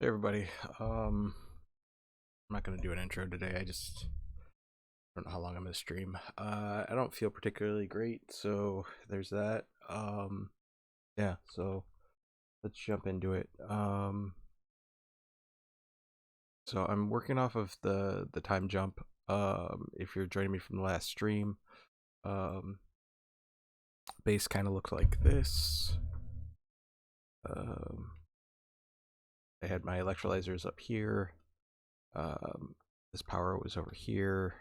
Hey everybody. I'm not gonna do an intro today. I just don't know how long I'm gonna stream. I don't feel particularly great, so there's that. Yeah, so let's jump into it. So I'm working off of the time jump. If you're joining me from the last stream, um, base kind of looked like this. Um, I had my electrolyzers up here. This power was over here.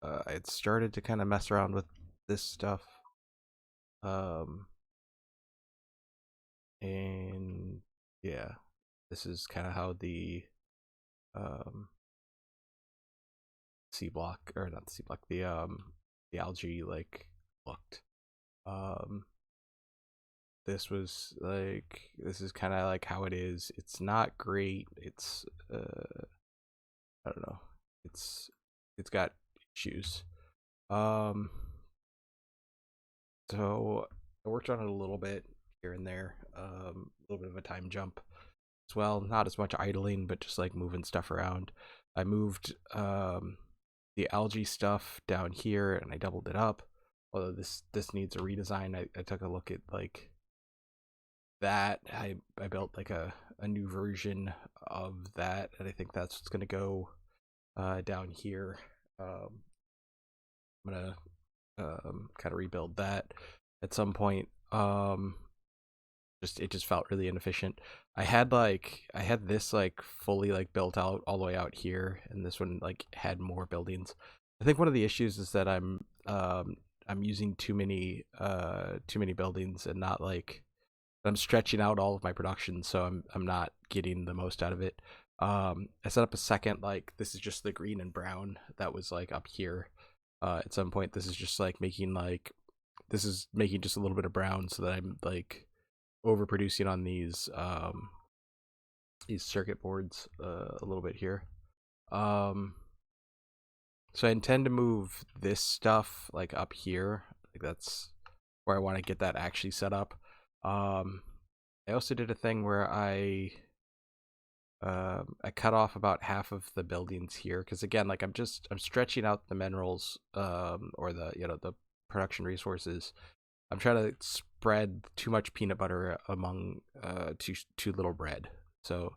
I had started to kind of mess around with this stuff. Um, and yeah, this is kind of how the um, SeaBlock, or not the SeaBlock, the algae like looked. Um, this is kind of like how it is. It's not great. It's I don't know. It's it's got issues. Um, so I worked on it a little bit here and there. A little bit of a time jump as well. Not as much idling, but just like moving stuff around. I moved the algae stuff down here and I doubled it up. Although this needs a redesign. I took a look at like that. I built like a new version of that, and I think that's what's gonna go down here. I'm gonna kind of rebuild that at some point. Just it just felt really inefficient. I had this like fully like built out all the way out here, and this one like had more buildings. I think one of the issues is that I'm using too many buildings and not like I'm stretching out all of my production, so I'm not getting the most out of it. I set up a second, like this is just the green and brown that was like up here. At some point, this is just like this is making just a little bit of brown so that I'm like overproducing on these circuit boards a little bit here. Um, so I intend to move this stuff like up here. Like that's where I want to get that actually set up. I also did a thing where I cut off about half of the buildings here because again, like I'm stretching out the minerals or the the production resources. I'm trying to spread too much peanut butter among too little bread. So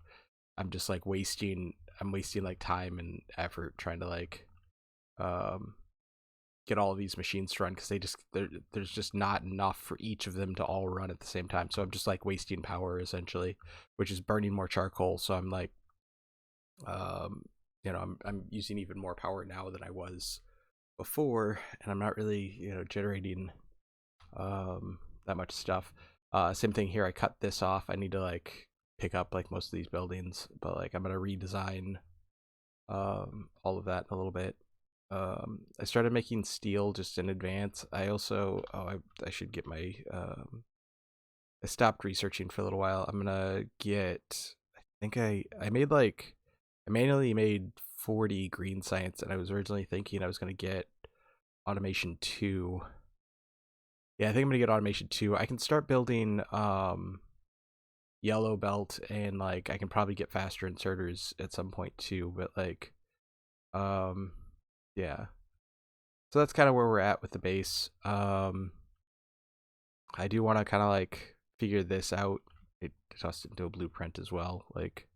I'm just like wasting like time and effort trying to like um get all of these machines to run because there's just not enough for each of them to all run at the same time. So I'm just like wasting power essentially, which is burning more charcoal. So I'm like um I'm using even more power now than I was before, and I'm not really generating that much stuff. Same thing here. I cut this off. I need to like pick up like most of these buildings, but like I'm gonna redesign all of that in a little bit. I started making steel just in advance. I also I should get my I stopped researching for a little while. I'm gonna get I think I made like I manually made 40 green science, and I was originally thinking I was gonna get automation 2. Yeah, I think I'm gonna get automation 2. I can start building yellow belt, and like I can probably get faster inserters at some point too, but like um yeah. So that's kind of where we're at with the base. I do want to kind of like figure this out. It tossed into a blueprint as well. Like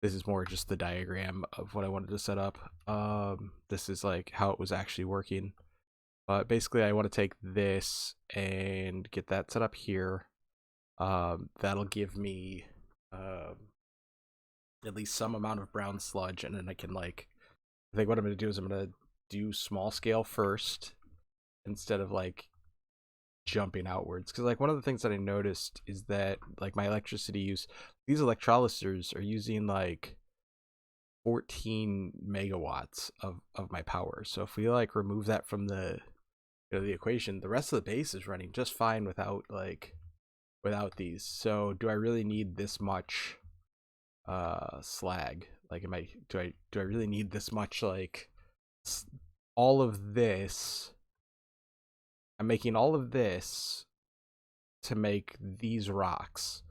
this is more just the diagram of what I wanted to set up. This is like how it was actually working. But basically, I want to take this and get that set up here. That'll give me at least some amount of brown sludge, and then I can like. I think what I'm gonna do is I'm gonna do small scale first instead of like jumping outwards, because like one of the things that I noticed is that like my electricity use, these electrolysers are using like 14 megawatts of my power. So if we like remove that from the equation, the rest of the base is running just fine without these. So do I really need this much slag? Like am I do I really need this much like all of this? I'm making all of this to make these rocks.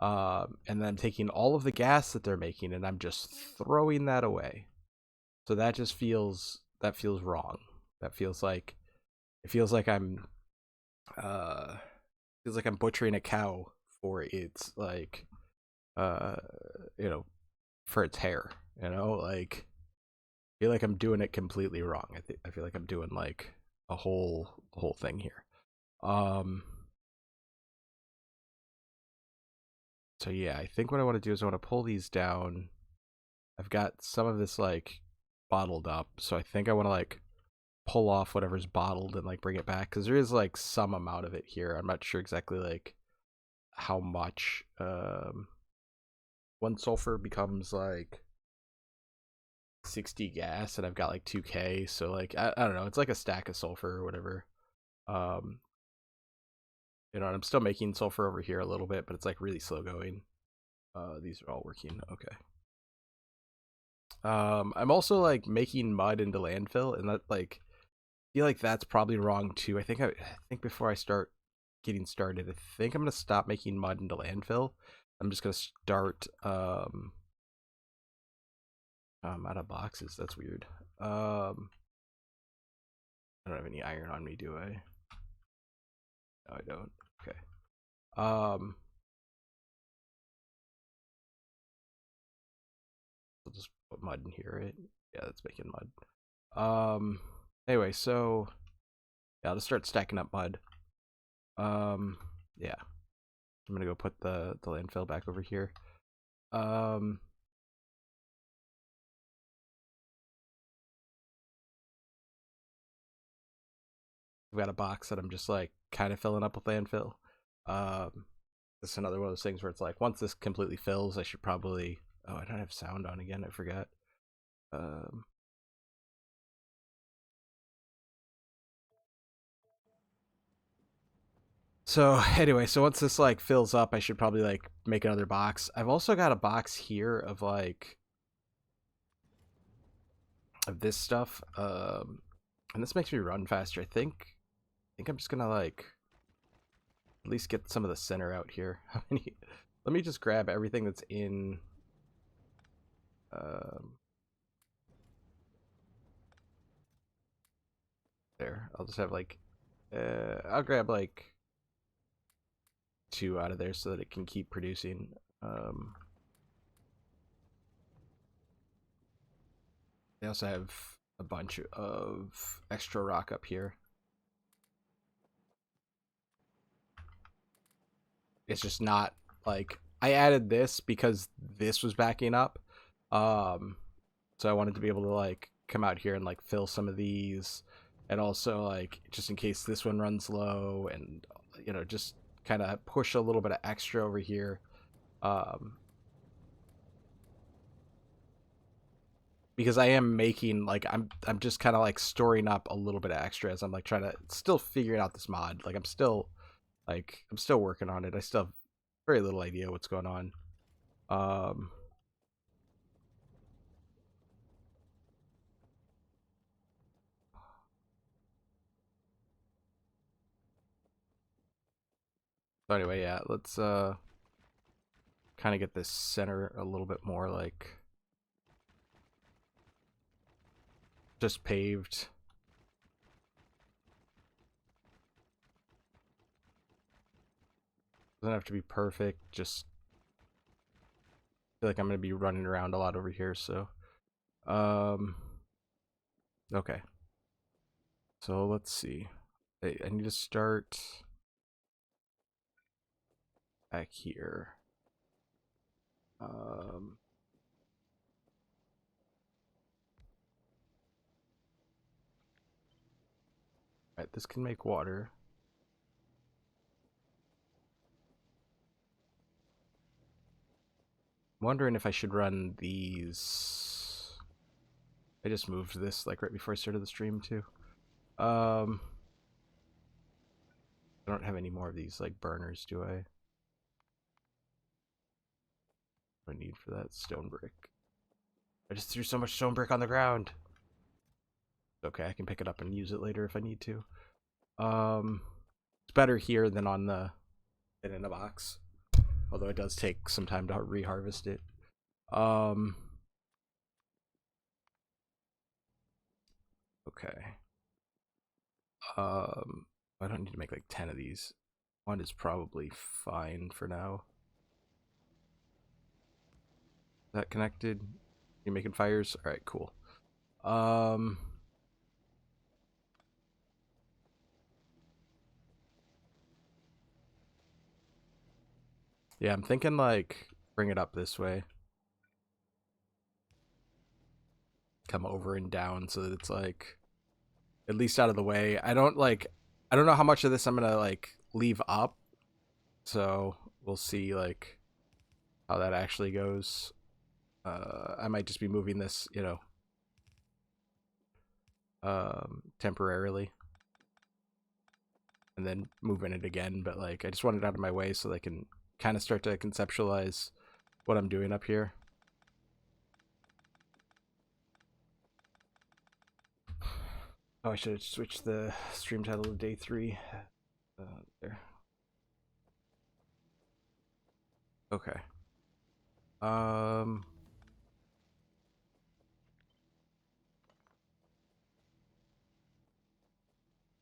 And then I'm taking all of the gas that they're making and I'm just throwing that away. So that just feels wrong. That feels like uh feels like I'm butchering a cow for its like uh you know for its hair. Like I feel like I'm doing it completely wrong. I feel like I'm doing like a whole thing here. Um so yeah, I think what I want to do is I want to pull these down. I've got some of this like bottled up, so I think I want to like pull off whatever's bottled and like bring it back because there is like some amount of it here. I'm not sure exactly like how much. One sulfur becomes like 60 gas, and I've got like 2K, so like I don't know. It's like a stack of sulfur or whatever. Um, and I'm still making sulfur over here a little bit, but it's like really slow going. These are all working okay. I'm also like making mud into landfill, and that like feel like that's probably wrong too. I think before I start getting started, I think I'm gonna stop making mud into landfill. I'm just gonna start out of boxes. That's weird. I don't have any iron on me, do I? No, I don't. Okay. I'll just put mud in here, right? Yeah, that's making mud. Anyway, so yeah, I'll just start stacking up mud. Yeah. I'm gonna go put the landfill back over here. Um, I've got a box that I'm just like kind of filling up with landfill. This is another one of those things where it's like once this completely fills, I should probably. Oh, I don't have sound on again. I forgot. Um, so anyway, so once this like fills up, I should probably like make another box. I've also got a box here of like of this stuff. And this makes me run faster. I think I'm just gonna like at least get some of the center out here. How many? Let me just grab everything that's in. Um, there. I'll just have like. I'll grab like 2 out of there so that it can keep producing. They also have a bunch of extra rock up here. It's just not like I added this because this was backing up. Um, so I wanted to be able to like come out here and like fill some of these, and also like just in case this one runs low, and just kind of push a little bit of extra over here. Um, because I am making like I'm just kind of like storing up a little bit of extra as I'm like trying to still figuring out this mod. Like I'm still working on it. I still have very little idea what's going on. Um, so anyway, yeah, let's kind of get this center a little bit more like just paved. Doesn't have to be perfect. Just feel like I'm gonna be running around a lot over here. So, um, okay. So let's see. I need to start back here. Um, right, this can make water. I'm wondering if I should run these. I just moved this like right before I started the stream too. I don't have any more of these like burners, do I? What do I need for that? Stone brick. I just threw so much stone brick on the ground. Okay, I can pick it up and use it later if I need to. It's better here than in a box. although it does take some time to reharvest it. Um, okay. I don't need to make like 10 of these. One is probably fine for now. Is that connected? You making fires? All right, cool. Um, yeah, I'm thinking like bring it up this way. Come over and down so that it's like at least out of the way. I don't know how much of this I'm gonna like leave up, so we'll see like how that actually goes. I might just be moving this, temporarily, and then moving it again. But like, I just want it out of my way so they can kind of start to conceptualize what I'm doing up here. Oh, I should have switched the stream title to day 3. There. Okay. Um.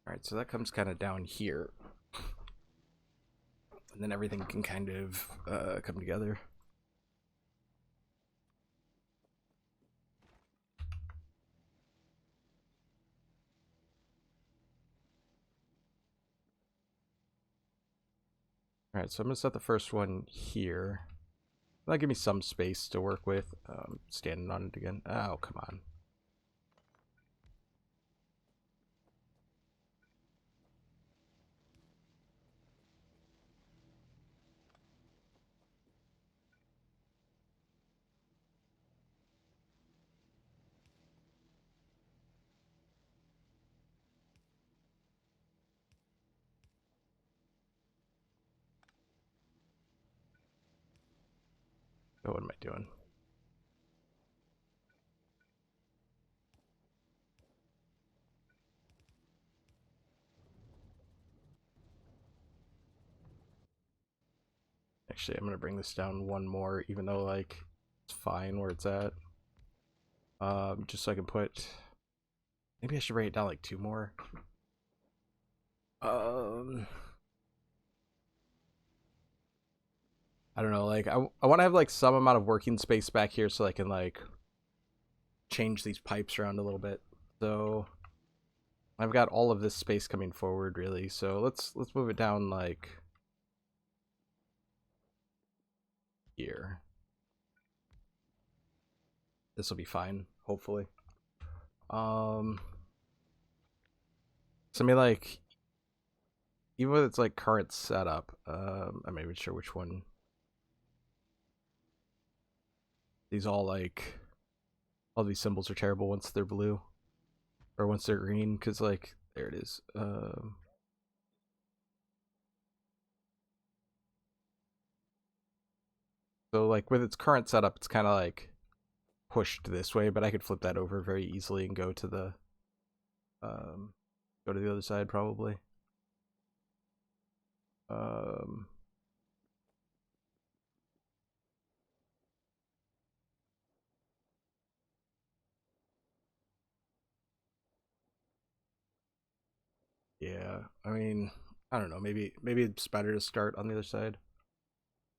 All right, so that comes kind of down here, and then everything can kind of come together. All right, so I'm gonna set the first one here. That'll give me some space to work with. Standing on it again. Oh, come on. Oh, what am I doing? Actually, I'm gonna bring this down one more, even though like it's fine where it's at. Just so I can put. Maybe I should bring it down like 2 more. I don't know. Like I want to have like some amount of working space back here so I can like change these pipes around a little bit. So I've got all of this space coming forward really. So let's move it down like here. This will be fine, hopefully. So I mean like even with its like current setup, I'm not even sure which one. These all these symbols are terrible once they're blue. Or once they're green, because like there it is. So like with its current setup, it's kind of like pushed this way, but I could flip that over very easily and go to the other side probably. Um, yeah, I mean, I don't know. Maybe it's better to start on the other side.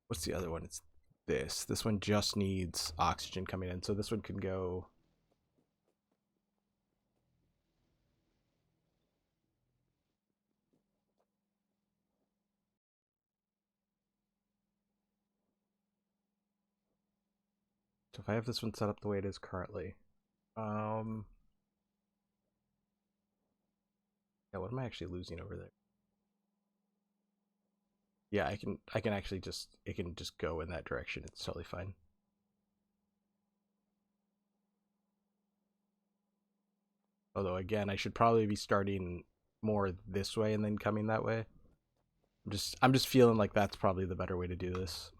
What's the other one? It's this. This one just needs oxygen coming in, so this one can go. So if I have this one set up the way it is currently, yeah, what am I actually losing over there? Yeah, I can actually just it can just go in that direction. It's totally fine. Although again, I should probably be starting more this way and then coming that way. I'm just feeling like that's probably the better way to do this.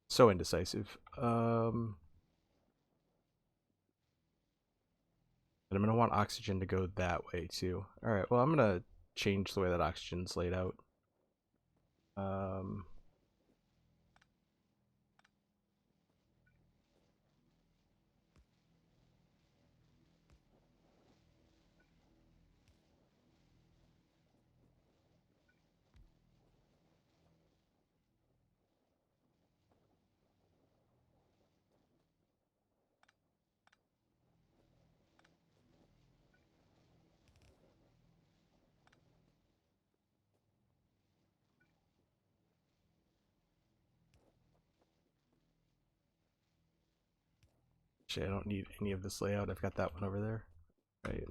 So indecisive. But I'm gonna want oxygen to go that way too. All right. Well, I'm gonna change the way that oxygen's laid out. Actually, I don't need any of this layout. I've got that one over there. Right.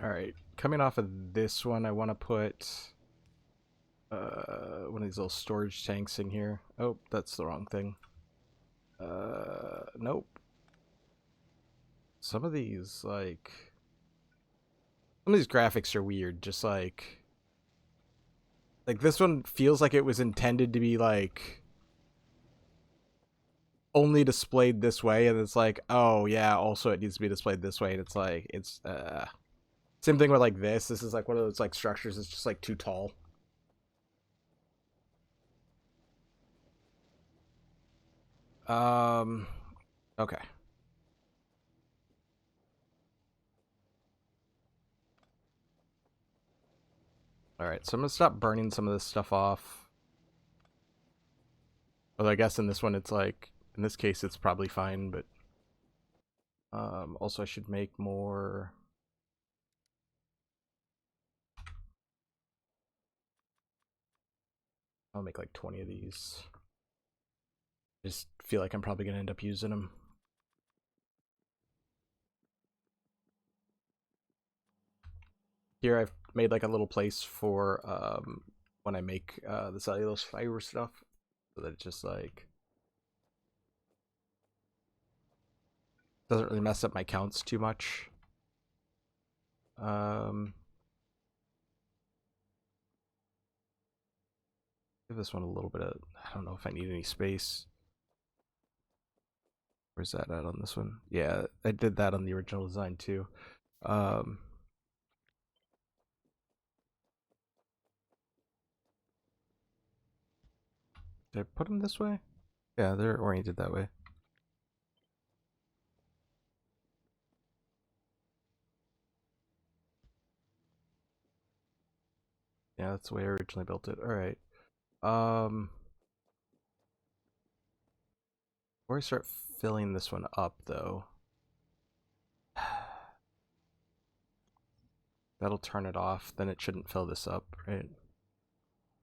All right. Coming off of this one, I want to put one of these little storage tanks in here. Oh, that's the wrong thing. Nope. Some of these, like, some of these graphics are weird. Just like this one feels like it was intended to be like only displayed this way, and it's like, oh yeah, also it needs to be displayed this way, and it's like it's same thing with like this. This is like one of those like structures that's just like too tall. Okay. All right, so I'm gonna stop burning some of this stuff off. Although I guess in this one it's like, in this case it's probably fine, but also I should make more. I'll make like 20 of these. I just feel like I'm probably gonna end up using them. Here I've made like a little place for when I make the cellulose fiber stuff, so that it just like doesn't really mess up my counts too much. Give this one a little bit of, I don't know if I need any space. Where's that at on this one? Yeah, I did that on the original design too. Did I put them this way? Yeah, they're oriented that way. Yeah, that's the way I originally built it. Alright. Before I start filling this one up though, that'll turn it off, then it shouldn't fill this up, right?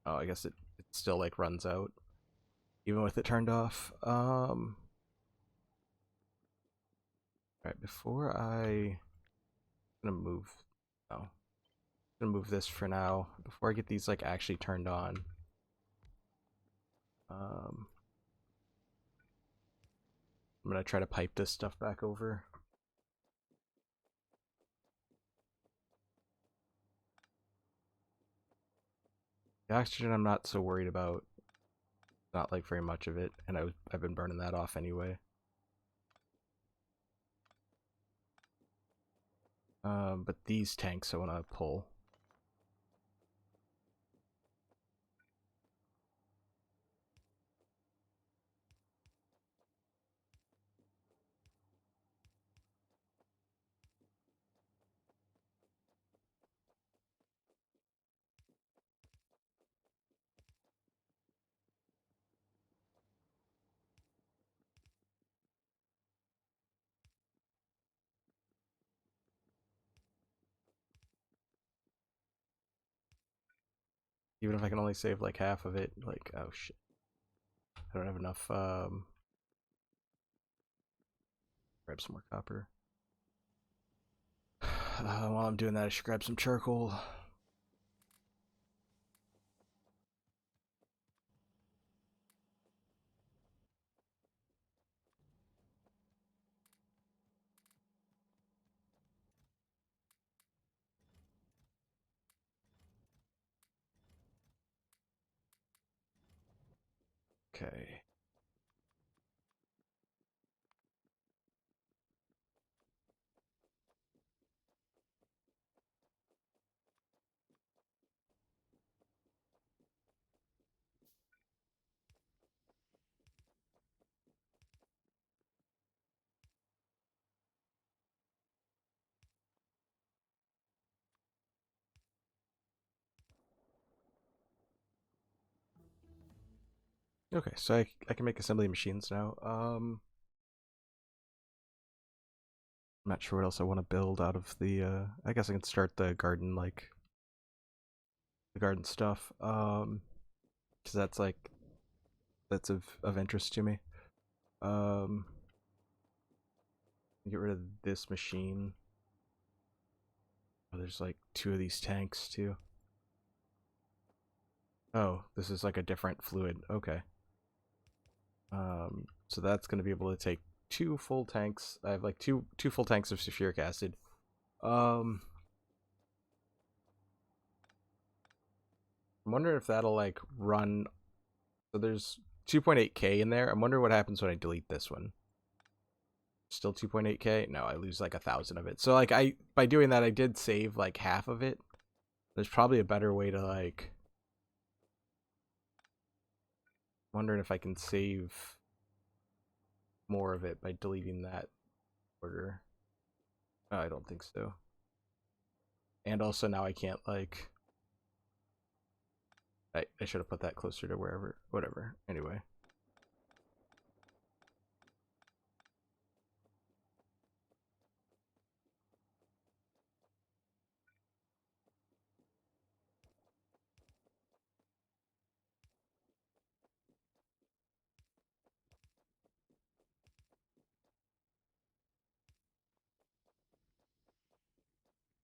Oh, I guess it still like runs out even with it turned off. Right, before I'm gonna move, no, I'm gonna move this for now before I get these like actually turned on. I'm gonna try to pipe this stuff back over. The oxygen I'm not so worried about. Not like very much of it, and I've been burning that off anyway. But these tanks I want to pull. Even if I can only save like half of it, like, oh shit. I don't have enough, grab some more copper. While I'm doing that, I should grab some charcoal. Okay. Okay, so I can make assembly machines now. I'm not sure what else I want to build out of the, I guess I can start the garden, like, the garden stuff. Because that's, like, that's of interest to me. Um, get rid of this machine. Oh, there's, like, two of these tanks, too. Oh, this is, like, a different fluid. Okay. So that's going to be able to take two full tanks. I have, like, two full tanks of sulfuric acid. I'm wondering if that'll, like, run. So there's 2.8k in there. I'm wondering what happens when I delete this one. Still 2.8k? No, I lose like 1,000 of it. So like by doing that, I did save like half of it. There's probably a better way to like. Wondering if I can save more of it by deleting that order. No, I don't think so. And also now I can't like. I should have put that closer to wherever. Whatever. Anyway.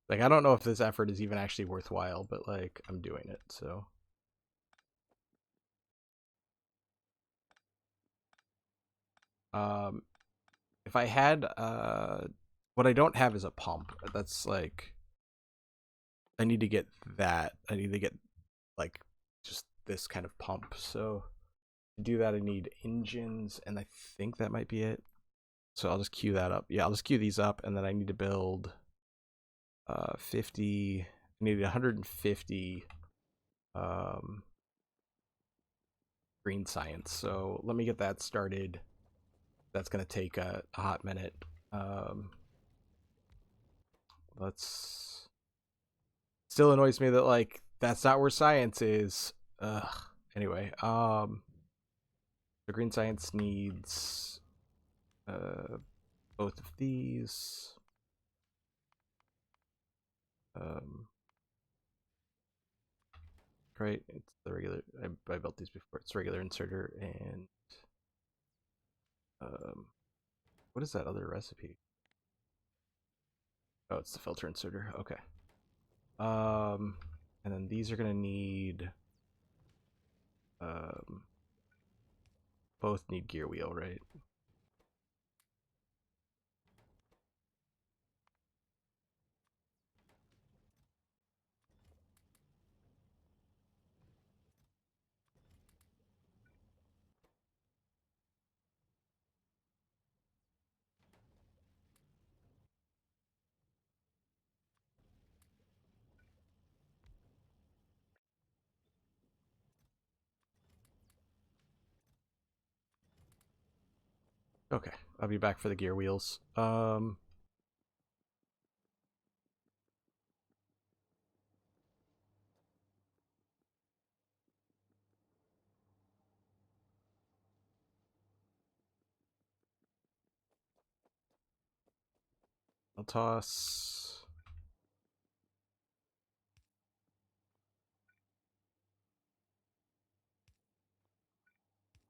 Like I don't know if this effort is even actually worthwhile, but like I'm doing it, so. Um, if I had what I don't have is a pump. That's like I need to get that. I need to get like just this kind of pump. So to do that I need engines and I think that might be it. So I'll just queue that up. Yeah, I'll just queue these up and then I need to build 50 I need 150 um green science. So let me get that started. That's gonna take a hot minute. Um let's still annoys me that like that's not where science is. Ugh. Anyway, the green science needs uh both of these. Um, right, it's the regular. I built these before. It's regular inserter and um, what is that other recipe? Oh, it's the filter inserter. Okay. Um, and then these are gonna need um, both need gear wheel, right? Okay, I'll be back for the gear wheels. I'll toss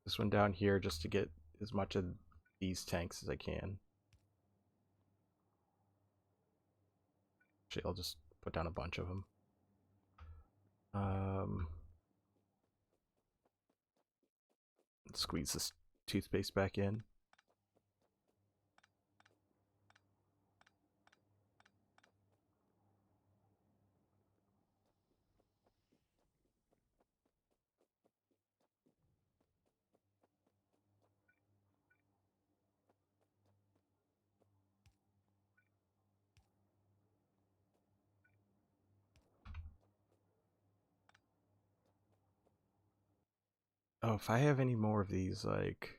this one down here just to get as much of these tanks as I can. Actually, I'll just put down a bunch of them. Squeeze this toothpaste back in. Oh, if I have any more of these like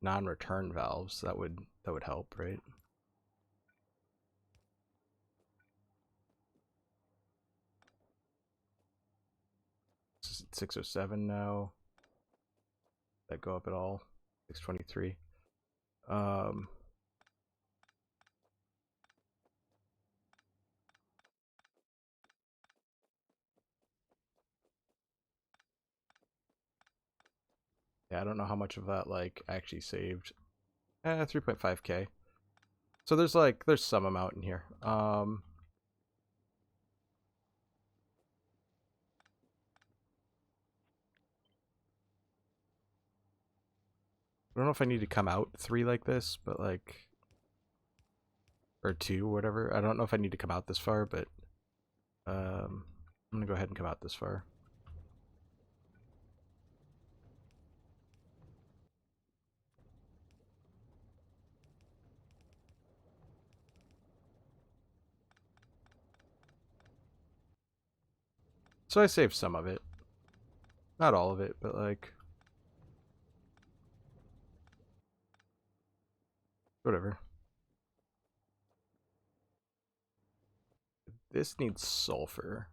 non-return valves, that would help, right? 607 now. That go up at all? 623. Yeah, I don't know how much of that like actually saved. 3.5k. So there's some amount in here. I don't know if I need to come out 3 like this, but like, or 2, whatever. I don't know if I need to come out this far, but I'm gonna go ahead and come out this far. So I saved some of it. Not all of it, but like, whatever. This needs sulfur.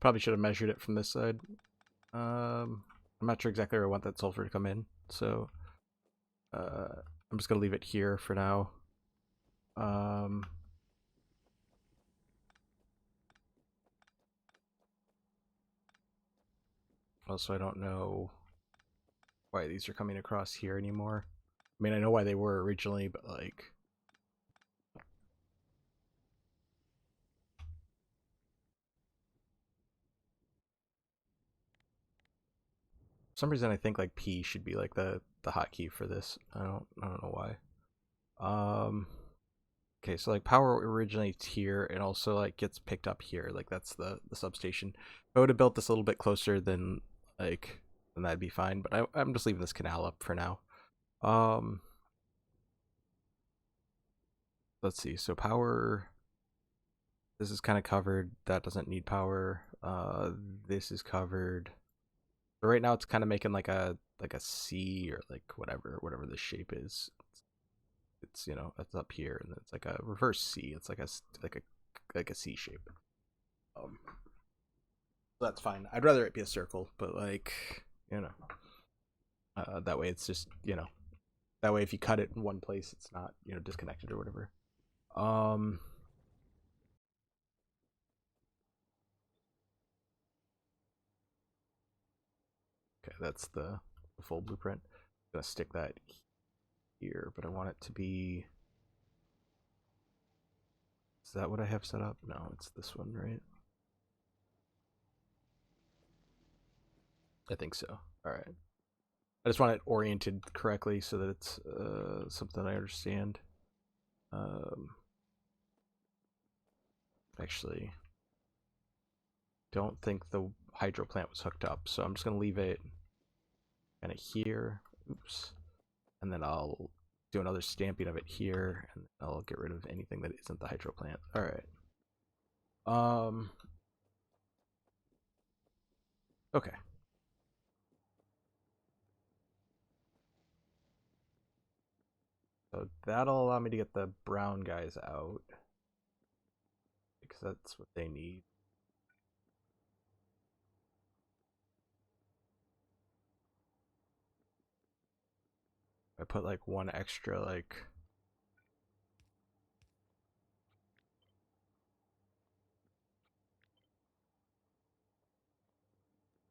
Probably should have measured it from this side. I'm not sure exactly where I want that sulfur to come in, so I'm just gonna leave it here for now. Also, I don't know why these are coming across here anymore. I mean, I know why they were originally, but like, for some reason I think like P should be like the hotkey for this. I don't know why. Okay, so like power originates here and also like gets picked up here. Like that's the substation. If I would have built this a little bit closer, then like then that'd be fine. But I'm just leaving this canal up for now. Let's see. So power. This is kind of covered. That doesn't need power. This is covered. But right now it's kind of making like a C or like whatever the shape is. It's you know it's up here and it's like a reverse C. It's like a C shape. That's fine. I'd rather it be a circle, but like you know, that way it's just you know, that way if you cut it in one place, it's not you know disconnected or whatever. Okay, that's the full blueprint. I'm gonna stick that here, but I want it to be. Is that what I have set up? No, it's this one, right? I think so. All right. I just want it oriented correctly so that it's something I understand. Actually, don't think the hydro plant was hooked up, so I'm just gonna leave it kind of here. Oops. And then I'll do another stamping of it here, and I'll get rid of anything that isn't the hydro plant. All right. Okay. So that'll allow me to get the brown guys out, because that's what they need. I put like one extra, like,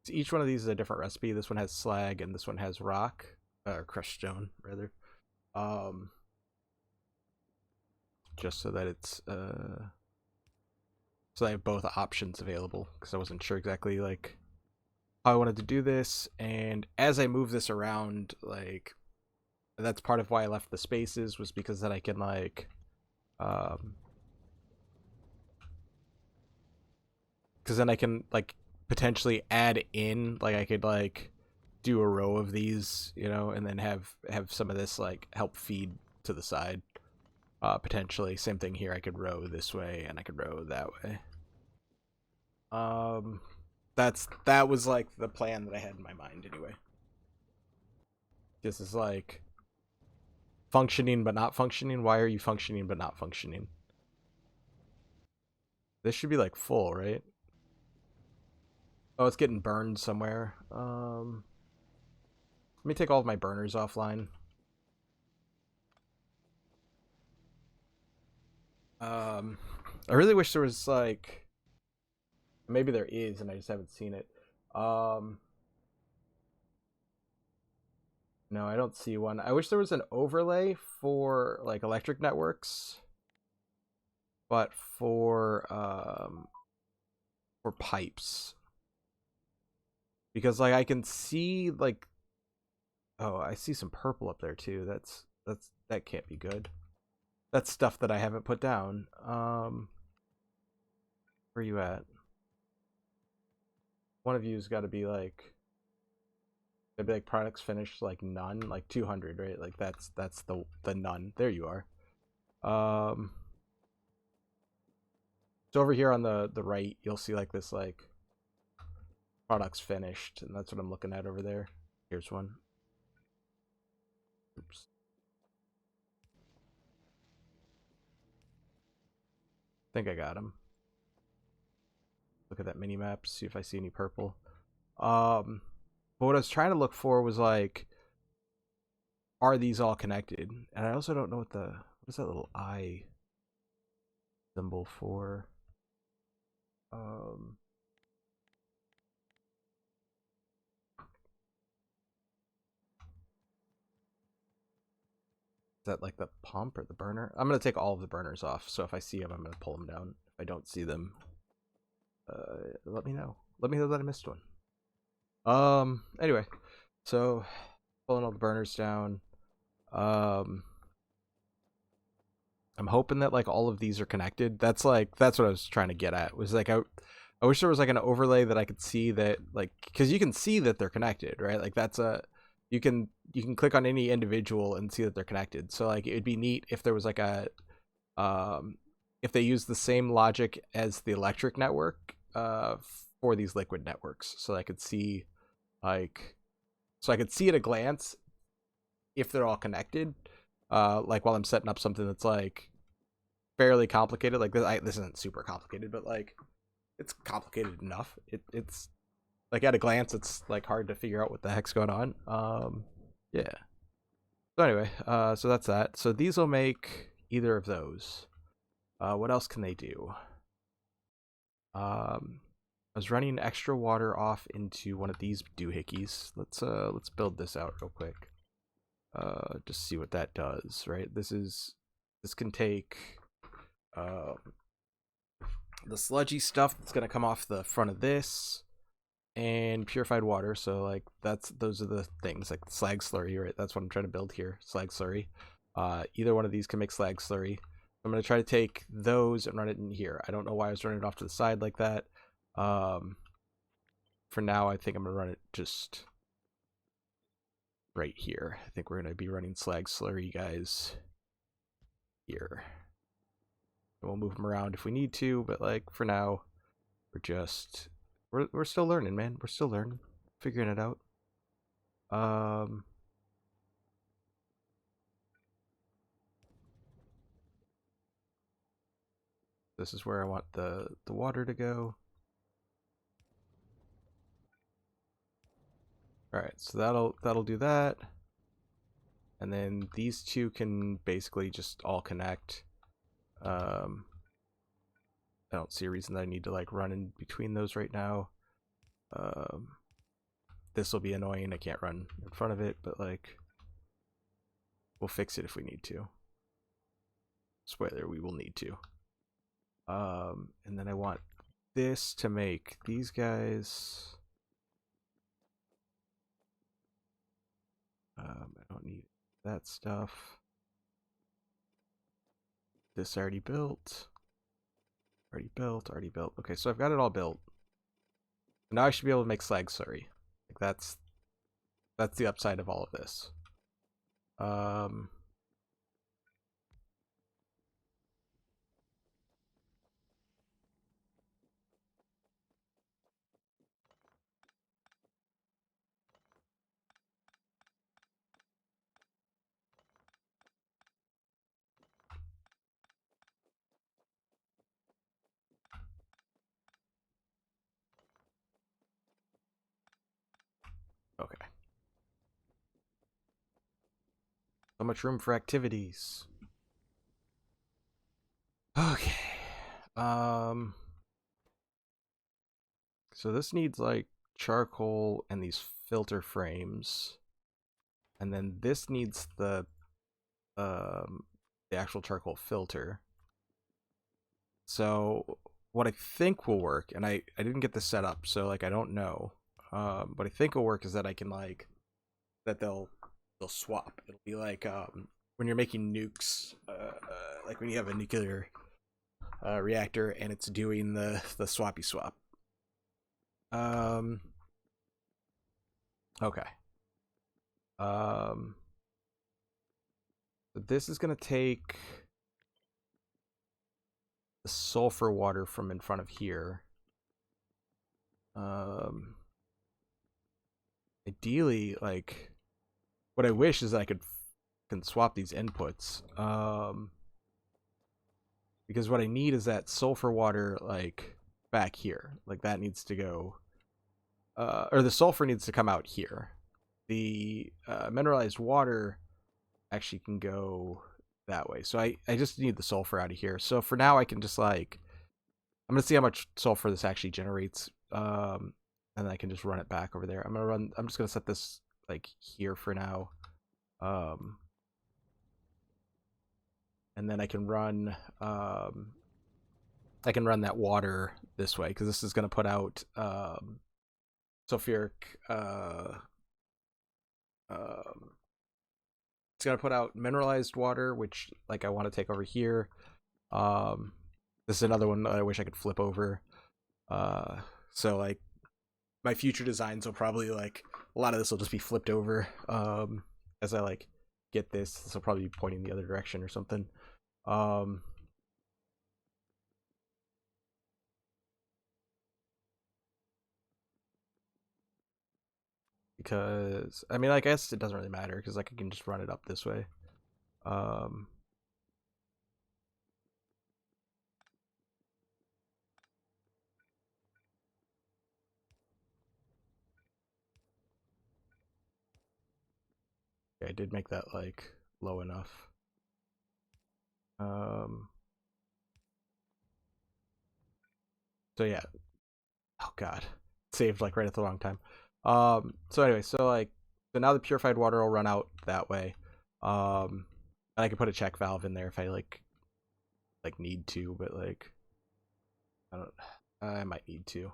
so each one of these is a different recipe. This one has slag and this one has rock, or crushed stone rather. Just so that it's so I have both options available, because I wasn't sure exactly like how I wanted to do this. And as I move this around, like, that's part of why I left the spaces, was because then I can like because then I can like potentially add in, like, I could like do a row of these, you know, and then have some of this like help feed to the side. Potentially same thing here. I could row this way and I could row that way. That was like the plan that I had in my mind anyway. This is like functioning but not functioning. Why are you functioning but not functioning? This should be like full, right? Oh, it's getting burned somewhere. Let me take all of my burners offline. I really wish there was like, maybe there is and I just haven't seen it. No, I don't see one. I wish there was an overlay for like electric networks, but for pipes. Because like I can see like, oh, I see some purple up there too. That can't be good. That's stuff that I haven't put down. Where are you at? One of you's got to be like, it'd be like products finished like none, like 200, right? Like that's the none. There you are. So over here on the right, you'll see like this like products finished, and that's what I'm looking at over there. Here's one. Oops. I think I got him. Look at that mini map, see if I see any purple. But what I was trying to look for was like, are these all connected? And I also don't know what is that little eye symbol for? Is that like the pump or the burner? I'm gonna take all of the burners off, so if I see them, I'm gonna pull them down. If I don't see them, let me know. Let me know that I missed one. Anyway, so pulling all the burners down. I'm hoping that like all of these are connected. That's what I was trying to get at. Was like I wish there was like an overlay that I could see that, like, because you can see that they're connected, right? Like that's you can click on any individual and see that they're connected. So like it'd be neat if there was like a if they use the same logic as the electric network for these liquid networks, so I could see like, so I could see at a glance if they're all connected. Like while I'm setting up something that's like fairly complicated, like this isn't super complicated, but like it's complicated enough. It's like at a glance, it's like hard to figure out what the heck's going on. Yeah. So anyway, so that's that. So these will make either of those. What else can they do? I was running extra water off into one of these doohickeys. Let's build this out real quick. Just see what that does, right? This can take the sludgy stuff that's gonna come off the front of this, and purified water. So like those are the things, like slag slurry, right? That's what I'm trying to build here, slag slurry. Either one of these can make slag slurry. I'm gonna try to take those and run it in here. I don't know why I was running it off to the side like that. Um, for now, I think I'm gonna run it just right here. I think we're gonna be running slag slurry guys here. We'll move them around if we need to, but like for now, we're still learning, man. We're still learning, figuring it out. This is where I want the water to go. All right, so that'll do that. And then these two can basically just all connect. I don't see a reason that I need to like run in between those right now. This will be annoying. I can't run in front of it, but like we'll fix it if we need to. Spoiler, we will need to. And then I want this to make these guys. I don't need that stuff. This already built. Already built. Okay, so I've got it all built. Now I should be able to make slag slurry. Like that's the upside of all of this. Okay. So much room for activities. Okay. So this needs like charcoal and these filter frames. And then this needs the actual charcoal filter. So what I think will work, and I didn't get this set up, so like I don't know. What I think will work is that I can like that they'll swap. It'll be like when you're making nukes, like when you have a nuclear reactor and it's doing the swappy swap. Okay. This is gonna take the sulfur water from in front of here. Ideally, like what I wish is that I can swap these inputs. Because what I need is that sulfur water like back here. Like that needs to go or the sulfur needs to come out here. The mineralized water actually can go that way. So I just need the sulfur out of here. So for now I can just like I'm gonna see how much sulfur this actually generates. And I can just run it back over there. I'm just gonna set this like here for now. And then I can run that water this way because this is gonna put out sulfuric it's gonna put out mineralized water, which like I want to take over here. This is another one that I wish I could flip over. So like my future designs will probably like a lot of this will just be flipped over as I like get this. This will probably be pointing the other direction or something. Because I mean, I guess it doesn't really matter because like I can just run it up this way. Yeah, I did make that like low enough. So yeah. Oh god. Saved like right at the wrong time. So anyway, so now the purified water will run out that way. And I can put a check valve in there if I like need to, but like I might need to.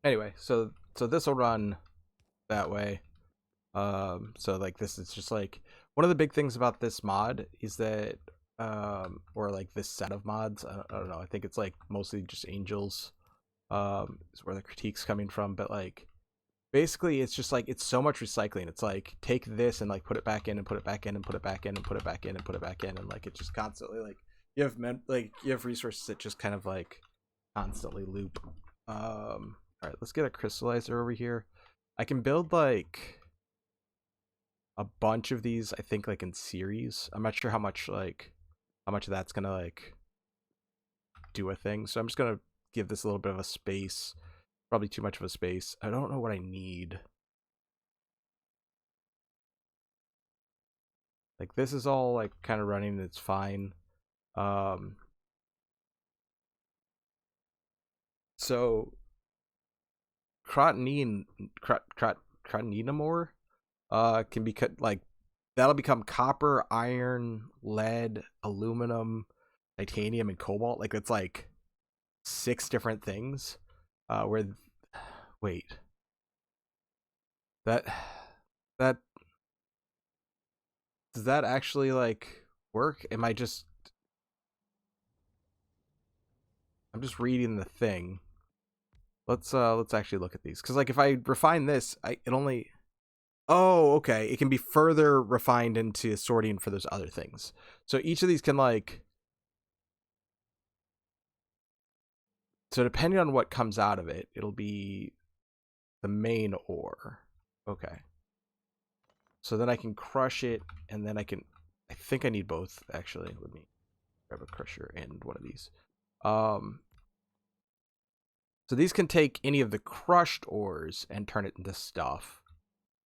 Anyway, so this will run that way. So like this is just like one of the big things about this mod is that or like this set of mods. I don't know. I think it's like mostly just angels. Is where the critique's coming from, but like basically it's just like it's so much recycling. It's like take this and like put it back in and put it back in and put it back in and put it back in and put it back in, and like it's just constantly like you have resources that just kind of like constantly loop. All right, let's get a crystallizer over here. I can build like a bunch of these, I think, like in series. I'm not sure how much of that's gonna like do a thing. So I'm just gonna give this a little bit of a space. Probably too much of a space. I don't know what I need. Like this is all like kind of running. It's fine. Um, so crotonine, crotinamore, can be cut like that'll become copper, iron, lead, aluminum, titanium, and cobalt. Like it's like 6 different things. Where wait, that that does that actually like work? Am I just I'm just reading the thing. Let's actually look at these, because like if I refine this, it only oh, okay, it can be further refined into sorting for those other things. So each of these can like so depending on what comes out of it, it'll be the main ore. Okay. So then I can crush it, and then I think I need both actually. Let me grab a crusher and one of these. Um so these can take any of the crushed ores and turn it into stuff.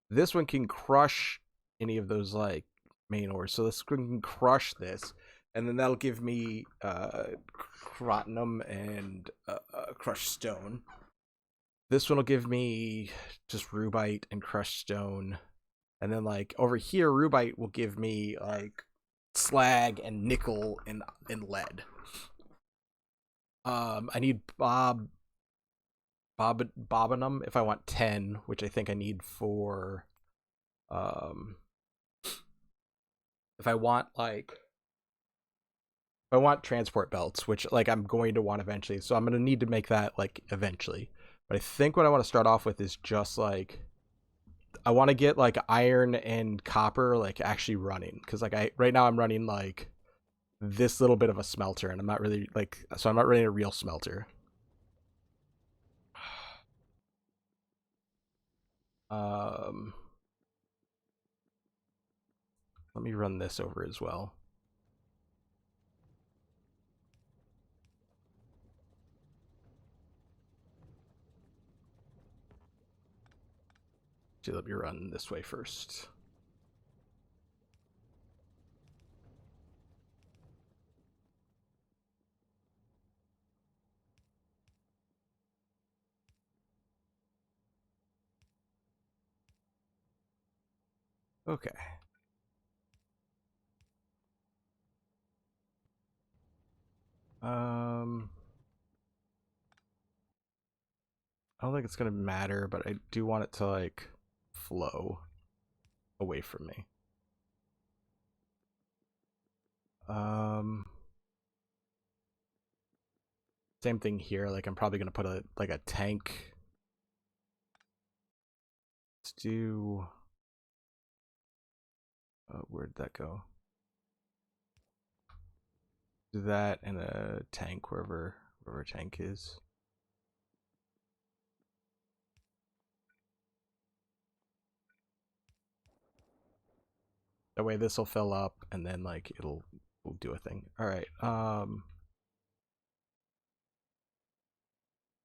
This one can crush any of those like main ores. So this one can crush this, and then that'll give me crotinum and crushed stone. This one will give me just rubite and crushed stone, and then like over here, rubite will give me like slag and nickel and lead. I need bobinum if I want 10, which I think I need for um if I want like if I want transport belts, which like I'm going to want eventually, so I'm gonna need to make that like eventually. But I think what I want to start off with is just like I want to get like iron and copper like actually running, because like I right now I'm running like this little bit of a smelter, and I'm not really like so I'm not running a real smelter. Um, let me run this over as well. So let me run this way first. Okay. Um, I don't think it's gonna matter, but I do want it to like flow away from me. Um, Same thing here. Like I'm probably gonna put a tank. Let's do. Where'd that go? Do that and a tank wherever a tank is. That way this will fill up, and then like it'll do a thing. All right.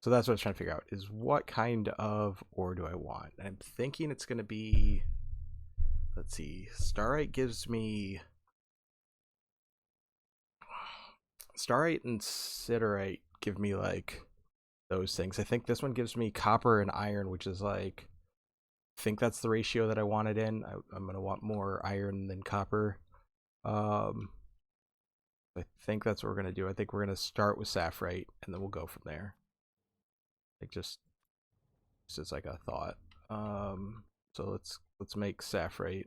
So that's what I was trying to figure out, is what kind of ore do I want? And I'm thinking it's gonna be, let's see, Starite gives me Starite and Siderite give me like those things. I think this one gives me copper and iron, which is like I think that's the ratio that I want it in. I'm gonna want more iron than copper. Um, I think that's what we're gonna do. I think we're gonna start with sapphire, and then we'll go from there. Like just as like a thought. So let's make sapphire.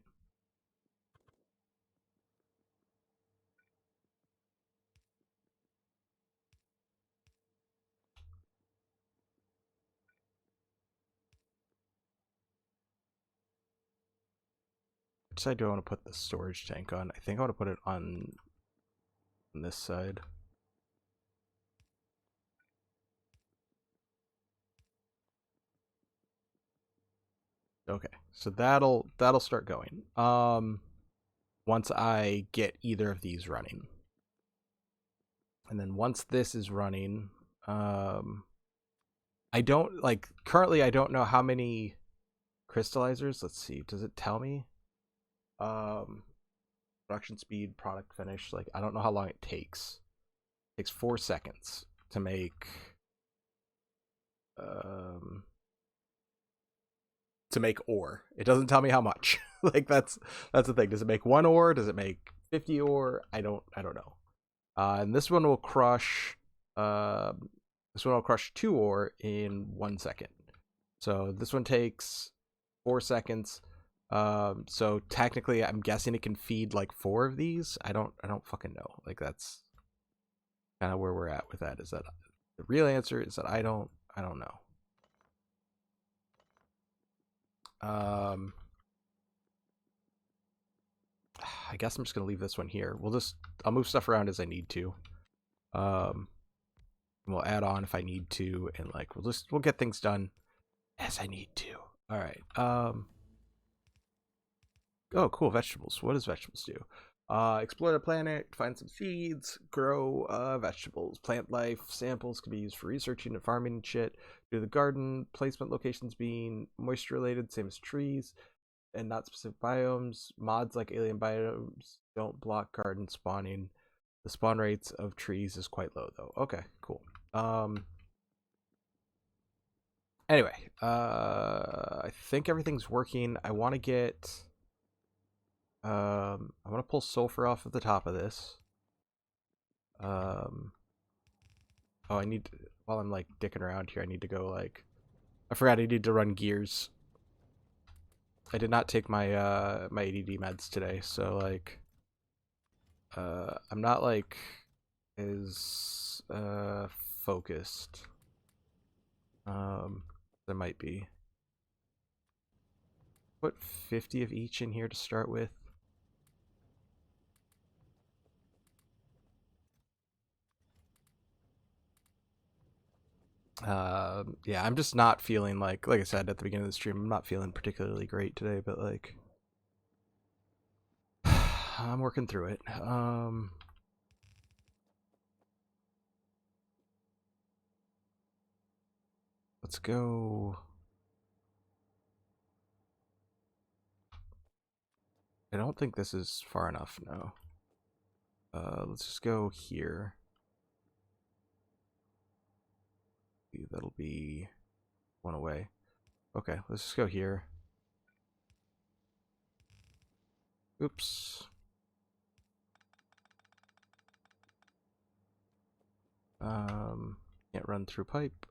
side do I want to put the storage tank on? I think I want to put it on this side. Okay, so that'll start going. Once I get either of these running. And then once this is running, I don't like currently I don't know how many crystallizers. Let's see. Does it tell me? Production speed, product finish. Like I don't know how long it takes. It takes 4 seconds to make ore. It doesn't tell me how much. Like that's the thing. Does it make 1 ore? Does it make 50 ore? I don't know. And this one will crush 2 ore in 1 second. So this one takes 4 seconds. So technically I'm guessing it can feed like 4 of these. I don't fucking know. Like that's kind of where we're at with that. Is that the real answer is that I don't know. I guess I'm just gonna leave this one here. I'll move stuff around as I need to. We'll add on if I need to, and like we'll get things done as I need to. All right. Oh, cool, vegetables. What does vegetables do? Explore the planet, find some seeds, grow vegetables. Plant life samples can be used for researching and farming and shit. Do the garden, placement locations being moisture related, same as trees, and not specific biomes. Mods like alien biomes don't block garden spawning. The spawn rates of trees is quite low though. Okay, cool. Anyway, I think everything's working. I want to get I want to pull sulfur off of the top of this. Oh, I need to, while I'm like dicking around here, I need to go like, I forgot I need to run gears. I did not take my my ADD meds today, so like I'm not like as focused. There might be. Put 50 of each in here to start with. Yeah, I'm just not feeling like I said at the beginning of the stream, I'm not feeling particularly great today, but like I'm working through it. Let's go. I don't think this is far enough, no. Let's just go here. That'll be 1 away. Okay, let's just go here. Oops. Can't run through pipe.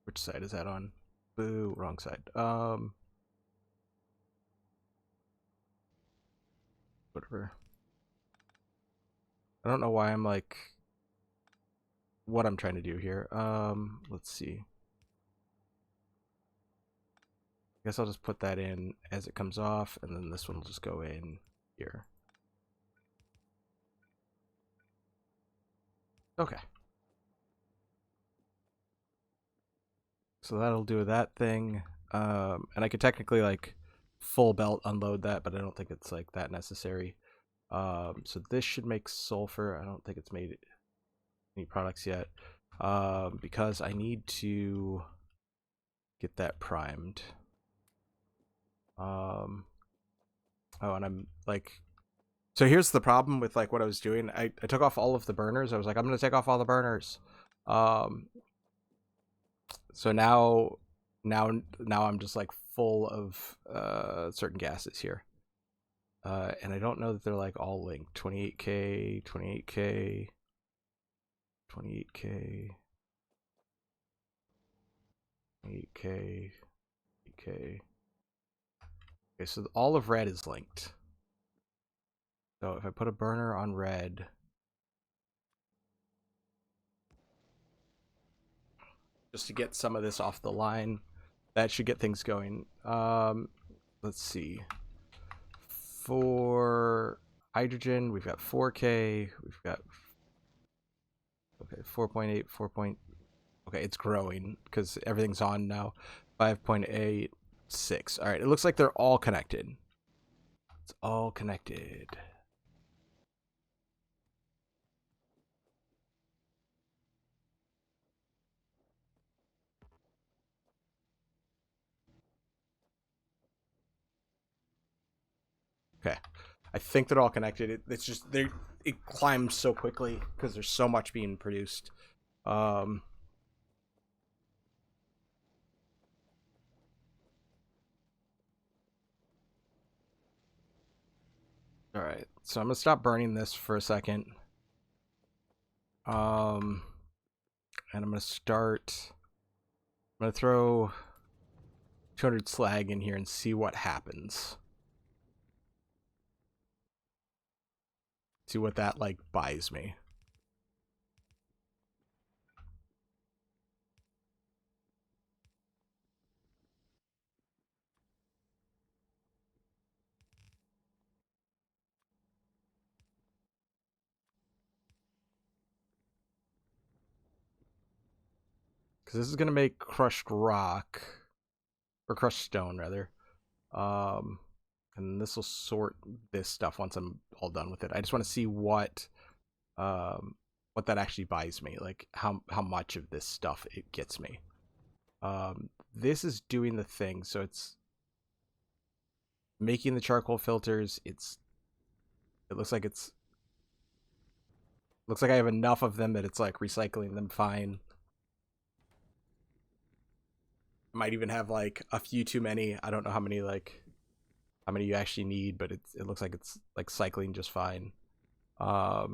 Which side is that on? Boo, wrong side. Whatever. I don't know why I'm like what I'm trying to do here. Let's see. I guess I'll just put that in as it comes off, and then this one will just go in here. Okay. So that'll do that thing. And I could technically like full belt unload that, but I don't think it's like that necessary. So this should make sulfur. I don't think it's made any products yet. Because I need to get that primed. Oh, and I'm like, so here's the problem with like what I was doing. I took off all of the burners. I was like, I'm gonna take off all the burners. So now I'm just like full of certain gases here. And I don't know that they're like all linked. 28K, 28K, 28K, 28K, 8K. Okay, so all of red is linked. So if I put a burner on red, just to get some of this off the line, that should get things going. Let's see. For hydrogen, we've got 4K. We've got 4.8, 4. Okay, it's growing because everything's on now. 5.86. All right, it looks like they're all connected. It's all connected. Okay, I think they're all connected. It's just it climbs so quickly because there's so much being produced. All right, so I'm gonna stop burning this for a second. And I'm gonna start. I'm gonna throw 200 slag in here and see what happens. See what that like buys me. Because this is gonna make crushed rock, or crushed stone rather. And this will sort this stuff once I'm all done with it. I just want to see what that actually buys me, like how much of this stuff it gets me. This is doing the thing, so it's making the charcoal filters. It looks like I have enough of them that it's like recycling them fine. Might even have like a few too many. I don't know how many you actually need, but it looks like it's like cycling just fine. I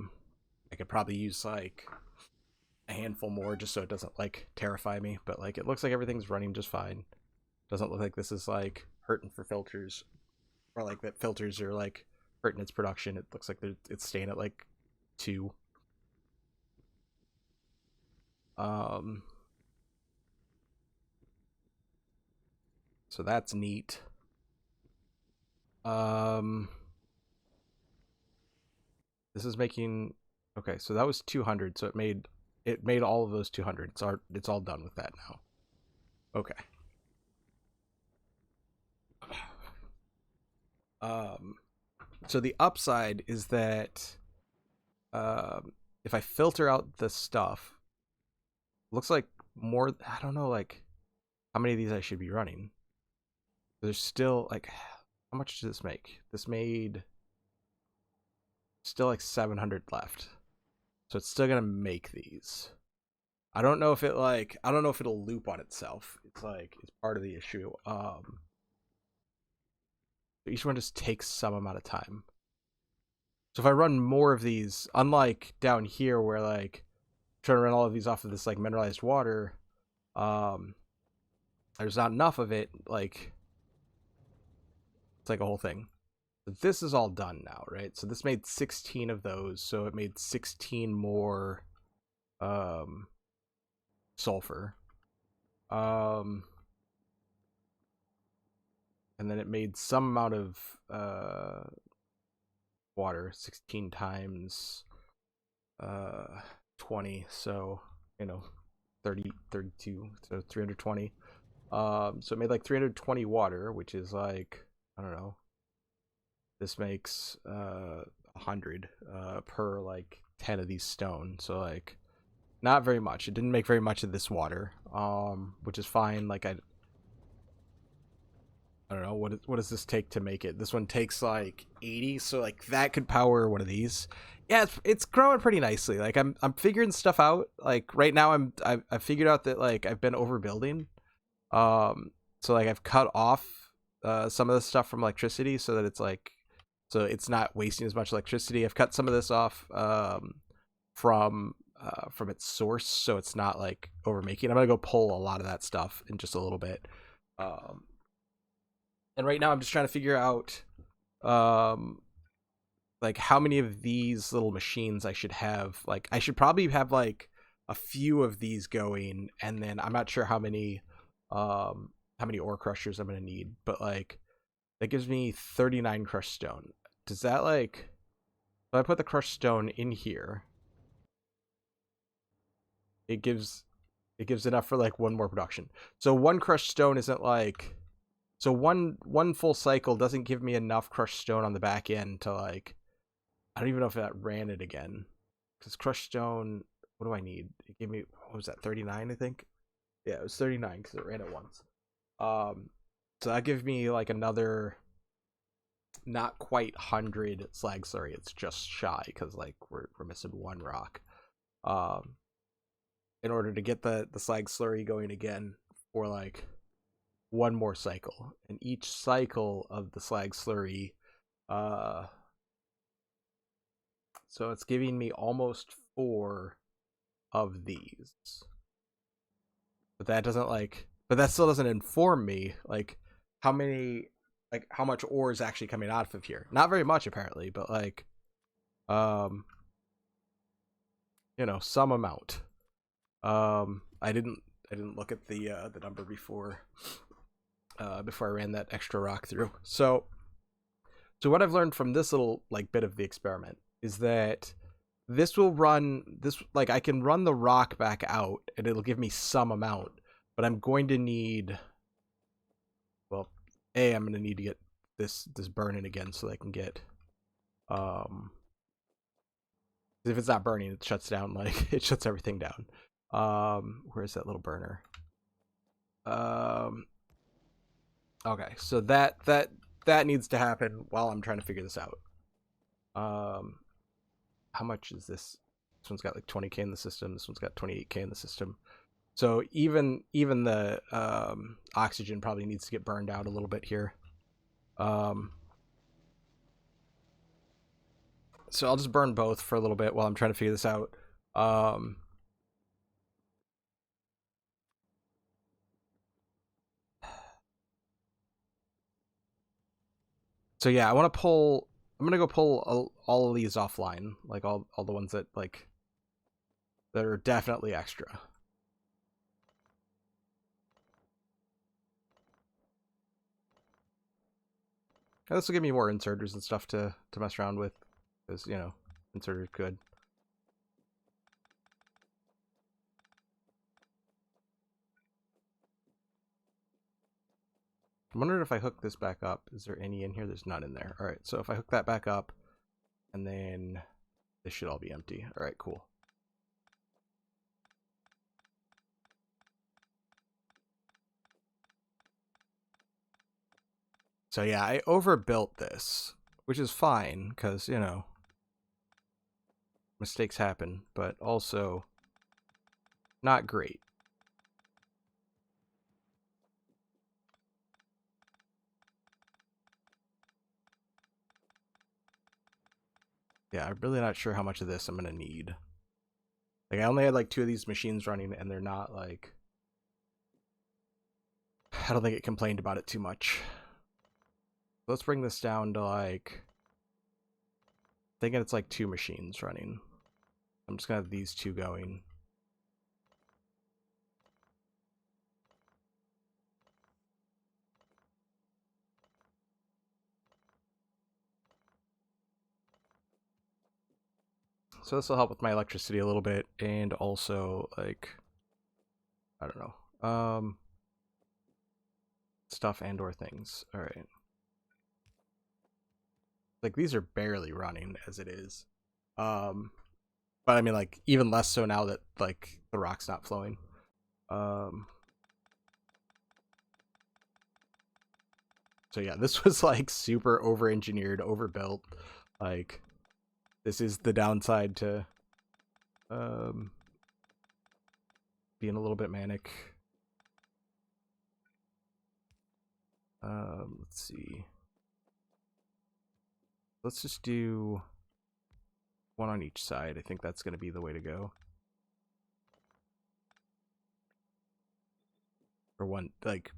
could probably use like a handful more just so it doesn't like terrify me, but like it looks like everything's running just fine. Doesn't look like this is like hurting for filters, or like that filters are like hurting its production. It looks like it's staying at like 2. So that's neat. This is making, okay, so that was 200, so it made all of those 200. It's all done with that now. Okay. So the upside is that if I filter out the stuff, looks like more, I don't know like how many of these I should be running. There's still like, how much does this make? This made still like 700 left. So it's still gonna make these. I don't know if it'll loop on itself. It's like it's part of the issue. Each one just takes some amount of time. So if I run more of these, unlike down here where like I'm trying to run all of these off of this like mineralized water, there's not enough of it. Like it's like a whole thing. But this is all done now, right? So this made 16 of those, so it made 16 more sulfur. And then it made some amount of water, 16 times 20, so 30, 32, so 320. So it made like 320 water, which is like, I don't know, this makes 100 per like 10 of these stone, so like not very much. It didn't make very much of this water, which is fine. Like I don't know, what does this take to make it? This one takes like 80, so like that could power one of these. Yeah, it's growing pretty nicely. Like I'm figuring stuff out. Like right now I've figured out that like I've been overbuilding. So like I've cut off some of the stuff from electricity so that it's not wasting as much electricity. I've cut some of this off from its source, so it's not like overmaking. I'm gonna go pull a lot of that stuff in just a little bit. And right now I'm just trying to figure out like how many of these little machines I should have. Like I should probably have like a few of these going, and then I'm not sure how many ore crushers I'm gonna need, but like that gives me 39 crushed stone. Does that like, if I put the crushed stone in here, it gives enough for like one more production. So one crushed stone isn't like, so one full cycle doesn't give me enough crushed stone on the back end to like, I don't even know if that ran it again. Because crushed stone, what do I need? It gave me, what was that, 39, I think? Yeah, it was 39 because it ran it once. So that gives me like another not quite 100 slag slurry. It's just shy because like we're missing one rock. Um, in order to get the slag slurry going again for like one more cycle, and each cycle of the slag slurry, uh, so it's giving me almost 4 of these. But that doesn't like, but that still doesn't inform me like how many, like how much ore is actually coming out of here. Not very much apparently, but like, um, some amount. I didn't look at the number before I ran that extra rock through. So what I've learned from this little like bit of the experiment is that this will run this, like I can run the rock back out and it'll give me some amount, but I'm going to need, well, I'm going to need to get this burning again so that I can get, if it's not burning, it shuts down, like it shuts everything down. Where's that little burner? Okay, so that needs to happen while I'm trying to figure this out. How much is this? This one's got like 20k in the system. This one's got 28k in the system. So even the oxygen probably needs to get burned out a little bit here. So I'll just burn both for a little bit while I'm trying to figure this out. So yeah, I'm gonna go pull all of these offline, like all the ones that like that are definitely extra. And this will give me more inserters and stuff to mess around with, because inserters good. I'm wondering if I hook this back up, is there any in here? There's none in there. All right, so if I hook that back up, and then this should all be empty. All right, cool. So yeah, I overbuilt this, which is fine because, mistakes happen, but also not great. Yeah, I'm really not sure how much of this I'm going to need. Like, I only had like 2 of these machines running, and they're not like, I don't think it complained about it too much. Let's bring this down to like, thinking it's like 2 machines running. I'm just gonna have these 2 going. So this will help with my electricity a little bit, and also like, I don't know, stuff and or things. All right. Like these are barely running as it is. But I mean like even less so now that like the rock's not flowing. So yeah, this was like super over engineered, overbuilt. Like this is the downside to being a little bit manic. Let's see. Let's just do one on each side. I think that's going to be the way to go. Or one, like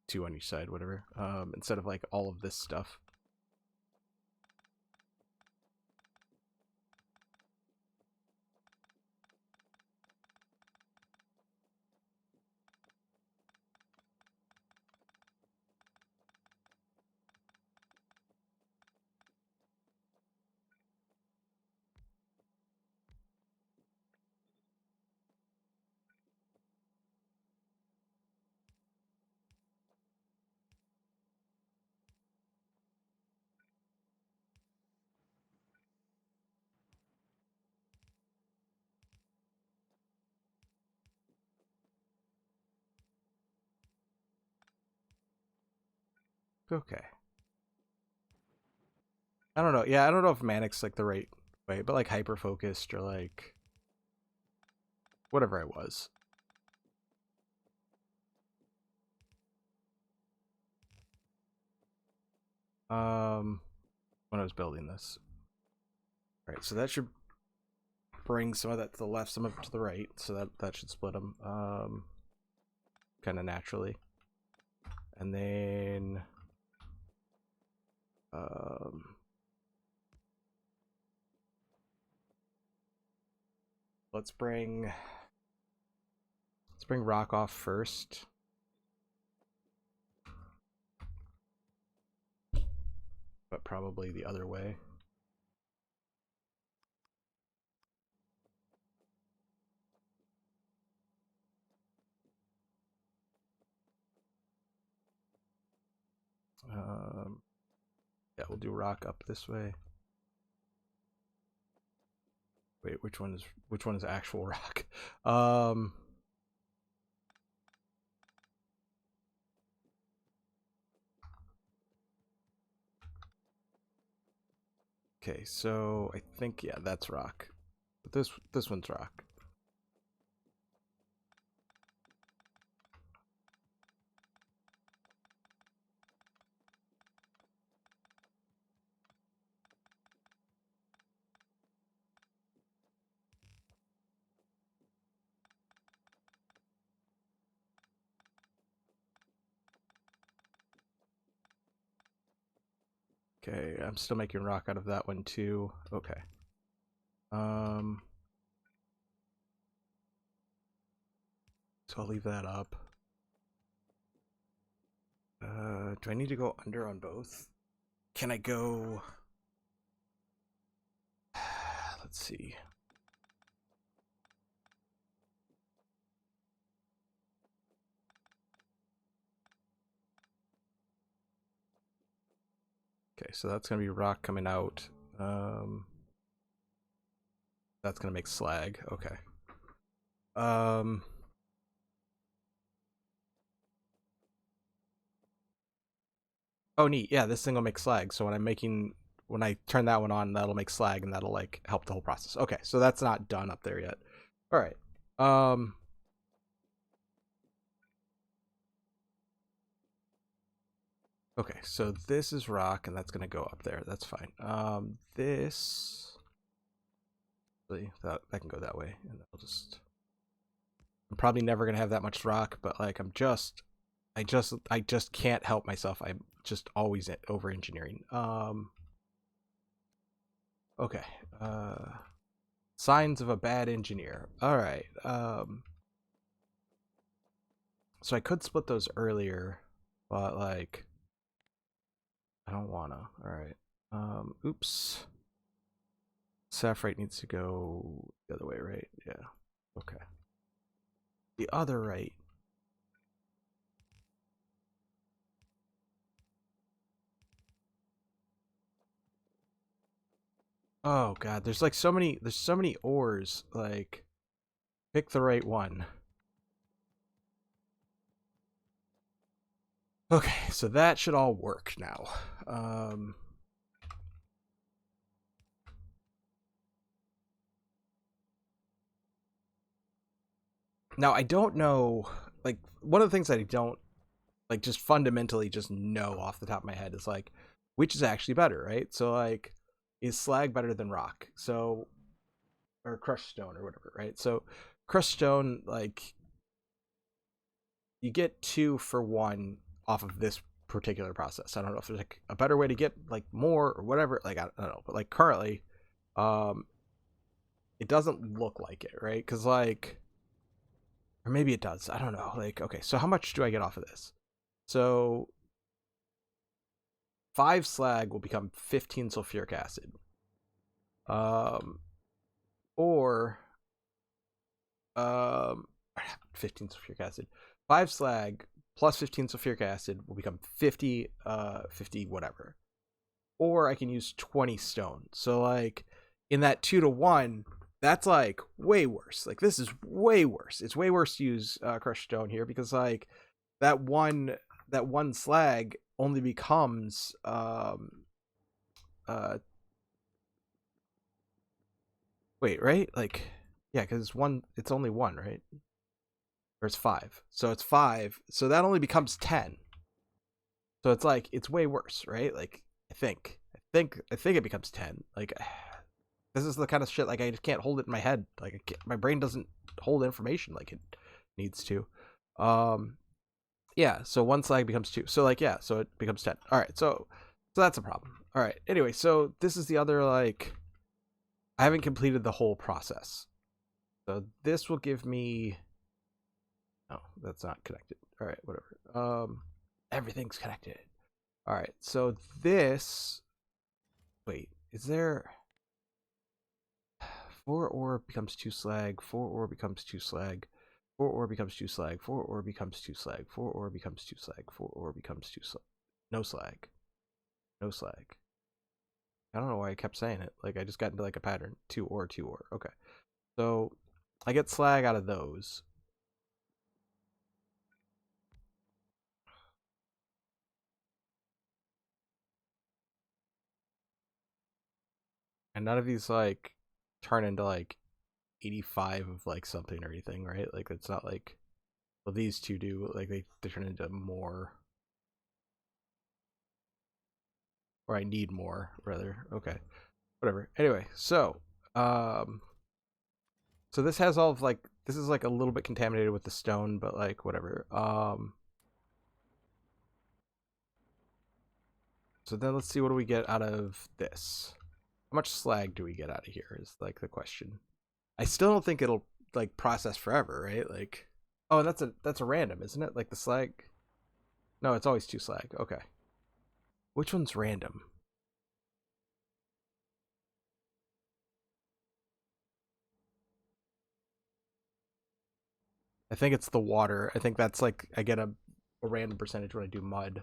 2 on each side, whatever. Instead of like all of this stuff. Okay. I don't know. Yeah, I don't know if manic's like the right way, but like hyper focused or like whatever I was. When I was building this. All right, so that should bring some of that to the left, some of it to the right, so that should split them kind of naturally. And then let's bring rock off first. But probably the other way. Yeah, we'll do rock up this way. Wait, which one is actual rock? Okay, so I think yeah, that's rock. But this one's rock. Okay, I'm still making rock out of that one too. Okay. So I'll leave that up. Do I need to go under on both? Can I go? Let's see. Okay, so that's gonna be rock coming out. That's gonna make slag. Okay. Oh, neat. Yeah, this thing will make slag. So when I turn that one on, that'll make slag, and that'll like help the whole process. Okay, so that's not done up there yet. All right. Okay, so this is rock, and that's gonna go up there. That's fine. This, that can go that way, and I'll just. I'm probably never gonna have that much rock, but like I just can't help myself. I'm just always over engineering. Okay. Signs of a bad engineer. All right. So I could split those earlier, but like I don't wanna. All right. Oops. Sapphire needs to go the other way, right? Yeah. Okay. The other right. Oh god, there's so many ores, like pick the right one. Okay, so that should all work now. Now I don't know, like one of the things that I don't like just fundamentally just know off the top of my head is like which is actually better, right? So like is slag better than rock? So or crushed stone or whatever, right? So crushed stone, like you get 2 for 1 off of this particular process. I don't know if there's like a better way to get like more or whatever. Like I don't know, but like currently, it doesn't look like it, right? Because like, or maybe it does. I don't know. Like, okay, so how much do I get off of this? So 5 slag will become 15 sulfuric acid. Or 15 sulfuric acid. 5 slag plus 15 sulfuric acid will become 50 whatever. Or I can use 20 stone. So like in that 2 to 1, that's like way worse. Like this is way worse. It's way worse to use crushed stone here because like that one slag only becomes wait, right? Like, yeah, because it's one. It's only one, right? Or it's five. So it's five. So that only becomes 10. So it's like it's way worse, right? Like I think it becomes 10. Like this is the kind of shit like I just can't hold it in my head. Like my brain doesn't hold information like it needs to. Um, yeah. So one slag becomes two. So like yeah. So it becomes 10. All right. So that's a problem. All right. Anyway, so this is the other like I haven't completed the whole process. So this will give me. Oh, that's not connected. All right. Whatever. Everything's connected. All right. So this. Wait. Is there? 4 ore becomes 2 slag, 4 ore becomes 2 slag, 4 ore becomes 2 slag, 4 ore becomes 2 slag, 4 ore becomes 2 slag, 4 ore becomes 2 slag. No slag. No slag. I don't know why I kept saying it. Like I just got into like a pattern. 2 ore, 2 ore. Okay. So I get slag out of those. And none of these like turn into like 85 of like something or anything, right? Like it's not like well these two do like they turn into more. Or I need more rather. Okay. Whatever. Anyway, um so this has all of like this is like a little bit contaminated with the stone, but like whatever. So then let's see what do we get out of this. How much slag do we get out of here is like the question. I still don't think it'll like process forever, right? Like oh, that's a random, isn't it? Like the slag. No, it's always 2 slag. Okay. Which one's random? I think it's the water. I think that's like I get a random percentage when I do mud.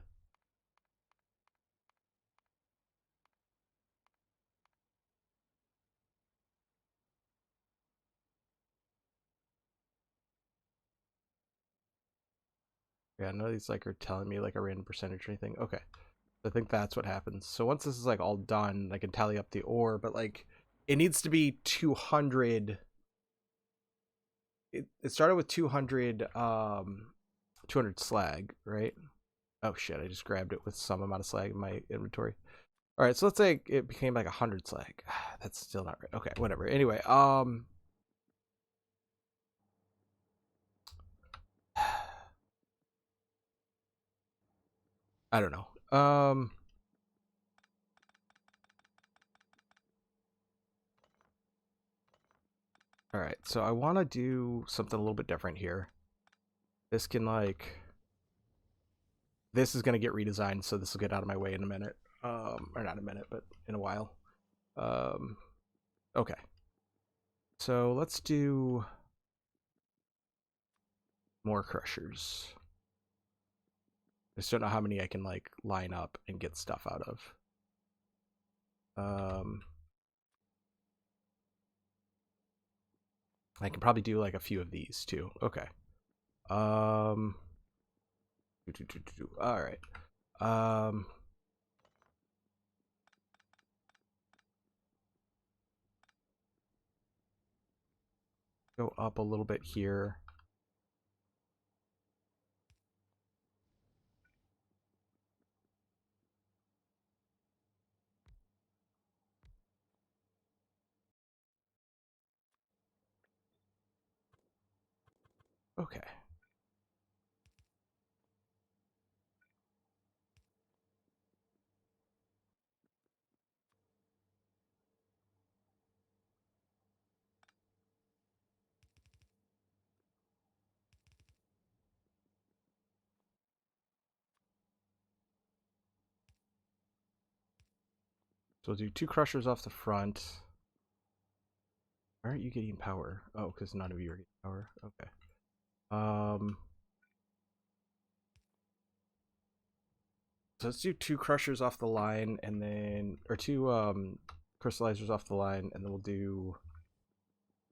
Yeah, none of these like are telling me like a random percentage or anything. Okay. I think that's what happens. So once this is like all done, I can tally up the ore, but like it needs to be 200. It started with 200 200 slag, right? Oh shit, I just grabbed it with some amount of slag in my inventory. All right, so let's say it became like 100 slag. That's still not right. Okay, whatever. Anyway, I don't know. All right, so I want to do something a little bit different here. This can like this is going to get redesigned, so this will get out of my way in a minute. Or not a minute, but in a while. Um, okay. So let's do more crushers. I just don't know how many I can like line up and get stuff out of. I can probably do like a few of these too. Okay. Um, all right. Um, go up a little bit here. Okay. So we'll do 2 crushers off the front. Why aren't you getting power? Oh, because none of you are getting power. Okay. So let's do 2 crushers off the line and then or 2 crystallizers off the line, and then we'll do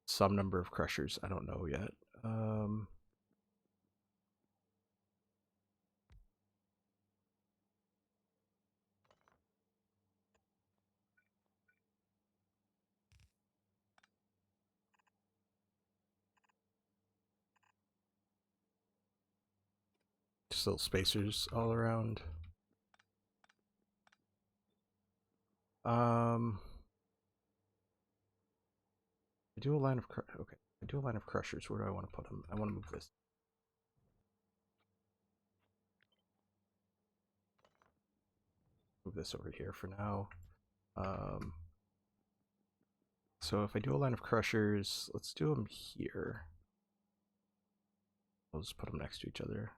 some number of crushers. I don't know yet. just little spacers all around. I do a line of okay. I do a line of crushers. Where do I want to put them? I want to move this. Move this over here for now. So if I do a line of crushers, let's do them here. I'll just put them next to each other.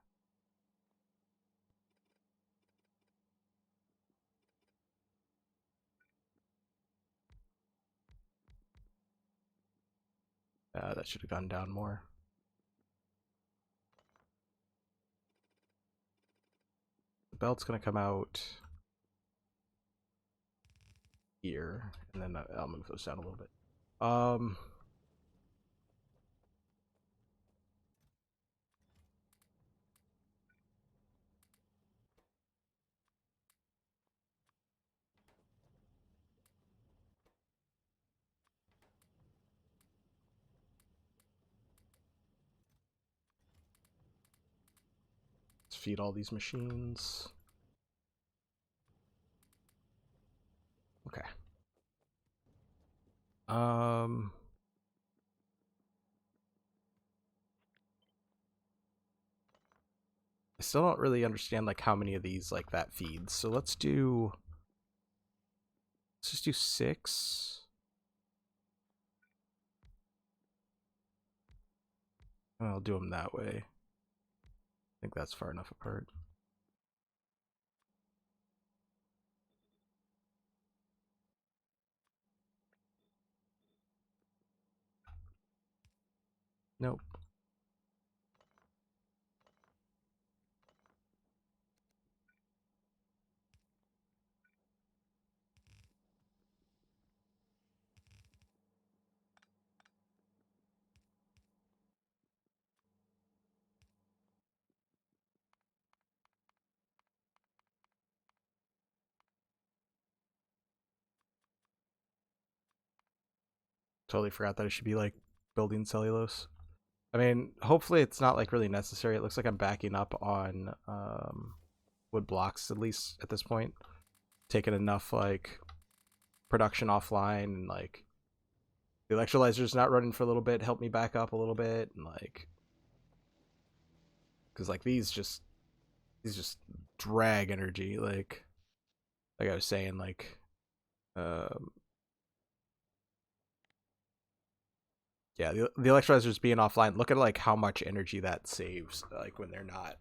That should have gone down more. The belt's gonna come out here, and then I'll move those down a little bit. Let's feed all these machines. Okay. I still don't really understand like how many of these like that feeds. So let's just do 6. I'll do them that way. I think that's far enough apart. Nope. Totally forgot that I should be like building cellulose. I mean, hopefully it's not like really necessary. It looks like I'm backing up on wood blocks, at least at this point. Taking enough like production offline, and like the electrolyzer's not running for a little bit, help me back up a little bit, and like, because like these just drag energy, like I was saying, like yeah, the electrolyzers being offline, look at like how much energy that saves, like when they're not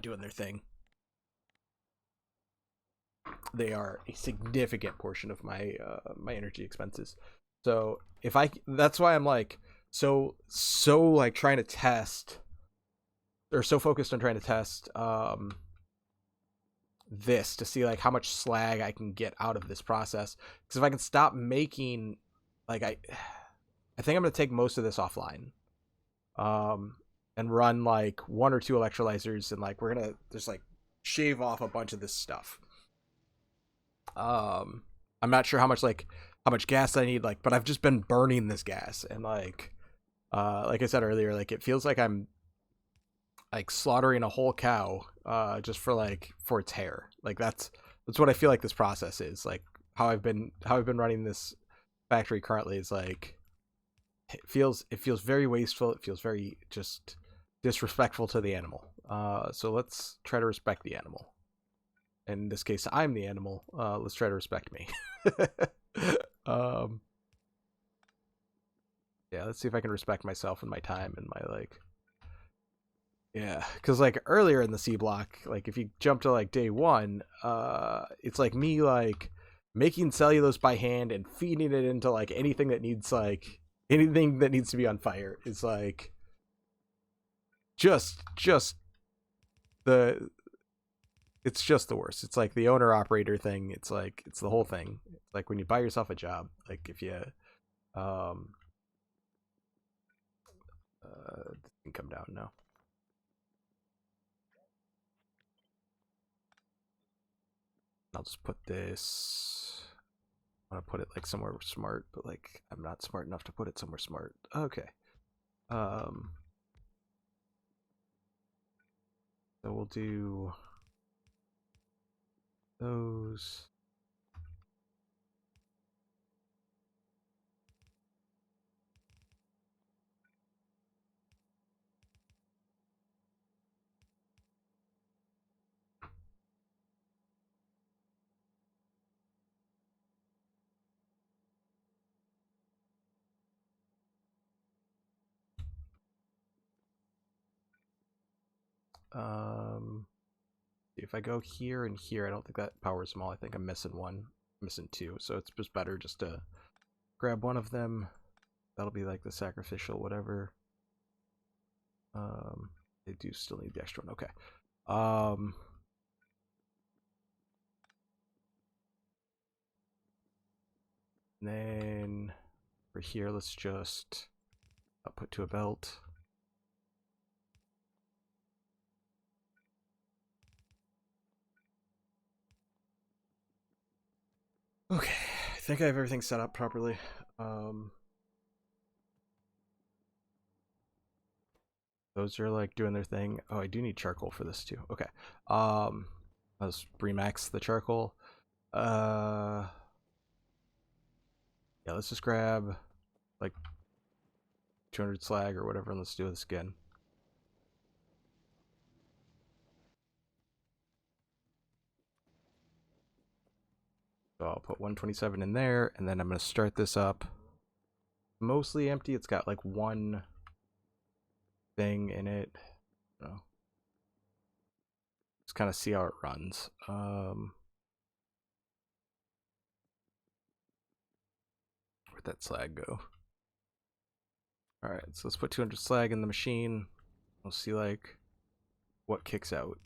doing their thing. They are a significant portion of my my energy expenses. So if that's why I'm like so like trying to test, or so focused on trying to test this to see like how much slag I can get out of this process. Because if I can stop making, like I think I'm gonna take most of this offline, and run like 1 or 2 electrolyzers, and like we're gonna just like shave off a bunch of this stuff. I'm not sure how much gas I need, like, but I've just been burning this gas, and like I said earlier, like it feels like I'm like slaughtering a whole cow just for its hair. Like that's what I feel like this process is. Like how I've been running this factory currently is like it feels very wasteful. It feels very just disrespectful to the animal. So let's try to respect the animal. In this case, I'm the animal. Let's try to respect me. Yeah, let's see if I can respect myself and my time and my like. Yeah, because like earlier in the SeaBlock, like if you jump to like day 1, it's like me like making cellulose by hand and feeding it into like anything that needs to be on fire. Is like just the it's just the worst. It's like the owner operator thing. It's like it's the whole thing. It's like when you buy yourself a job, like if you can come down now. I'll just put this. I want to put it like somewhere smart, but like I'm not smart enough to put it somewhere smart. Okay. So we'll do those. If I go here and here, I don't think that powers them all. I think I'm missing one, I'm missing two. So it's just better just to grab one of them. That'll be like the sacrificial whatever. They do still need the extra one. Okay. Then for here, let's just put to a belt. Okay, I think I have everything set up properly. Those are like doing their thing. Oh, I do need charcoal for this too. Okay. Let's remax the charcoal. Yeah, let's just grab like 200 slag or whatever, and let's do this again. So I'll put 127 in there, and then I'm going to start this up. Mostly empty. It's got like one thing in it. So just kind of see how it runs. Where'd that slag go? Alright, so let's put 200 slag in the machine. We'll see like what kicks out.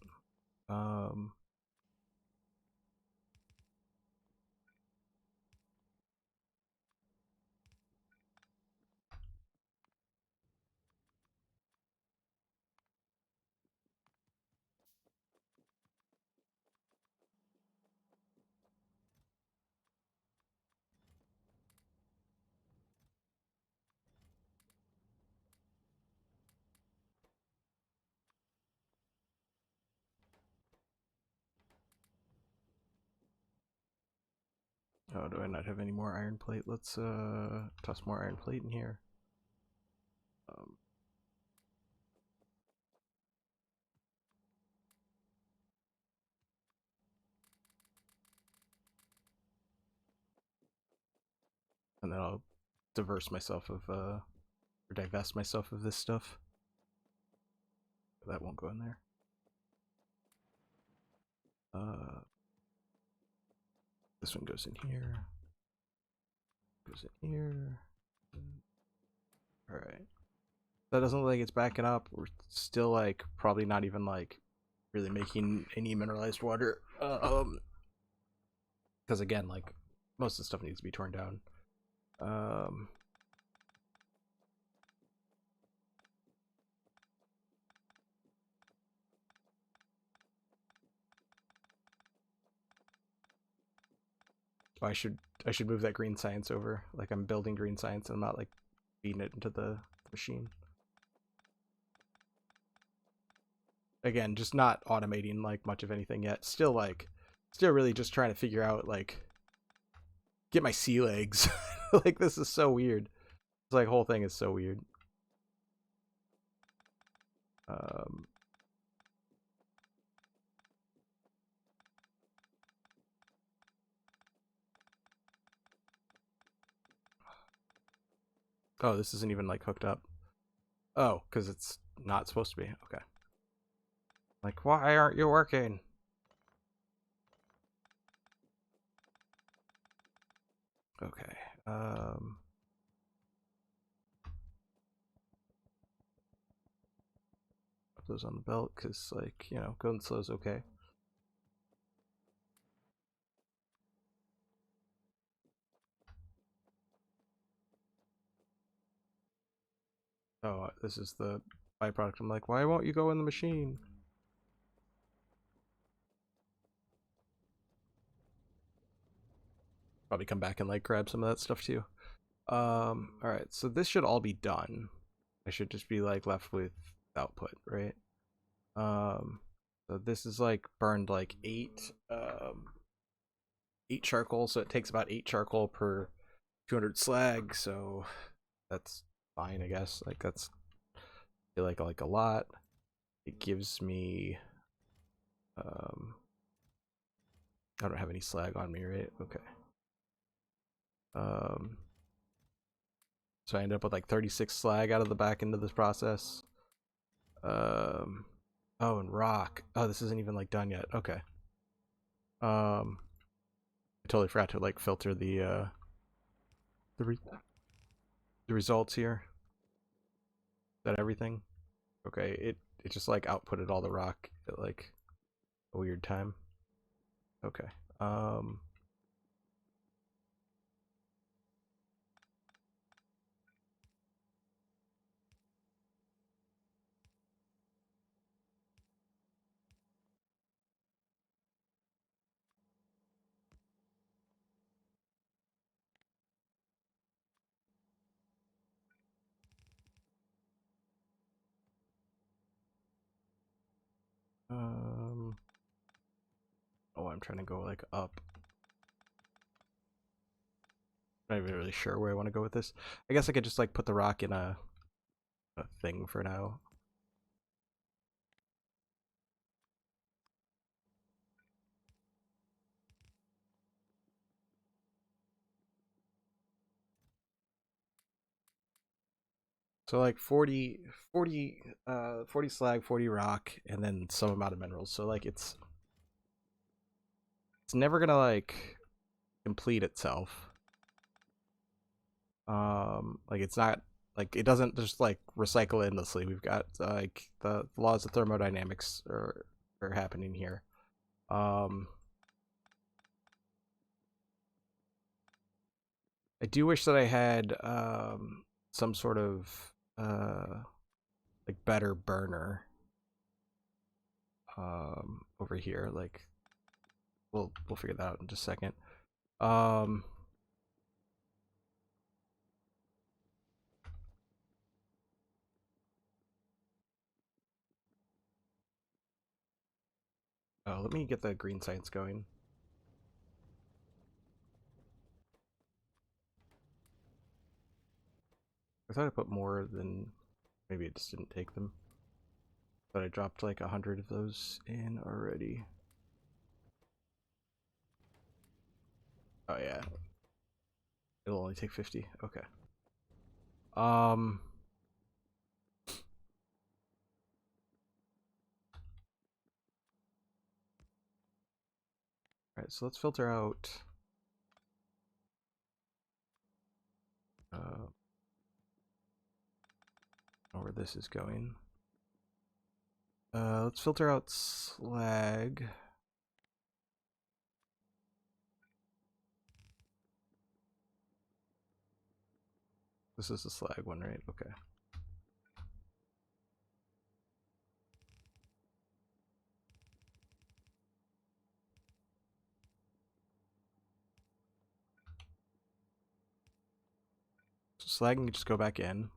Oh, do I not have any more iron plate? Let's toss more iron plate in here. And then I'll divest myself of this stuff. That won't go in there. This one goes in here. Goes in here. Alright. That doesn't look like it's backing up. We're still like probably not even like really making any mineralized water. Because again, like most of the stuff needs to be torn down. I should move that green science over. Like I'm building green science and I'm not like feeding it into the machine. Again, just not automating like much of anything yet. Still really just trying to figure out like get my sea legs. Like this is so weird. This like whole thing is so weird. Oh, this isn't even like hooked up. Oh, because it's not supposed to be. Okay. Like, why aren't you working? Okay. Put those on the belt because, like, you know, going slow is okay. Oh, this is the byproduct. I'm like, why won't you go in the machine? Probably come back and like grab some of that stuff too. All right, so this should all be done. I should just be like left with output, right? So this is like burned like 8 charcoal, so it takes about 8 charcoal per 200 slag, so that's fine, I guess. Like that's I feel like a lot. It gives me I don't have any slag on me, right? Okay. Um so I ended up with like 36 slag out of the back end of this process. Oh, and rock. Oh, this isn't even like done yet. Okay. I totally forgot to like filter the, re the results here. Is that everything? Okay, it just like outputted all the rock at like a weird time. Okay. Um um oh, I'm trying to go like up. I'm not even really sure where I want to go with this. I guess I could just like put the rock in a thing for now. So like 40 slag, 40 rock, and then some amount of minerals. So like it's never gonna like complete itself. Like it's not like it doesn't just like recycle endlessly. We've got like the laws of thermodynamics are happening here. Um, I do wish that I had some sort of like better burner over here. Like we'll figure that out in just a second. Um, oh, let me get the green science going. I thought I put more than maybe it just didn't take them. But I dropped like 100 of those in already. Oh yeah, it'll only take 50. Okay. Um. All right, so let's filter out. Uh, where this is going. Let's filter out slag. This is the slag one, right? Okay. So slag can just go back in.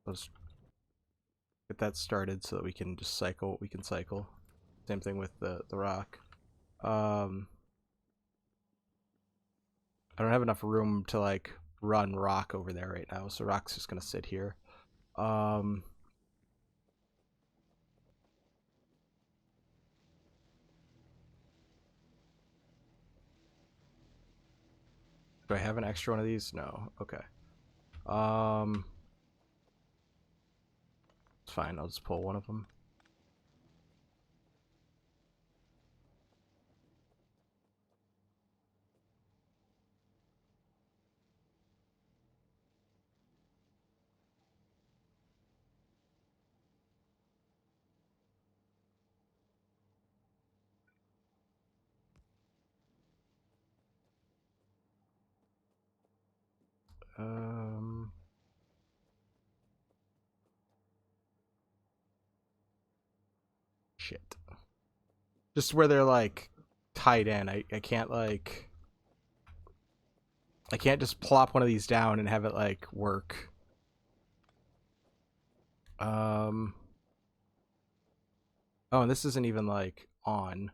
Let's get that started so that we can just cycle what we can cycle. Same thing with the rock. I don't have enough room to like run rock over there right now, so rock's just gonna sit here. Um, do I have an extra one of these? No. Okay. Um, it's fine. I'll just pull one of them. Um, shit. Just where they're like tied in. I can't like I can't just plop one of these down and have it like work. Um, Oh, and this isn't even like on.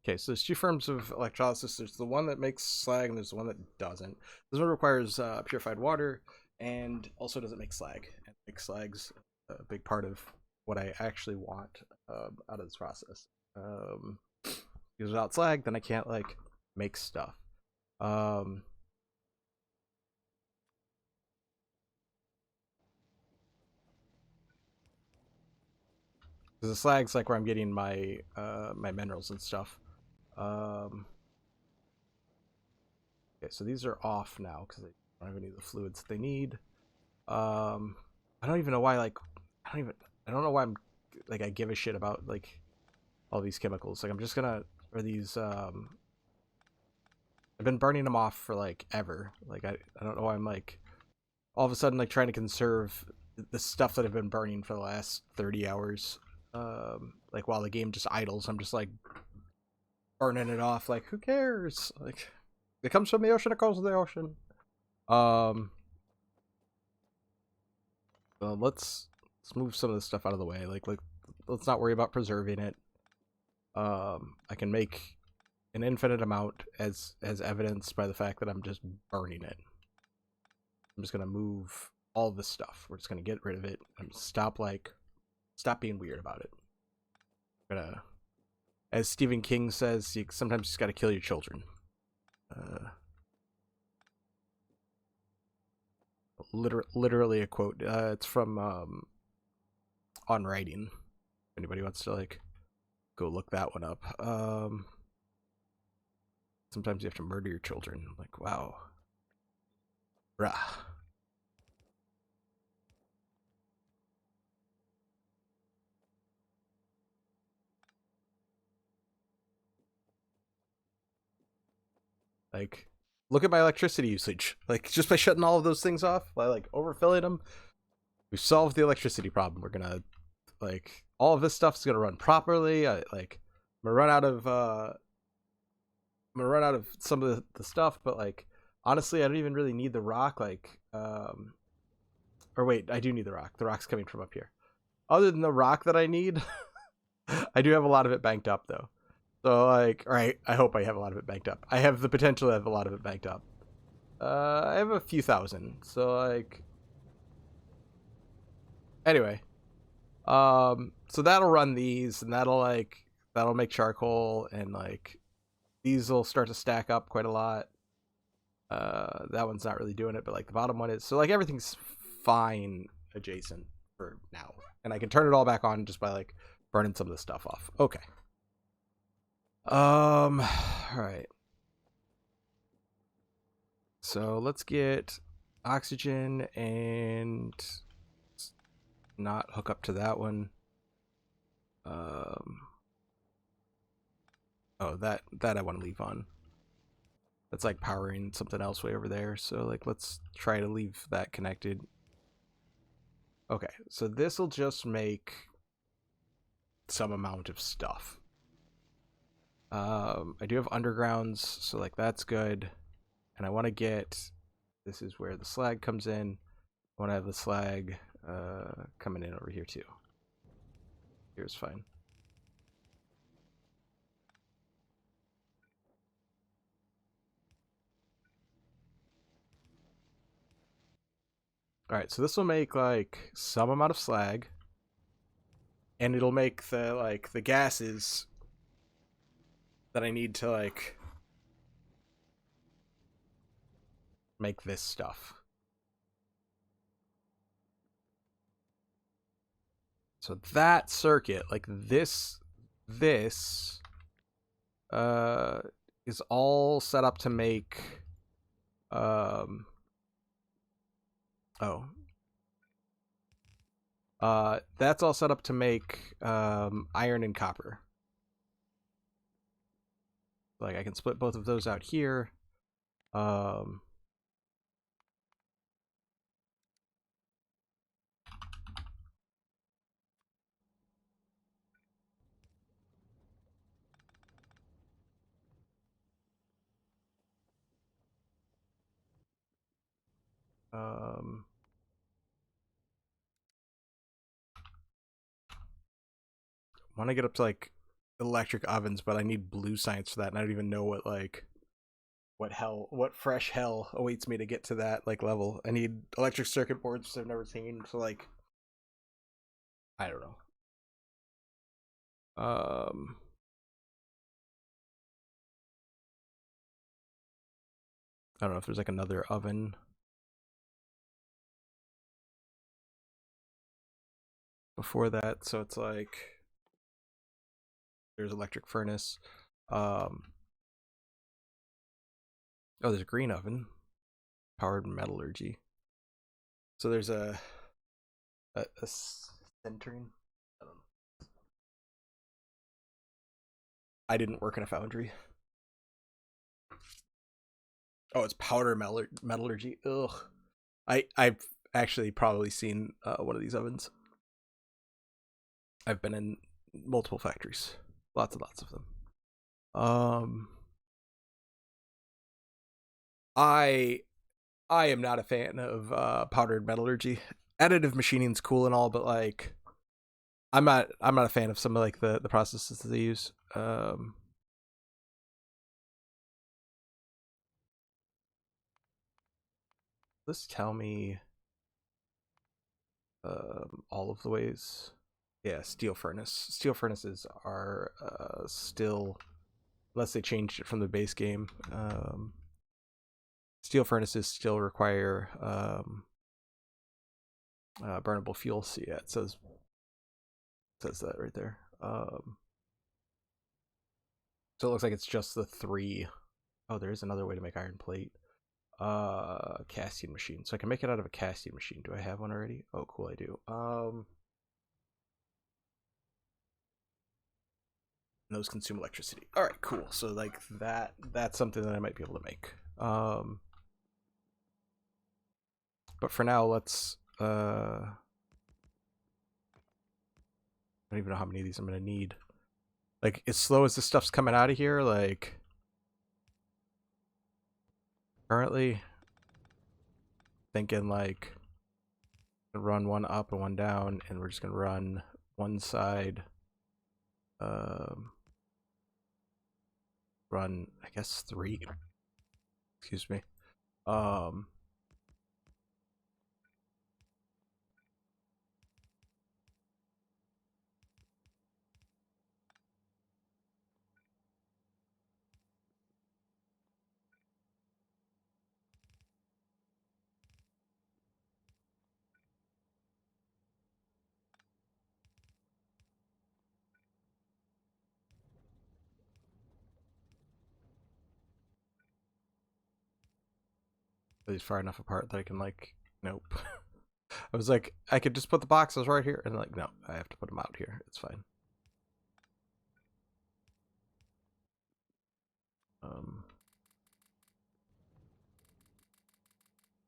Okay, so there's two forms of electrolysis. There's the one that makes slag, and there's the one that doesn't. This one requires purified water, and also doesn't make slag. And make slag's a big part of what I actually want out of this process. Because without slag, then I can't like make stuff. Um, because the slag's like where I'm getting my my minerals and stuff. Um, okay, so these are off now because they don't have any of the fluids they need. I don't even know why. Like, I don't know why I'm like I give a shit about like all these chemicals. Like, I'm just gonna or these. I've been burning them off for like ever. Like, I don't know why I'm like all of a sudden like trying to conserve the stuff that I've been burning for the last 30 hours. Like while the game just idles, I'm just like burning it off. Like, who cares? Like, it comes from the ocean. It goes to the ocean. Um, let's move some of this stuff out of the way. Like let's not worry about preserving it. I can make an infinite amount as evidenced by the fact that I'm just burning it. I'm just gonna move all this stuff. We're just gonna get rid of it and stop being weird about it. I'm gonna, as Stephen King says, you sometimes just gotta kill your children. Literally a quote. It's from On Writing. If anybody wants to like go look that one up. Sometimes you have to murder your children. I'm like, wow. Bruh. Like, look at my electricity usage. Like, just by shutting all of those things off, by like overfilling them, we've solved the electricity problem. We're gonna like all of this stuff's gonna run properly. I'm gonna run out of some of the stuff, but like honestly, I don't even really need the rock. Like, or wait, I do need the rock. The rock's coming from up here. Other than the rock that I need, I do have a lot of it banked up though. So like, all right, I hope I have a lot of it banked up. I have the potential to have a lot of it banked up. I have a few thousand. So like, anyway, so that'll run these, and that'll make charcoal, and like these will start to stack up quite a lot. That one's not really doing it, but like the bottom one is. So like everything's fine adjacent for now, and I can turn it all back on just by like burning some of the stuff off. Okay. All right. So let's get oxygen and not hook up to that one. Oh, that I want to leave on. That's like powering something else way over there. So like, let's try to leave that connected. Okay, so this will just make some amount of stuff. I do have undergrounds, so like that's good. And I want to get, this is where the slag comes in. I want to have the slag coming in over here too. Here's fine. All right, so this will make like some amount of slag, and it'll make the gases that I need to like make this stuff. So that circuit, like this is all set up to make oh that's all set up to make iron and copper. Like I can split both of those out here. Um, um, want to get up to like electric ovens, but I need blue science for that, and I don't even know what fresh hell awaits me to get to that like level. I need electric circuit boards, which I've never seen. So like, I don't know. I don't know if there's like another oven before that. So it's like there's electric furnace. Oh, there's a green oven, powered metallurgy. So there's a centering. I don't know. I didn't work in a foundry. Oh, it's powder metallurgy. Ugh. I've actually probably seen one of these ovens. I've been in multiple factories, lots and lots of them. I am not a fan of powdered metallurgy. Additive machining's cool and all, but like I'm not a fan of some of like the processes that they use. Let's tell me all of the ways. Yeah, steel furnace. Steel furnaces are still, unless they changed it from the base game. Steel furnaces still require burnable fuel. So yeah, it says that right there. So it looks like it's just the three. Oh, there's another way to make iron plate. Casting machine. So I can make it out of a casting machine. Do I have one already? Oh, cool, I do. Those consume electricity. All right, cool. So like that's something that I might be able to make. But for now, let's I don't even know how many of these I'm gonna need. Like as slow as this stuff's coming out of here, like currently thinking like run one up and one down, and we're just gonna run one side. Run I guess 3. Excuse me. Um, are these far enough apart that I can like? Nope. I was like, I could just put the boxes right here, and like, no, I have to put them out here. It's fine. Um,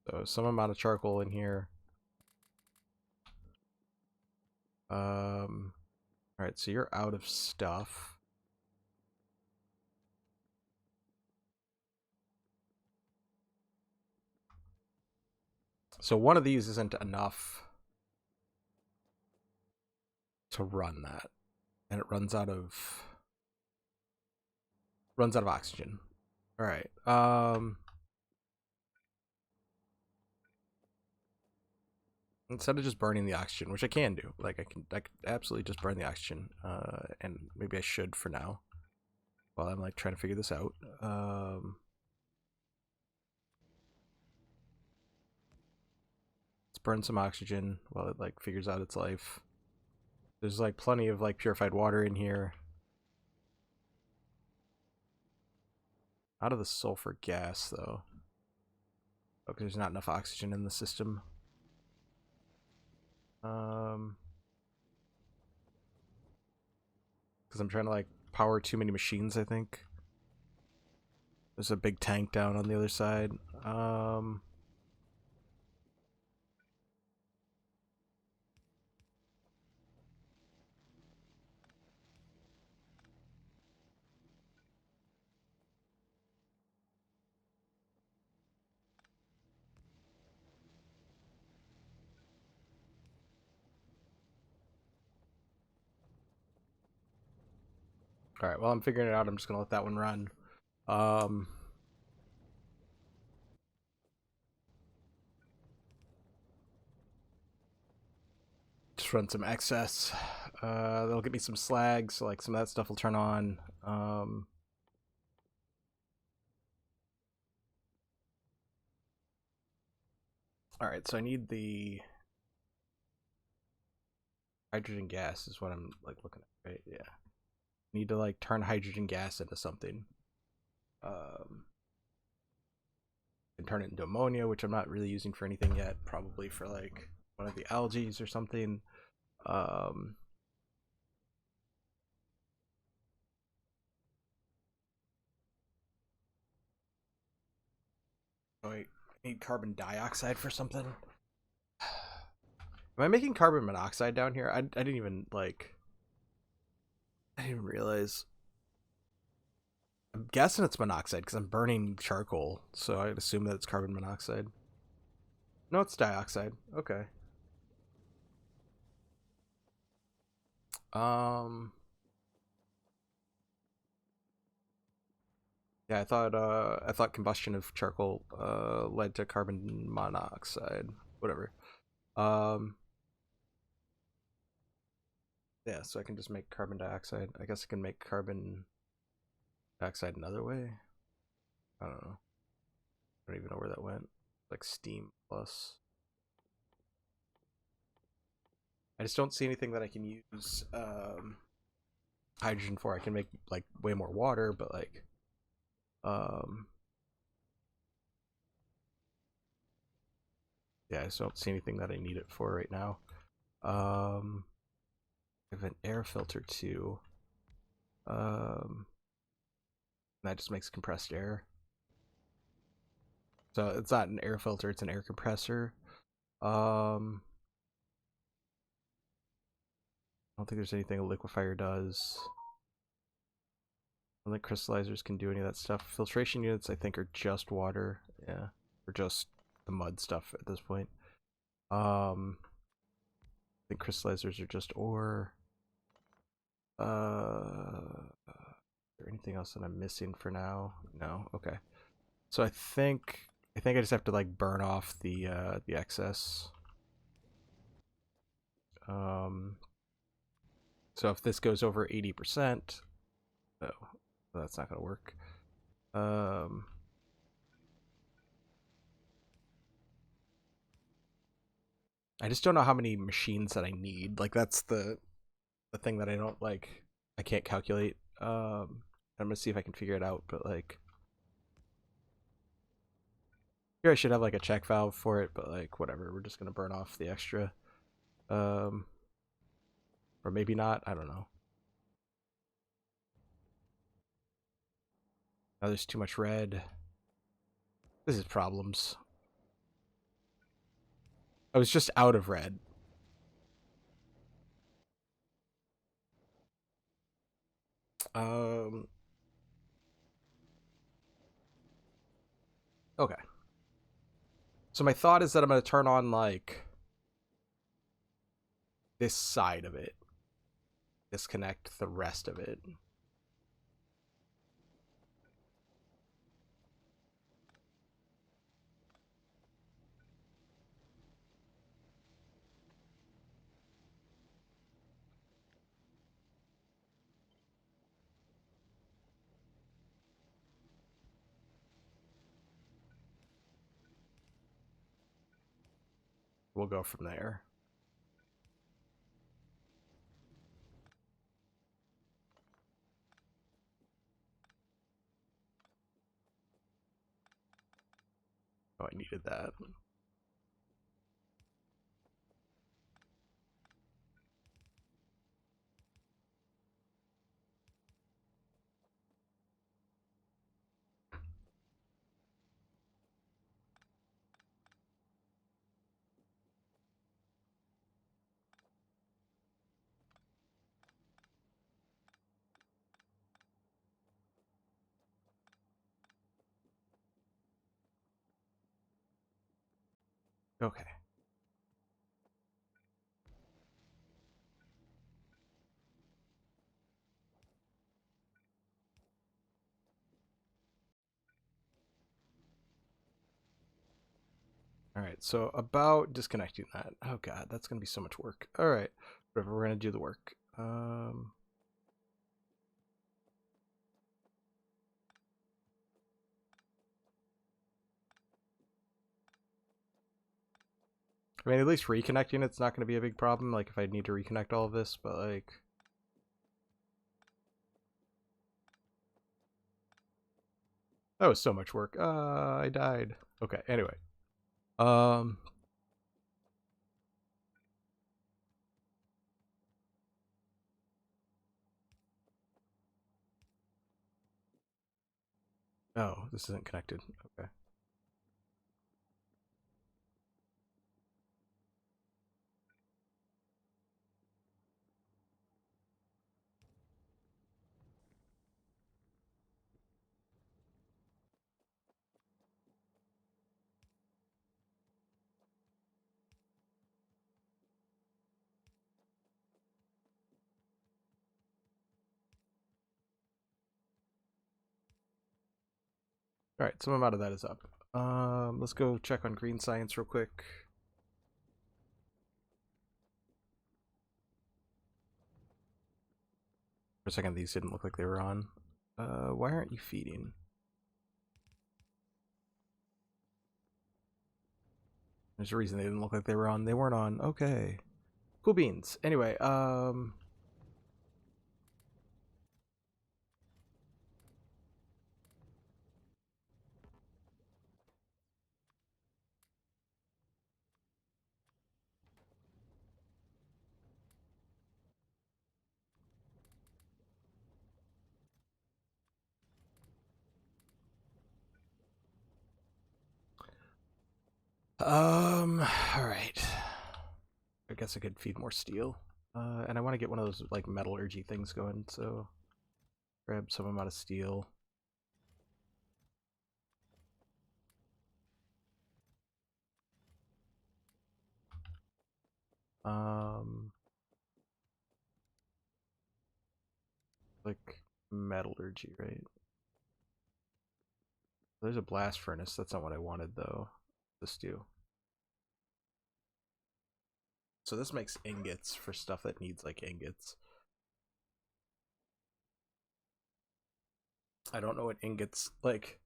so some amount of charcoal in here. All right, so you're out of stuff. So one of these isn't enough to run that, and it runs out of oxygen. All right. Instead of just burning the oxygen, which I can do, like I can absolutely just burn the oxygen, and maybe I should for now, while I'm like trying to figure this out. Let's burn some oxygen while it like figures out its life. There's like plenty of like purified water in here. Out of the sulfur gas though. Okay, there's not enough oxygen in the system. Because I'm trying to like power too many machines, I think. There's a big tank down on the other side. All right, well, I'm figuring it out. I'm just gonna let that one run. Um, just run some excess. They'll get me some slag, so like some of that stuff will turn on. All right, so I need the hydrogen gas is what I'm like looking at, right? Yeah. Need to like turn hydrogen gas into something. And turn it into ammonia, which I'm not really using for anything yet. Probably for like one of the algae or something. Um, oh, wait, I need carbon dioxide for something. Am I making carbon monoxide down here? I didn't even like. I didn't even realize. I'm guessing it's monoxide because I'm burning charcoal, so I'd assume that it's carbon monoxide. No, it's dioxide. Okay. Um. Yeah, I thought combustion of charcoal led to carbon monoxide. Whatever. Um. Yeah, so I can just make carbon dioxide. I guess I can make carbon dioxide another way. I don't know. I don't even know where that went. Like steam plus. I just don't see anything that I can use hydrogen for. I can make like way more water, but like um yeah, I just don't see anything that I need it for right now. I have an air filter too. That just makes compressed air. So it's not an air filter, it's an air compressor. I don't think there's anything a liquefier does. I don't think crystallizers can do any of that stuff. Filtration units, I think, are just water. Yeah, or just the mud stuff at this point. I think crystallizers are just ore. Is there anything else that I'm missing for now? No. Okay. So I think I just have to like burn off the excess. Um. So if this goes over 80%, oh, that's not gonna work. Um. I just don't know how many machines that I need. Like that's the thing that I don't like. I can't calculate. I'm gonna see if I can figure it out. But like, here I should have like a check valve for it. But like, whatever. We're just gonna burn off the extra. Um, or maybe not. I don't know. Now there's too much red. This is problems. I was just out of red. Um. Okay. So my thought is that I'm gonna turn on like this side of it. Disconnect the rest of it. We'll go from there. Oh, I needed that. Okay. All right, so about disconnecting that. Oh god, that's gonna be so much work. All right, whatever. We're gonna do the work. I mean, at least reconnecting it's not gonna be a big problem. Like if I need to reconnect all of this, but like that was so much work. I died. Okay. Anyway, um, oh, this isn't connected. Okay. All right, some amount of that is up. Let's go check on green science real quick. For a second, these didn't look like they were on. Why aren't you feeding? There's a reason they didn't look like they were on. They weren't on. Okay. Cool beans. Anyway, all right. I guess I could feed more steel. And I want to get one of those like metallurgy things going, so grab some amount of steel. Um, like metallurgy, right? There's a blast furnace. That's not what I wanted though. This do. So this makes ingots for stuff that needs like ingots. I don't know what ingots like.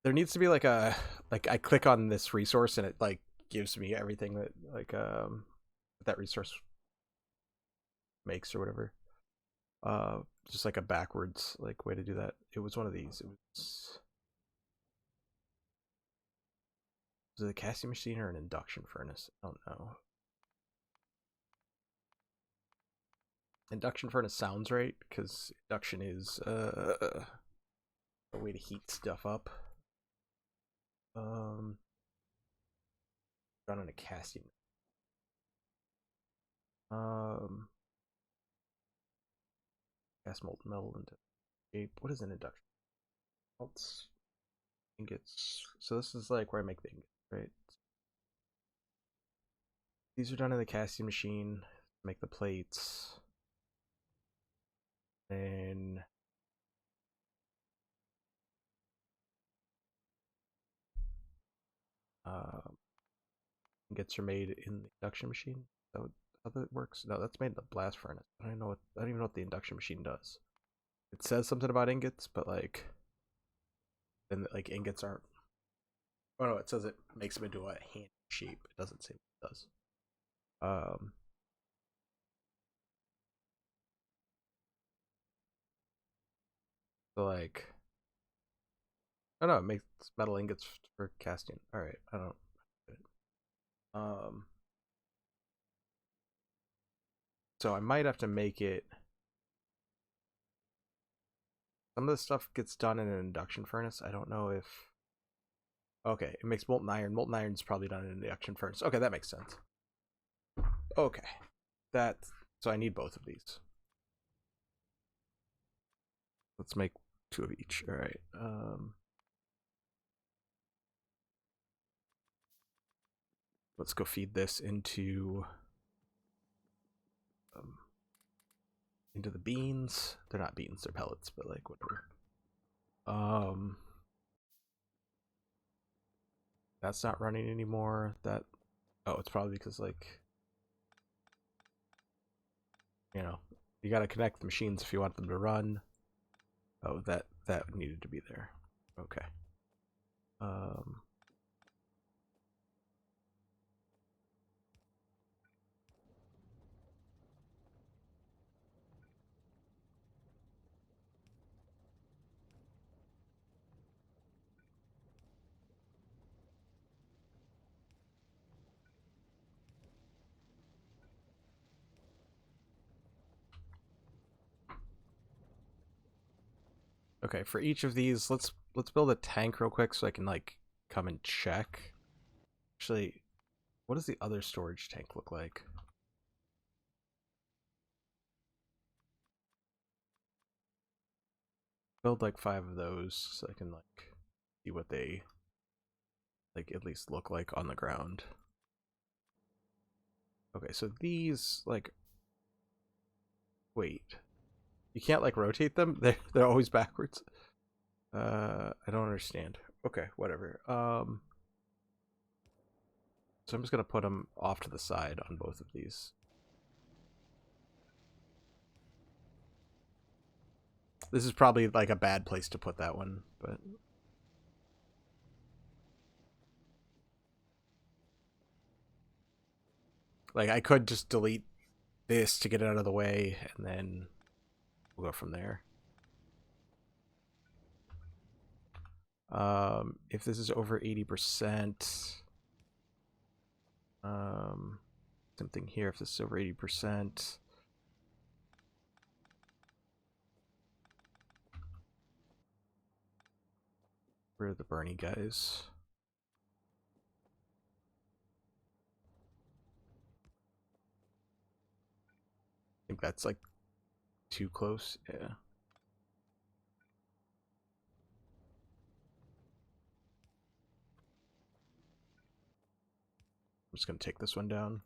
There needs to be like a like I click on this resource and it like gives me everything that like that resource makes or whatever. Just like a backwards like way to do that. It was one of these. Was it a casting machine or an induction furnace? I don't know. Induction furnace sounds right because induction is a way to heat stuff up. Done in a casting. Um, Cast molten metal into shape. What is an induction? Melts ingots. So this is like where I make the ingots, right? These are done in the casting machine. Make the plates. And ingots are made in the induction machine. So how that works? No, that's made in the blast furnace. I don't know what I don't even know what the induction machine does. It says something about ingots, but like then like ingots aren't. Oh no, it says it makes them into a hand shape. It doesn't say what it does. Um, so like I don't know, it makes metal ingots for casting. All right, I don't. Um, so I might have to make it. Some of the stuff gets done in an induction furnace. I don't know if. Okay, it makes molten iron. Molten iron is probably done in an induction furnace. Okay, that makes sense. Okay, that. So I need both of these. Let's make two of each. All right. Let's go feed this into the beans. They're not beans, they're pellets, but like whatever. That's not running anymore. Oh, it's probably because like, you know, you got to connect the machines if you want them to run. Oh, that needed to be there. Okay. Okay, for each of these, let's build a tank real quick so I can like come and check. Actually, what does the other storage tank look like? Build like 5 of those so I can like see what they like at least look like on the ground. Okay, so these like, wait, you can't like rotate them? They're always backwards. I don't understand. Okay, whatever. So I'm just gonna put them off to the side on both of these. This is probably like a bad place to put that one, but like I could just delete this to get it out of the way, and then we'll go from there. If this is over 80%, something here. If this is over 80%, where are the Bernie guys? I think that's like too close. Yeah. I'm just gonna take this one down.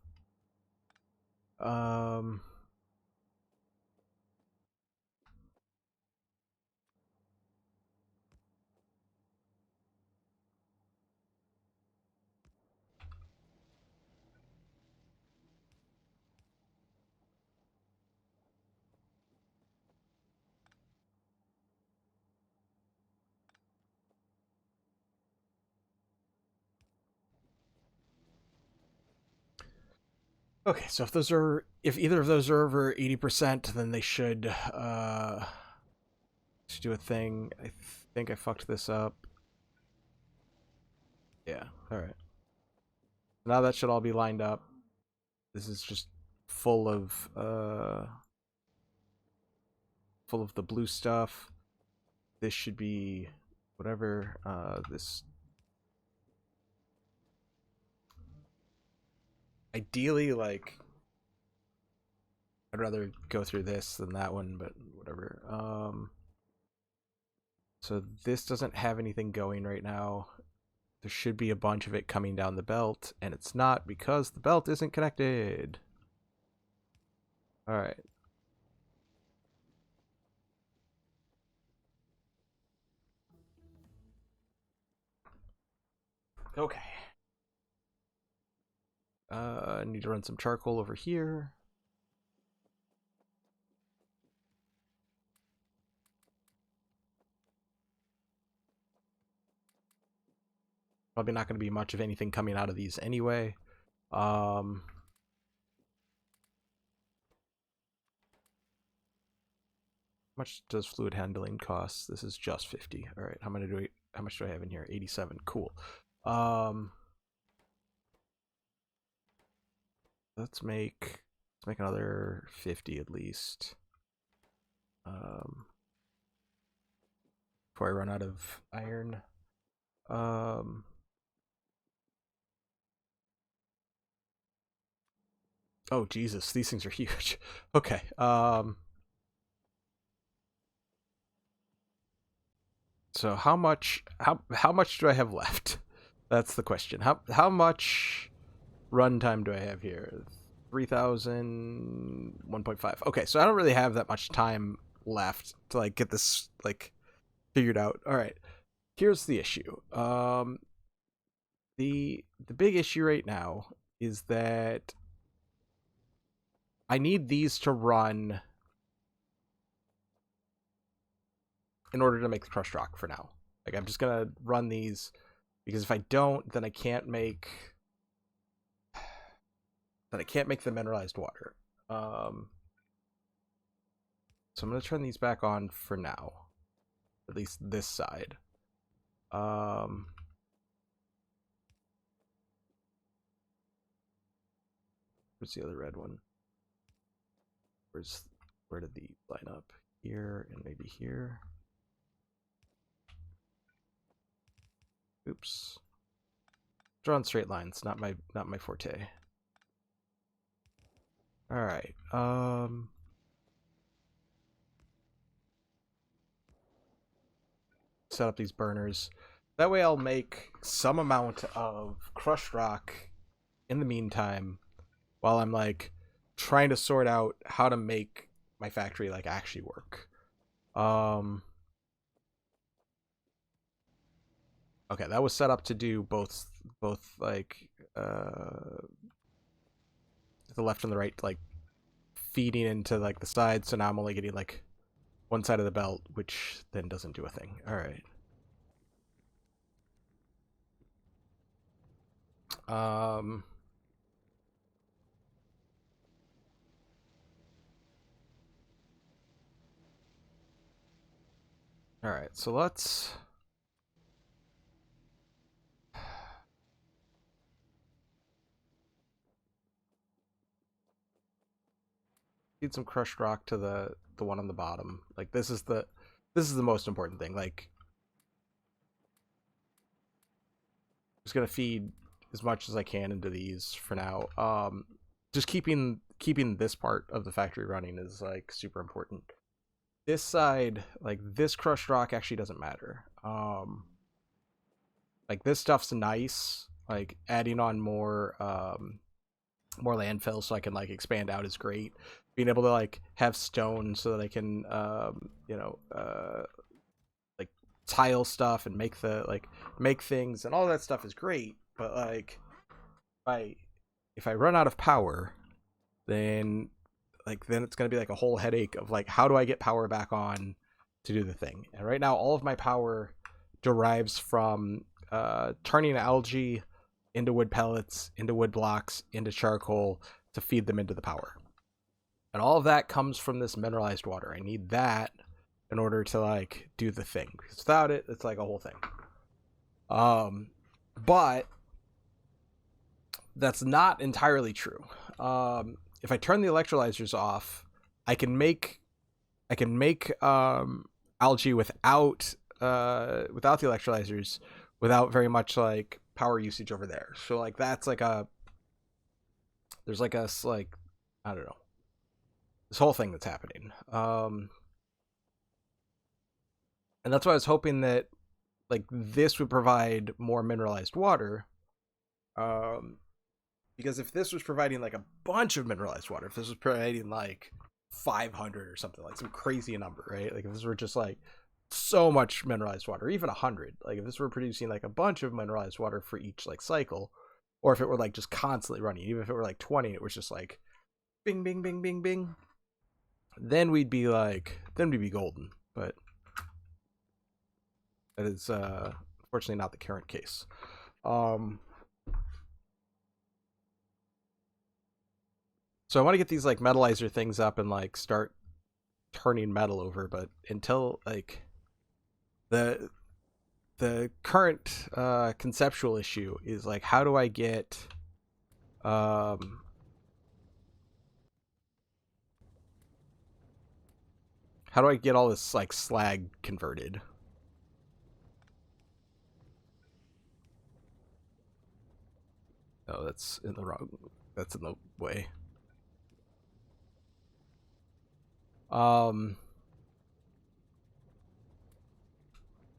Okay, so if either of those are over 80%, then they should do a thing. I think I fucked this up. Yeah, alright. Now that should all be lined up. This is just full of the blue stuff. This should be whatever. This ideally, like, I'd rather go through this than that one, but whatever. So this doesn't have anything going right now. There should be a bunch of it coming down the belt, and it's not because the belt isn't connected. Alright. Okay. I need to run some charcoal over here. Probably not going to be much of anything coming out of these anyway. How much does fluid handling cost? This is just 50. All right, how much do I have in here? 87. Cool. Let's make another 50 at least. Before I run out of iron. Oh Jesus, these things are huge. Okay. So how much do I have left? That's the question. How much run time do I have here? 3,000, 1.5. Okay, so I don't really have that much time left to like get this like figured out. All right, here's the issue. The big issue right now is that I need these to run in order to make the crushed rock for now. Like I'm just gonna run these because if I don't, then I can't make the mineralized water. So I'm gonna turn these back on for now, at least this side. Where's the other red one? Where did the line up? Here and maybe here. Oops. Drawing straight lines, not my forte. All right. Set up these burners. That way I'll make some amount of crushed rock in the meantime while I'm like trying to sort out how to make my factory like actually work. Okay, that was set up to do both like the left and the right like feeding into like the sides, so now I'm only getting like one side of the belt, which then doesn't do a thing. All right. All right, so let's feed some crushed rock to the one on the bottom. Like this is the most important thing. Like I'm just gonna feed as much as I can into these for now. Just keeping this part of the factory running is like super important. This side, like this crushed rock actually doesn't matter. Like this stuff's nice. Like adding on more landfill so I can like expand out is great. Being able to like have stone so that I can like tile stuff and make things and all that stuff is great. But like if I run out of power, then it's gonna be like a whole headache of like how do I get power back on to do the thing. And right now all of my power derives from turning algae into wood pellets, into wood blocks, into charcoal to feed them into the power. And all of that comes from this mineralized water. I need that in order to like do the thing. Because without it, it's like a whole thing. But that's not entirely true. If I turn the electrolyzers off, I can make algae without the electrolyzers, without very much like power usage over there. So like that's like there's like a like I don't know, this whole thing that's happening. And that's why I was hoping that like this would provide more mineralized water. Because if this was providing like a bunch of mineralized water, if this was providing like 500 or something, like some crazy number, right? Like if this were just like so much mineralized water, even 100, like if this were producing like a bunch of mineralized water for each like cycle, or if it were like just constantly running, even if it were like 20, it was just like bing, bing, bing, bing, bing, then we'd be golden. But that is unfortunately not the current case. So I want to get these like metallizer things up and like start turning metal over, but until like the current conceptual issue is like how do I get how do I get all this like slag converted? Oh, that's in the way. And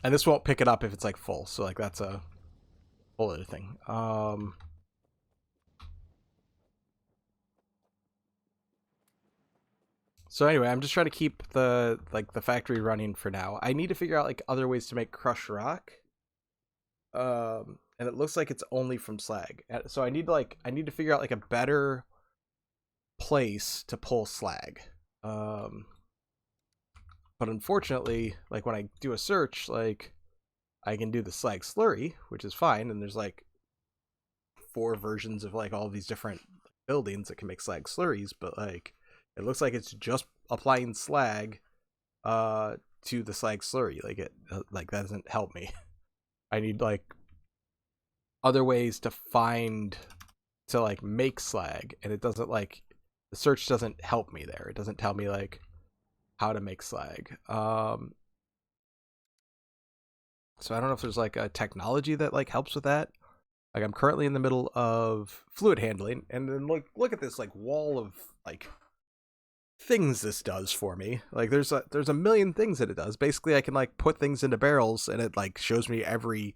this won't pick it up if it's like full, so like that's a whole other thing. So anyway, I'm just trying to keep the factory running for now. I need to figure out like other ways to make crushed rock. And it looks like it's only from slag. So I need to figure out like a better place to pull slag. Um, but unfortunately, like when I do a search, like I can do the slag slurry, which is fine, and there's like 4 versions of like all these different buildings that can make slag slurries, but like it looks like it's just applying slag to the slag slurry. Like it like that doesn't help me. I need like other ways to find to like make slag, and it doesn't like the search doesn't help me there. It doesn't tell me like how to make slag. So I don't know if there's like a technology that like helps with that. Like I'm currently in the middle of fluid handling, and then look at this like wall of like things this does for me. Like there's a million things that it does. Basically, I can like put things into barrels, and it like shows me every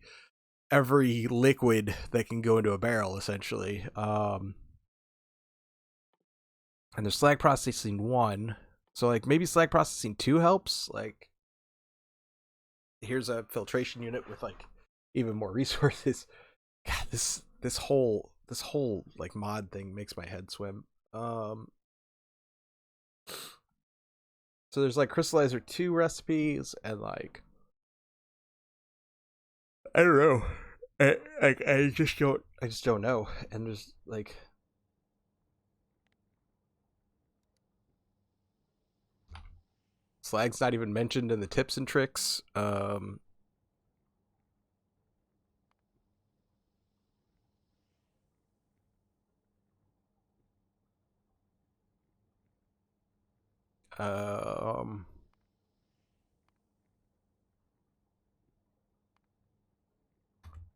liquid that can go into a barrel essentially. And there's slag processing 1, so like maybe slag processing 2 helps. Like here's a filtration unit with like even more resources. God, this whole like mod thing makes my head swim. So there's like crystallizer 2 recipes, and like I don't know. I just don't know. And there's like slag's not even mentioned in the tips and tricks. Um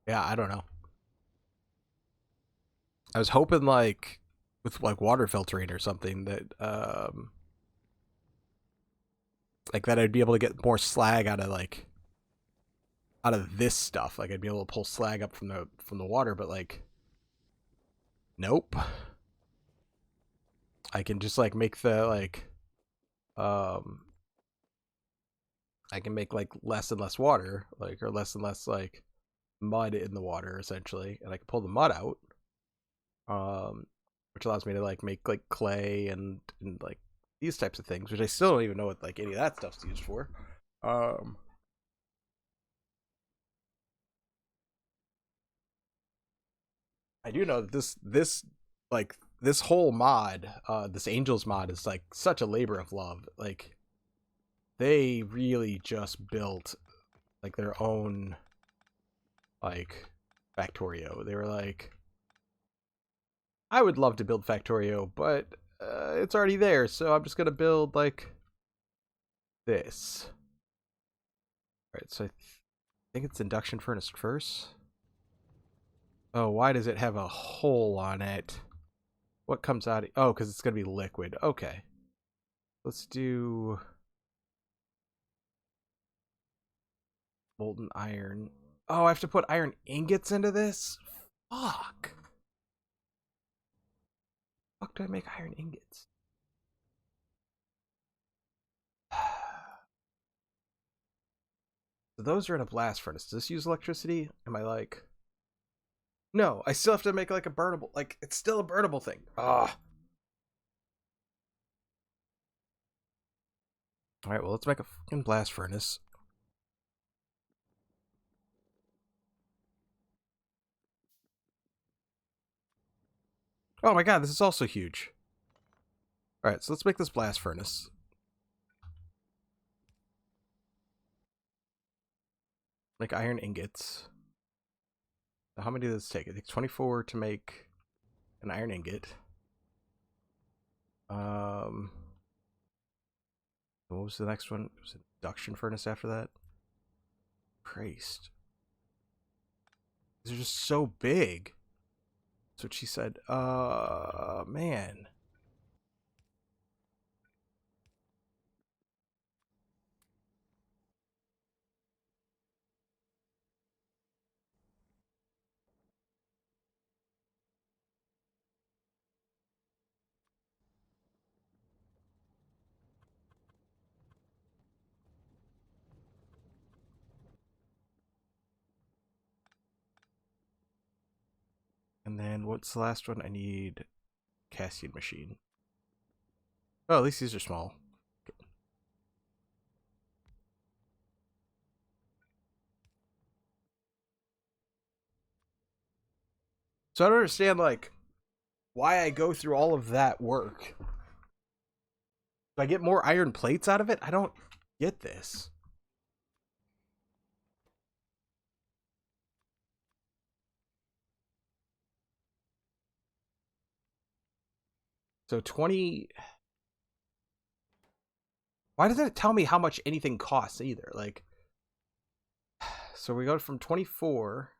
yeah, I don't know. I was hoping like with like water filtering or something that like that I'd be able to get more slag out of this stuff. Like I'd be able to pull slag up from the water, but like nope. I can just like make the like um I can make like less and less water, like or less and less like mud in the water essentially, and I can pull the mud out. Which allows me to like make like clay and like these types of things, which I still don't even know what like any of that stuff's used for. Um I do know that this like this whole mod, this Angels mod is like such a labor of love. Like they really just built like their own like Factorio. They were like, I would love to build Factorio, but it's already there, so I'm just gonna build like this. All right, so think it's induction furnace first. Oh, why does it have a hole on it? What comes out? Oh, because it's gonna be liquid. Okay, let's do molten iron. Oh, I have to put iron ingots into this? Fuck. Fuck do I make iron ingots? So those are in a blast furnace. Does this use electricity? Am I like... No, I still have to make like a burnable... Like, it's still a burnable thing. Ah. Alright, well, let's make a fucking blast furnace. Oh my god, this is also huge. Alright, so let's make this blast furnace. Make iron ingots. Now, how many does this take? It takes 24 to make an iron ingot. Um, what was the next one? It was an induction furnace after that. Christ, these are just so big. That's what she said. Man. And then what's the last one? I need casting machine. Oh, at least these are small. So I don't understand, like, why I go through all of that work. Do I get more iron plates out of it? I don't get this. So 20... Why doesn't it tell me how much anything costs either? Like, so we go from 24...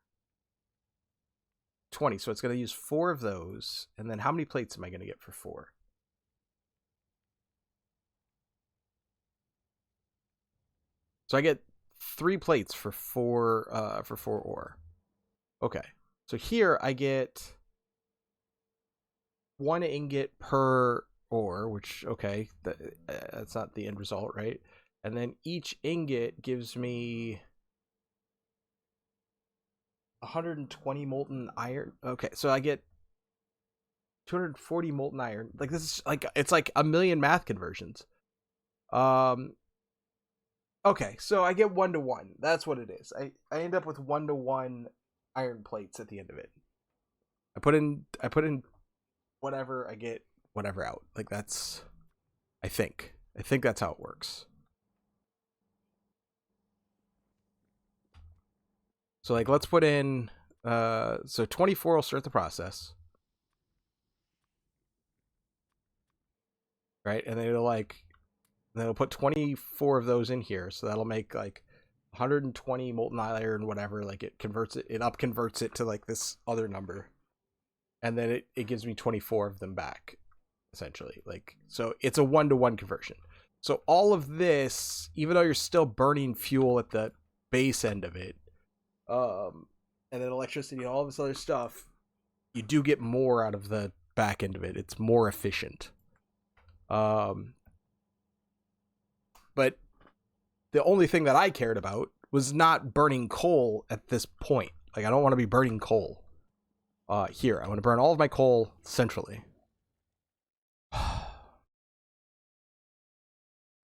20, so it's going to use 4 of those. And then how many plates am I going to get for 4? So I get 3 plates for 4 ore. Okay. So here I get 1 ingot per ore, which, okay, that's not the end result, right? And then each ingot gives me 120 molten iron. Okay, so I get 240 molten iron. Like, this is like, it's like a million math conversions. Okay, so I get 1-to-1. That's what it is. I end up with 1-to-1 iron plates at the end of it. I put in whatever, I get whatever out. Like, that's, I think that's how it works. So, like, let's put in so 24 will start the process. Right? And then it'll put 24 of those in here, so that'll make like 120 molten iron, whatever. Like, it up converts it to like this other number, and then it gives me 24 of them back, essentially. Like, so it's a 1-to-1 conversion. So all of this, even though you're still burning fuel at the base end of it, and then electricity and all this other stuff, you do get more out of the back end of it. It's more efficient. But the only thing that I cared about was not burning coal at this point. Like, I don't want to be burning coal here. I want to burn all of my coal centrally.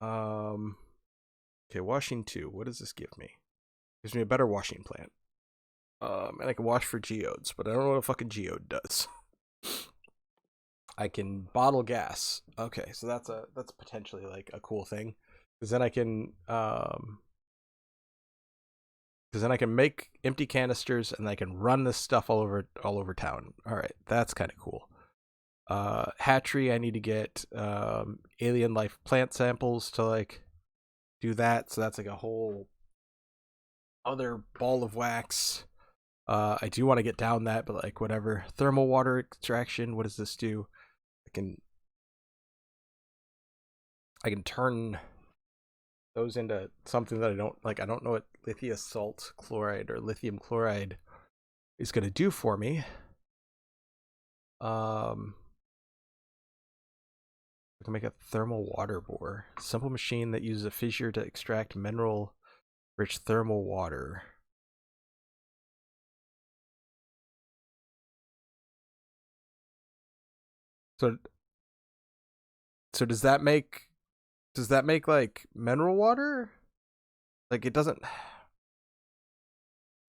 Okay, washing 2. What does this give me? It gives me a better washing plant. And I can wash for geodes, but I don't know what a fucking geode does. I can bottle gas. Okay, so that's potentially like a cool thing, because then I can make empty canisters and I can run this stuff all over town. All right, that's kind of cool. Hatchery, I need to get alien life plant samples to like do that, so that's like a whole other ball of wax. I do want to get down that, but like, whatever. Thermal water extraction, what does this do? I can turn those into something that I don't know what lithium salt chloride or lithium chloride is going to do for me. I can make a thermal water bore. Simple machine that uses a fissure to extract mineral rich thermal water. So does that make like mineral water? Like, it doesn't.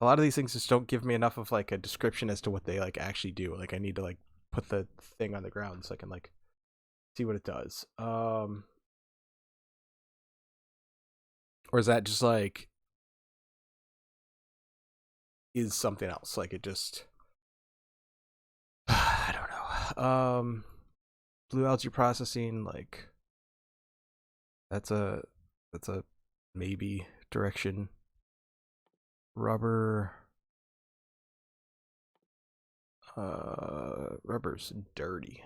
A lot of these things just don't give me enough of like a description as to what they like actually do. Like, I need to like put the thing on the ground so I can like see what it does. Or is that just like is something else? Like, it just I don't know. Blue algae processing, like, that's a maybe direction. Rubber's dirty.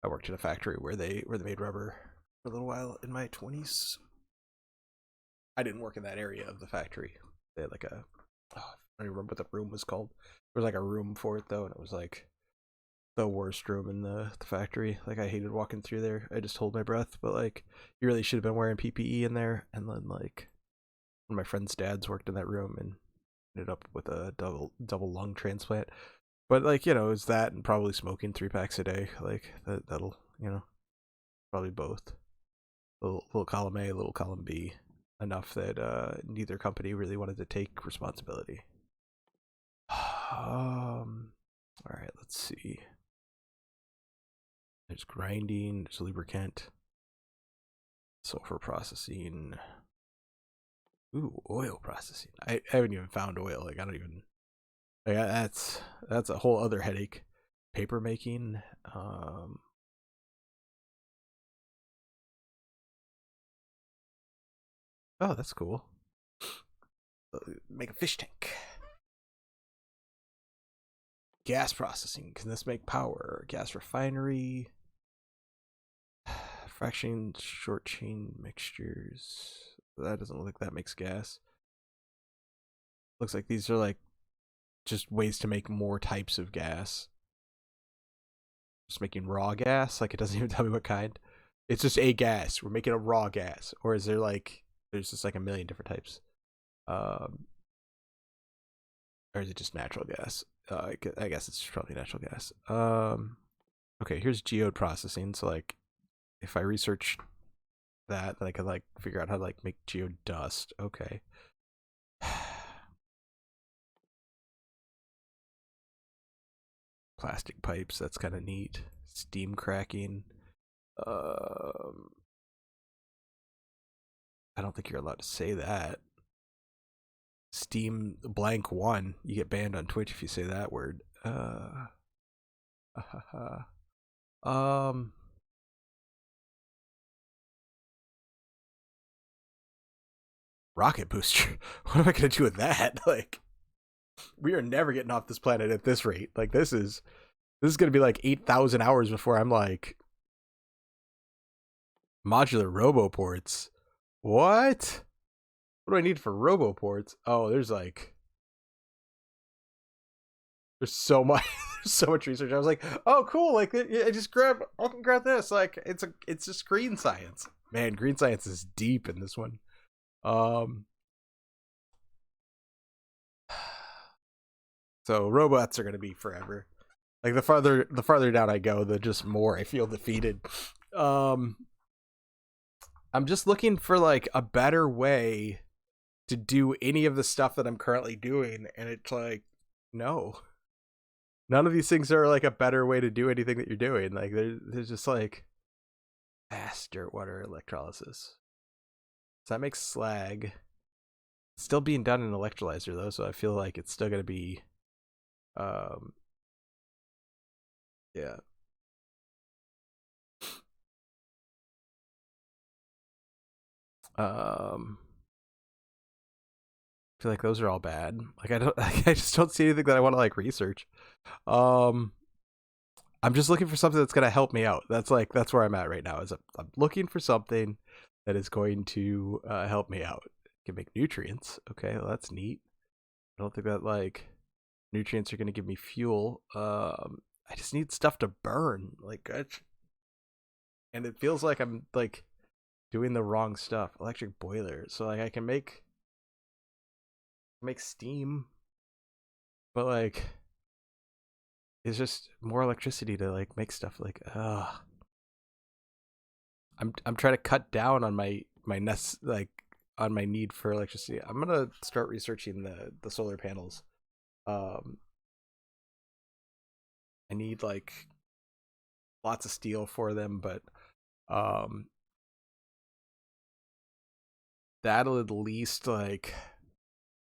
I worked in a factory where they made rubber for a little while in my 20s. I didn't work in that area of the factory. They had like I don't even remember what the room was called. There was like a room for it though, and it was like the worst room in the factory. Like, I hated walking through there. I just hold my breath, but like, you really should have been wearing PPE in there. And then like, one of my friend's dads worked in that room, and ended up with a double lung transplant. But like, you know, it's that and probably smoking 3 packs a day. Like that'll, you know, probably both. Little column A, little column B. Enough that neither company really wanted to take responsibility. All right, let's see. There's grinding, there's lubricant, sulfur processing. Ooh, oil processing. I haven't even found oil. Like I don't even. Like that's a whole other headache. Paper making. Oh, that's cool. Make a fish tank. Gas processing. Can this make power? Gas refinery. Fraction short chain mixtures. That doesn't look like that makes gas. Looks like these are like just ways to make more types of gas. Just making raw gas. Like it doesn't even tell me what kind. It's just a gas. We're making a raw gas. Or is there like there's just like a million different types? Or is it just natural gas? I guess it's probably natural gas. Okay, here's geode processing. So like, if I research that, then I can like figure out how to like make geode dust. Okay. Plastic pipes. That's kind of neat. Steam cracking. I don't think you're allowed to say that. Steam blank one. You get banned on Twitch if you say that word. Rocket booster. What am I gonna do with that? Like, we are never getting off this planet at this rate. Like, this is gonna be like 8,000 hours before I'm like modular roboports. What? What do I need for roboports? Oh, there's so much so much research. I was like, oh cool, like I can grab this. Like it's just green science. Man, green science is deep in this one. So robots are gonna be forever. Like the farther down I go, the just more I feel defeated. I'm just looking for like a better way to do any of the stuff that I'm currently doing, and it's like, no. None of these things are like a better way to do anything that you're doing. Like there's just like fast dirt water electrolysis. So that makes slag. It's still being done in electrolyzer though, so I feel like it's still gonna be yeah. I feel like those are all bad. Like I don't like, I just don't see anything that I want to like research. Um I'm just looking for something that's gonna help me out. That's where I'm at right now. Is I'm looking for something that is going to help me out. Can make nutrients. Okay, well, that's neat. I don't think that like nutrients are gonna give me fuel. I just need stuff to burn. Like, and it feels like I'm like doing the wrong stuff. Electric boiler. So like I can make steam, but like it's just more electricity to like make stuff. Like, I'm trying to cut down on my like on my need for electricity. I'm gonna start researching the solar panels. Um, I need like lots of steel for them, but um, that'll at least like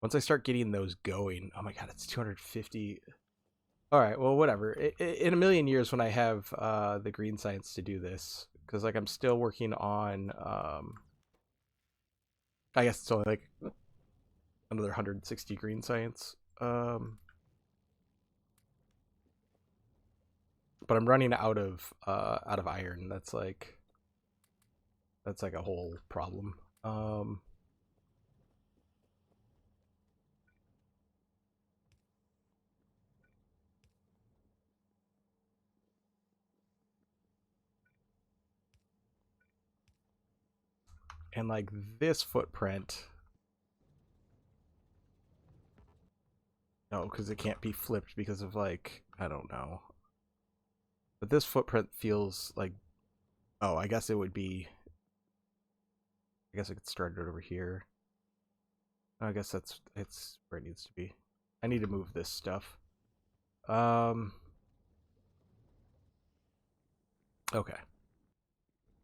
once I start getting those going. Oh my god, it's 250. All right, well, whatever. In a million years, when I have the green science to do this, because like I'm still working on I guess it's only like another 160 green science. But I'm running out of iron. That's like a whole problem. And like this footprint No, because it can't be flipped because of, like, I don't know. But this footprint feels like, oh, I guess it would be, I guess I could start it over here. I guess it's where it needs to be. I need to move this stuff. Okay.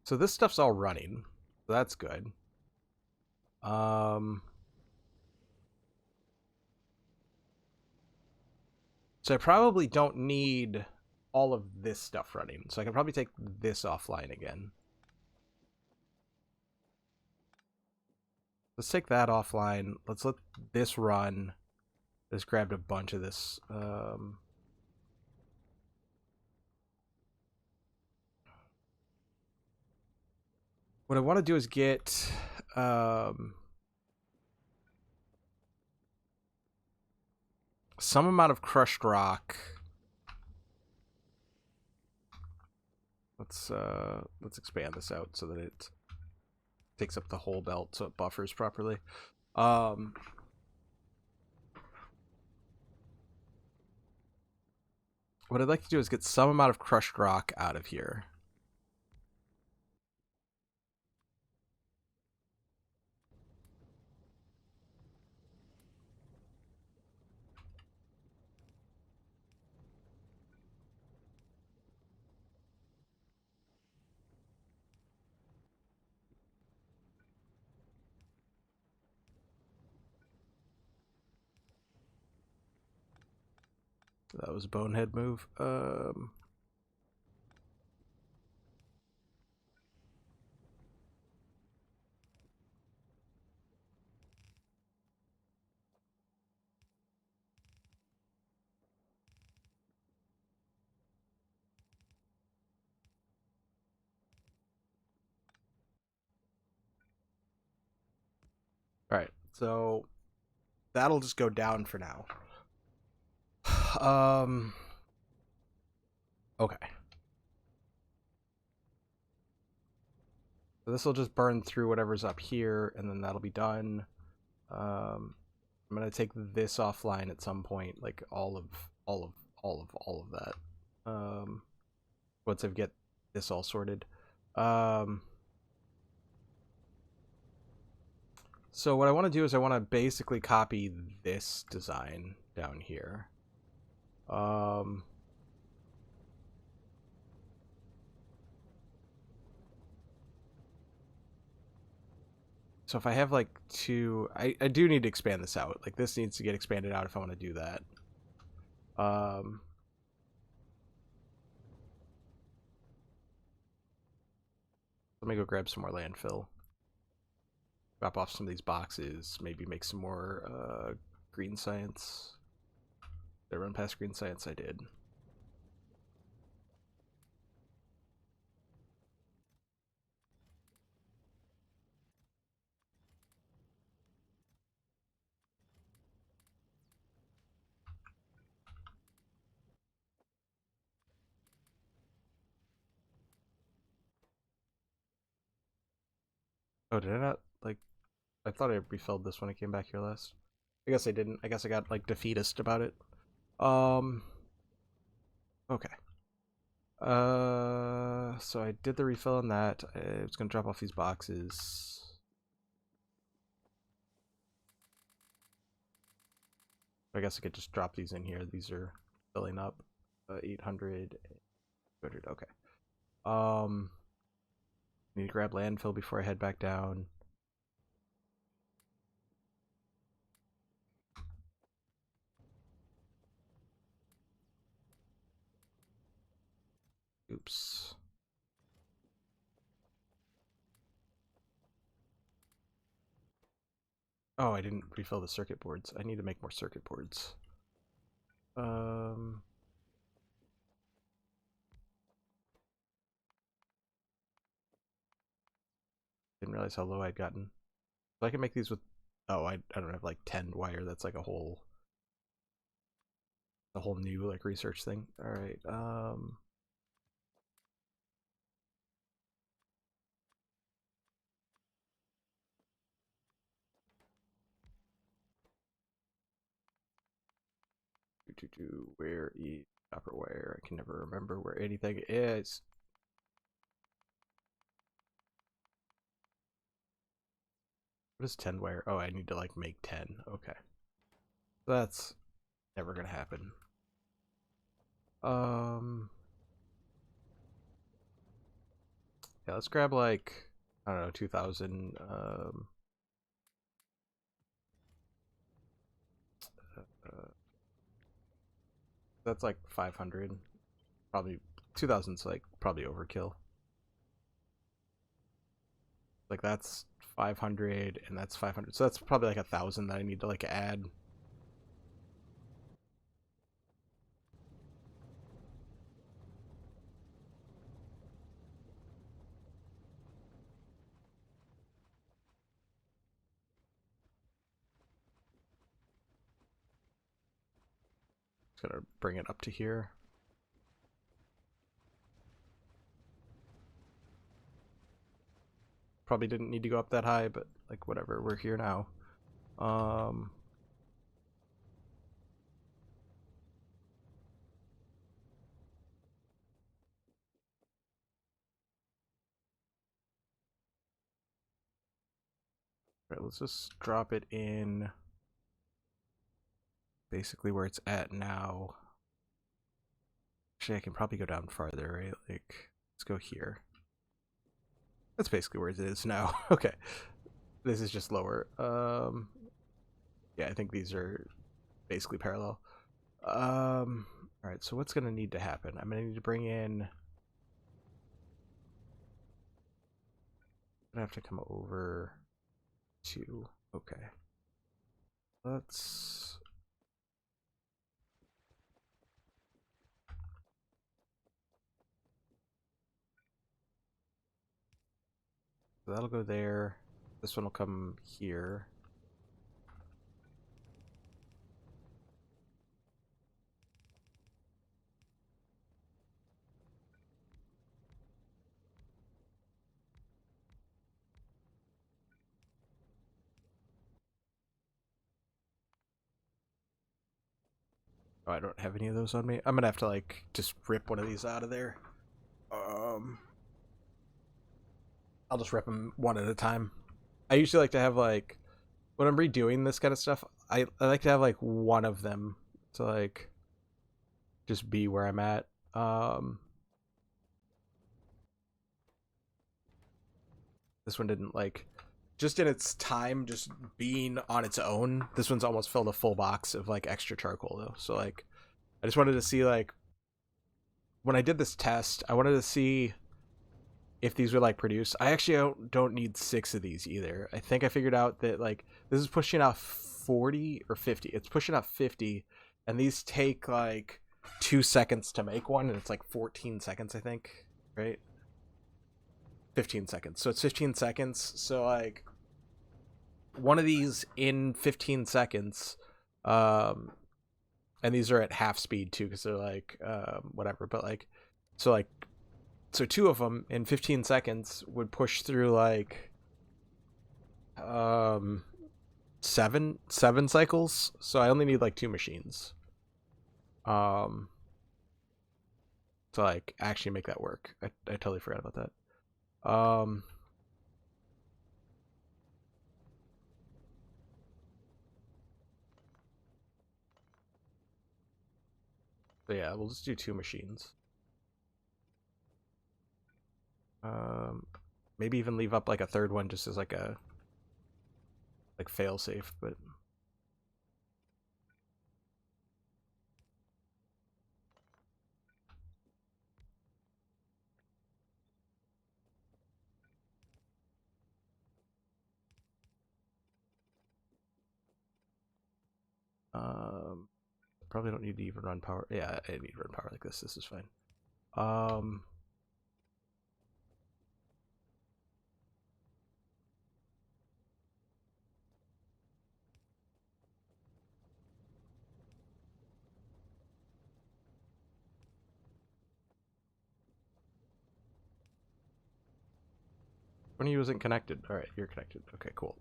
So this stuff's all running. So that's good. So I probably don't need all of this stuff running. So I can probably take this offline again. Let's take that offline. Let's let this run. Just grabbed a bunch of this. What I want to do is get some amount of crushed rock. Let's expand this out so that it takes up the whole belt so it buffers properly. What I'd like to do is get some amount of crushed rock out of here. That was a bonehead move. All right, so that'll just go down for now. Okay. So this will just burn through whatever's up here, and then that'll be done. I'm gonna take this offline at some point, like all of that. Once I get this all sorted. So what I want to do is I want to basically copy this design down here. So if I have like two, I do need to expand this out. Like this needs to get expanded out if I want to do that. Let me go grab some more landfill. Drop off some of these boxes. Maybe make some more green science. Did I run past green science? I did. Oh, did I not, like, I thought I refilled this when I came back here last. I guess I didn't. I guess I got, like, defeatist about it. Okay. So I did the refill on that. I was gonna drop off these boxes. I guess I could just drop these in here. These are filling up. 800, 200, okay. Need to grab landfill before I head back down. Oops. Oh, I didn't refill the circuit boards. I need to make more circuit boards. Didn't realize how low I'd gotten. So I can make these with, oh, I don't have like 10 wire. That's like a whole new like research thing. All right. Where is copper wire? I can never remember where anything is. What is 10 wire? Oh, I need to like make 10. Okay. That's never gonna happen. Yeah, let's grab like, I don't know, 2000. That's like 500. Probably 2000's like probably overkill. Like that's 500 and that's 500. So that's probably like 1,000 that I need to like add. Just gonna bring it up to here. Probably didn't need to go up that high, but like whatever, we're here now. Right, let's just drop it in basically where it's at now. Actually, I can probably go down farther, right? Like, let's go here. That's basically where it is now. Okay. This is just lower. Yeah, I think these are basically parallel. Alright, so what's gonna need to happen? I'm gonna need to bring in... I'm gonna have to come over to... Okay. Let's... So that'll go there. This one will come here. Oh, I don't have any of those on me. I'm gonna have to like just rip one of these out of there. I'll just rip them one at a time. I usually like to have like when I'm redoing this kind of stuff, I like to have like one of them to like just be where I'm at. This one didn't like just in its time just being on its own. This one's almost filled a full box of like extra charcoal though. So like I just wanted to see like when I did this test, I wanted to see if these would like produce. I actually don't need 6 of these either. I think I figured out that like this is pushing off 40 or 50. It's pushing off 50 and these take like 2 seconds to make one and it's like 14 seconds I think, right? 15 seconds. So it's 15 seconds. So like one of these in 15 seconds and these are at half speed too because they're like whatever, but like so like so 2 of them in 15 seconds would push through like seven cycles. So I only need like 2 machines to like actually make that work. I totally forgot about that. So yeah, we'll just do 2 machines. Maybe even leave up like a third one just as like a like fail safe, but probably don't need to even run power. Yeah, I need to run power like this. This is fine. When he wasn't connected. All right, you're connected. Okay, cool.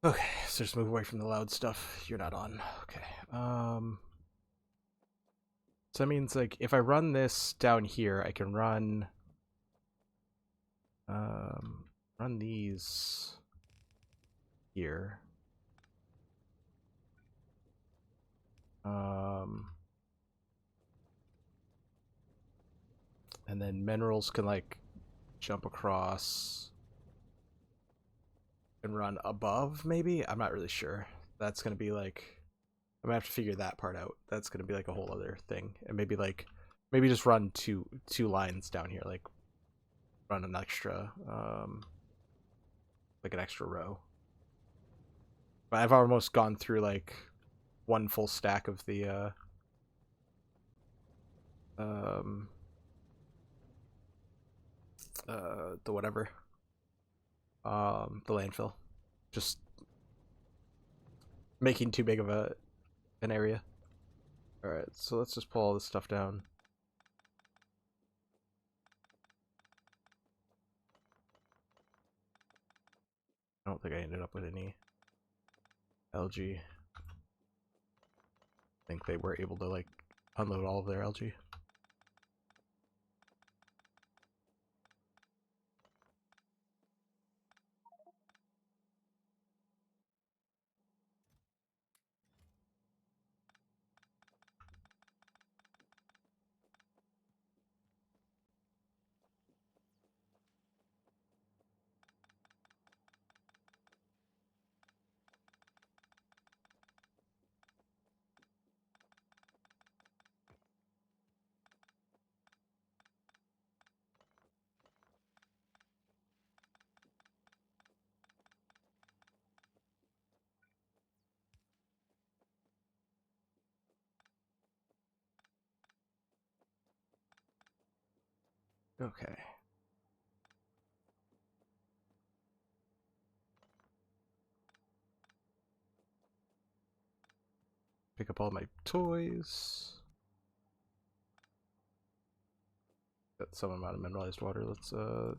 Okay, so just move away from the loud stuff. You're not on. Okay. So that means like if I run this down here, I can run these here. And then minerals can like jump across and run above, maybe? I'm not really sure. That's gonna be like I'm gonna have to figure that part out. That's gonna be like a whole other thing. And maybe just run two lines down here, like run an extra like an extra row. But I've almost gone through like one full stack of um the whatever. The landfill. Just making too big of an area. Alright, so let's just pull all this stuff down. I don't think I ended up with any algae. I think they were able to like unload all of their algae. Okay. Pick up all my toys. Got some amount of mineralized water. Let's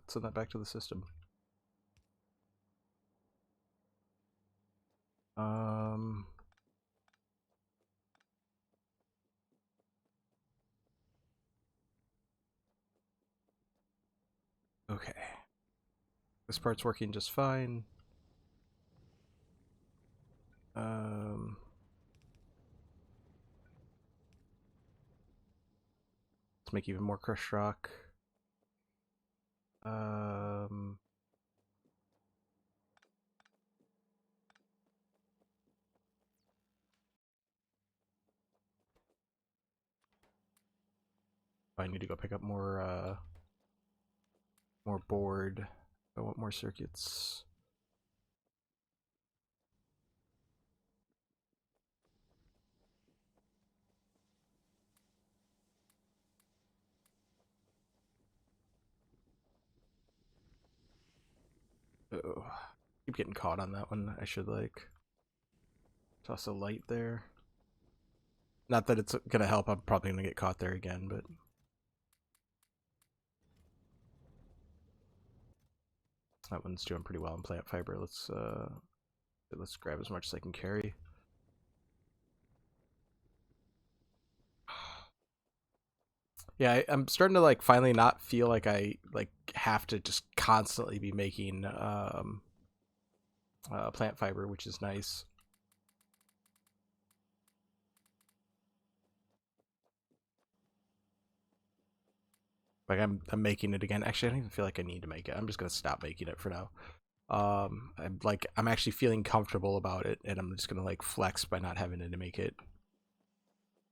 send that back to the system. Um okay. This part's working just fine. Um let's make even more crushed rock. Um I need to go pick up more board. I want more circuits. Oh, keep getting caught on that one. I should like toss a light there. Not that it's gonna help. I'm probably gonna get caught there again, but that one's doing pretty well in plant fiber. Let's grab as much as I can carry. Yeah, I'm starting to like finally not feel like I like have to just constantly be making plant fiber, which is nice. Like I'm making it again. Actually, I don't even feel like I need to make it. I'm just gonna stop making it for now. I'm actually feeling comfortable about it, and I'm just gonna like flex by not having to make it.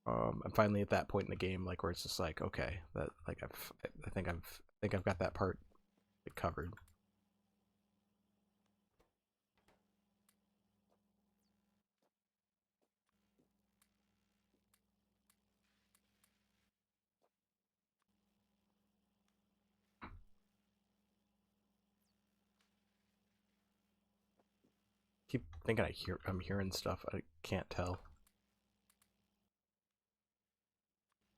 I'm finally at that point in the game, like where it's just like, okay, that like I think I've got that part covered. Keep thinking I'm hearing stuff. I can't tell.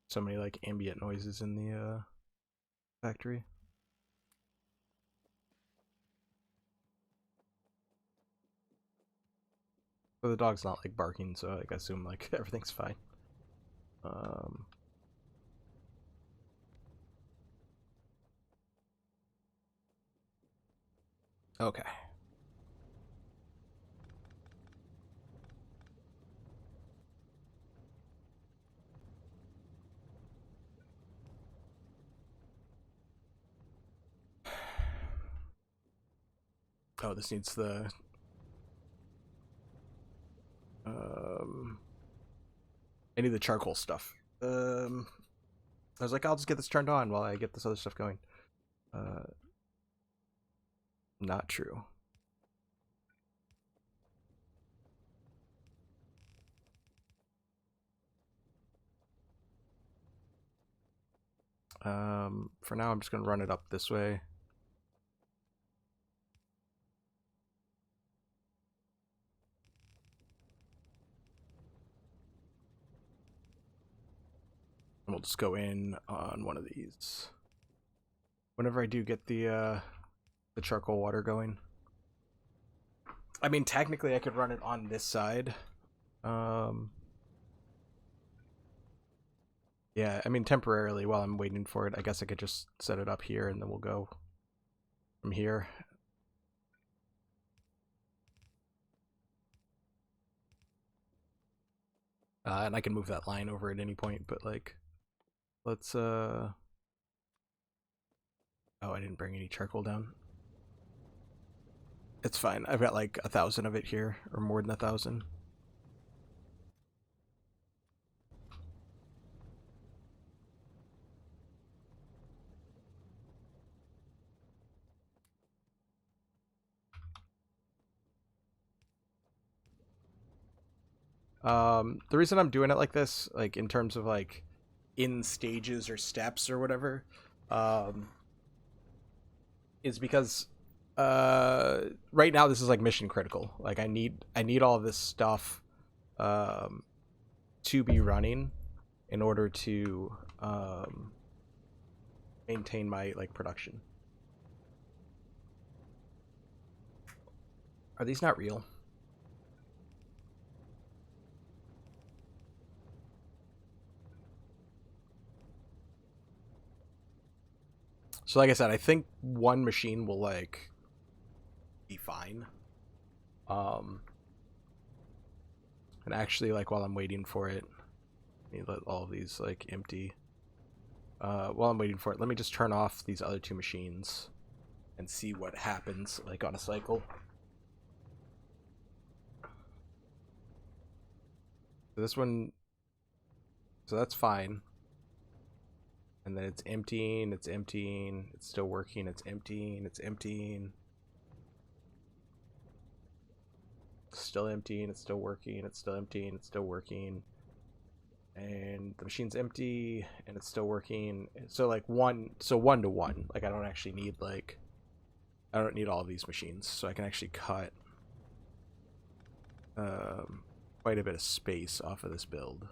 So many like ambient noises in the factory. But the dog's not like barking, so like, I assume like everything's fine. Okay. Oh, this needs the I need the charcoal stuff. I was like, I'll just get this turned on while I get this other stuff going. Not true. For now, I'm just gonna run it up this way. And we'll just go in on one of these. Whenever I do get the charcoal water going. I mean, technically, I could run it on this side. Yeah, I mean, temporarily while I'm waiting for it, I guess I could just set it up here and then we'll go from here. And I can move that line over at any point, but like, let's, oh, I didn't bring any charcoal down. It's fine. I've got like 1,000 of it here, or more than 1,000. The reason I'm doing it like this, like in terms of like in stages or steps or whatever, is because right now this is like mission critical. Like I need all this stuff to be running in order to maintain my like production. Are these not real? So like I said, I think one machine will like be fine. And actually, like while I'm waiting for it, let me let all of these like empty. While I'm waiting for it, let me just turn off these other two machines and see what happens like on a cycle. So this one, so that's fine. And then it's emptying, it's still working, it's emptying, still emptying, it's still working, it's still emptying, it's still working. And the machine's empty and it's still working. So like one to one. Like I don't actually need like, I don't need all of these machines, so I can actually cut quite a bit of space off of this build.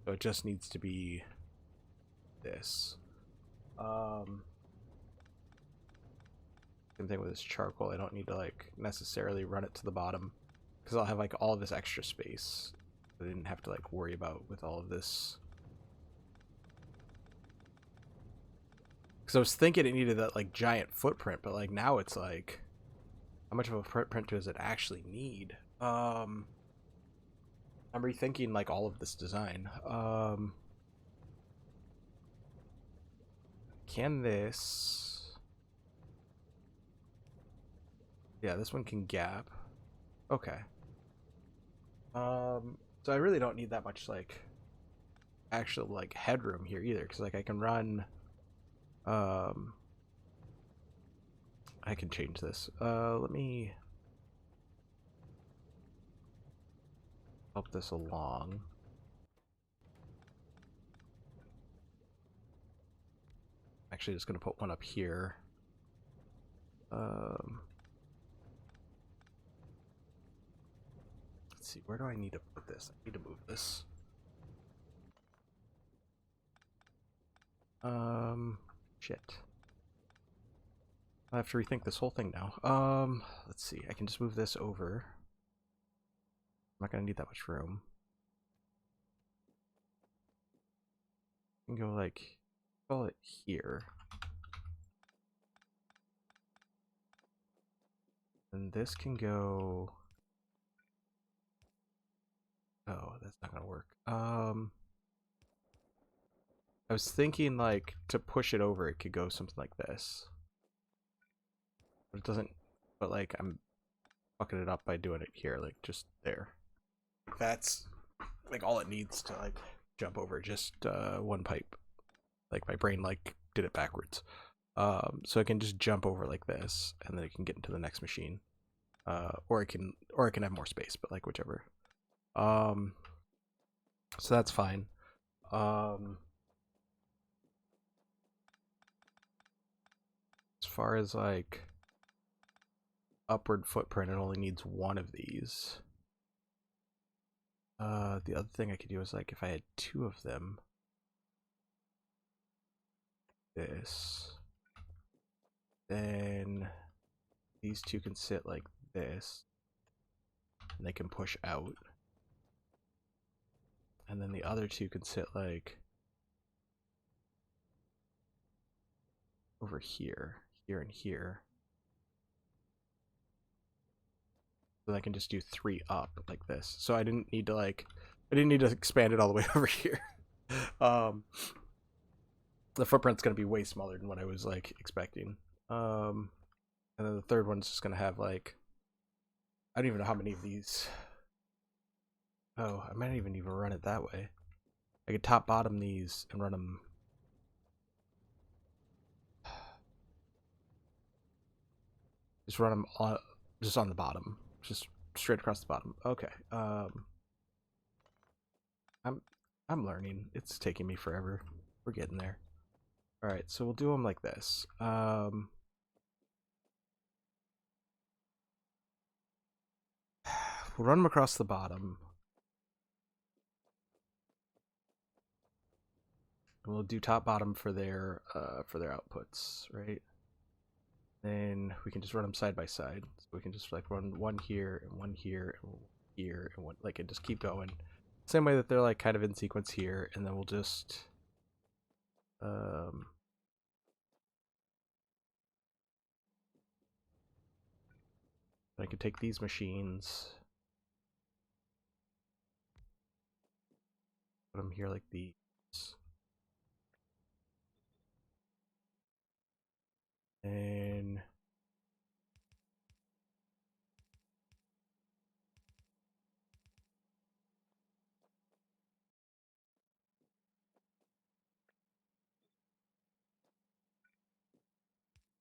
So it just needs to be this. Same thing with this charcoal. I don't need to like necessarily run it to the bottom because I'll have like all this extra space. I didn't have to like worry about with all of this. Because I was thinking it needed that like giant footprint, but like now it's like, how much of a footprint does it actually need? I'm rethinking like all of this design. Can this? Yeah, this one can gap. Okay. So I really don't need that much like actual like headroom here either, because like I can run. I can change this. Let me help this along. Actually, just gonna put one up here. Let's see, where do I need to put this? I need to move this. Shit. I have to rethink this whole thing now. Let's see, I can just move this over. not gonna need that much room. I can go like, call it here. And this can go... Oh, that's not gonna work. I was thinking like to push it over, it could go something like this. But it doesn't, but like I'm fucking it up by doing it here, like just there. That's like all it needs to like jump over, just one pipe. Like my brain like did it backwards. So I can just jump over like this, and then it can get into the next machine. Or it can have more space, but like whichever. So that's fine. As far as like upward footprint, it only needs one of these. The other thing I could do is like if I had two of them, this, then these two can sit like this, and they can push out, and then the other two can sit like over here, here, and here. Then I can just do 3 up like this. So I didn't need to expand it all the way over here. The footprint's gonna be way smaller than what I was like expecting. And then the third one's just gonna have like, I don't even know how many of these. Oh, I might even run it that way. I could top bottom these and run them. Just run them on, just on the bottom, just straight across the bottom. Okay. I'm learning. It's taking me forever. We're getting there. All right, so we'll do them like this. We'll run them across the bottom. And we'll do top bottom for their outputs, right? Then we can just run them side by side. So we can just like run one here and one here and here and one, like, and just keep going. Same way that they're like kind of in sequence here, and then we'll just I could take these machines, put them here like these. And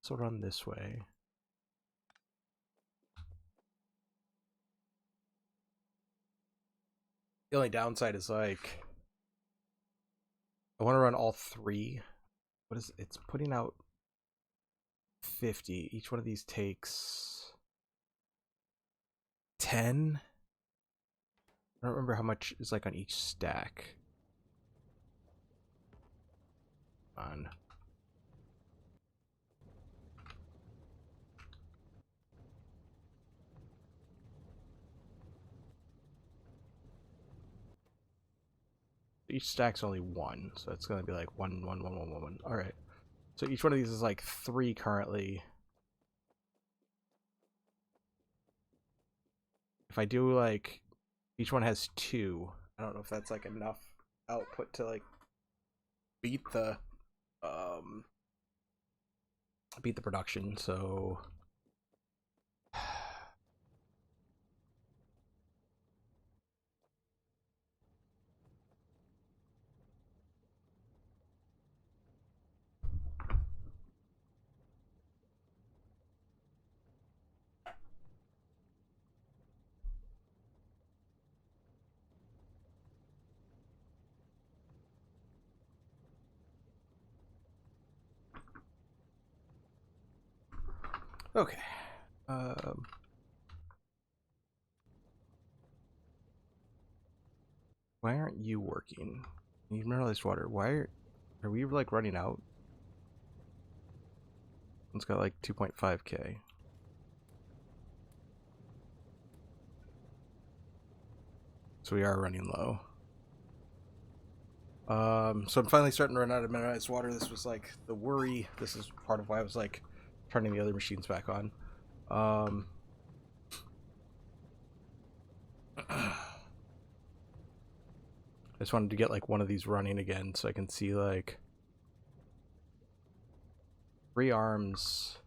so run this way. The only downside is like I want to run all 3. What is it? It's putting out 50. Each one of these takes 10. I don't remember how much is like on each stack. On. Each stack's only 1, so it's gonna be like 1, 1, 1, 1, 1, 1. All right. So each one of these is like 3 currently. If I do like, each one has 2. I don't know if that's like enough output to like beat the production. So okay. Why aren't you working? You need mineralized water. Why are we like running out? It's got like 2.5k. So we are running low. So I'm finally starting to run out of mineralized water. This was like the worry. This is part of why I was like turning the other machines back on. I just wanted to get like one of these running again so I can see like 3 arms.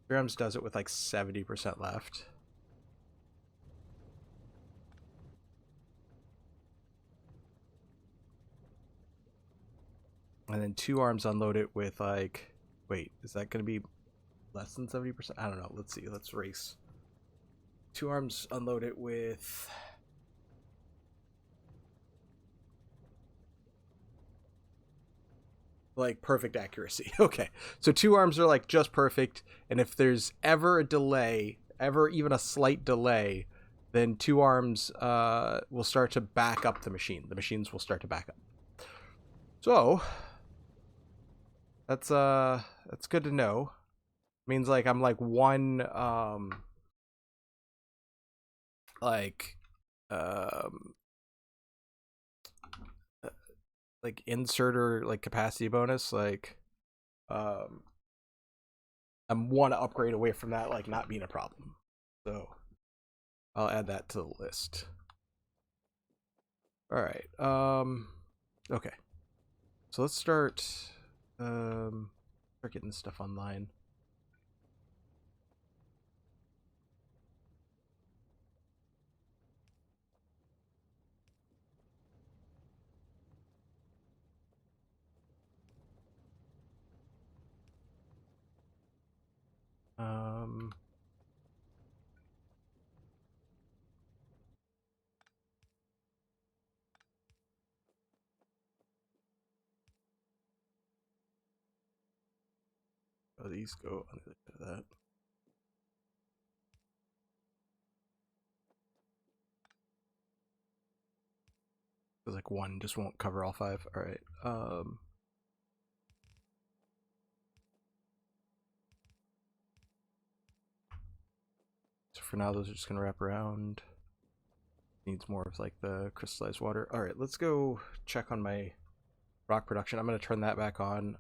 3 arms does it with like 70% left. And then 2 arms unload it with like, wait, is that going to be less than 70%? I don't know. Let's see. Let's race. 2 arms unload it with like perfect accuracy. Okay. So 2 arms are like just perfect. And if there's ever a delay, ever even a slight delay, then 2 arms will start to back up the machine. The machines will start to back up. So that's good to know. It means like I'm like one like inserter like capacity bonus, like I'm 1 upgrade away from that like not being a problem. So I'll add that to the list. All right. Okay. So let's start getting this stuff online. Oh, these go under that. There's like 1 just won't cover all 5. All right. So for now, those are just gonna wrap around. Needs more of like the crystallized water. All right, let's go check on my rock production. I'm gonna turn that back on.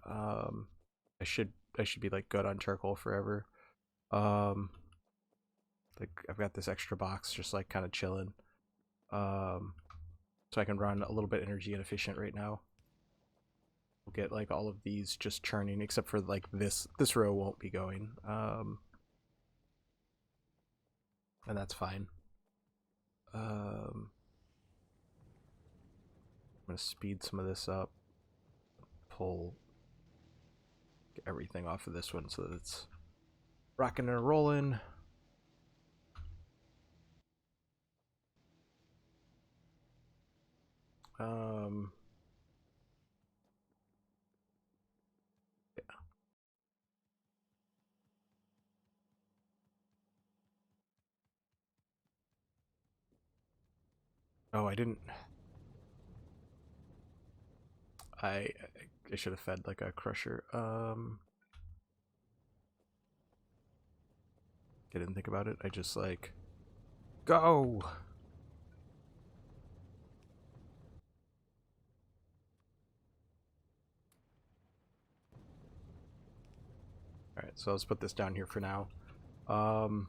I should be like good on charcoal forever. Like I've got this extra box just like kind of chilling. So I can run a little bit energy inefficient right now. We'll get like all of these just churning, except for like this row won't be going. And that's fine. I'm gonna speed some of this up. Pull everything off of this one so that it's rocking and rolling. Yeah. Oh, I didn't. I should have fed like a crusher. I didn't think about it. I just like go. Alright, so let's put this down here for now. That'll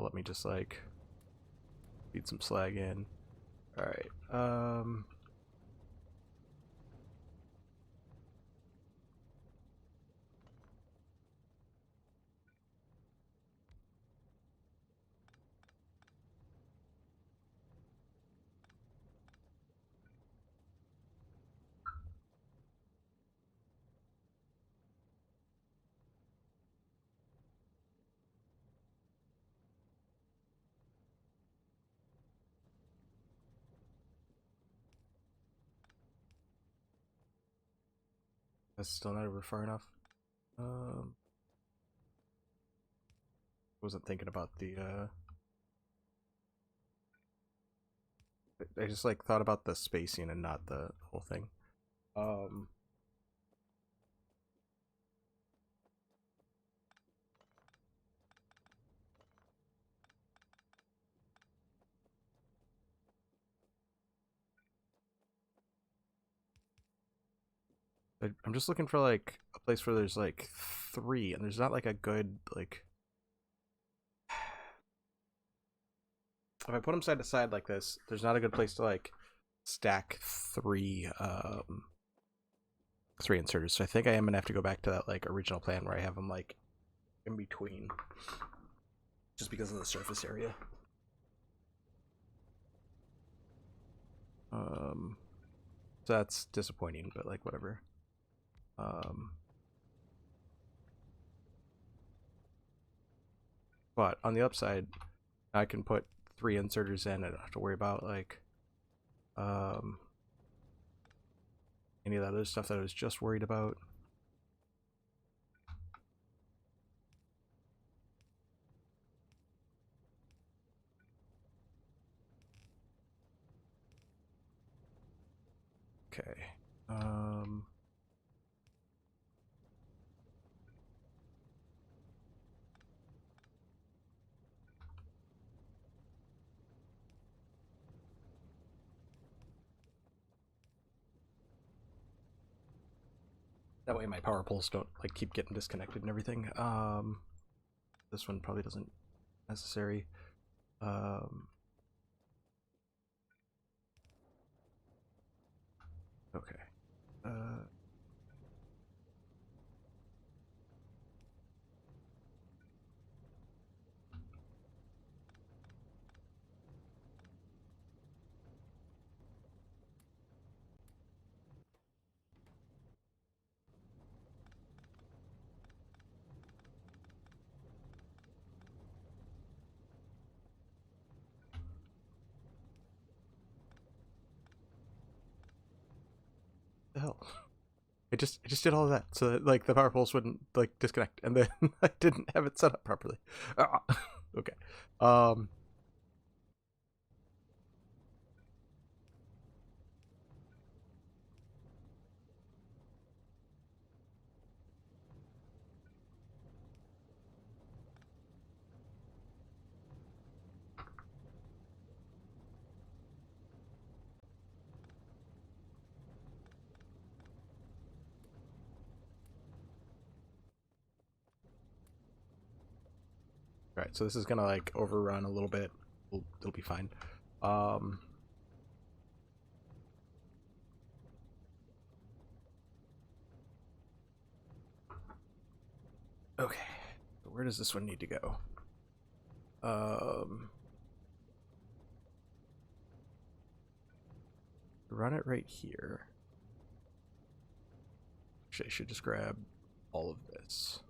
let me just like feed some slag in. Alright, that's still not over far enough. Wasn't thinking about the I just like thought about the spacing and not the whole thing. I'm just looking for like a place where there's like 3, and there's not like a good like. If I put them side to side like this, there's not a good place to like stack 3 inserters. So I think I am gonna have to go back to that like original plan where I have them like in between, just because of the surface area. So that's disappointing, but like whatever. But on the upside, I can put 3 inserters in. I don't have to worry about like any of that other stuff that I was just worried about. Okay. That way my power poles don't like keep getting disconnected and everything. This one probably doesn't necessary. Okay. The hell? I just did all of that so that like the power poles wouldn't like disconnect, and then I didn't have it set up properly. Okay. All right, so this is gonna like overrun a little bit. It'll be fine. Okay, so where does this one need to go? Run it right here. Actually, I should just grab all of this.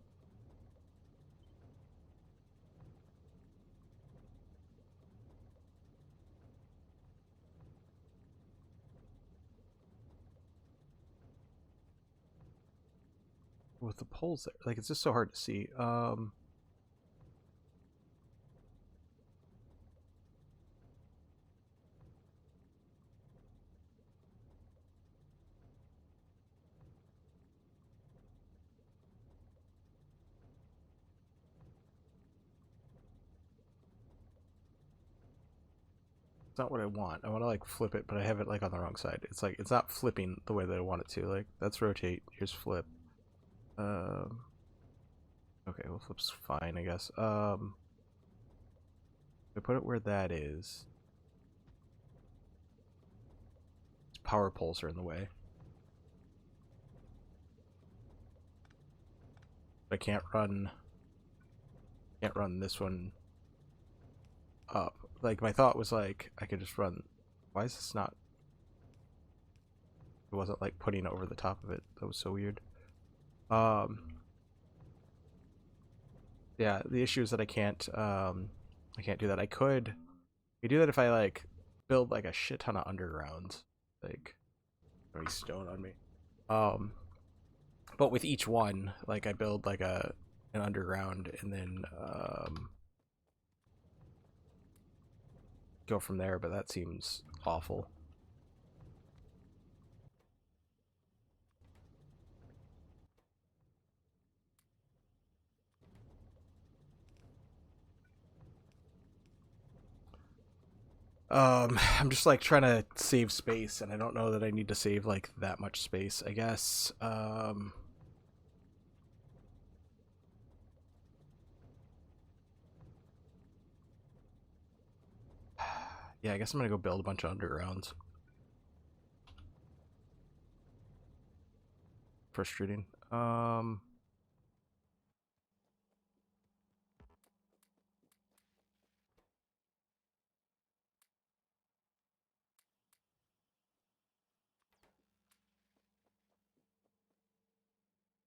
With the poles there, like it's just so hard to see. It's not what I want. I want to like flip it, but I have it like on the wrong side. It's like it's not flipping the way that I want it to. Like that's rotate. Here's flip. Okay, well flip's fine, I guess. I put it where that is. Power poles are in the way. I can't run this one up. Like my thought was like I could just run. Why is this not? It wasn't like putting it over the top of it. That was so weird. Yeah, the issue is that I can't do that. I could do that if I like build like a shit ton of undergrounds. Like any stone on me. But with each one, like I build like an underground and then go from there, but that seems awful. I'm just like trying to save space, and I don't know that I need to save like that much space, I guess. Yeah, I guess I'm gonna go build a bunch of undergrounds. Frustrating.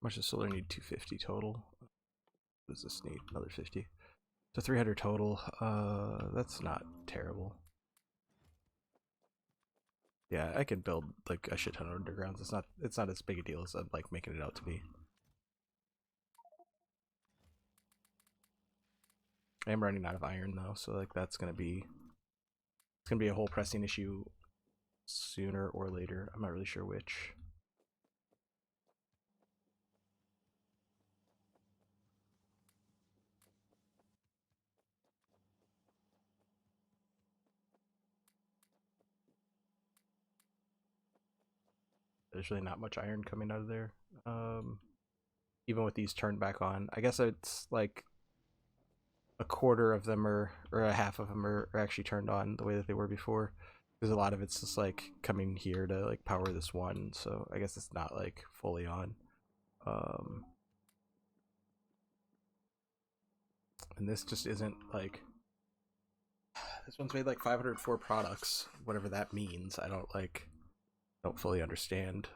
Much does solar need? 250 total. What does this need? Another 50. So 300 total. That's not terrible. Yeah, I could build like a shit ton of undergrounds. It's not as big a deal as I'm like making it out to be. I am running out of iron though, so like that's gonna be a whole pressing issue sooner or later. I'm not really sure which. There's really not much iron coming out of there. Even with these turned back on, I guess it's like a quarter of them or a half of them are actually turned on the way that they were before. Because a lot of it's just like coming here to like power this one, so I guess it's not like fully on. And this just isn't like, this one's made like 504 products, whatever that means. I don't fully understand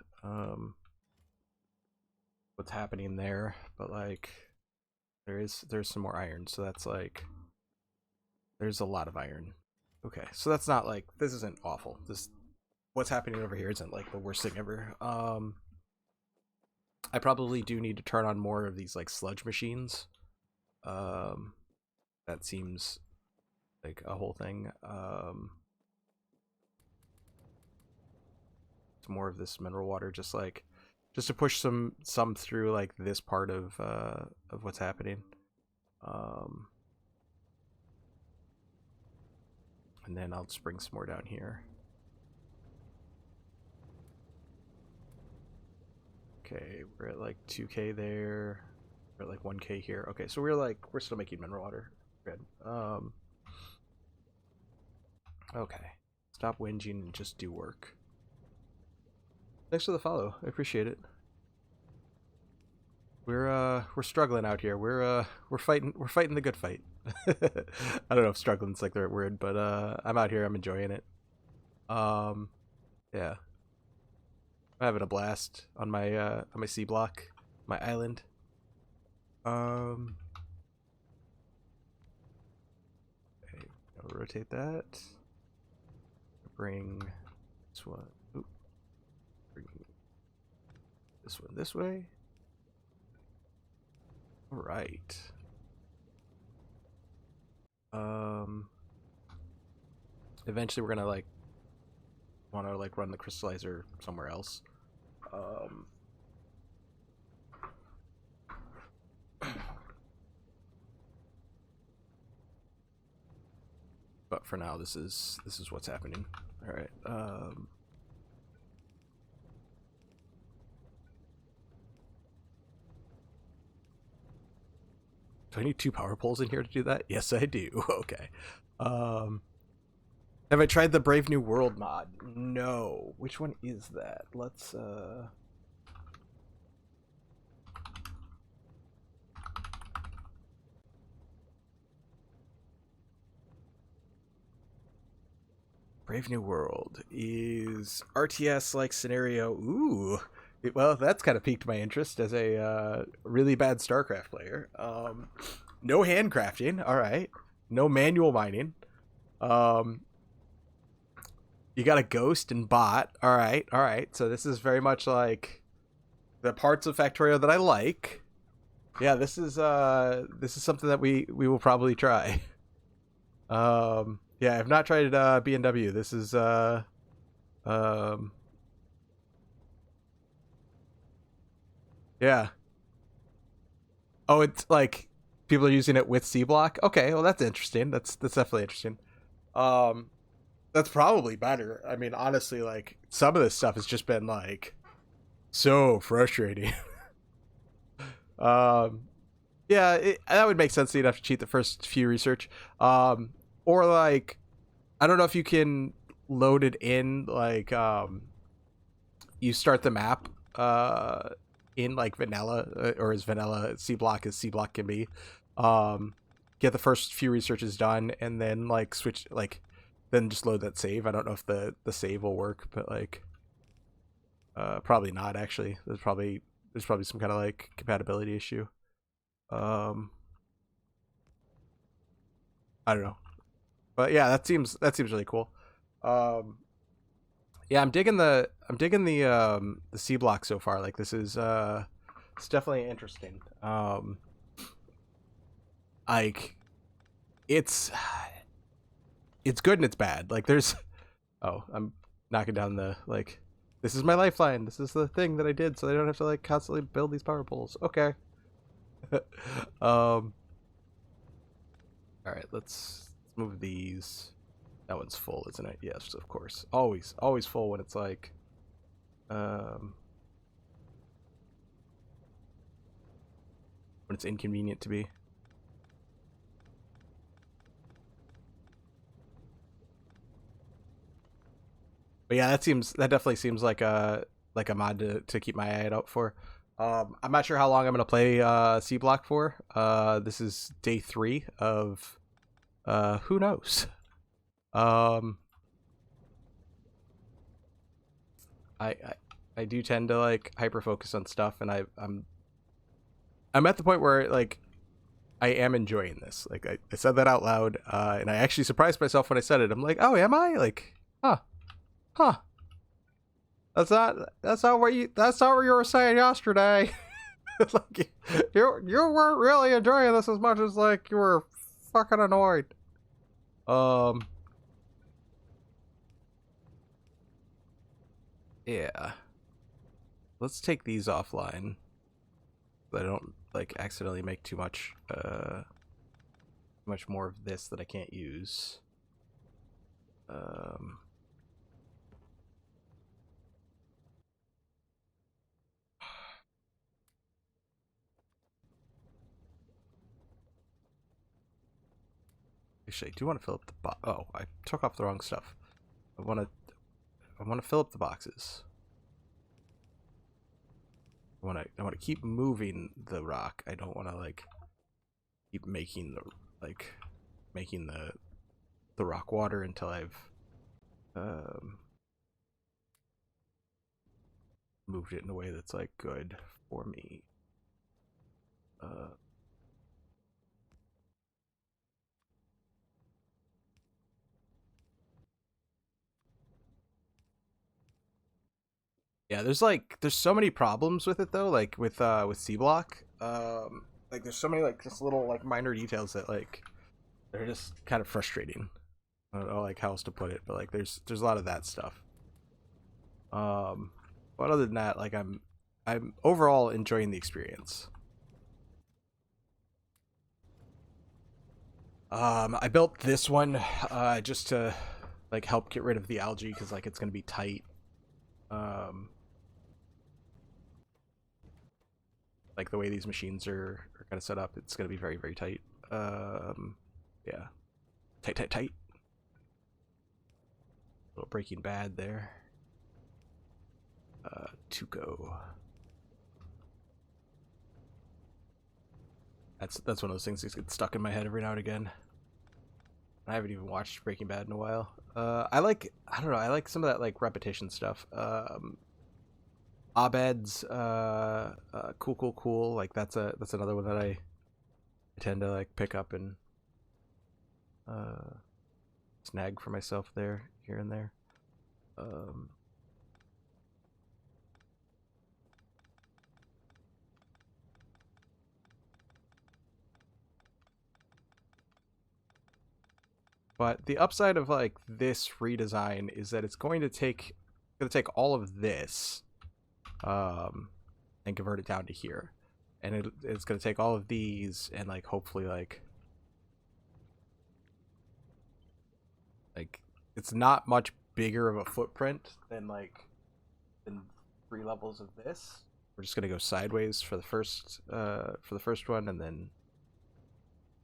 what's happening there, but like there's some more iron, so that's like there's a lot of iron. Okay, so that's not like, this isn't awful. This, what's happening over here isn't like the worst thing ever. I probably do need to turn on more of these like sludge machines. That seems like a whole thing. More of this mineral water, just to push some through like this part of what's happening. And then I'll just bring some more down here. Okay, we're at like 2k there. We're at like 1k here. Okay, so we're still making mineral water. Good. Okay. Stop whinging and just do work. Thanks for the follow. I appreciate it. We're struggling out here. We're fighting the good fight. I don't know if struggling's like the right word, but I'm out here, I'm enjoying it. Yeah. I'm having a blast on my SeaBlock, my island. Okay, I'll rotate that. Bring this one. Oop. Bring this one this way. All right. Eventually we're gonna like want to like run the crystallizer somewhere else. But for now, this is what's happening. All right. Do I need 2 power poles in here to do that? Yes, I do. Okay. Have I tried the Brave New World mod? No. Which one is that? Let's Brave New World is RTS like scenario. Ooh. Well, that's kind of piqued my interest as a really bad StarCraft player. No handcrafting. All right. No manual mining. You got a ghost and bot. All right. All right. So this is very much like the parts of Factorio that I like. Yeah, this is something that we will probably try. Yeah, I've not tried B&W. This is yeah. Oh, it's like people are using it with SeaBlock. Okay, well that's interesting. That's definitely interesting. That's probably better. I mean, honestly, like some of this stuff has just been like so frustrating. um, yeah, that would make sense. That you'd have to cheat the first few research, or like I don't know if you can load it in like you start the map in like vanilla or as vanilla SeaBlock as SeaBlock can be. Um, get the first few researches done and then like switch like then just load that save. I don't know if the save will work, but like probably not actually. There's probably some kind of like compatibility issue. Um, I don't know. But yeah, that seems really cool. Um, yeah, I'm digging the SeaBlock so far. Like this is it's definitely interesting. Like it's it's good and it's bad. Like there's oh, I'm knocking down the like this is my lifeline. This is the thing that I did so I don't have to like constantly build these power poles. Okay. All right, let's move these. That one's full, isn't it? Yes, of course. Always full when it's like um when it's inconvenient to be. But yeah, that definitely seems like a mod to keep my eye out for. I'm not sure how long I'm gonna play SeaBlock for. This is day 3 of who knows. Um, I I do tend to like hyper focus on stuff, and I'm at the point where like I am enjoying this. Like I said that out loud, and I actually surprised myself when I said it. I'm like, oh, am I? Like, huh. That's not what you were saying yesterday. Like you weren't really enjoying this as much as like you were fucking annoyed. Um yeah. Let's take these offline. So I don't like accidentally make too much more of this that I can't use. Um Actually, I do want to fill up the oh, I took off the wrong stuff. I want to fill up the boxes. I want to keep moving the rock. I don't want to like keep making like making the rock water until I've um moved it in a way that's like good for me. Uh yeah, there's so many problems with it though, like with SeaBlock. Like there's so many like just little like minor details that like they're just kind of frustrating. I don't know like how else to put it, but like there's a lot of that stuff. Um, but other than that, like I'm overall enjoying the experience. I built this one just to like help get rid of the algae because like it's gonna be tight. Um, like the way these machines are kind of set up, it's gonna be very tight. Yeah, tight. A little Breaking Bad there. Tuco. That's one of those things that gets stuck in my head every now and again. I haven't even watched Breaking Bad in a while. I don't know, I like some of that like repetition stuff. Abed's cool. Like that's another one that I tend to like pick up and uh snag for myself there here and there. Um but the upside of like this redesign is that it's going to take all of this um and convert it down to here. And it's going to take all of these and like hopefully like it's not much bigger of a footprint than than 3 levels of this. We're just gonna go sideways for the first one, and then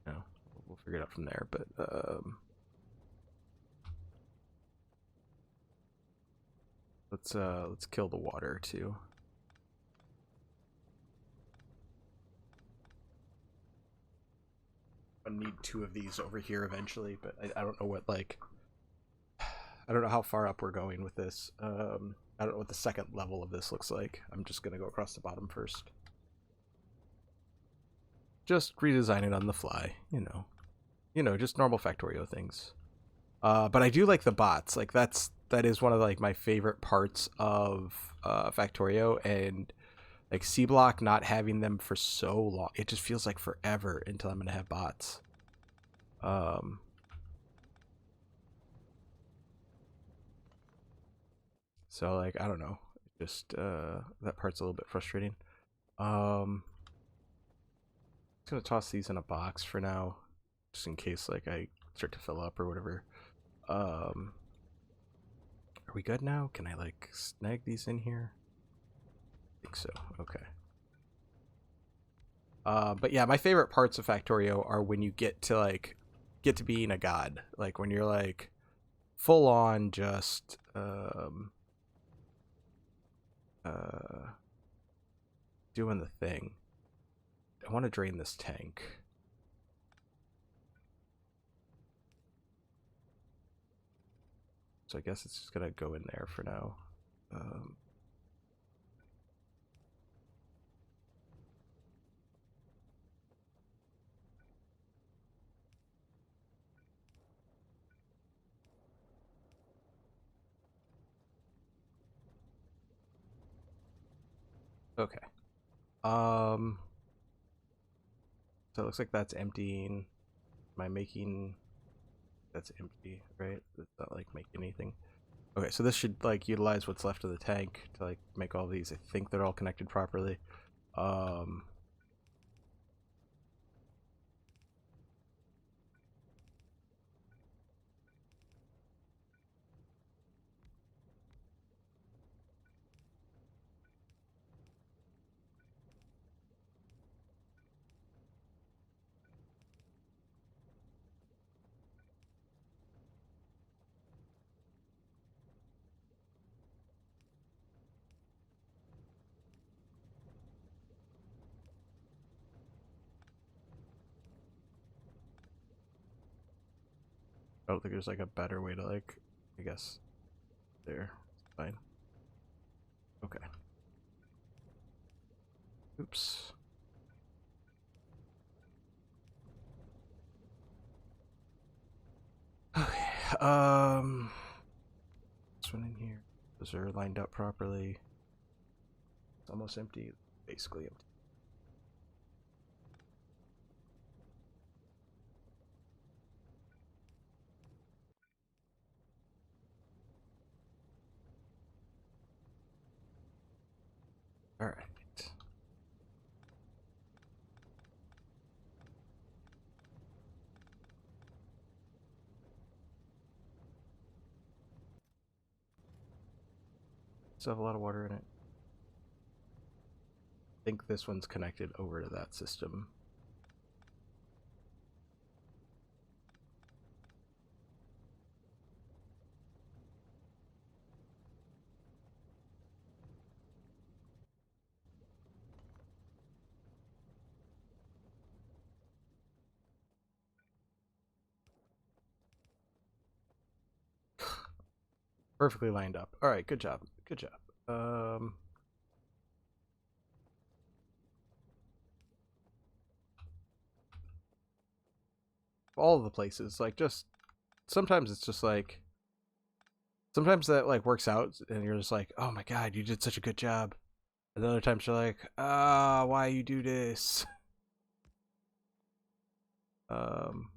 you know we'll figure it out from there. But let's kill the water too. I need 2 of these over here eventually, but I don't know what I don't know how far up we're going with this. I don't know what the second level of this looks like. I'm just gonna go across the bottom first. Just redesign it on the fly, just normal Factorio things. But I do like the bots. Like that is one of my favorite parts of Factorio, and like SeaBlock not having them for so long, it just feels like forever until I'm gonna have bots. So I don't know, just that part's a little bit frustrating. I'm just gonna toss these in a box for now, just in case I start to fill up or whatever. Are we good now? Can I snag these in here? I think so. Okay. But yeah, my favorite parts of Factorio are when you get to being a god. Like when you're full on just doing the thing. I want to drain this tank. So I guess it's just gonna go in there for now. Okay. So it looks like that's emptying. Am I making... That's empty, right? It's not making anything. Okay, so this should utilize what's left of the tank to make all these. I think they're all connected properly. I don't think there's a better way to I guess there. Fine. Okay. Oops. Okay. This one in here. Those are lined up properly. It's almost empty. Basically empty. All right. Still have a lot of water in it. I think this one's connected over to that system. Perfectly lined up. All right, good job. Good job. All of the places, just sometimes it's just sometimes that works out and you're just oh my god, you did such a good job. And other times you're why you do this? Um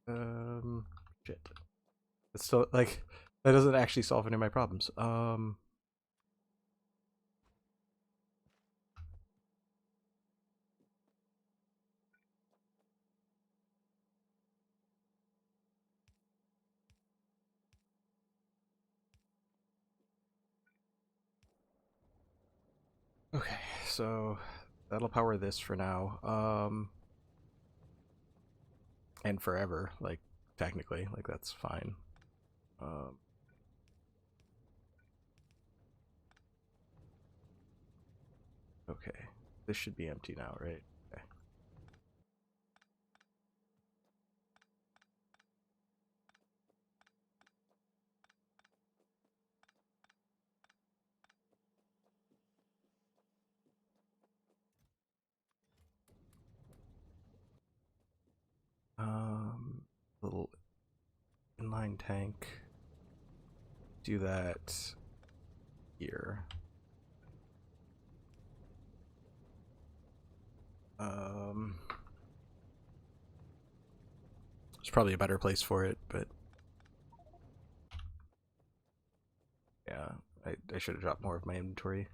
Shit. It's still like that doesn't actually solve any of my problems. Okay, so that'll power this for now. And forever, like technically, like that's fine. Um, okay, this should be empty now, right? Okay. Little inline tank. Do that here. There's probably a better place for it, but yeah, I should have dropped more of my inventory.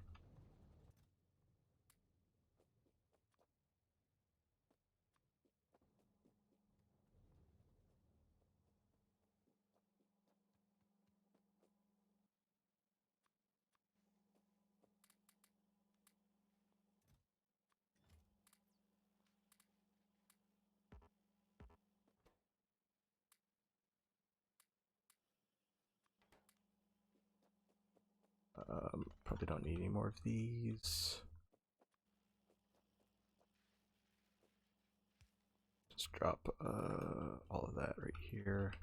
Probably don't need any more of these. Just drop all of that right here.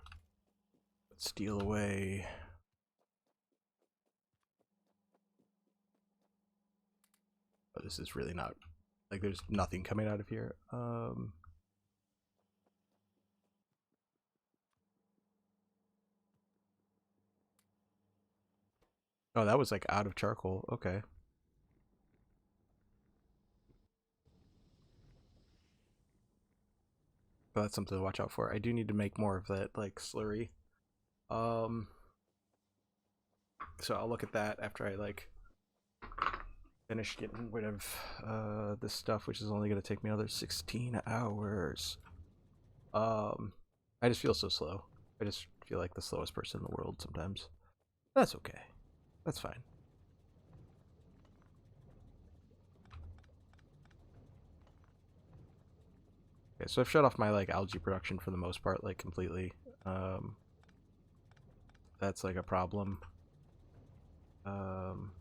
Steal away. Oh, this is really not like there's nothing coming out of here. Oh, that was like out of charcoal. Okay. So that's something to watch out for. I do need to make more of that like slurry. Um so I'll look at that after I like finish getting rid of this stuff, which is only gonna take me another 16 hours. I just feel so slow. I just feel like the slowest person in the world sometimes. That's okay. That's fine. Okay, so I've shut off my like algae production for the most part, like completely. That's like a problem. Um,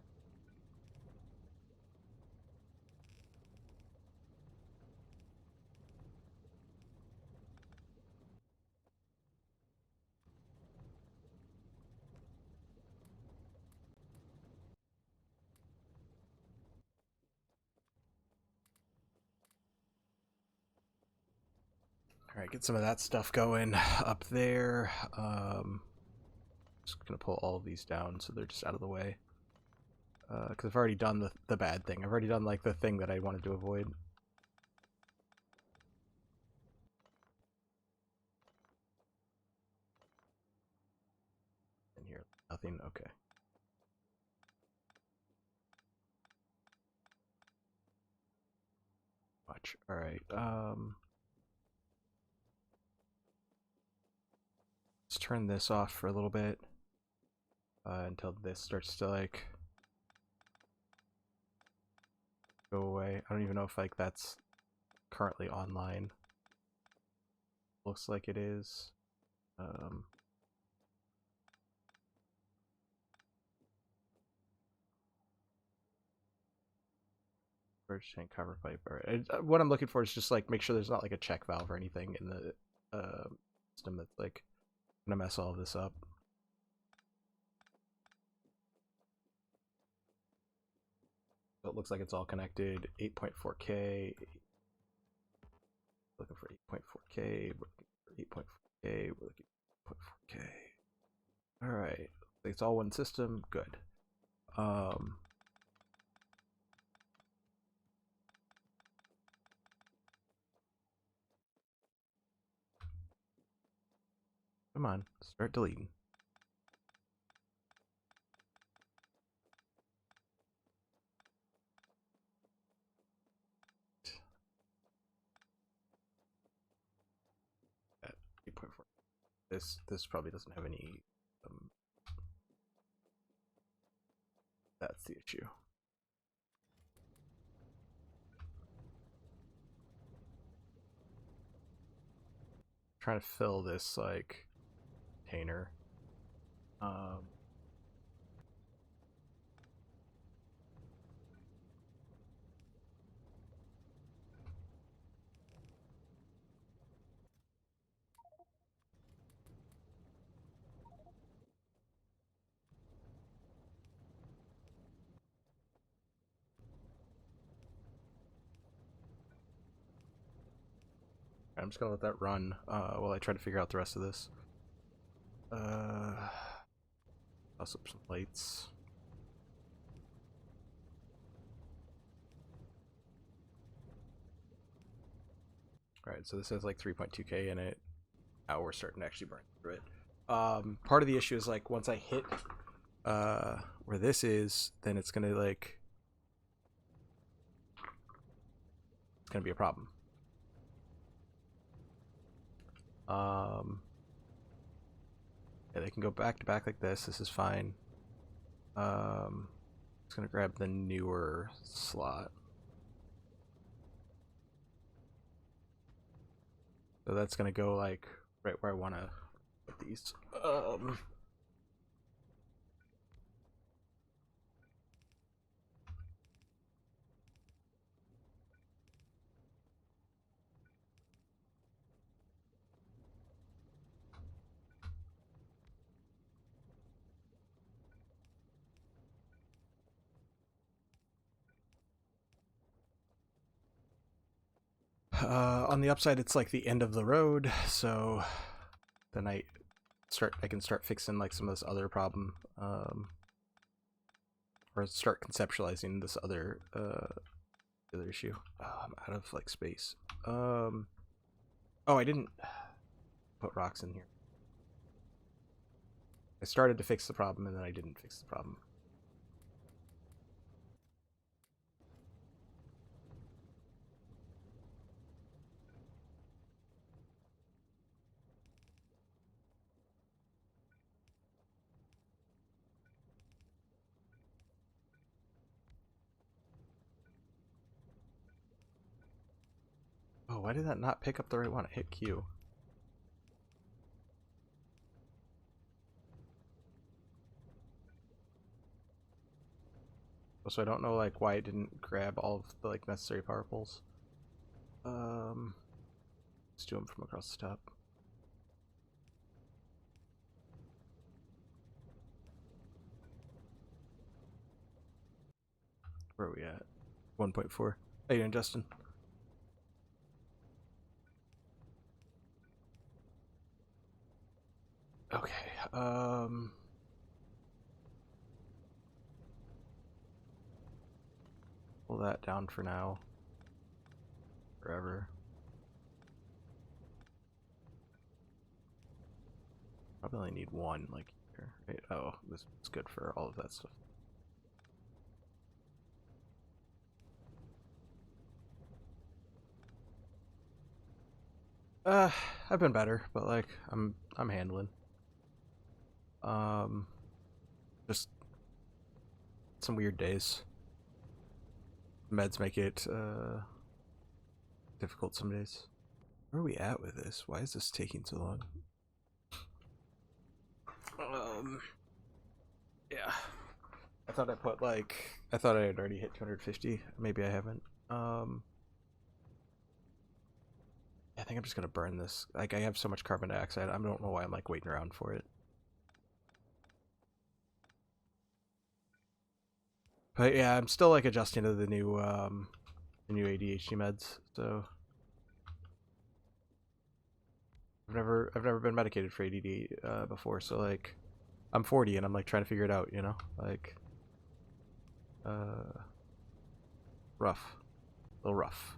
all right, get some of that stuff going up there. Just gonna pull all of these down so they're just out of the way. Because I've already done the bad thing. I've already done like the thing that I wanted to avoid. In here, nothing. Okay. Watch. All right. Let's turn this off for a little bit until this starts to like go away. I don't even know if like that's currently online. Looks like it is. Storage tank cover pipe. All right. What I'm looking for is just like make sure there's not like a check valve or anything in the system that's like gonna mess all of this up. So it looks like it's all connected. 8.4K. Looking for 8.4K. We're looking for 8.4K. We're looking for 8.4K. All right. It's all one system. Good. Come on, start deleting. At 8.4. This probably doesn't have any. That's the issue. Trying to fill this like container. I'm just gonna let that run while I try to figure out the rest of this. Toss up some plates. Alright, so this has like 3.2k in it. Now we're starting to actually burn through it. Part of the issue is like once I hit where this is, then it's gonna like it's gonna be a problem. Yeah, they can go back to back like this. This is fine. It's gonna grab the newer slot. So that's gonna go like right where I want to put these. On the upside, it's like the end of the road, so then I can start fixing like some of this other problem, or start conceptualizing this other issue. Oh, I'm out of like space. Oh, I didn't put rocks in here. I started to fix the problem and then I didn't fix the problem. Oh, why did that not pick up the right one? I hit Q. So I don't know like why it didn't grab all of the like necessary power poles. Let's do them from across the top. Where are we at? 1.4. How you doing, Justin? Okay. Pull that down for now. Forever. Probably only need one, like here, right? Oh, this is good for all of that stuff. I've been better, but like I'm handling. Just some weird days. Meds make it difficult some days. Where are we at with this? Why is this taking so long? Yeah. I thought I put like I thought I had already hit 250. Maybe I haven't. I think I'm just gonna burn this. Like I have so much carbon dioxide. I don't know why I'm like waiting around for it. But yeah, I'm still like adjusting to the new ADHD meds. So I've never been medicated for ADD before. So like I'm 40 and I'm like trying to figure it out. You know, like rough, a little rough.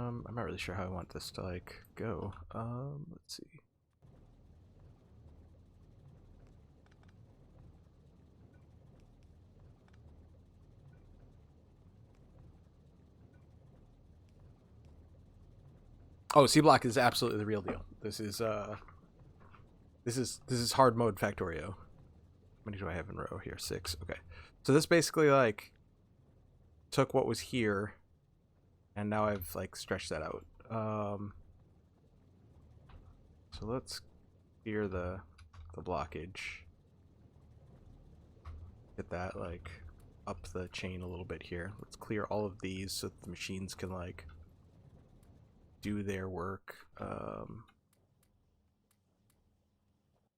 I'm not really sure how I want this to like go. Let's see. Oh, SeaBlock is absolutely the real deal. This is hard mode Factorio. How many do I have in row here? 6. Okay. So this basically like took what was here and now I've like stretched that out. So let's clear the blockage. Get that like up the chain a little bit here. Let's clear all of these so that the machines can like do their work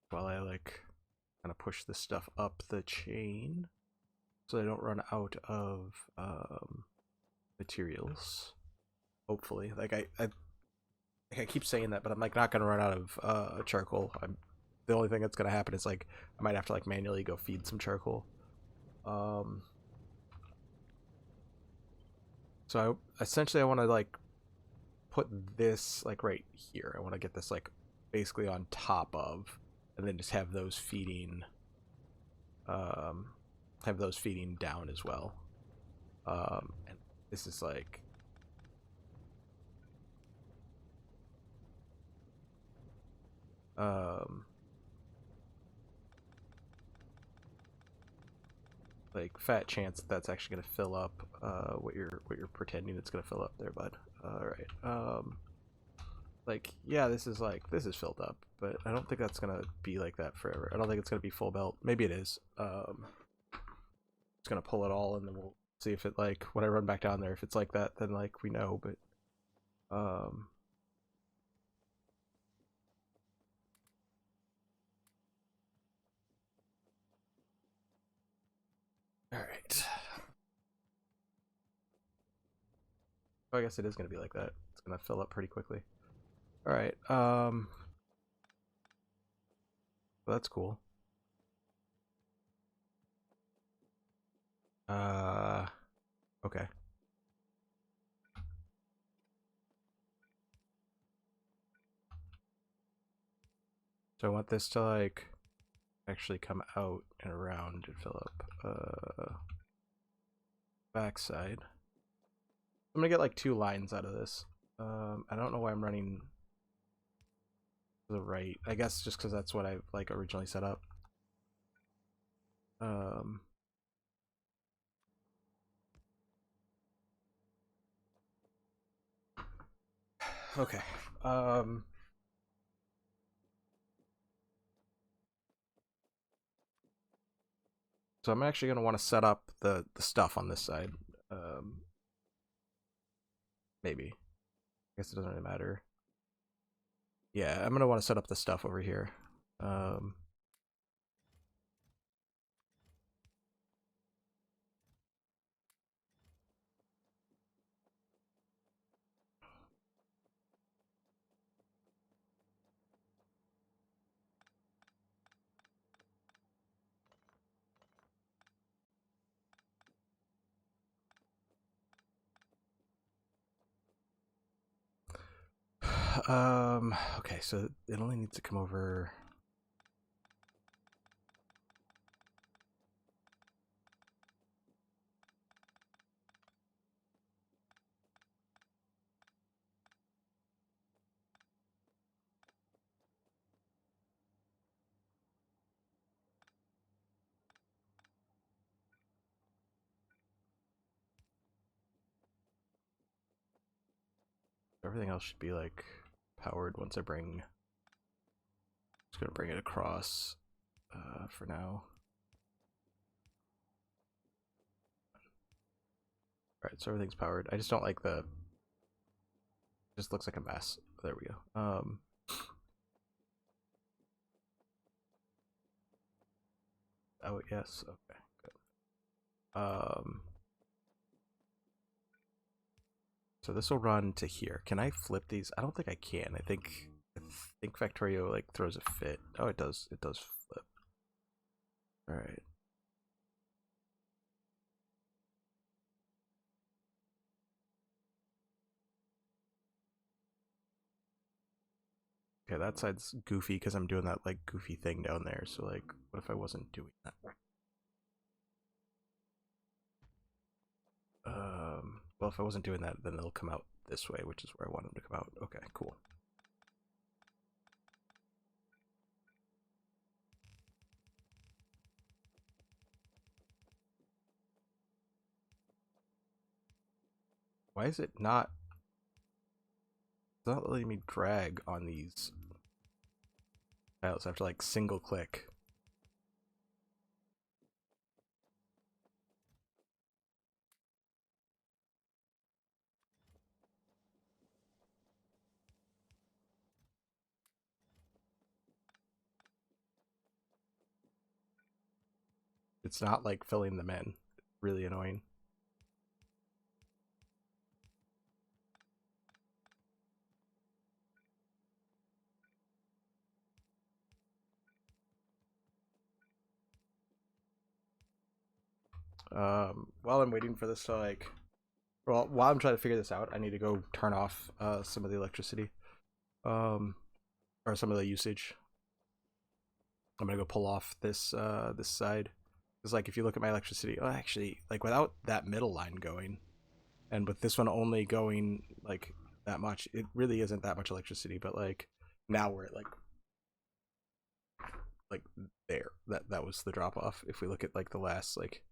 while I like kind of push this stuff up the chain so I don't run out of materials. Hopefully, like I keep saying that, but I'm like not gonna run out of charcoal. The only thing that's gonna happen is like I might have to like manually go feed some charcoal. So essentially I want to like put this like right here. I want to get this like basically on top of, and then just have those feeding down as well. And this is like like fat chance that that's actually going to fill up what you're pretending it's going to fill up there, bud. All right. Like yeah, this is filled up, but I don't think that's gonna be like that forever. I don't think it's gonna be full belt. Maybe it is. It's gonna pull it all, and then we'll see if it like when I run back down there, if it's like that, then like we know. But all right. Oh, I guess it is gonna be like that. It's gonna fill up pretty quickly. All right. Well, that's cool. Okay. So I want this to like actually come out and around and fill up backside. I'm gonna get like 2 lines out of this. I don't know why I'm running to the right. I guess just because that's what I like originally set up. Okay. So I'm actually gonna want to set up the stuff on this side. Maybe. I guess it doesn't really matter. Yeah, I'm gonna want to set up the stuff over here. Okay, so it only needs to come over. Everything else should be like powered once I bring. Just gonna bring it across for now. Alright, so everything's powered. I just don't like the. It just looks like a mess. There we go. Oh yes. Okay. Good. So this will run to here. Can I flip these? I don't think I can. I think Factorio like throws a fit. Oh, it does. It does flip. All right. Okay, that side's goofy because I'm doing that like goofy thing down there. So like, what if I wasn't doing that? Well, if I wasn't doing that, then they'll come out this way, which is where I want them to come out. Okay, cool. Why is it not? It's not letting me drag on these tiles. I have to like single click. It's not like filling them in. Really annoying. While I'm waiting for this to like, well, while I'm trying to figure this out, I need to go turn off some of the electricity, or some of the usage. I'm gonna go pull off this this side. Because like if you look at my electricity, oh, actually, like without that middle line going, and with this one only going like that much, it really isn't that much electricity. But like now we're at like there. That was the drop off. If we look at like the last like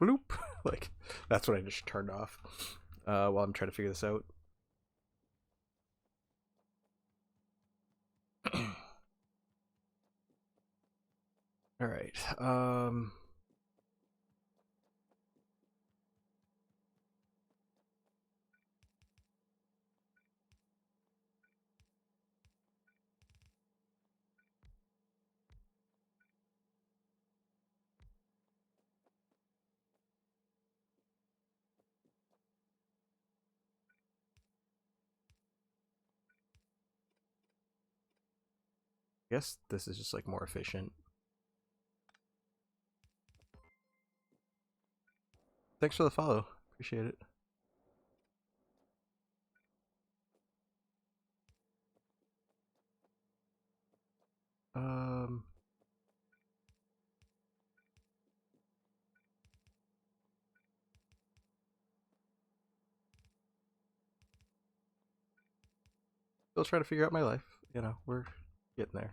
bloop, like that's what I just turned off while I'm trying to figure this out. All right. I guess this is just like more efficient. Thanks for the follow. Appreciate it. Um, Still trying to figure out my life. You know, we're getting there.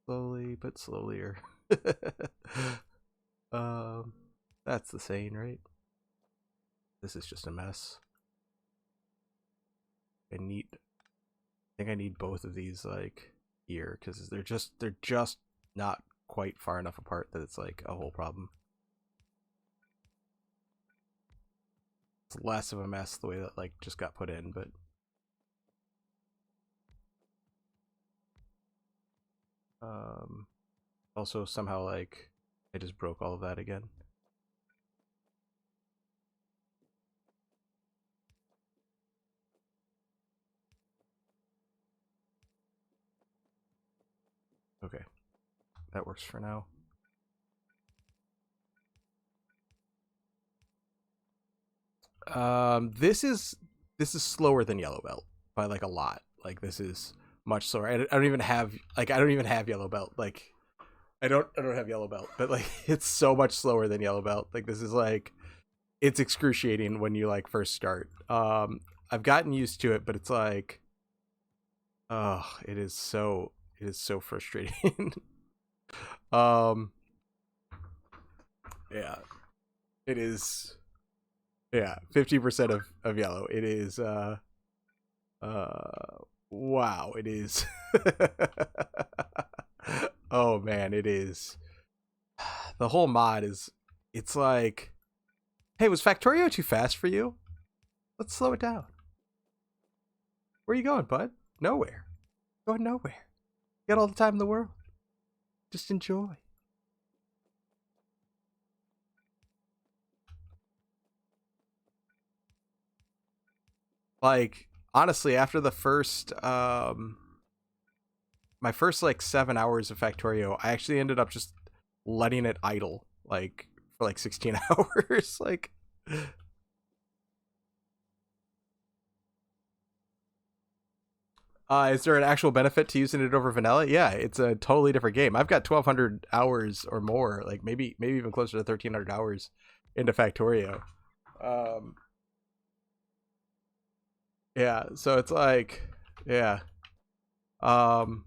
Slowly but slowlier. um, that's the saying, right? This is just a mess. I think I need both of these like here because they're just not quite far enough apart that it's like a whole problem. It's less of a mess the way that like just got put in, but also somehow like I just broke all of that again. Okay, that works for now. This is slower than Yellow Belt by like a lot. Like this is much slower. I don't even have Yellow Belt. Like I don't have Yellow Belt, but like it's so much slower than Yellow Belt. Like this is like it's excruciating when you like first start. I've gotten used to it, but it's like oh, it is so frustrating. um yeah, it is. Yeah, 50% of yellow. It is wow, it is. Oh man, it is. The whole mod is it's like, hey, was Factorio too fast for you? Let's slow it down. Where are you going, bud? Nowhere. Going nowhere. You got all the time in the world. Just enjoy. Like, honestly, after the first my first like 7 hours of Factorio, I actually ended up just letting it idle like for like 16 hours. Like Is there an actual benefit to using it over vanilla? Yeah, it's a totally different game. I've got 1,200 hours or more, like maybe even closer to 1,300 hours into Factorio. Um, yeah, so it's like, yeah. Um,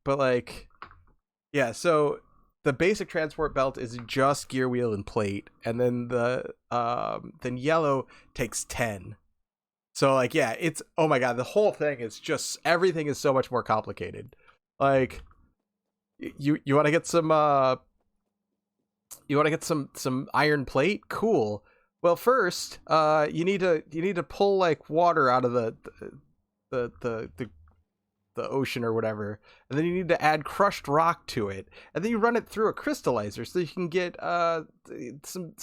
but like, yeah, so the basic transport belt is just gear wheel and plate, and then then yellow takes 10. So like, yeah, it's, oh my god, the whole thing is just, everything is so much more complicated. Like, you want to get some iron plate? Cool. Well, first, you need to pull like water out of the the the the ocean or whatever, and then you need to add crushed rock to it, and then you run it through a crystallizer so you can get some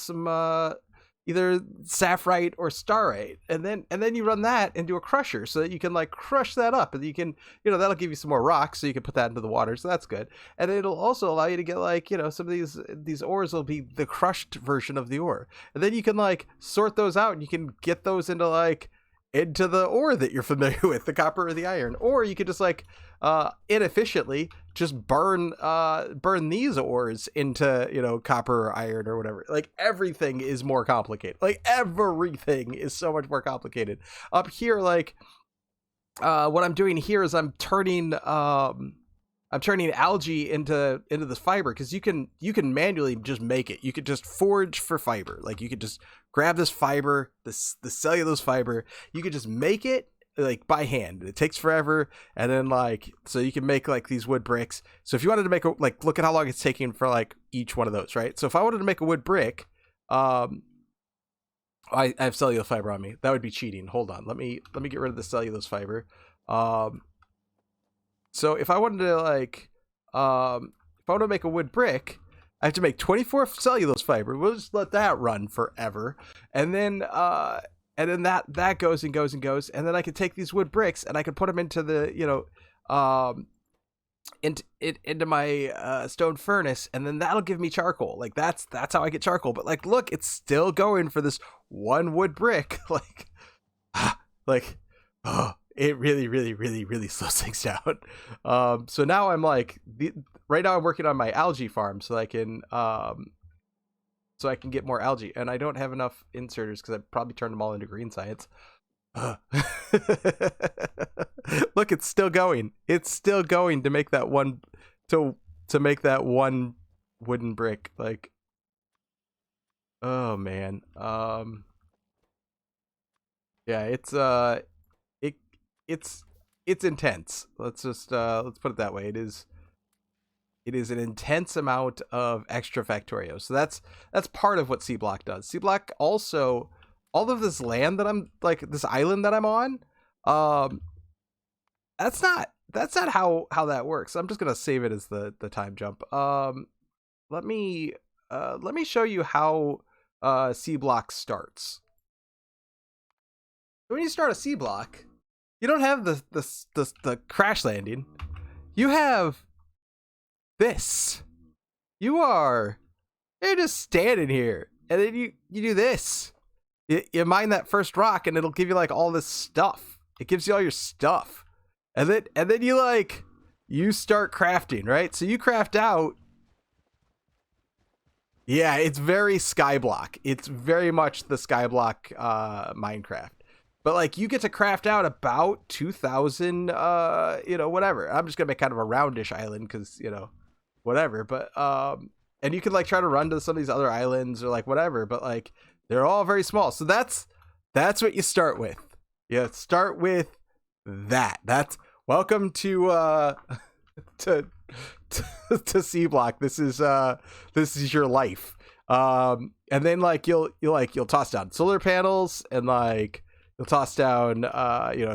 either sapphire or starite, and then you run that into a crusher so that you can like crush that up, and you can, that'll give you some more rocks so you can put that into the water, so that's good. And it'll also allow you to get like, some of these ores will be the crushed version of the ore, and then you can like sort those out and you can get those into the ore that you're familiar with, the copper or the iron. Or you could just like inefficiently just burn these ores into, copper or iron or whatever. Like, everything is more complicated. Like, everything is so much more complicated. Up here, like, what I'm doing here is I'm turning algae into this fiber, because you can manually just make it. You could just forage for fiber. Like, you could just grab this fiber, the cellulose fiber. You could just make it like by hand. It takes forever, and then like, so you can make like these wood bricks. So if you wanted to make look at how long it's taking for like each one of those, right? So if I wanted to make a wood brick, I have cellulose fiber on me. That would be cheating. Hold on, let me get rid of the cellulose fiber. So if I wanted to make a wood brick, I have to make 24 cellulose fiber. We'll just let that run forever, and then that goes and goes and goes, and then I could take these wood bricks and I could put them into the into my stone furnace, and then that'll give me charcoal. Like, that's how I get charcoal. But like, look, it's still going for this one wood brick. It really, really, really, really slows things down. So now I'm like, right now I'm working on my algae farm so I can get more algae, and I don't have enough inserters because I probably turned them all into green science. Look, it's still going. It's still going to make that one to make that one wooden brick. Like, oh man. Yeah, it's intense. Let's just let's put it that way. It is an intense amount of extra Factorio. So that's part of what SeaBlock does. SeaBlock also, all of this land that I'm like, this island that I'm on, that's not how that works. I'm just gonna save it as the time jump. Let me show you how SeaBlock starts. When you start a SeaBlock, you don't have the crash landing. You have this. You're just standing here, and then you do this. You mine that first rock, and it'll give you like all this stuff. It gives you all your stuff, and then you start crafting, right? So you craft out. Yeah, it's very Skyblock. It's very much the Skyblock Minecraft. But like, you get to craft out about 2,000, whatever. I'm just gonna make kind of a roundish island because, whatever. But and you can like try to run to some of these other islands or like whatever. But like, they're all very small. So that's what you start with. You start with that. That's welcome to to SeaBlock. This is your life. And then like you'll toss down solar panels, and like you'll toss down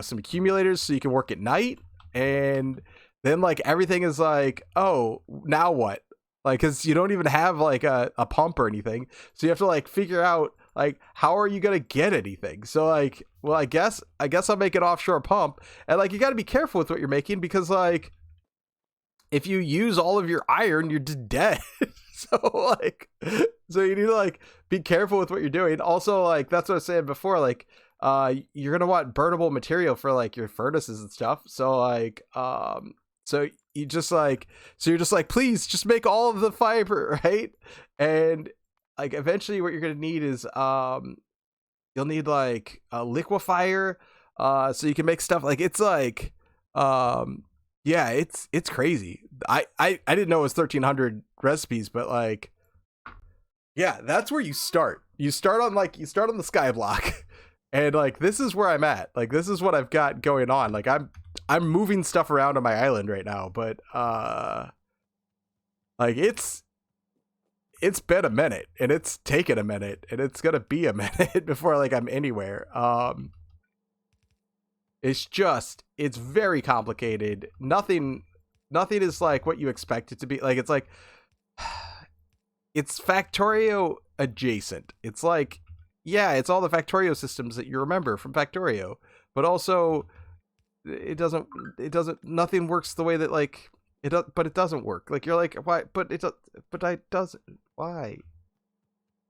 some accumulators so you can work at night, and then like everything is like, oh, now what? Like, because you don't even have like a pump or anything, so you have to like figure out like, how are you gonna get anything? So like, well, I guess I'll make an offshore pump, and like, you got to be careful with what you're making, because like, if you use all of your iron, you're just dead. So like, so you need to like be careful with what you're doing. Also, like that's what I was saying before. Like, you're gonna want burnable material for like your furnaces and stuff. So like, so you just like, so you're just like, please just make all of the fiber, right? And like eventually, what you're gonna need is you'll need like a liquefier, so you can make stuff like it's like, yeah, it's crazy. I didn't know it was 1,300 recipes, but like, yeah, that's where you start. You start on the SeaBlock, and like this is where I'm at. Like this is what I've got going on. Like I'm moving stuff around on my island right now, but like it's been a minute, and it's taken a minute, and it's gonna be a minute before like I'm anywhere. It's very complicated. Nothing is like what you expect it to be. Like it's like it's Factorio adjacent. It's like, yeah, it's all the Factorio systems that you remember from Factorio, but also it doesn't nothing works the way that like it does, but it doesn't work. Like you're like, why? But it doesn't. Why?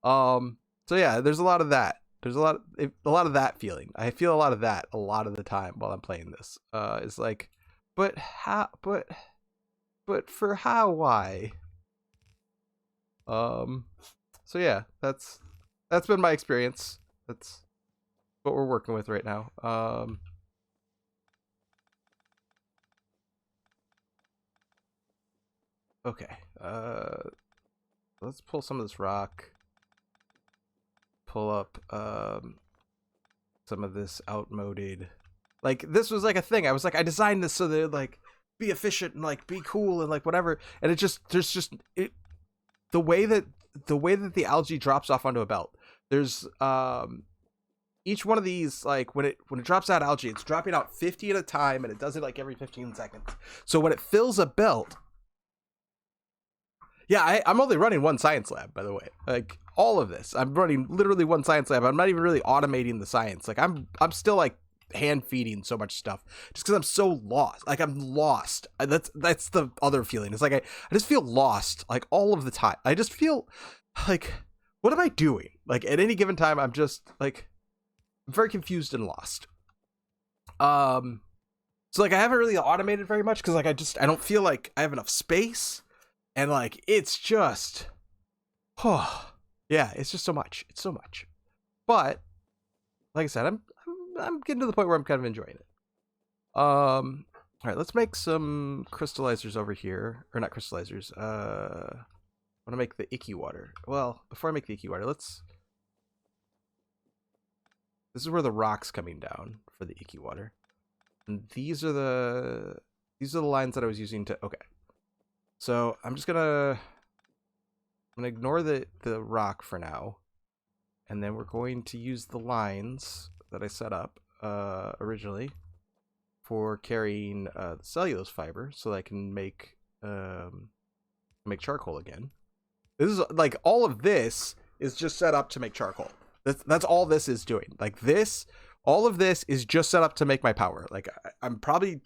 So yeah, there's a lot of that. There's a lot of that feeling. I feel a lot of that a lot of the time while I'm playing this. It's like, but how? But for how? Why? So yeah, that's been my experience. That's what we're working with right now. Okay. Let's pull some of this rock. Pull up some of this outmoded. Like this was like a thing. I was like, I designed this so that it'd like be efficient and like be cool and like whatever. And the way that the algae drops off onto a belt. There's each one of these, like when it drops out algae, it's dropping out 50 at a time, and it does it like every 15 seconds. So when it fills a belt, yeah, I'm only running one science lab, by the way. Like all of this, I'm running literally one science lab. I'm not even really automating the science. Like I'm still like hand feeding so much stuff just because I'm so lost. Like I'm lost. That's the other feeling. It's like I just feel lost like all of the time. I just feel like, what am I doing? Like at any given time, I'm just like very confused and lost. So like I haven't really automated very much because like I don't feel like I have enough space. And like it's just, oh yeah, it's just so much. It's so much. But like I said, I'm getting to the point where I'm kind of enjoying it. All right, let's make some crystallizers over here, or not crystallizers. I want to make the icky water. Well, before I make the icky water, this is where the rock's coming down for the icky water, and these are the lines that I was using to. Okay. So I'm gonna ignore the rock for now, and then we're going to use the lines that I set up originally for carrying the cellulose fiber, so that I can make charcoal again. This is like all of this is just set up to make charcoal. That's all this is doing. Like this, all of this is just set up to make my power. Like I'm probably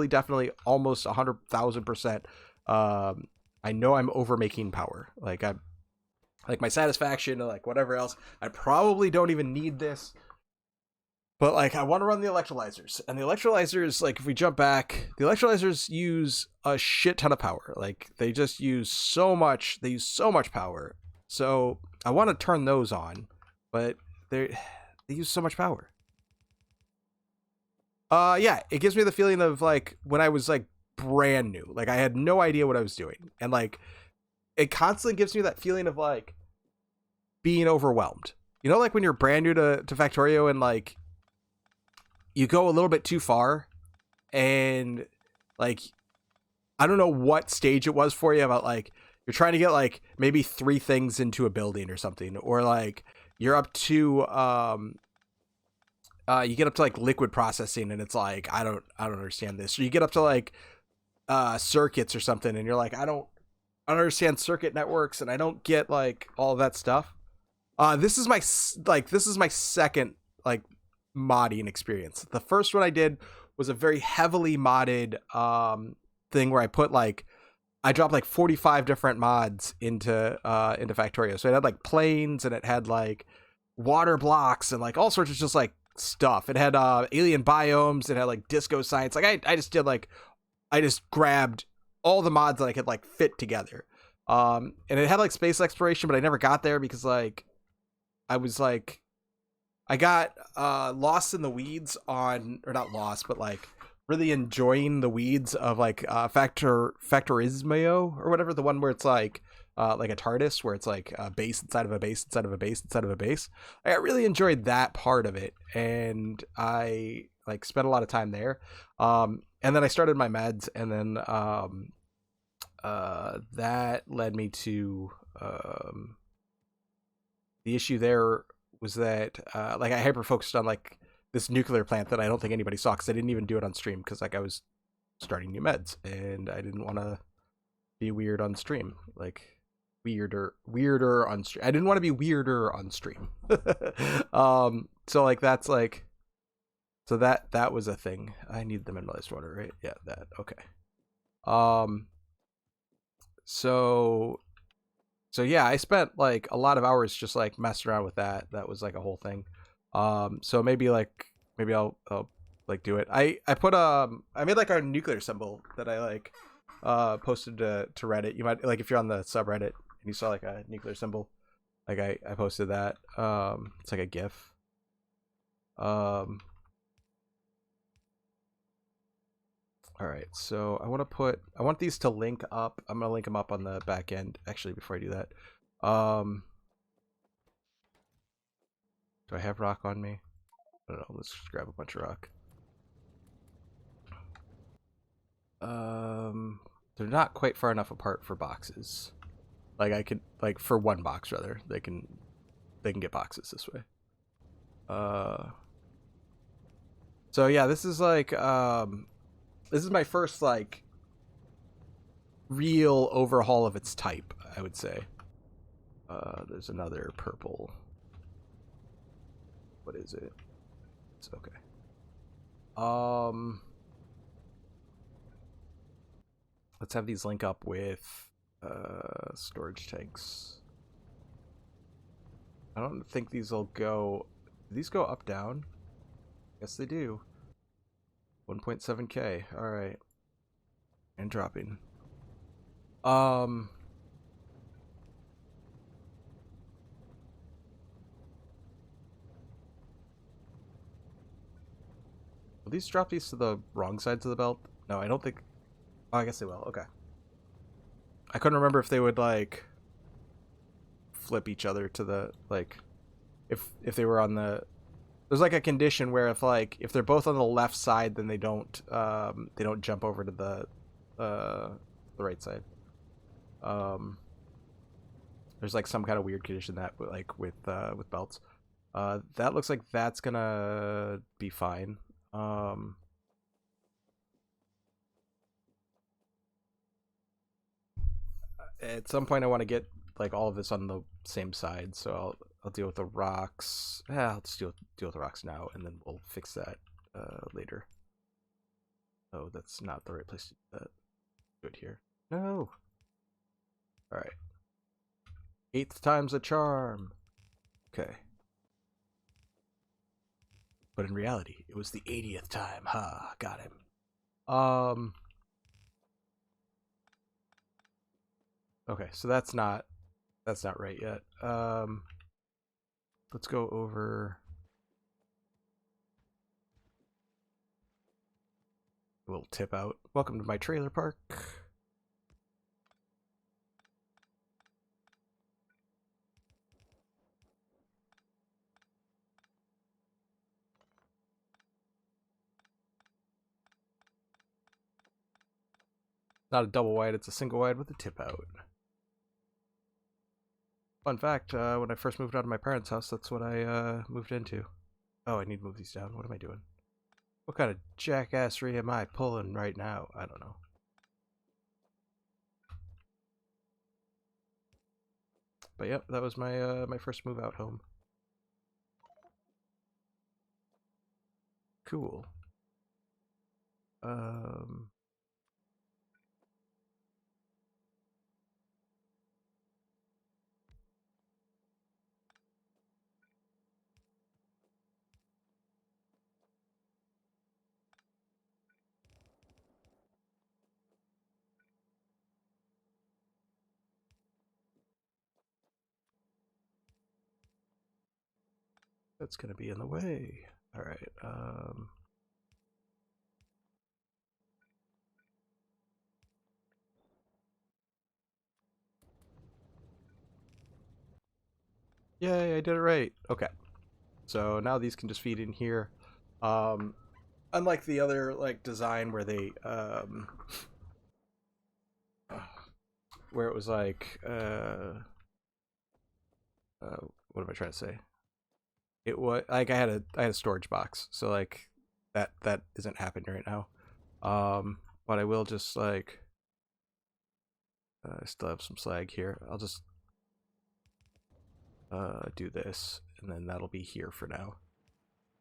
definitely almost 100,000%. I know I'm over making power. Like I'm like my satisfaction and like whatever else. I probably don't even need this, but like I want to run the electrolyzers, and the electrolyzers, like if we jump back, the electrolyzers use a shit ton of power. Like they just use so much. They use so much power. So I want to turn those on, but they use so much power. Yeah, it gives me the feeling of like when I was like brand new, like I had no idea what I was doing, and like it constantly gives me that feeling of like being overwhelmed, you know, like when you're brand new to Factorio and like you go a little bit too far, and like I don't know what stage it was for you, about like you're trying to get like maybe 3 things into a building or something, or like you're up to you get up to like liquid processing, and it's like I don't understand this. Or you get up to like circuits or something, and you're like I don't understand circuit networks, and I don't get like all of that stuff. This is my second like modding experience. The first one I did was a very heavily modded thing where I put like I dropped like 45 different mods into Factorio. So it had like planes and it had like water blocks and like all sorts of just like stuff. It had alien biomes. It had like disco science. Like I just did like I just grabbed all the mods that I could like fit together. And it had like space exploration, but I never got there because like I was like I got lost in the weeds on, or not lost, but like really enjoying the weeds of like Factorismo or whatever, the one where it's like a TARDIS where it's like a base inside of a base inside of a base inside of a base. I really enjoyed that part of it, and I like spent a lot of time there. And then I started my meds, and then that led me to the issue there was that like I hyper focused on like this nuclear plant that I don't think anybody saw because I didn't even do it on stream because like I was starting new meds and I didn't want to be weird on stream, like weirder on stream. I didn't want to be weirder on stream. So like that's like so that was a thing. I need the mineralized water, right? Yeah, that okay. Um so yeah, I spent like a lot of hours just like messing around with that. That was like a whole thing. So maybe I'll like do it. I put I made like a nuclear symbol that I like posted to Reddit. You might like if you're on the subreddit and you saw like a nuclear symbol, like I posted that. It's like a GIF. All right, so I want these to link up. I'm gonna link them up on the back end. Actually, before I do that, do I have rock on me? I don't know. Let's just grab a bunch of rock. They're not quite far enough apart for boxes. Like I could like for one box rather. They can get boxes this way. So yeah, this is like this is my first like real overhaul of its type, I would say. There's another purple. What is it? It's okay. Let's have these link up with storage tanks. I don't think these will go. Do these go up down? Yes, they do. 1.7k. All right, and dropping. Will these drop these to the wrong sides of the belt? No, I don't think. Oh, I guess they will. Okay. I couldn't remember if they would like flip each other to the like if they were on the there's like a condition where if they're both on the left side then they don't jump over to the right side. There's like some kind of weird condition that like with belts. That looks like that's gonna be fine. At some point I want to get like all of this on the same side, so I'll deal with the rocks. Yeah, I'll just deal with the rocks now, and then we'll fix that later. Oh, that's not the right place to do that. Do it here. No. All right. 8th time's a charm. Okay. But in reality, it was the 80th time. Ha, got him. Okay, so that's not right yet. Let's go over a little tip out. Welcome to my trailer park. Not a double wide, it's a single wide with a tip out. Fun fact, when I first moved out of my parents' house, that's what I moved into. Oh, I need to move these down. What am I doing? What kind of jackassery am I pulling right now? I don't know. But yep, that was my my first move out home. Cool. That's gonna be in the way. All right. Yay, I did it right. Okay. So now these can just feed in here. Unlike the other like design where they where it was like what am I trying to say? It was like I had a storage box, so like that isn't happening right now. But I will just like I still have some slag here. I'll just do this, and then that'll be here for now.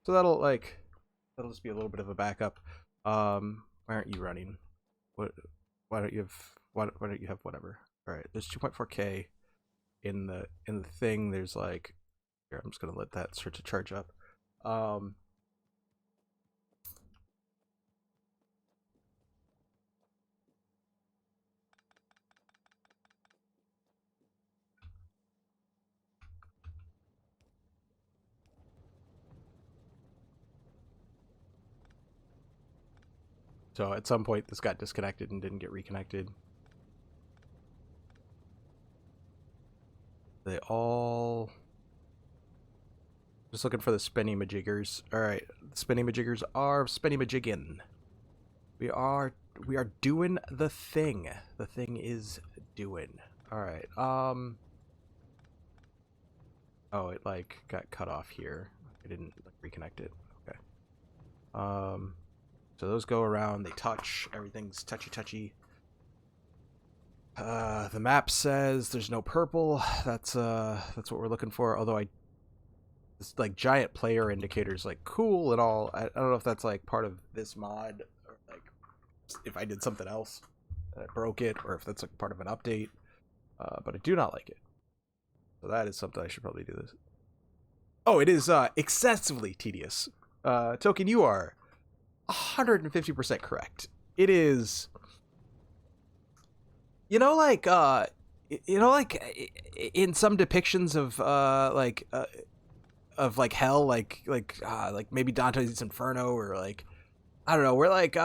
So that'll just be a little bit of a backup. Why aren't you running? Why don't you have whatever? All right, there's 2.4K in the thing. There's like here. I'm just gonna let that start to charge up. So at some point this got disconnected and didn't get reconnected. They all just looking for the spinny majiggers. All right, the spinny majiggers are spinny majigging. We are doing the thing. The thing is doing. All right. Oh, it like got cut off here. I didn't like, reconnect it. Okay. So those go around. They touch. Everything's touchy. The map says there's no purple. That's what we're looking for. Although this like giant player indicators like cool and all. I don't know if that's like part of this mod or like if I did something else and I broke it, or if that's like part of an update. But I do not like it. So that is something I should probably do this. Oh, it is excessively tedious. Token, you are 150% correct. It is. You know, like in some depictions of hell, like maybe Dante's Inferno, or like I don't know, where like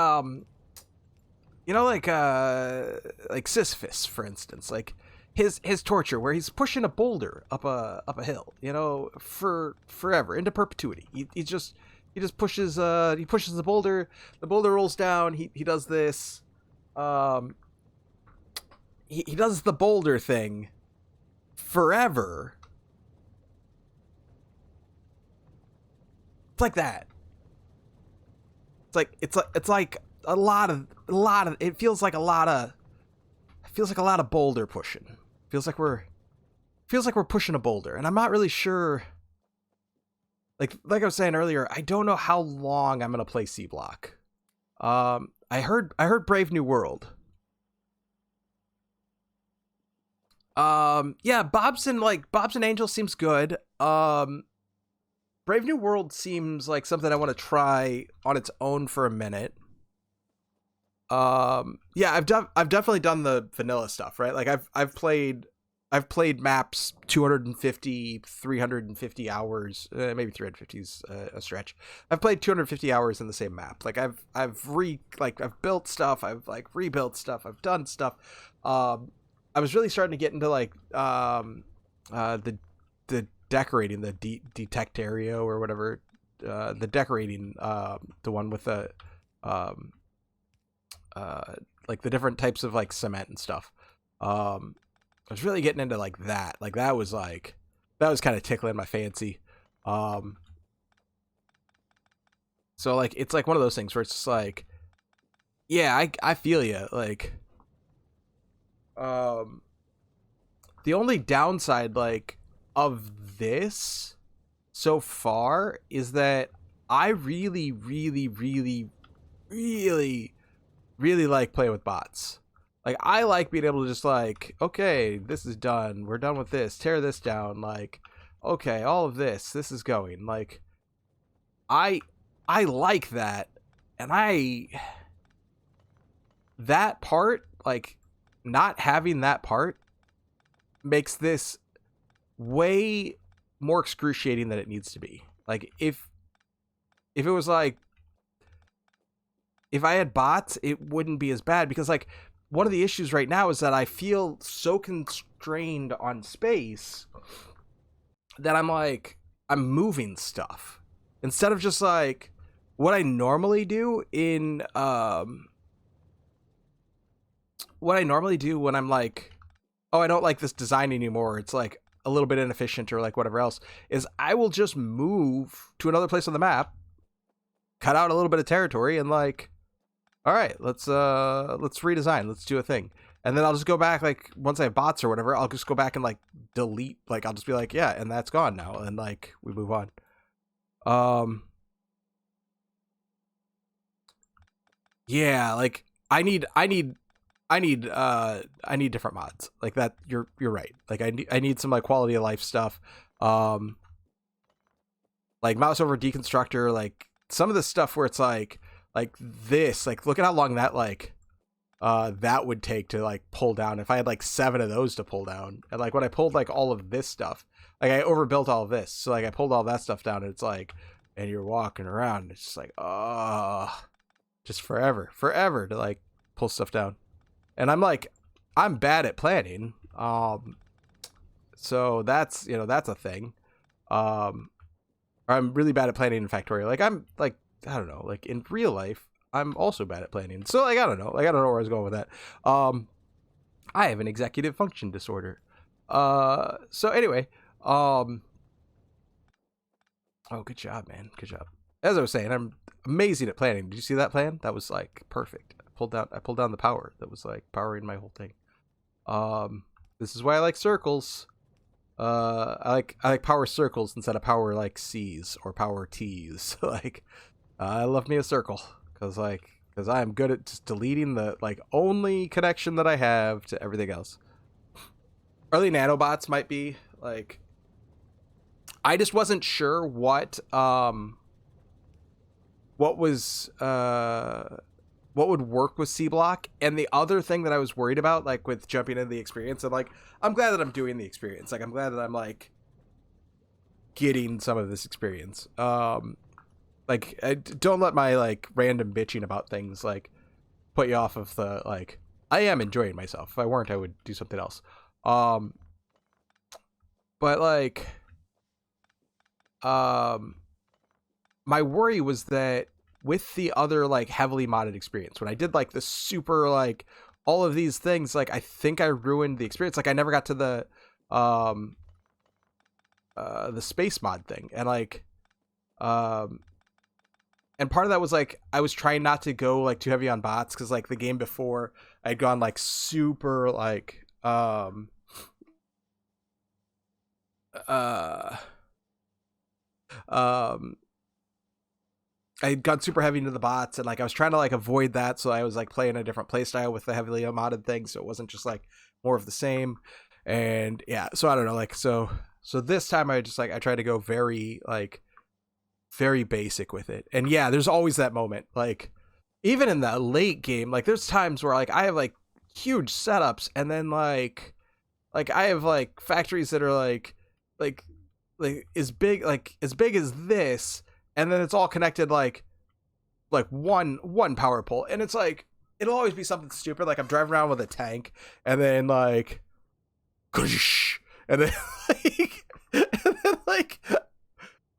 like Sisyphus, for instance, like his torture, where he's pushing a boulder up a hill, you know, for forever into perpetuity. He just pushes the boulder rolls down. He does this. He does the boulder thing forever. It's like that. It's like a lot of it feels like a lot of boulder pushing. Feels like we're pushing a boulder, and I'm not really sure. Like I was saying earlier, I don't know how long I'm gonna play SeaBlock. I heard Brave New World. Yeah, Bob's and Angel seems good. Brave New World seems like something I want to try on its own for a minute. Yeah, I've definitely done the vanilla stuff, right? Like I've played maps 250, 350 hours, maybe 350 is a stretch. I've played 250 hours in the same map. Like I've built stuff, I've like rebuilt stuff, I've done stuff. I was really starting to get into like the decorating, the detectario or whatever, the decorating, the one with the like the different types of like cement and stuff. I was really getting into like that. Like that was kind of tickling my fancy. So like it's like one of those things where it's just like, yeah, I feel you. Like, the only downside like of this so far is that I really like playing with bots. Like I like being able to just like, okay, this is done. We're done with this. Tear this down. Like, okay, all of this is going. Like, I like that, and that part, like, not having that part makes this way more excruciating than it needs to be. Like if it was like if I had bots, it wouldn't be as bad because like one of the issues right now is that I feel so constrained on space that I'm moving stuff instead of just like what I normally do in what I normally do when I'm like, oh, I don't like this design anymore. It's like a little bit inefficient or like whatever else is I will just move to another place on the map, cut out a little bit of territory and like, all right, let's redesign. Let's do a thing. And then I'll just go back, like, once I have bots or whatever, I'll just go back and, like, delete. Like, I'll just be like, yeah, and that's gone now. And, like, we move on. Yeah, like, I need different mods. Like that, you're right. Like, I need some, like, quality of life stuff. Like, mouse over deconstructor, like, some of the stuff where it's, like this, like, look at how long that, like, that would take to like pull down if I had like 7 of those to pull down. And like when I pulled like all of this stuff, like I overbuilt all of this, so like I pulled all that stuff down and it's like, and you're walking around and it's just like, just forever to like pull stuff down. And I'm bad at planning, so that's, you know, that's a thing. I'm really bad at planning in Factorio. Like I'm like, I don't know, like in real life I'm also bad at planning. So like I don't know where I was going with that. I have an executive function disorder. So anyway, oh, good job, man. Good job. As I was saying, I'm amazing at planning. Did you see that plan? That was like perfect. I pulled down the power that was like powering my whole thing. This is why I like circles. I like power circles instead of power like C's or power T's. Like I love me a circle. Because I am good at just deleting the, like, only connection that I have to everything else. Early nanobots might be, like... I just wasn't sure what was... what would work with SeaBlock. And the other thing that I was worried about, like, with jumping into the experience, and, like, I'm glad that I'm doing the experience. Like, I'm glad that I'm, like, getting some of this experience. Like, don't let my, like, random bitching about things, like, put you off of the, like, I am enjoying myself. If I weren't, I would do something else. But, like, my worry was that with the other, like, heavily modded experience, when I did, like, the super, like, all of these things, like, I think I ruined the experience. Like, I never got to the space mod thing. And, like, and part of that was like I was trying not to go like too heavy on bots because like the game before I'd gone like super like I'd gone super heavy into the bots and like I was trying to like avoid that, so I was like playing a different playstyle with the heavily modded thing, so it wasn't just like more of the same. And yeah, so I don't know, like so this time I tried to go very basic with it. And yeah, there's always that moment, like even in the late game, like there's times where like I have like huge setups and then like I have like factories that are like as big as this, and then it's all connected like one power pole, and it's like it'll always be something stupid, like I'm driving around with a tank and then like and then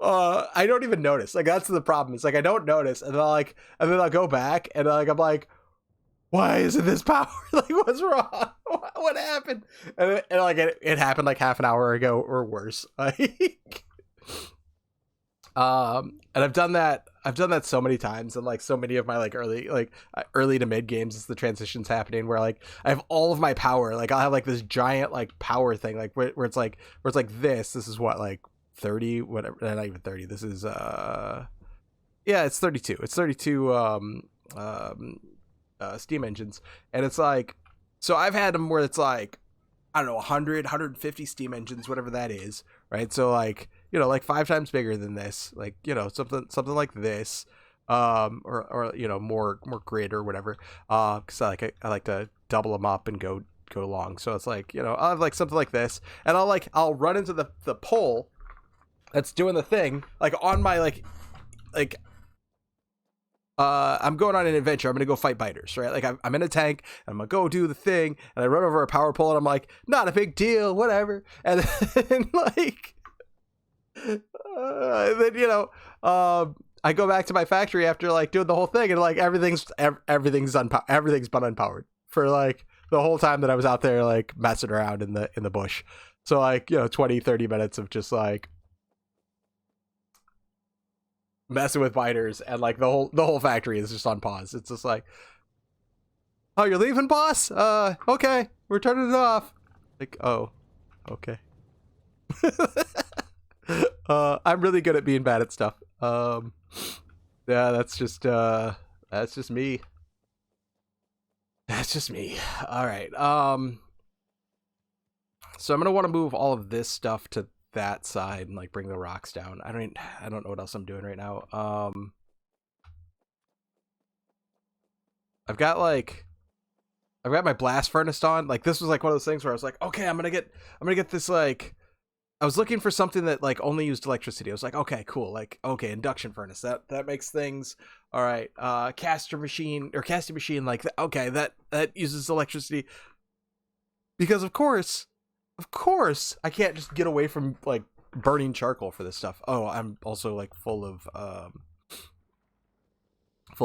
I don't even notice. Like that's the problem. It's like I don't notice, and then I'll go back, and like I'm like, why isn't this power? Like, what's wrong? What happened? And like it happened like half an hour ago or worse. Like, and I've done that so many times, and like so many of my like early to mid games as the transition's happening, where like I have all of my power. Like I'll have like this giant like power thing, like where it's like this is what, like 30, whatever, not even 30, this is yeah, it's 32 steam engines. And it's like, so I've had them where it's like, I don't know, 150 steam engines, whatever that is, right? So like, you know, like 5 times bigger than this, like, you know, something like this, or you know, more grid or whatever, because I like to double them up and go long. So it's like, you know, I'll have like something like this, and I'll run into the pole, that's doing the thing, like on my like I'm going on an adventure. I'm gonna go fight biters, right? Like I'm in a tank, and I'm gonna go do the thing, and I run over a power pole, and I'm like, not a big deal, whatever. And then like, then I go back to my factory after like doing the whole thing, and like everything's been unpowered for like the whole time that I was out there like messing around in the bush. So like 20-30 minutes of just like messing with biters, and like the whole factory is just on pause. It's just like, oh, you're leaving, boss? Okay, we're turning it off. Like, oh, okay. I'm really good at being bad at stuff. Yeah, that's just me. That's just me. All right. So I'm gonna want to move all of this stuff to that side and like bring the rocks down. I don't know what else I'm doing right now. I've got my blast furnace on. Like this was like one of those things where I was like, okay, I'm gonna get this like. I was looking for something that like only used electricity. I was like, okay, cool. Like, okay, induction furnace. That makes things all right. Casting machine, like okay, that uses electricity. Because of course, I can't just get away from like burning charcoal for this stuff. Oh, I'm also like full of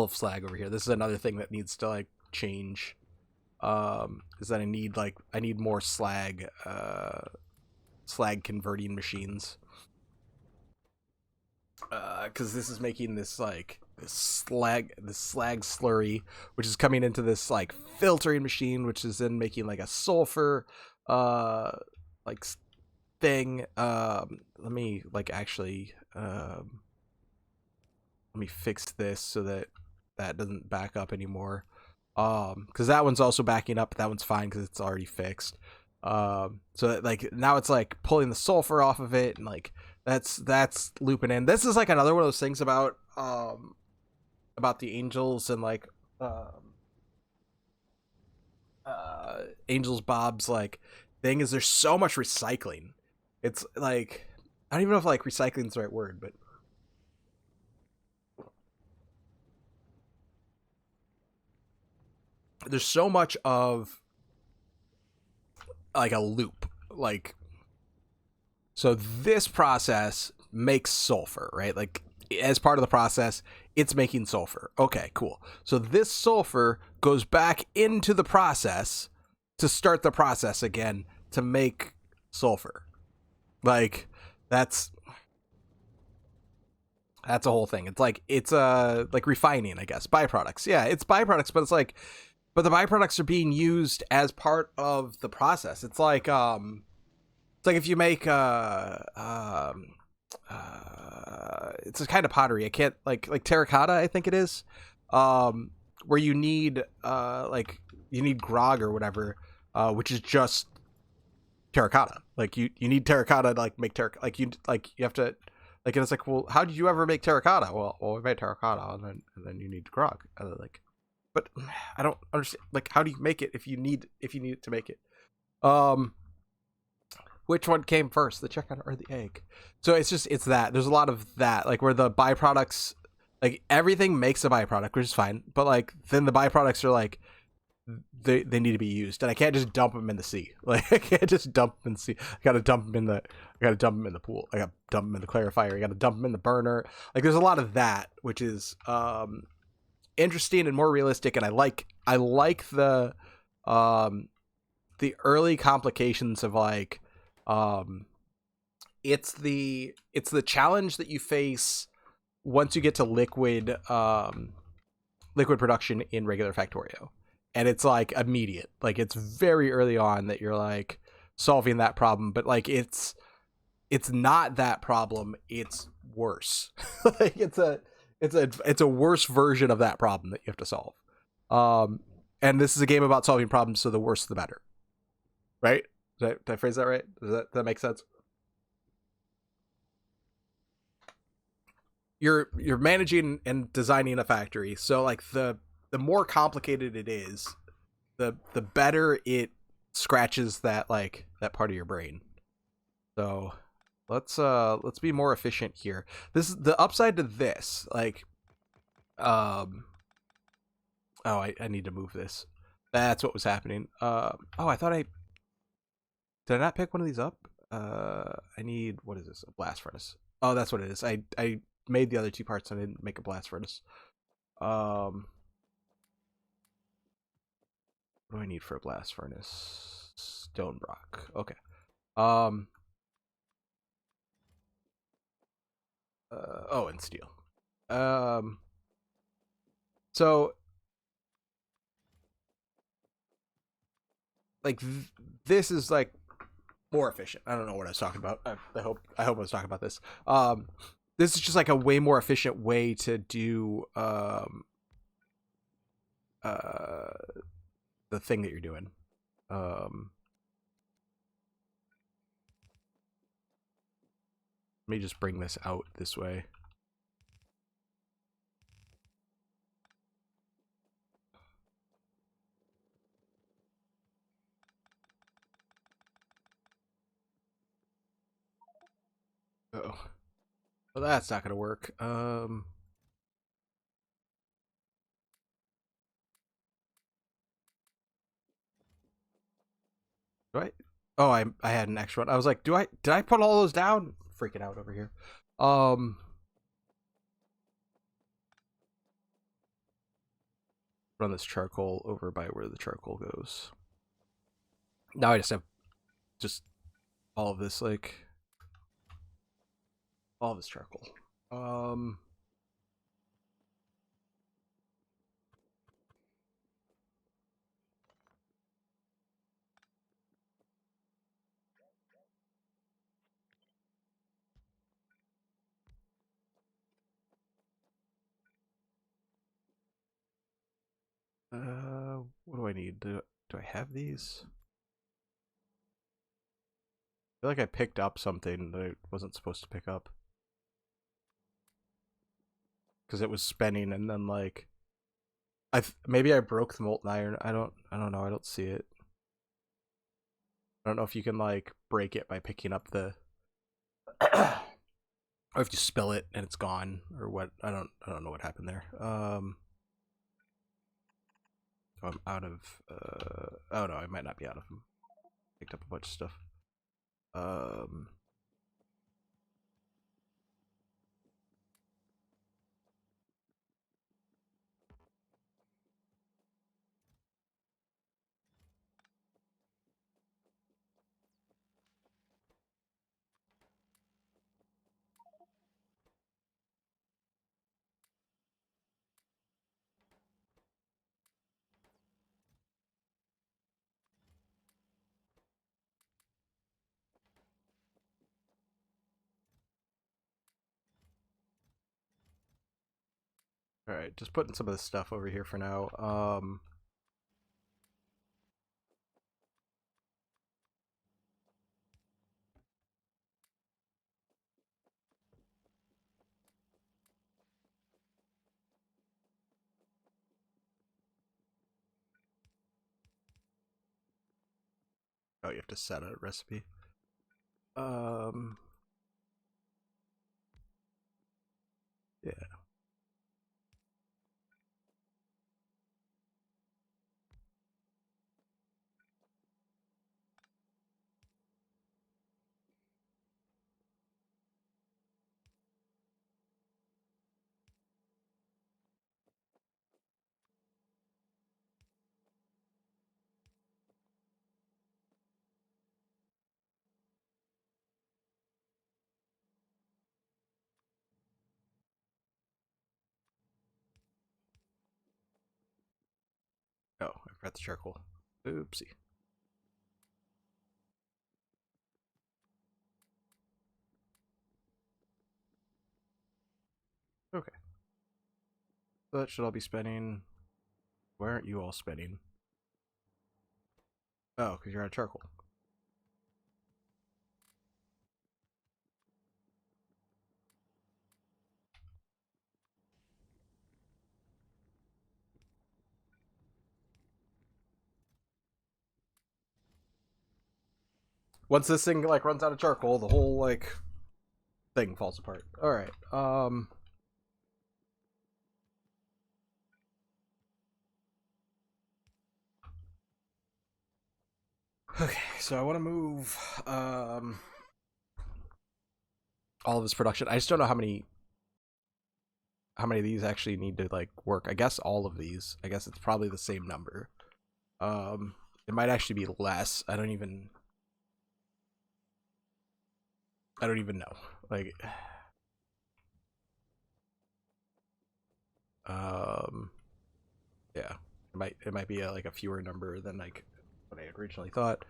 slag over here. This is another thing that needs to like change. Is that I need more slag converting machines. Because this is making this like this slag slurry, which is coming into this like filtering machine, which is then making like a sulfur like thing. Let me like actually let me fix this so that doesn't back up anymore. Because that one's also backing up, but that one's fine because it's already fixed. So that, like now it's like pulling the sulfur off of it, and like that's looping in. This is like another one of those things about the angels and like angels Bob's like thing is there's so much recycling. It's like I don't even know if like recycling is the right word, but there's so much of like a loop. Like, so this process makes sulfur, right? Like as part of the process, it's making sulfur. Okay, cool. So this sulfur goes back into the process to start the process again to make sulfur. Like that's a whole thing. It's like like refining, I guess, byproducts. Yeah, it's byproducts, but it's like but the byproducts are being used as part of the process. It's like if you make it's a kind of pottery. I can't like terracotta, I think it is, where you need grog or whatever, which is just terracotta. Like you need terracotta to like make terracotta. Like you have to like, and it's like, well, how did you ever make terracotta? Well, we made terracotta, and then you need grog. Like, but I don't understand. Like, how do you make it if you need it to make it? Which one came first, the chicken or the egg? So it's that there's a lot of that, like where the byproducts, like everything makes a byproduct, which is fine, but like then the byproducts are like they need to be used, and I can't just dump them in the sea. Like I can't just dump them in the sea. I gotta dump them in the pool. I gotta dump them in the clarifier. I gotta dump them in the burner. Like there's a lot of that, which is interesting and more realistic, and I like the early complications of like it's the challenge that you face once you get to liquid production in regular Factorio, and it's like immediate. Like it's very early on that you're like solving that problem, but like it's not that problem, it's worse. Like it's a worse version of that problem that you have to solve. And this is a game about solving problems, so the worse the better, right? Did I phrase that right? Does that make sense? You're managing and designing a factory, so like the more complicated it is, the better it scratches that part of your brain. So Let's be more efficient here. This is the upside to this. Like, um, oh, I need to move this. That's what was happening. Oh, I thought I did I not pick one of these up? I need, what is this? A blast furnace. Oh, that's what it is. I made the other two parts and I didn't make a blast furnace. What do I need for a blast furnace? Stone rock. Okay. Um. Oh, and steel. Um. So, like, this is like more efficient. I don't know what I was talking about. I hope I was talking about this. This is just like a way more efficient way to do uh the thing that you're doing. Um. Let me just bring this out this way. Oh, well, that's not gonna work. Do I? Oh, I had an extra one. I was like, did I put all those down? Freaking out over here. Um, run this charcoal over by where the charcoal goes. Now I just have just all of this all of this charcoal. Um, what do I need? Do I have these? I feel like I picked up something that I wasn't supposed to pick up because it was spinning, and then like maybe I broke the molten iron. I don't know. I don't see it. I don't know if you can like break it by picking up the or if you spill it and it's gone or what. I don't know what happened there. So I'm out of oh no, I might not be out of them. Picked up a bunch of stuff. Um all right, just putting some of this stuff over here for now. Oh, you have to set a recipe. Um yeah. Oh, I forgot the charcoal. Oopsie. Okay. So that should all be spinning. Why aren't you all spinning? Oh, because you're out of charcoal. Once this thing like runs out of charcoal, the whole like thing falls apart. All right. Okay, so I want to move all of this production. I just don't know how many of these actually need to like work. I guess all of these. I guess it's probably the same number. It might actually be less. I don't even know. Like, yeah, it might be like a fewer number than like what I originally thought.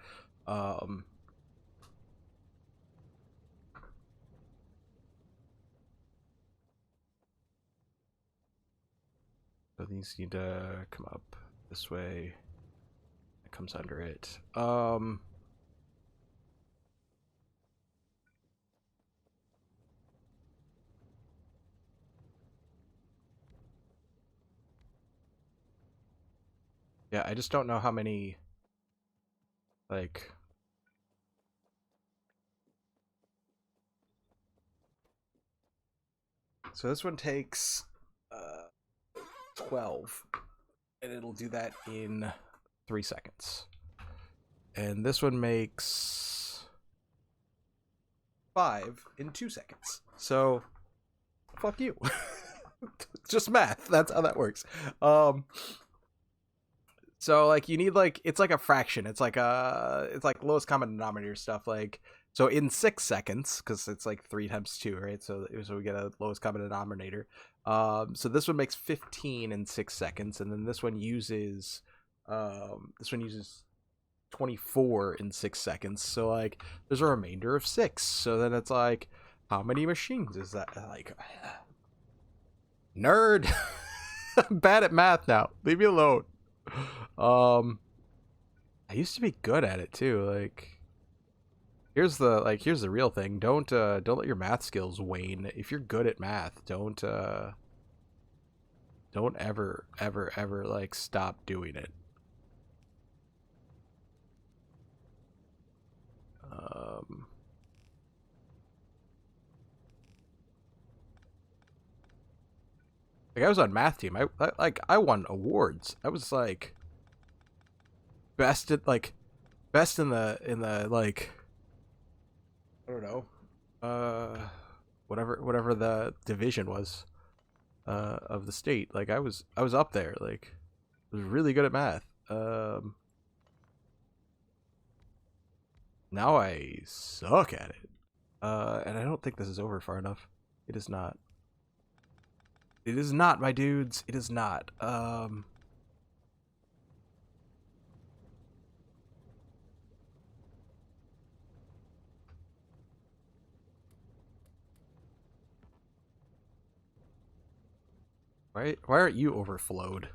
Um, so these need to come up this way. It comes under it. Yeah, I just don't know how many like. So this one takes 12, and it'll do that in 3 seconds. And this one makes 5 in 2 seconds. So, fuck you. Just math. That's how that works. So like you need like it's like a fraction. It's like lowest common denominator stuff. Like so in 6 seconds, because it's like 3 times 2, right? So we get a lowest common denominator. So this one makes 15 in 6 seconds, and then this one uses 24 in 6 seconds. So like there's a remainder of 6. So then it's like how many machines is that? Like nerd. I'm bad at math now. Leave me alone. I used to be good at it too. Like here's the real thing. Don't let your math skills wane. If you're good at math, don't ever like stop doing it. Like I was on math team. I won awards. I was like best at like best in the like I don't know whatever the division was of the state. Like I was up there. Like I was really good at math. Now I suck at it. And I don't think this is over far enough. It is not. It is not, my dudes. It is not. Why aren't you overflowed?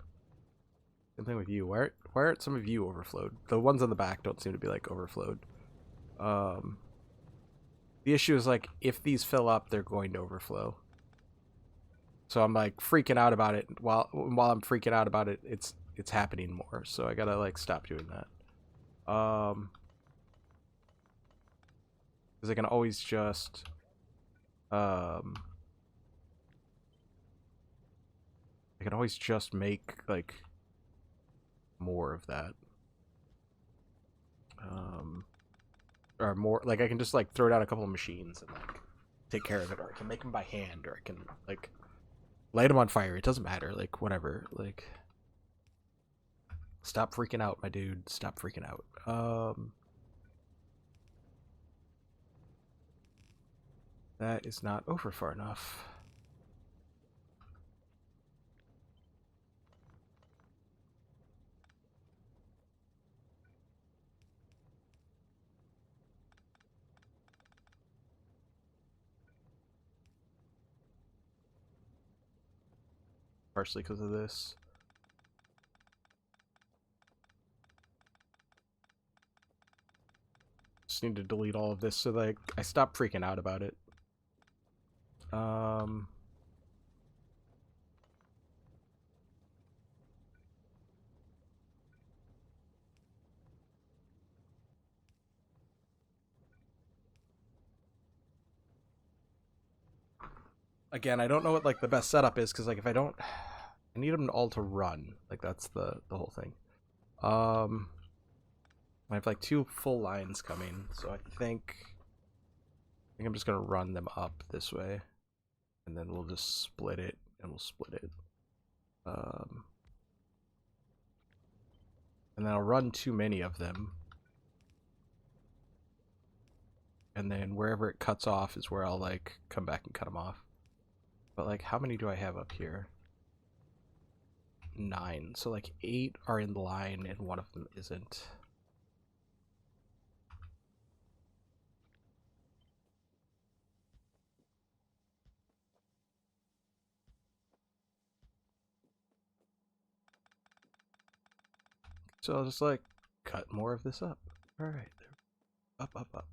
Same thing with you. Why aren't some of you overflowed? The ones on the back don't seem to be like overflowed. The issue is like if these fill up, they're going to overflow. So I'm like freaking out about it. While I'm freaking out about it, it's happening more. So I gotta like stop doing that. Because I can always just make like more of that. Or more like I can just like throw down a couple of machines and like take care of it, or I can make them by hand, or I can like light them on fire. It doesn't matter. Like whatever. Like stop freaking out, my dude. Stop freaking out. That is not over far enough. Partially because of this. Just need to delete all of this so that I stop freaking out about it. Again, I don't know what like the best setup is because like if I don't, I need them all to run. Like that's the whole thing. Um, I have like 2 full lines coming, so I think I'm just gonna run them up this way, and then we'll just split it, and we'll split it. Um, and then I'll run too many of them, and then wherever it cuts off is where I'll like come back and cut them off. But like, how many do I have up here? 9. So like 8 are in line, and one of them isn't. So I'll just like cut more of this up. All right, up, up, up.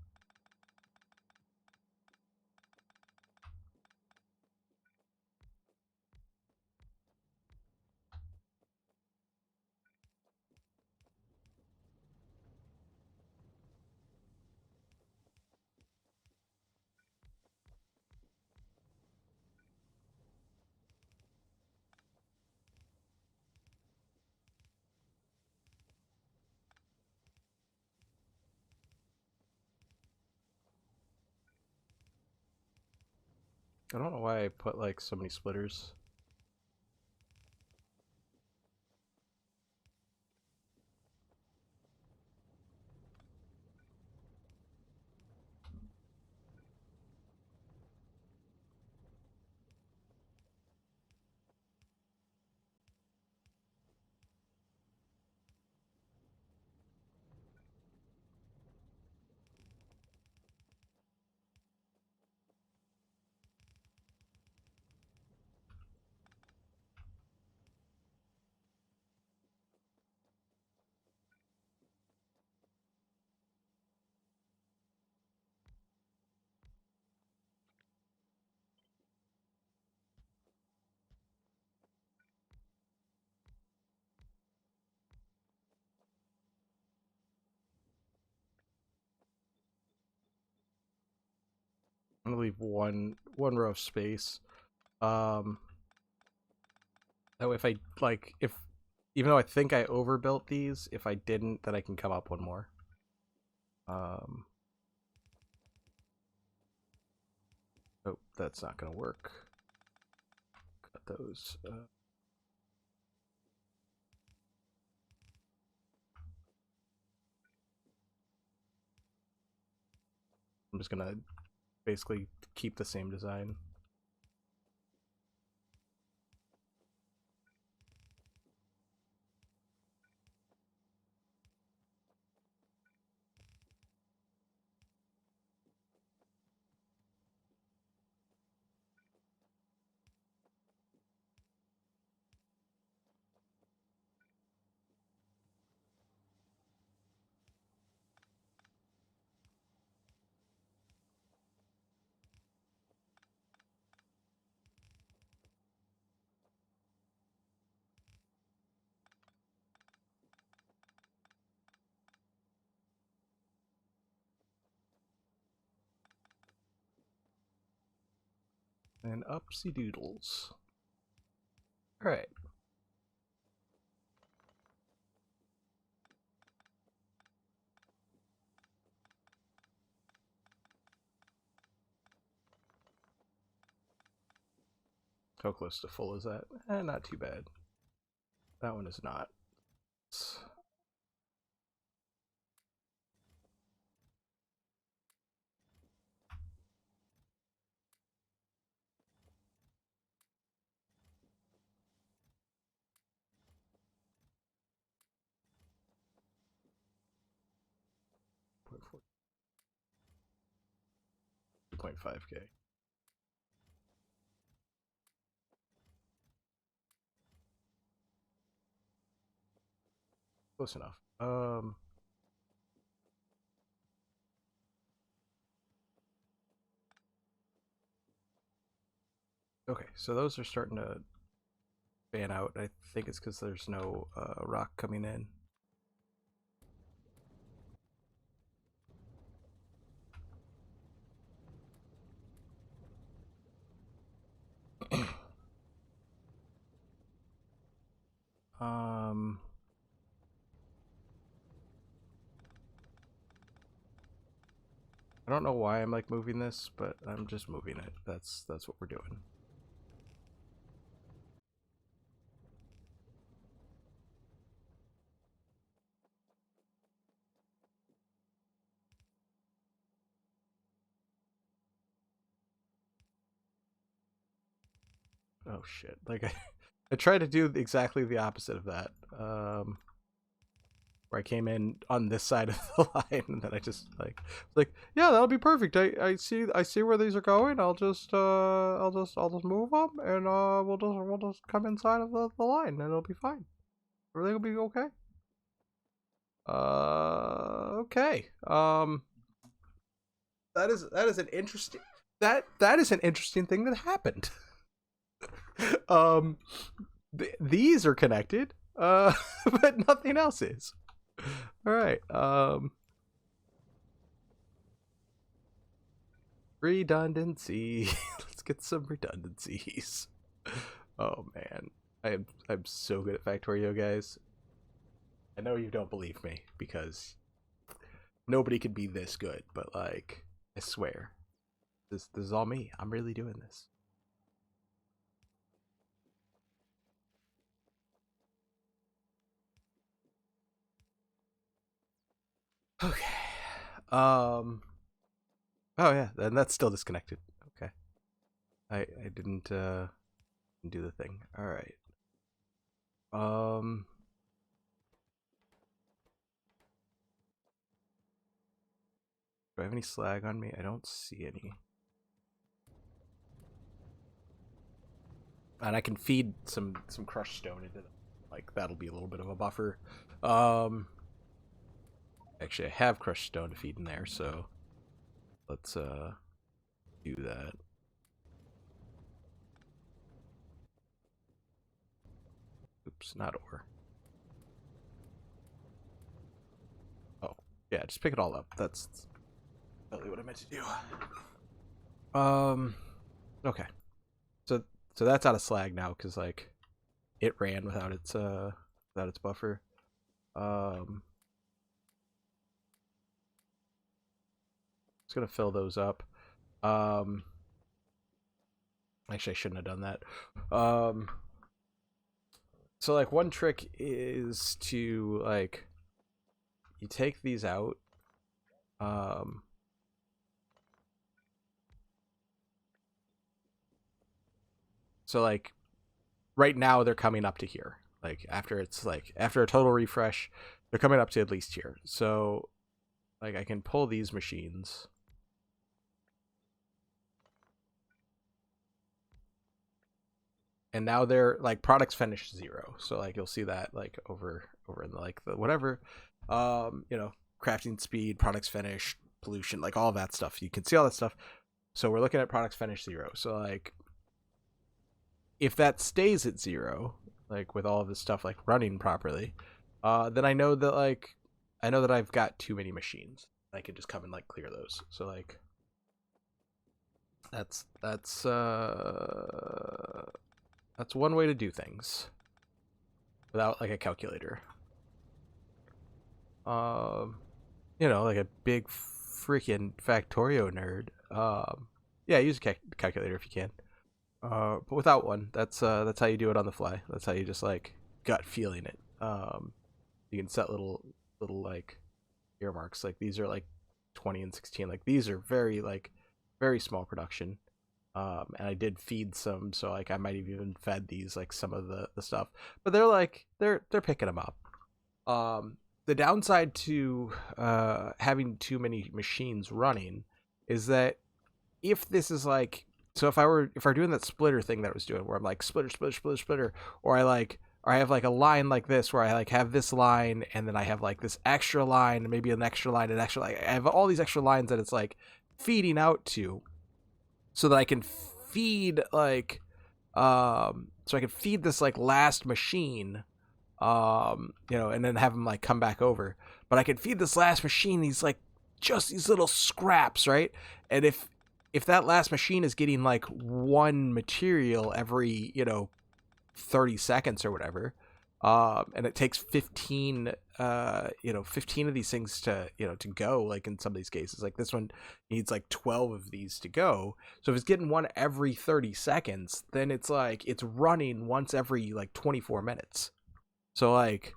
I don't know why I put like so many splitters. I'm gonna leave one row of space. Um, that way if I like if even though I think I overbuilt these, if I didn't, then I can come up one more. Um, oh, that's not gonna work. Cut those. I'm just gonna basically keep the same design. And upsy doodles. All right. How close to full is that? Not too bad. That one is not. 2.5K. Close enough. Okay, so those are starting to fan out. I think it's because there's no rock coming in. I don't know why I'm like moving this, but I'm just moving it. That's what we're doing. Oh shit. Like I tried to do exactly the opposite of that. Where I came in on this side of the line and then I just like yeah, that'll be perfect. I see where these are going. I'll just move them and we'll just come inside of the line and it'll be fine. Everything will be okay. Okay. That is an interesting that is an interesting thing that happened. um these are connected, but nothing else is. All right. Redundancy. Let's get some redundancies. Oh man, I'm so good at Factorio, guys. I know you don't believe me because nobody could be this good, but like I swear, this is all me. I'm really doing this. Okay. Oh yeah, and that's still disconnected. Okay. I didn't do the thing. All right. Um do I have any slag on me? I don't see any. And I can feed some crushed stone into them. Like that'll be a little bit of a buffer. Actually I have crushed stone to feed in there, so let's do that. Oops, not ore. Oh, yeah, just pick it all up. That's really what I meant to do. Okay. So that's out of slag now because like it ran without its buffer. Just gonna fill those up. Actually, I shouldn't have done that. So like one trick is to like you take these out. So like right now they're coming up to here. Like after a total refresh, they're coming up to at least here. So like I can pull these machines. And now they're like products finished 0. So like you'll see that like over in like the whatever, crafting speed, products finished, pollution, like all that stuff. You can see all that stuff. So we're looking at products finished 0. So like if that stays at 0, like with all of this stuff like running properly, then I know that I've got too many machines. I can just come and like clear those. So like that's one way to do things without like a calculator. Like a big freaking Factorio nerd. Yeah, use a calculator if you can. But without one, that's how you do it on the fly. That's how you just like gut feeling it. You can set little like earmarks. Like these are like 20 and 16. Like these are very small production. And I did feed some, so like I might have even fed these like some of the stuff. But they're picking them up. The downside to having too many machines running is that if this is like, so if I were doing that splitter thing that I was doing where I'm like splitter, or I have like a line like this where I like have this line and then I have like this extra line and maybe an extra line and extra, like I have all these extra lines that it's like feeding out to, so that I can feed like so I can feed this like last machine, and then have them like come back over. But I can feed this last machine these like just these little scraps, right? And if that last machine is getting like one material every 30 seconds or whatever, And it takes 15 15 of these things to to go, like in some of these cases. Like this one needs like 12 of these to go. So if it's getting one every 30 seconds, then it's like it's running once every like 24 minutes. So like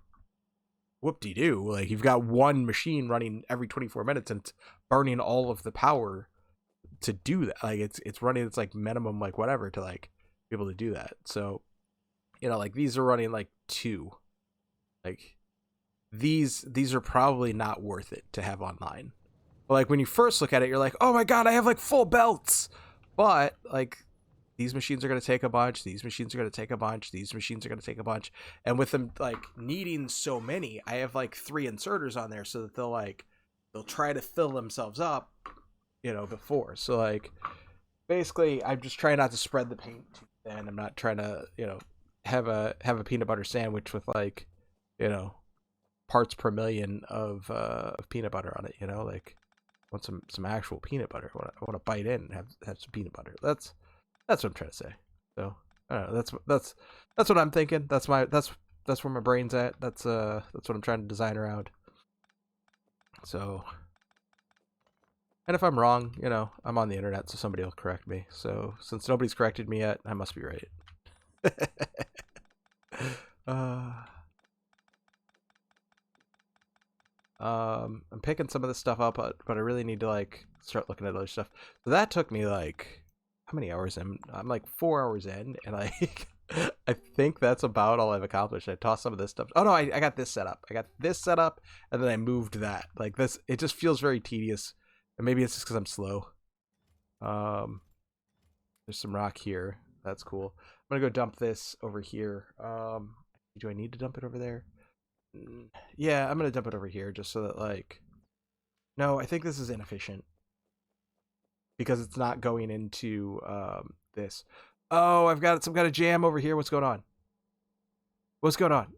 whoop-de-doo, like you've got one machine running every 24 minutes and it's burning all of the power to do that. Like it's running its like minimum like whatever to like be able to do that. So like these are running like 2. Like these are probably not worth it to have online. But like when you first look at it, you're like, oh my god, I have like full belts. But like these machines are going to take a bunch, these machines are going to take a bunch, these machines are going to take a bunch. And with them like needing so many, I have like 3 inserters on there so that they'll try to fill themselves up, before. So like basically I'm just trying not to spread the paint too thin. I'm not trying to, have a peanut butter sandwich with like, parts per million of peanut butter on it, like I want some actual peanut butter. I want to bite in and have some peanut butter. That's what I'm trying to say. So I don't know. That's what I'm thinking. That's where my brain's at. That's what I'm trying to design around. So, and if I'm wrong, I'm on the internet, so somebody will correct me. So since nobody's corrected me yet, I must be right. I'm picking some of this stuff up, but I really need to like start looking at other stuff. So that took me like how many hours in? I'm like 4 hours in, and like I think that's about all I've accomplished. I tossed some of this stuff. Oh no, I got this set up. I got this set up, and then I moved that. Like this, it just feels very tedious, and maybe it's just because I'm slow. There's some rock here. That's cool. I'm gonna go dump this over here. Do I need to dump it over there? Yeah, I'm gonna dump it over here just so that like, no, I think this is inefficient because it's not going into this. Oh, I've got some kind of jam over here. What's going on? What's going on?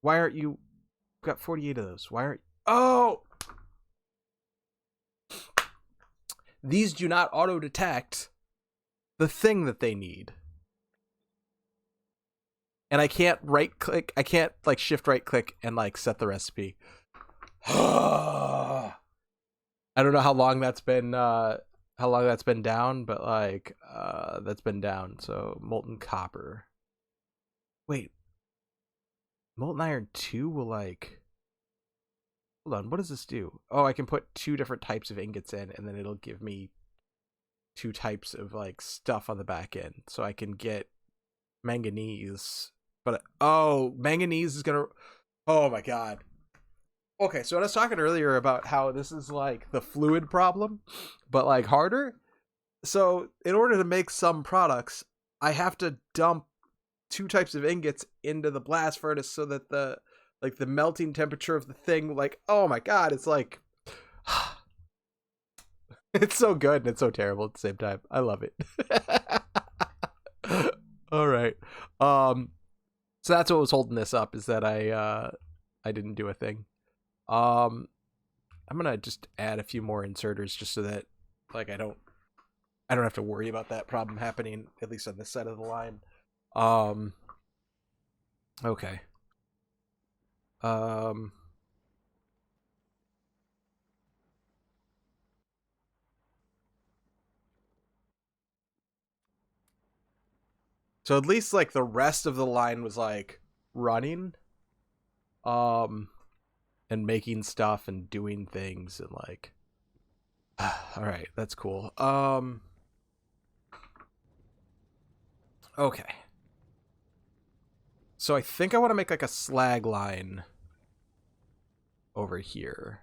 Why aren't you? I've got 48 of those. Why aren't? Oh, these do not auto detect the thing that they need. And I can't right click. I can't like shift right click and like set the recipe. I don't know how long that's been down, but like that's been down. So molten copper. Wait. Molten iron 2 will like, hold on, what does this do? Oh, I can put 2 different types of ingots in, and then it'll give me 2 types of like stuff on the back end. So I can get manganese. But manganese is gonna, oh my god. Okay, so I was talking earlier about how this is like the fluid problem, but like harder. So in order to make some products, I have to dump 2 types of ingots into the blast furnace so that the melting temperature of the thing, like, oh my god, it's like it's so good and it's so terrible at the same time. I love it. All right. So that's what was holding this up, is that I didn't do a thing. I'm gonna just add a few more inserters just so that like I don't have to worry about that problem happening, at least on this side of the line. Okay. So at least like the rest of the line was like running, and making stuff and doing things and like, all right, that's cool. Okay. So I think I want to make like a slag line over here.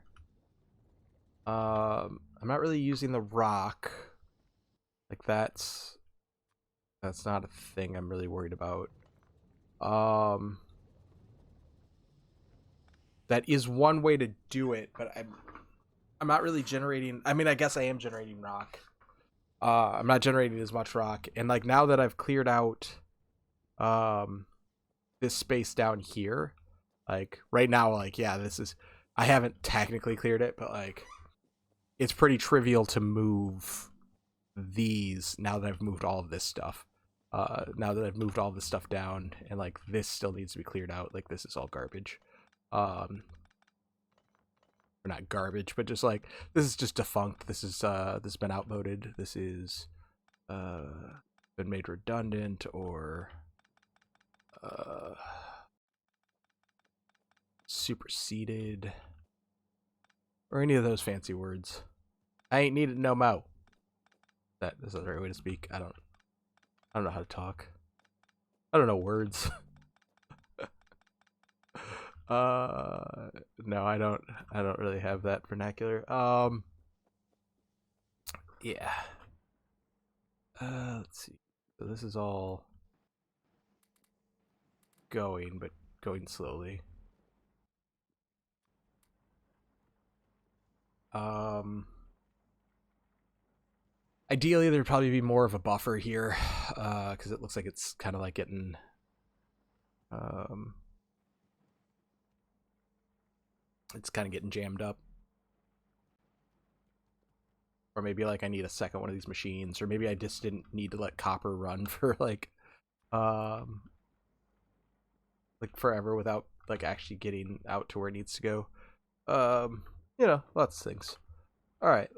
I'm not really using the rock. Like that's not a thing I'm really worried about. That is one way to do it, but I'm not really generating. I mean, I guess I am generating rock. I'm not generating as much rock, and like now that I've cleared out this space down here, like right now, like yeah, this is, I haven't technically cleared it, but like it's pretty trivial to move these now that I've moved all of this stuff. Now that I've moved all this stuff down, and like this still needs to be cleared out. Like this is all garbage. Or not garbage, but just like this is just defunct. This has been outmoded. This is been made redundant or superseded or any of those fancy words. I ain't needed no mo. That is the right way to speak. I don't know how to talk. I don't know words. No, I don't really have that vernacular. Yeah. Let's see. So this is all going, but going slowly. Ideally there'd probably be more of a buffer here, because it looks like it's kind of like getting it's kind of getting jammed up. Or maybe like I need a second one of these machines, or maybe I just didn't need to let copper run for like forever without like actually getting out to where it needs to go. Lots of things. All right.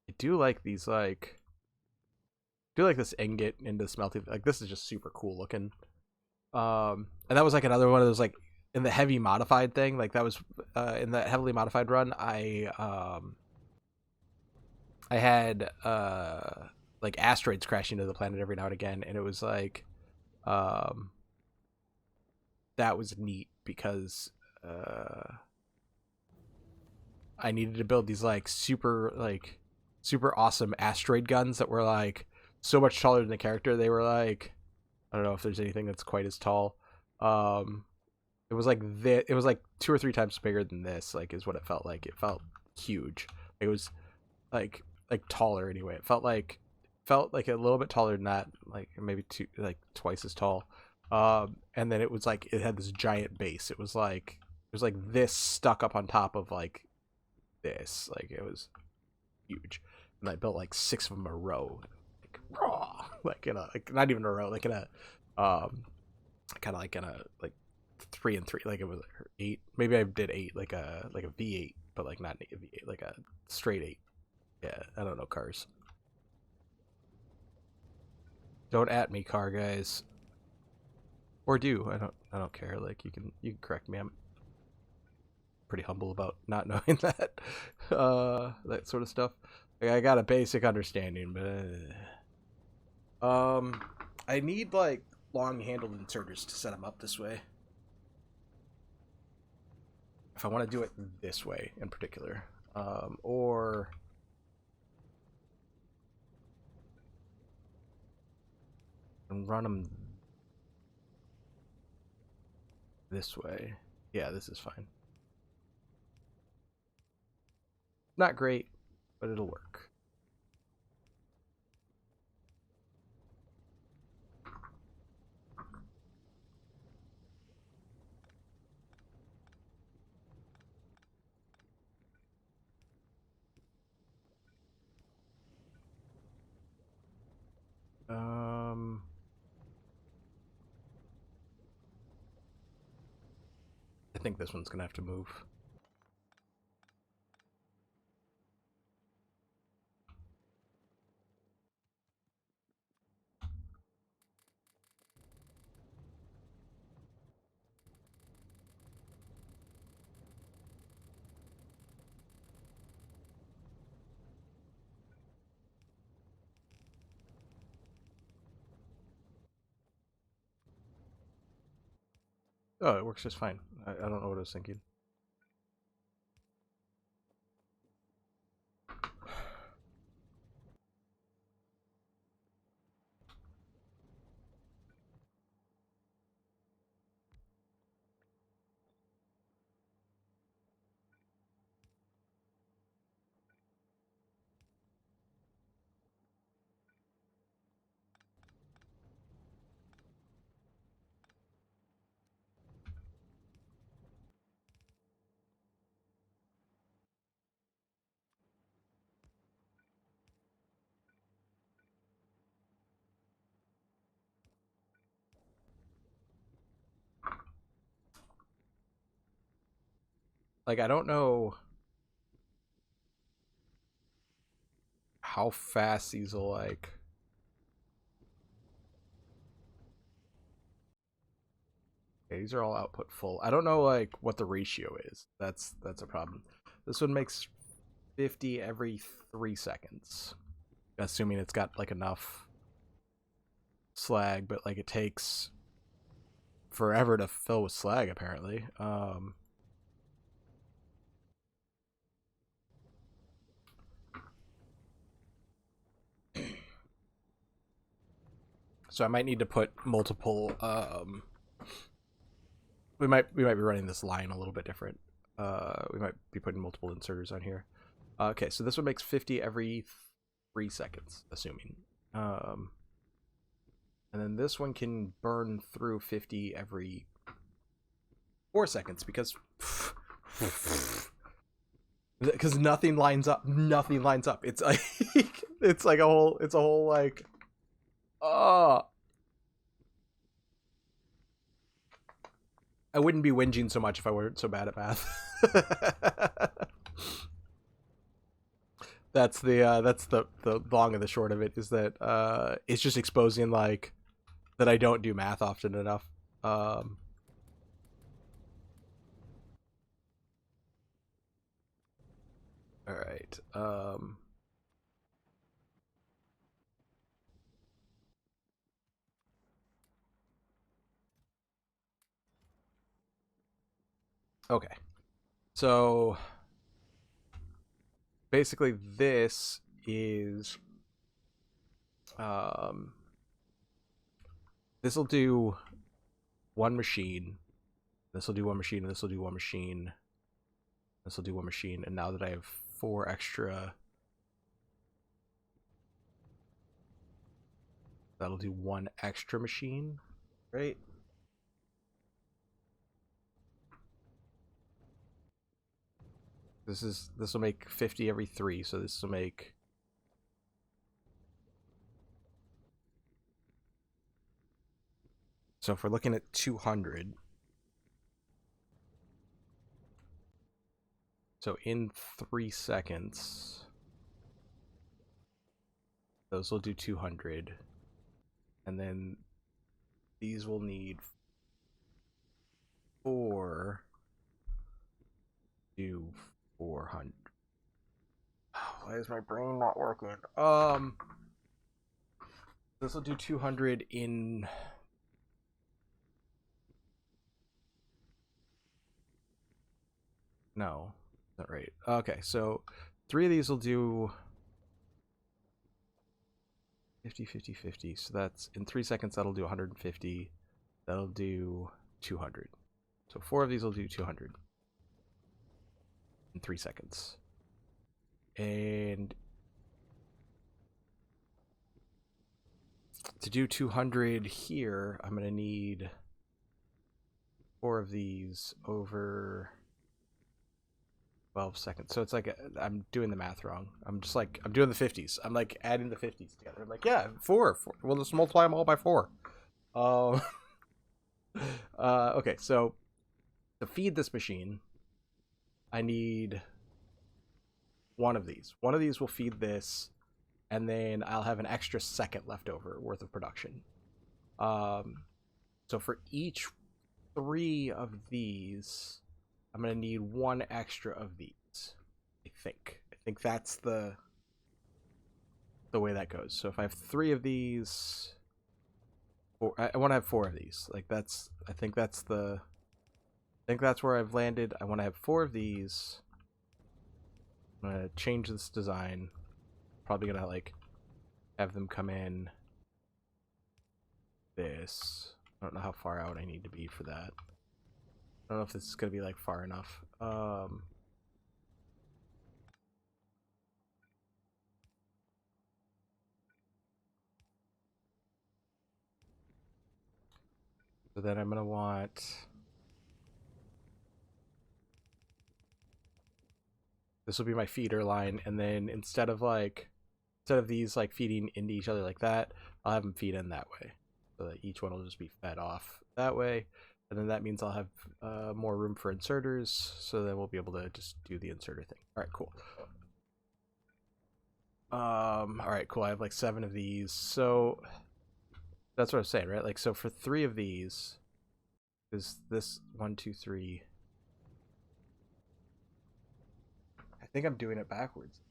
I do like these this ingot into smelting. Like this is just super cool looking. And that was like another one of those like in the heavy modified thing. Like that was in the heavily modified run. I had like asteroids crashing into the planet every now and again, and it was like that was neat because I needed to build these like super awesome asteroid guns that were like so much taller than the character. They were like, I don't know if there's anything that's quite as tall. It was like it was like 2 or 3 times bigger than this. Like is what it felt like. It felt huge. It was like taller anyway. It felt like a little bit taller than that. Like maybe twice as tall. And then it was like it had this giant base. It was like this stuck up on top of like this. Like it was huge. And I built like 6 of them in a row, like raw, like in a like not even a row, like in a kind of like in a like 3 and 3, like it was 8. Maybe I did 8 like a V8, but like not a V8, like a straight 8. Yeah, I don't know cars. Don't at me, car guys, or do. I don't care. Like you can correct me. I'm pretty humble about not knowing that that sort of stuff. Like, I got a basic understanding, but I need like long-handled inserters to set them up this way. If I want to do it this way in particular, or run them this way. Yeah, this is fine. Not great, but it'll work. I think this one's gonna have to move. Oh, it works just fine. I don't know what I was thinking. Like, I don't know how fast these will, like... Okay, these are all output full. I don't know, like, what the ratio is. That's a problem. This one makes 50 every 3 seconds. Assuming it's got, like, enough slag, but, like, it takes forever to fill with slag, apparently. So I might need to put multiple, we might be running this line a little bit different. We might be putting multiple inserters on here. Okay, so this one makes 50 every 3 seconds, assuming. And then this one can burn through 50 every 4 seconds because nothing lines up. Nothing lines up. It's like it's like a whole like I wouldn't be whinging so much if I weren't so bad at math. That's the long and the short of it, is that it's just exposing like that I don't do math often enough. All right. Okay. So basically this is this will do one machine, this will do one machine, and this will do one machine, this will do one machine, and now that I have 4 extra, that'll do 1 extra machine, right? This will make 50 every 3, so this will make... So if we're looking at 200, so in 3 seconds, those will do 200, and then these will need 4 do 400. Why is my brain not working? This will do 200 in... No, not right. Okay, so 3 of these will do 50, 50, 50. So that's in 3 seconds, that'll do 150. That'll do 200. So 4 of these will do 200 in 3 seconds. And to do 200 here, I'm going to need 4 of these over 12 seconds. So it's like I'm doing the math wrong. I'm just like, I'm doing the 50s. I'm like adding the 50s together. I'm like, yeah, 4. We'll just multiply them all by 4. Okay, so to feed this machine, I need 1 of these. 1 of these will feed this, and then I'll have an extra second left over worth of production. So for each 3 of these, I'm going to need 1 extra of these, I think. I think that's the way that goes. So if I have 3 of these, I want to have 4 of these. Like that's, I think that's where I've landed. I want to have 4 of these. I'm going to change this design. Probably going to like have them come in this. I don't know how far out I need to be for that. I don't know if this is going to be like far enough. So then I'm going to want... This will be my feeder line, and then instead of these like feeding into each other like that, I'll have them feed in that way. So that each one will just be fed off that way. And then that means I'll have more room for inserters, so then we'll be able to just do the inserter thing. All right, cool. All right, cool. I have like 7 of these, so that's what I'm saying, right? Like, so for 3 of these, is this 1, 2, 3? I think I'm doing it backwards.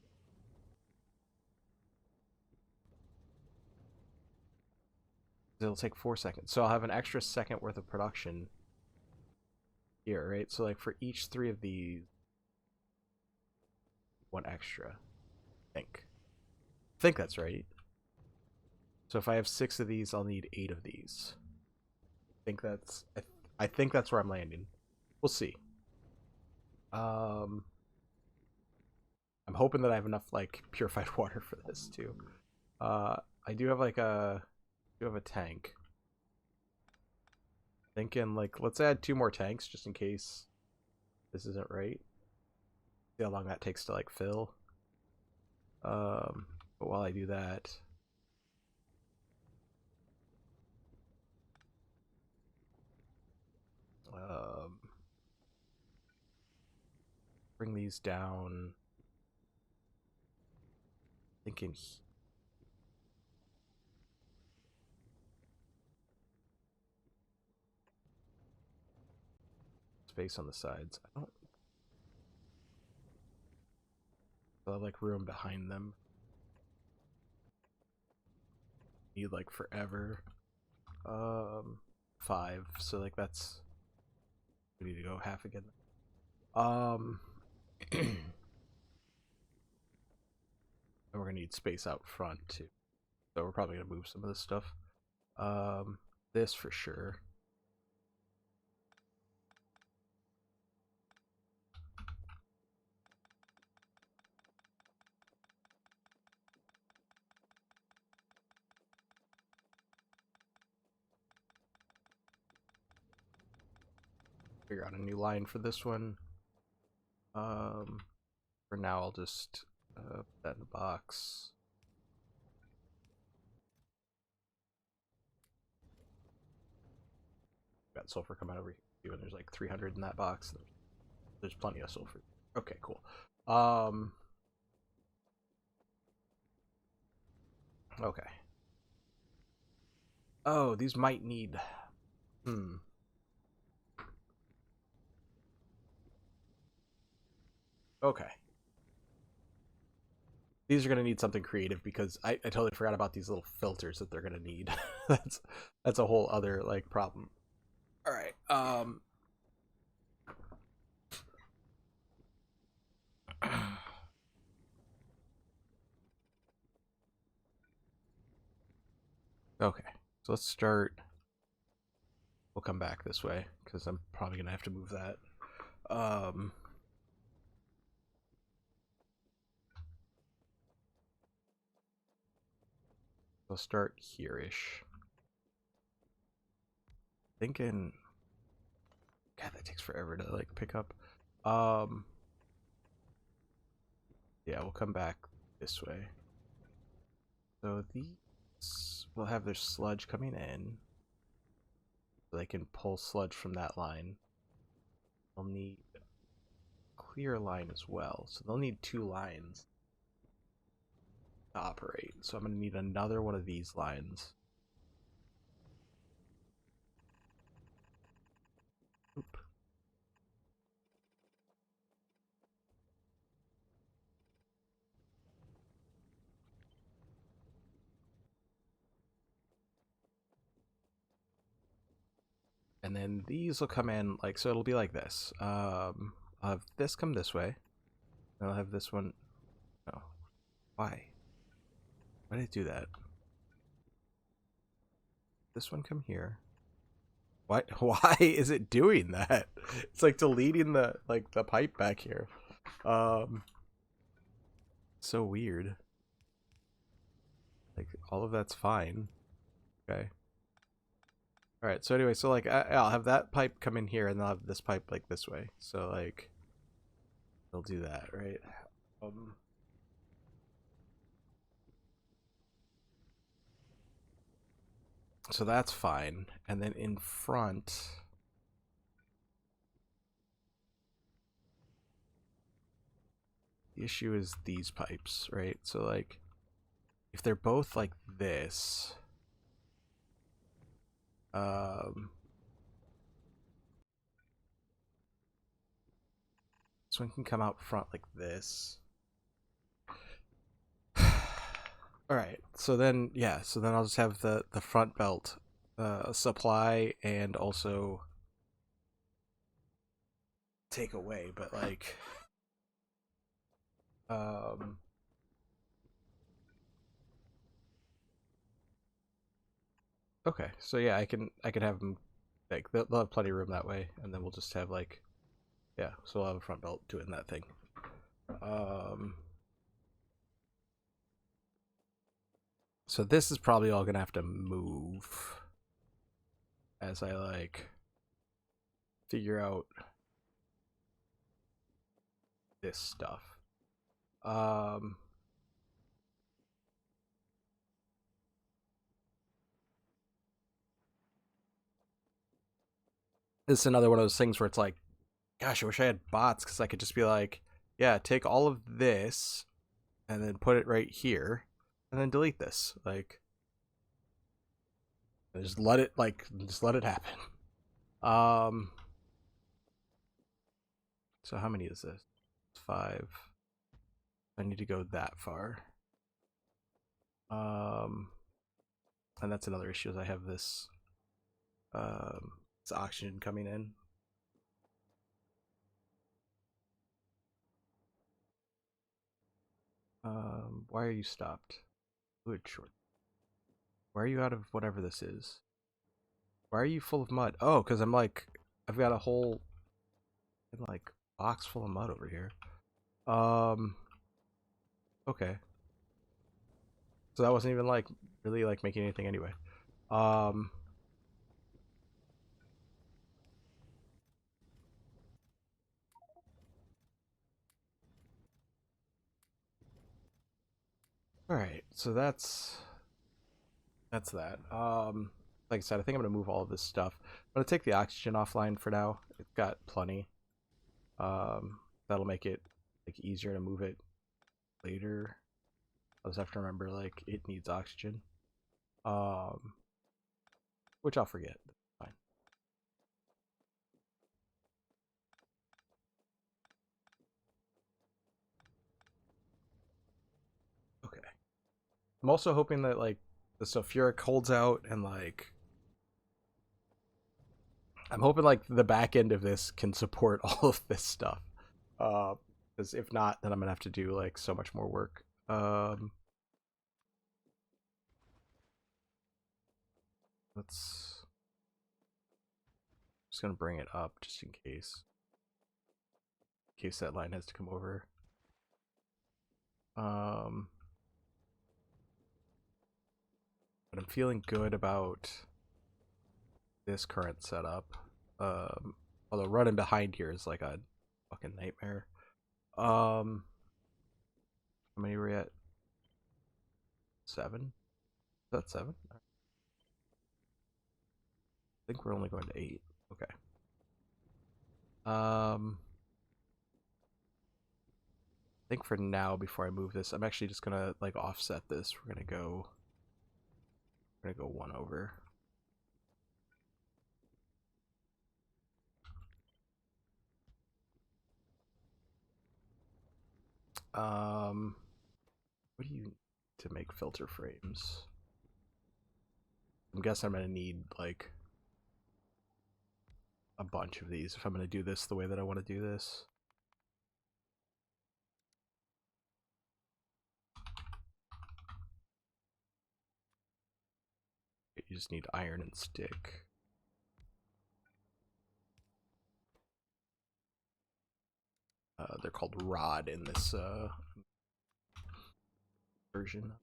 It'll take 4 seconds, so I'll have an extra second worth of production here, right? So like for each 3 of these, 1 extra. I think that's right. So if I have 6 of these, I'll need 8 of these. I think that's where I'm landing. We'll see. I'm hoping that I have enough like purified water for this too. I do have like a tank. Thinking like let's add 2 more tanks just in case this isn't right. See how long that takes to like fill. But while I do that, bring these down. Thinking space on the sides. I don't have like room behind them. Need like forever. 5. So like that's we need to go half again. And we're gonna need space out front too. So we're probably gonna move some of this stuff. This for sure. Figure out a new line for this one. For now, I'll just put that in the box. Got sulfur coming out over here, and there's like 300 in that box. There's plenty of sulfur. Okay, cool. Okay. Oh, these might need. Okay. These are gonna need something creative because I totally forgot about these little filters that they're gonna need. that's a whole other like problem. All right. Okay. So let's start. We'll come back this way because I'm probably gonna have to move that. We'll start here-ish. Thinking, God, that takes forever to like pick up. Yeah, we'll come back this way. So these will have their sludge coming in. So they can pull sludge from that line. They'll need a clear line as well. So they'll need 2 lines to operate. So I'm going to need another one of these lines. Oop. And then these will come in like, so it'll be like this. I'll have this come this way. I'll have this one. Oh, why? Why did it do that? This one come here. What? Why is it doing that? It's like deleting the pipe back here. So weird. Like all of that's fine. Okay. All right. So anyway, so like I'll have that pipe come in here, and I'll have this pipe like this way. So like they'll do that, right? So that's fine. And then in front, The issue is these pipes, right? So like, if they're both like this, this one can come out front like this. All right, so then yeah, so then I'll just have the front belt supply and also take away, but like okay, so yeah, I can have them like they'll have plenty of room that way, and then we'll just have like yeah, so we'll have a front belt doing that thing. So this is probably all gonna have to move as I like figure out this stuff. This is another one of those things where it's like, gosh, I wish I had bots because I could just be like, yeah, take all of this and then put it right here and then delete this. Like, just let it happen. So how many is this? 5. I need to go that far. And that's another issue is I have this this oxygen coming in. Why are you stopped? Fluid short. Why are you out of whatever this is? Why are you full of mud? Oh, because I'm like, I've got a whole like box full of mud over here. Okay. So that wasn't even like really like making anything anyway. All right, so that's that. Like I said, I think I'm gonna move all of this stuff. I'm gonna take the oxygen offline for now. It's got plenty. That'll make it like easier to move it later. I'll just have to remember like it needs oxygen. Which I'll forget. Fine. Okay. I'm also hoping that like the sulfuric holds out and like I'm hoping like the back end of this can support all of this stuff. Because if not, then I'm gonna have to do like so much more work. Let's just gonna bring it up just in case that line has to come over. But I'm feeling good about this current setup. Although running behind here is like a fucking nightmare. How many are we at? 7? Is that 7? I think we're only going to 8. Okay. I think for now, before I move this, I'm actually just gonna like offset this. We're gonna go 1 over. What do you need to make filter frames? I'm guessing I'm gonna need like a bunch of these if I'm gonna do this the way that I want to do this. You just need iron and stick. They're called rod in this version.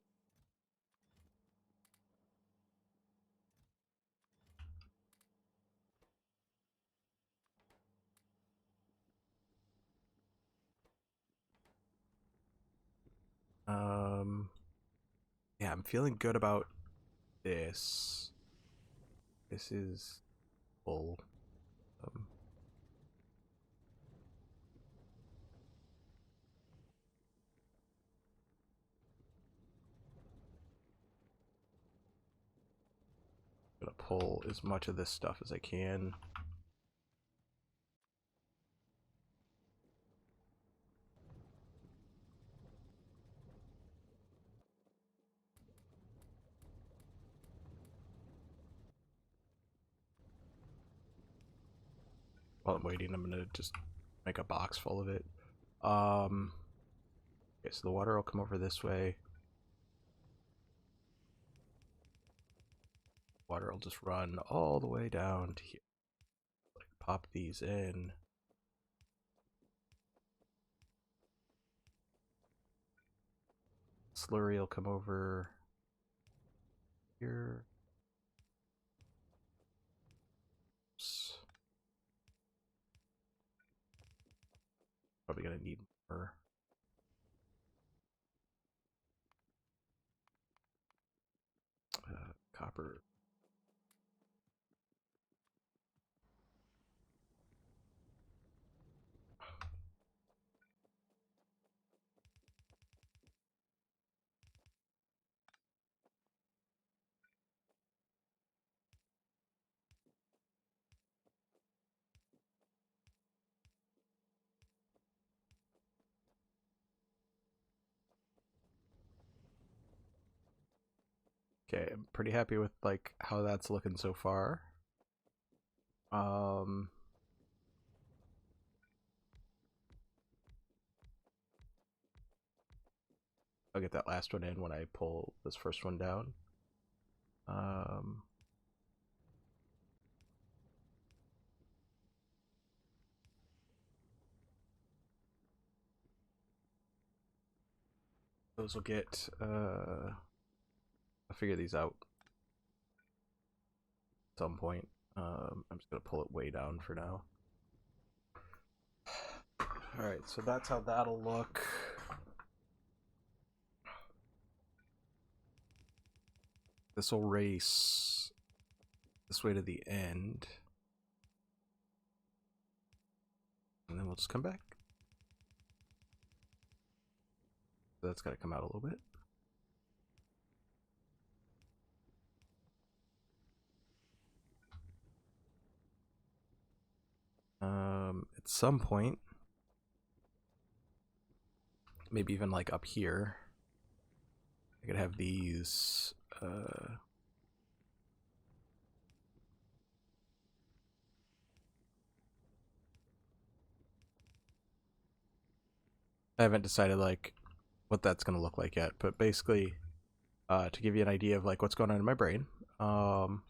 Yeah, I'm feeling good about this. This is full. pull as much of this stuff as I can. While I'm waiting, I'm gonna just make a box full of it. Okay, so the water will come over this way. Water will just run all the way down to here. Like, pop these in. Slurry will come over here. Oops. Probably gonna need more. Copper. Okay, I'm pretty happy with like how that's looking so far. I'll get that last one in when I pull this first one down. Those will get, I'll figure these out at some point. I'm just gonna pull it way down for now. Alright, so that's how that'll look. This will race this way to the end. And then we'll just come back. So that's gotta come out a little bit. At some point, maybe even like up here, I could have these I haven't decided like what that's gonna look like yet, but basically to give you an idea of like what's going on in my brain, I'm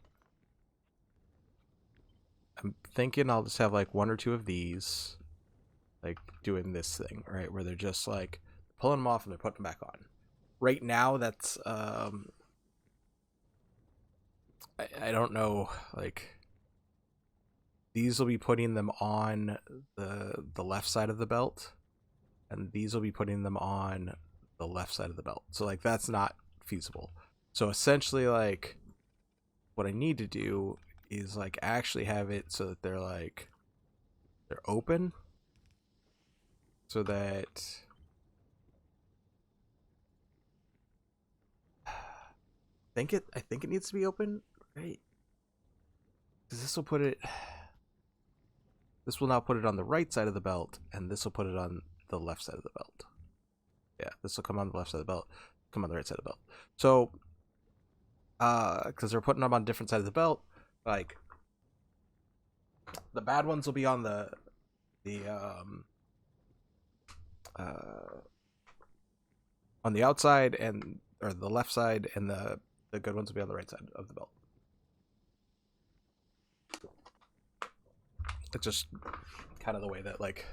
thinking I'll just have like one or two of these like doing this thing, right, where they're just like pulling them off and they're putting them back on. Right now that's I don't know, like these will be putting them on the left side of the belt, and these will be putting them on the left side of the belt. So like that's not feasible. So essentially like what I need to do is like actually have it so that they're like they're open, so that I think it needs to be open, right? Because this will put it, this will now put it on the right side of the belt, and this will put it on the left side of the belt. Yeah, this will come on the left side of the belt, come on the right side of the belt. So because they're putting them on different sides of the belt, like the bad ones will be on the on the outside, and or the left side, and the good ones will be on the right side of the belt. It's just kind of the way that like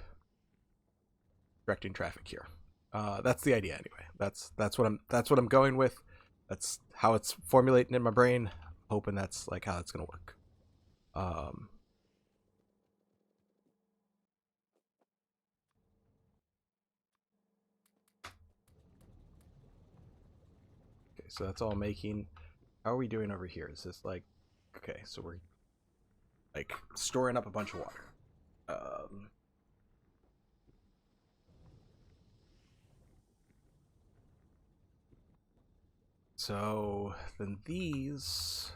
directing traffic here. That's the idea anyway. That's what I'm going with. That's how it's formulating in my brain. Hoping that's like how it's gonna work. Okay, so that's all making. How are we doing over here? Is this like, okay, so we're like storing up a bunch of water. So then these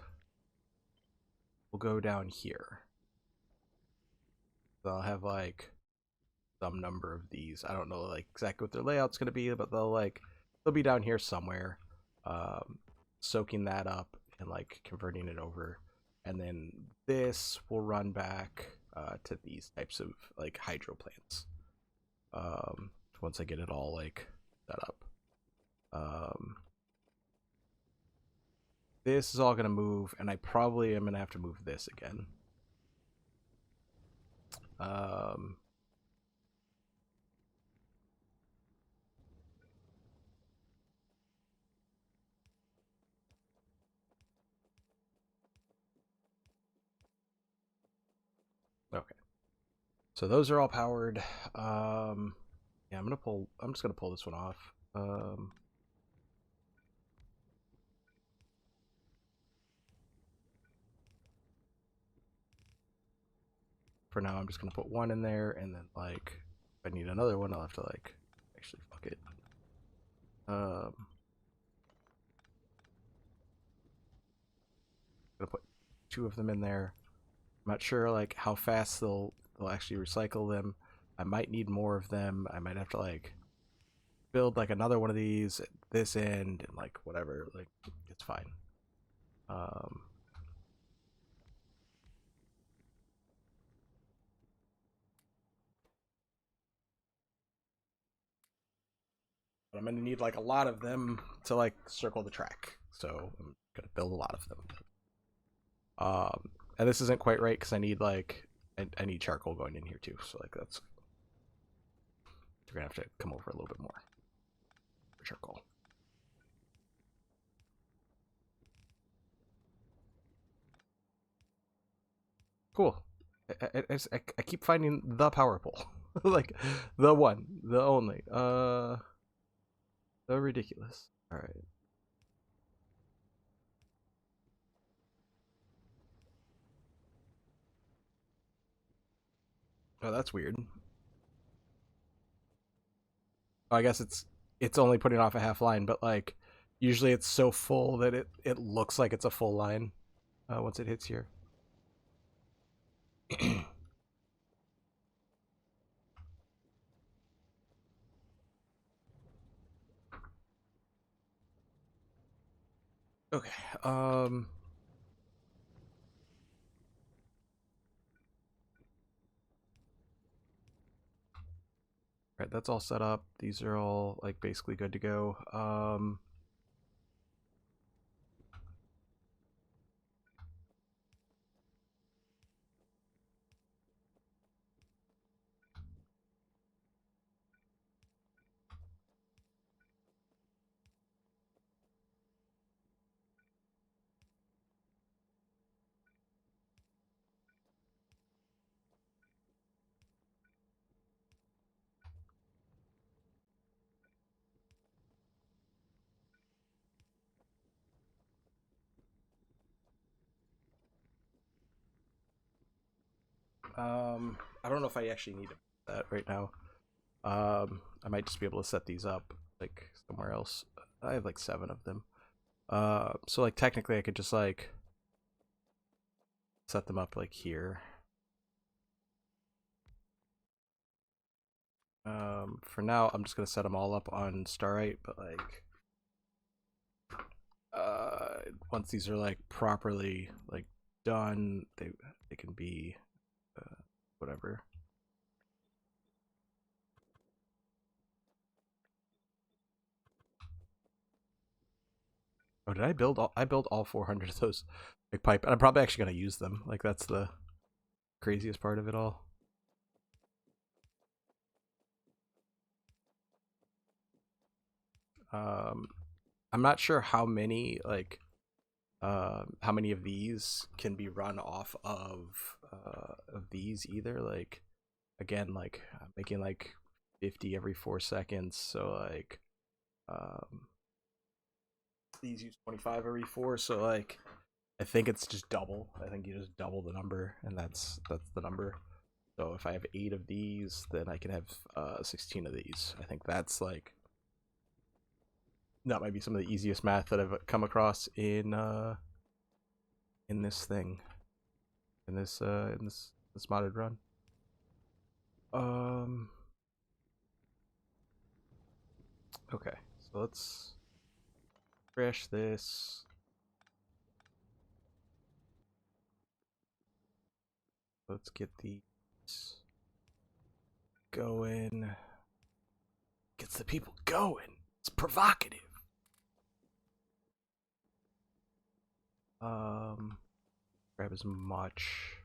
will go down here. So I'll have like some number of these. I don't know like exactly what their layout's going to be, but they'll be down here somewhere, soaking that up and like converting it over, and then this will run back to these types of like hydro plants. Once I get it all like set up. This is all going to move, and I probably am going to have to move this again. Okay. So those are all powered. Yeah, I'm just gonna pull this one off. For now, I'm just gonna put one in there, and then like if I need another one, I'll have to like actually fuck it. Gonna put two of them in there. I'm not sure like how fast they'll actually recycle them. I might need more of them. I might have to like build like another one of these at this end and like whatever. Like it's fine. But I'm gonna need like a lot of them to like circle the track. So I'm gonna build a lot of them. And this isn't quite right because I need like I need charcoal going in here too. So like that's we're gonna have to come over a little bit more for charcoal. Cool. I keep finding the power pole, like the one, the only. So ridiculous. All right. Oh, that's weird. Oh, I guess it's only putting off a half line, but like usually it's so full that it looks like it's a full line once it hits here. Okay. Right, that's all set up. These are all like basically good to go. I don't know if I actually need that right now. I might just be able to set these up like somewhere else. I have like 7 of them. So like technically I could just like set them up like here. For now I'm just gonna set them all up on Starlight, but like once these are like properly like done, they can be whatever. Oh, did I build all? I built all 400 of those big pipe, and I'm probably actually gonna use them. Like that's the craziest part of it all. I'm not sure how many like how many of these can be run off of these either. Like again, like I'm making like 50 every 4 seconds, so like these use 25 every 4, so like I think it's just double. I think you just double the number, and that's the number. So if I have 8 of these, then I can have 16 of these. I think that's like that might be some of the easiest math that I've come across in this thing. in this modded run. Okay, so let's crash this. Let's get these going. Gets the people going. It's provocative. Grab as much.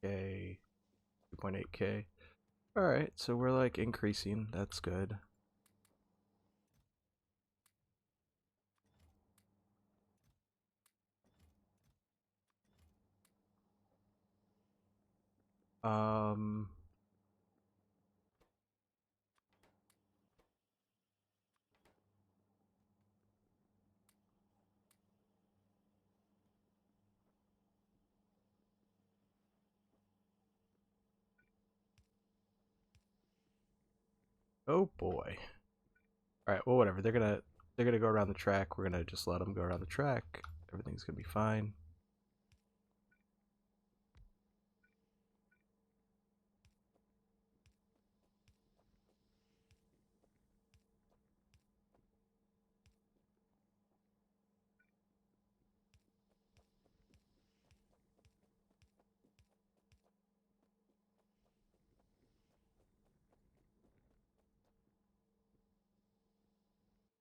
Okay, 2.8k. All right, so we're like increasing. That's good. Um. Oh boy. All right. Well, whatever. They're gonna go around the track. We're gonna just let them go around the track. Everything's gonna be fine.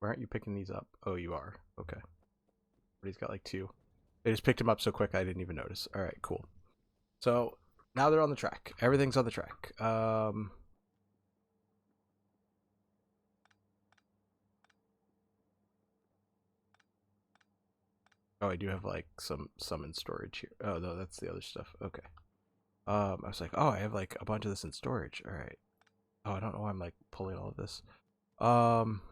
Why aren't you picking these up? Oh, you are. Okay. But he's got like two. They just picked him up so quick I didn't even notice. All right, cool. So now they're on the track. Everything's on the track. Oh, I do have like some in storage here. Oh no, that's the other stuff. Okay. I was like, oh, I have like a bunch of this in storage. All right. Oh, I don't know why I'm like pulling all of this. Um,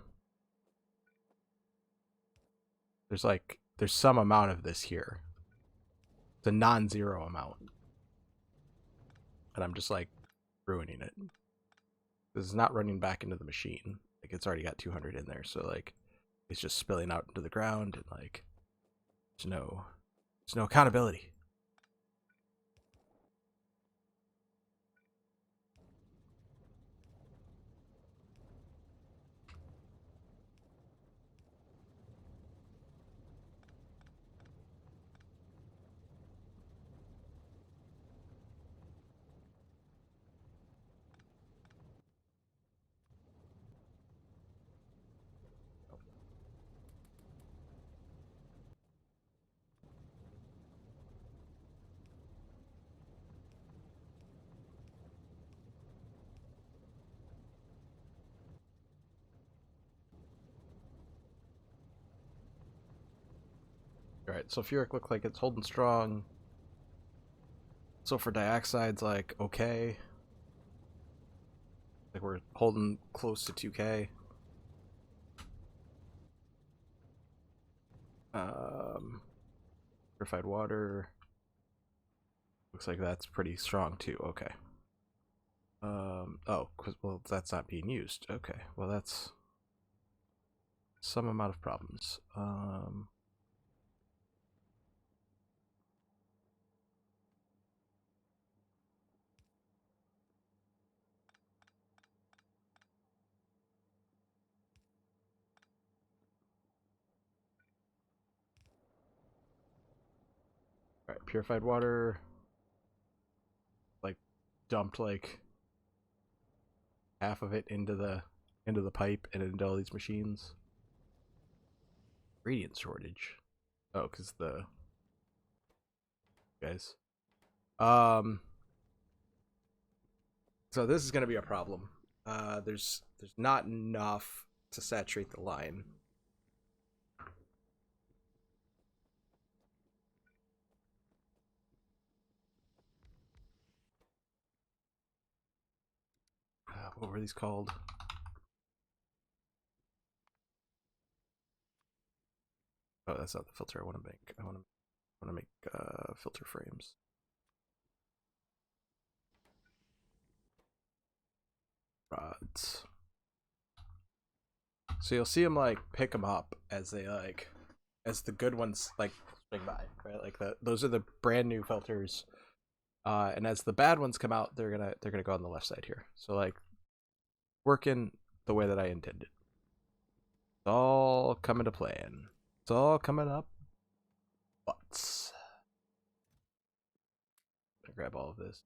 there's some amount of this here. It's a non-zero amount, and I'm just like ruining it. This is not running back into the machine. Like it's already got 200 in there, so like it's just spilling out into the ground, and like there's no accountability. All right, sulfuric looks like it's holding strong. Sulfur dioxide's like okay. Like we're holding close to 2k. Purified water looks like that's pretty strong too. Okay. Oh, well, that's not being used. Okay, well, that's some amount of problems. All right, purified water, like dumped like half of it into the pipe and into all these machines. Ingredient shortage. Oh, because the guys. Um. So this is gonna be a problem. There's not enough to saturate the line. What were these called? Oh, that's not the filter I want to make. I want to make filter frames. Rods. So you'll see them like pick them up as they like, as the good ones like swing by, right? Like those are the brand new filters. And as the bad ones come out, they're gonna go on the left side here. So like working the way that I intended. It's all coming to plan. It's all coming up. Butts. Grab all of this.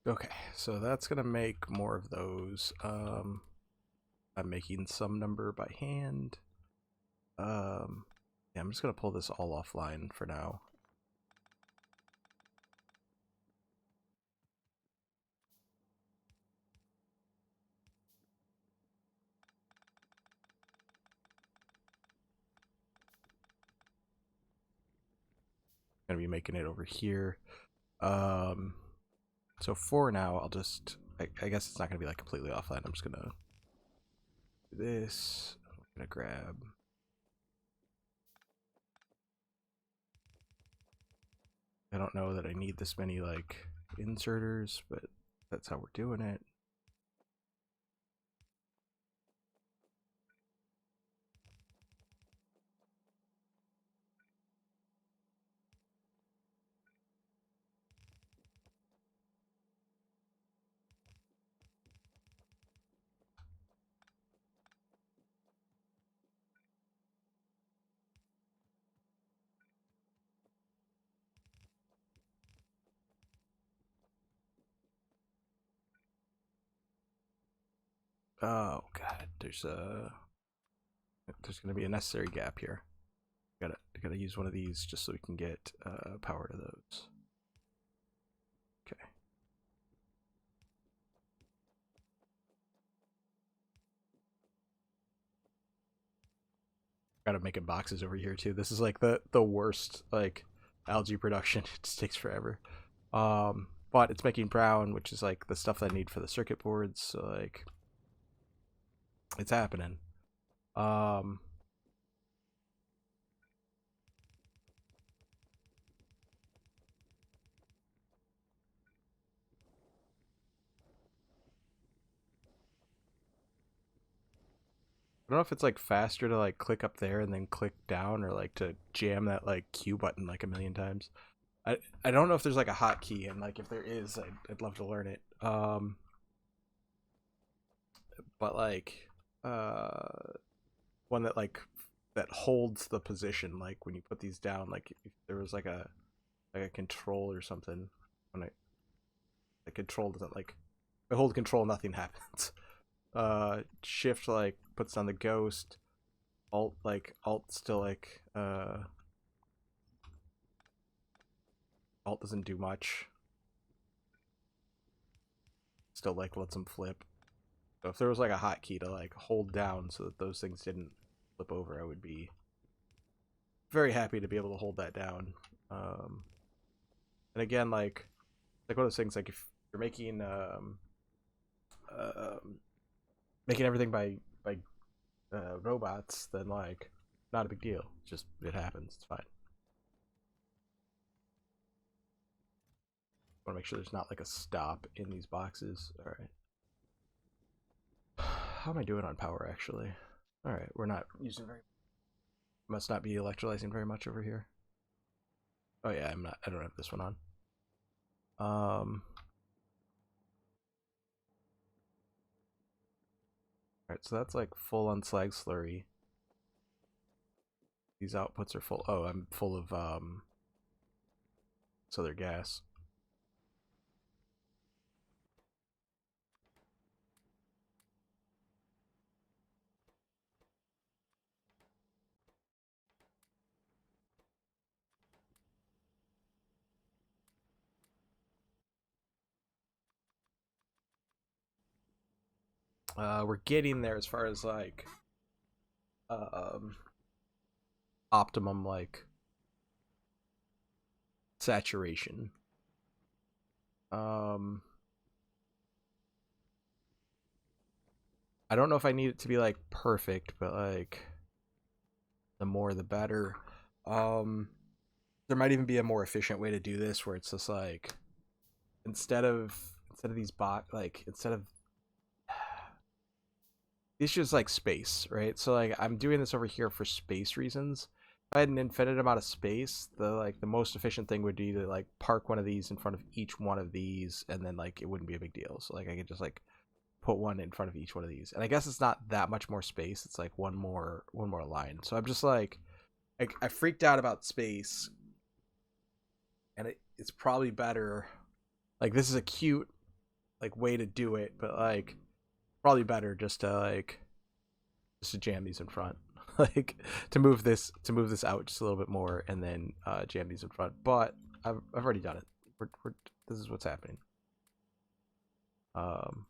Okay, so that's gonna make more of those. I'm making some number by hand. Yeah, I'm just gonna pull this all offline for now. Gonna be making it over here. So for now, I'll just, I guess it's not gonna be like completely offline. I'm just gonna do this. I'm gonna grab. I don't know that I need this many like inserters, but that's how we're doing it. Oh god, there's gonna be a necessary gap here. Gotta use one of these just so we can get power to those. Okay. Gotta making boxes over here too. This is like the worst like algae production. It just takes forever. But it's making brown, which is like the stuff that I need for the circuit boards. So like, it's happening. Um, I don't know if it's like faster to like click up there and then click down, or like to jam that like Q button like a million times. I don't know if there's like a hotkey, and like if there is, I'd love to learn it. But like one that like that holds the position, like when you put these down, like if there was like a control or something, when I the control doesn't like, if I hold control, nothing happens. Shift like puts down the ghost. Alt still like alt doesn't do much. Still like lets them flip. So if there was like a hotkey to like hold down so that those things didn't flip over, I would be very happy to be able to hold that down. And again, like one of those things, like if you're making everything by robots, then like not a big deal. It's just it happens. It's fine. Want to make sure there's not like a stop in these boxes. All right. How am I doing on power actually? All right, we're not using very. Must not be electrolyzing very much over here. Oh yeah, I'm not. I don't have this one on. Alright, so that's like full on slag slurry. These outputs are full. Oh, I'm full of southern gas. We're getting there as far as like um optimum like saturation. Um I don't know if I need it to be like perfect, but like the more the better. Um there might even be a more efficient way to do this where it's just like instead of these instead of it's just like space, right? So like I'm doing this over here for space reasons. If I had an infinite amount of space, the most efficient thing would be to like park one of these in front of each one of these, and then like it wouldn't be a big deal. So like I could just like put one in front of each one of these, and I guess it's not that much more space. It's like one more line. So I'm just like I freaked out about space, and it's probably better. Like this is a cute like way to do it, but like probably better just to jam these in front. Like to move this out just a little bit more and then jam these in front. But I've already done it. This is what's happening. Um,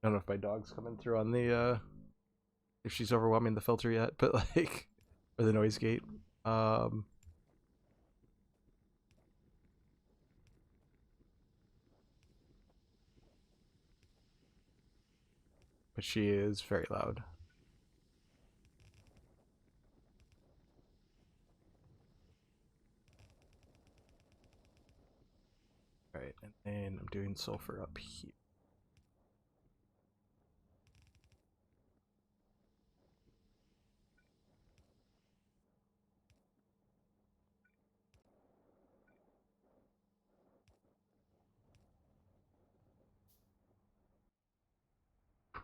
I don't know if my dog's coming through on the if she's overwhelming the filter yet, but like or the noise gate. Um, but she is very loud. All right, and then I'm doing sulfur up here.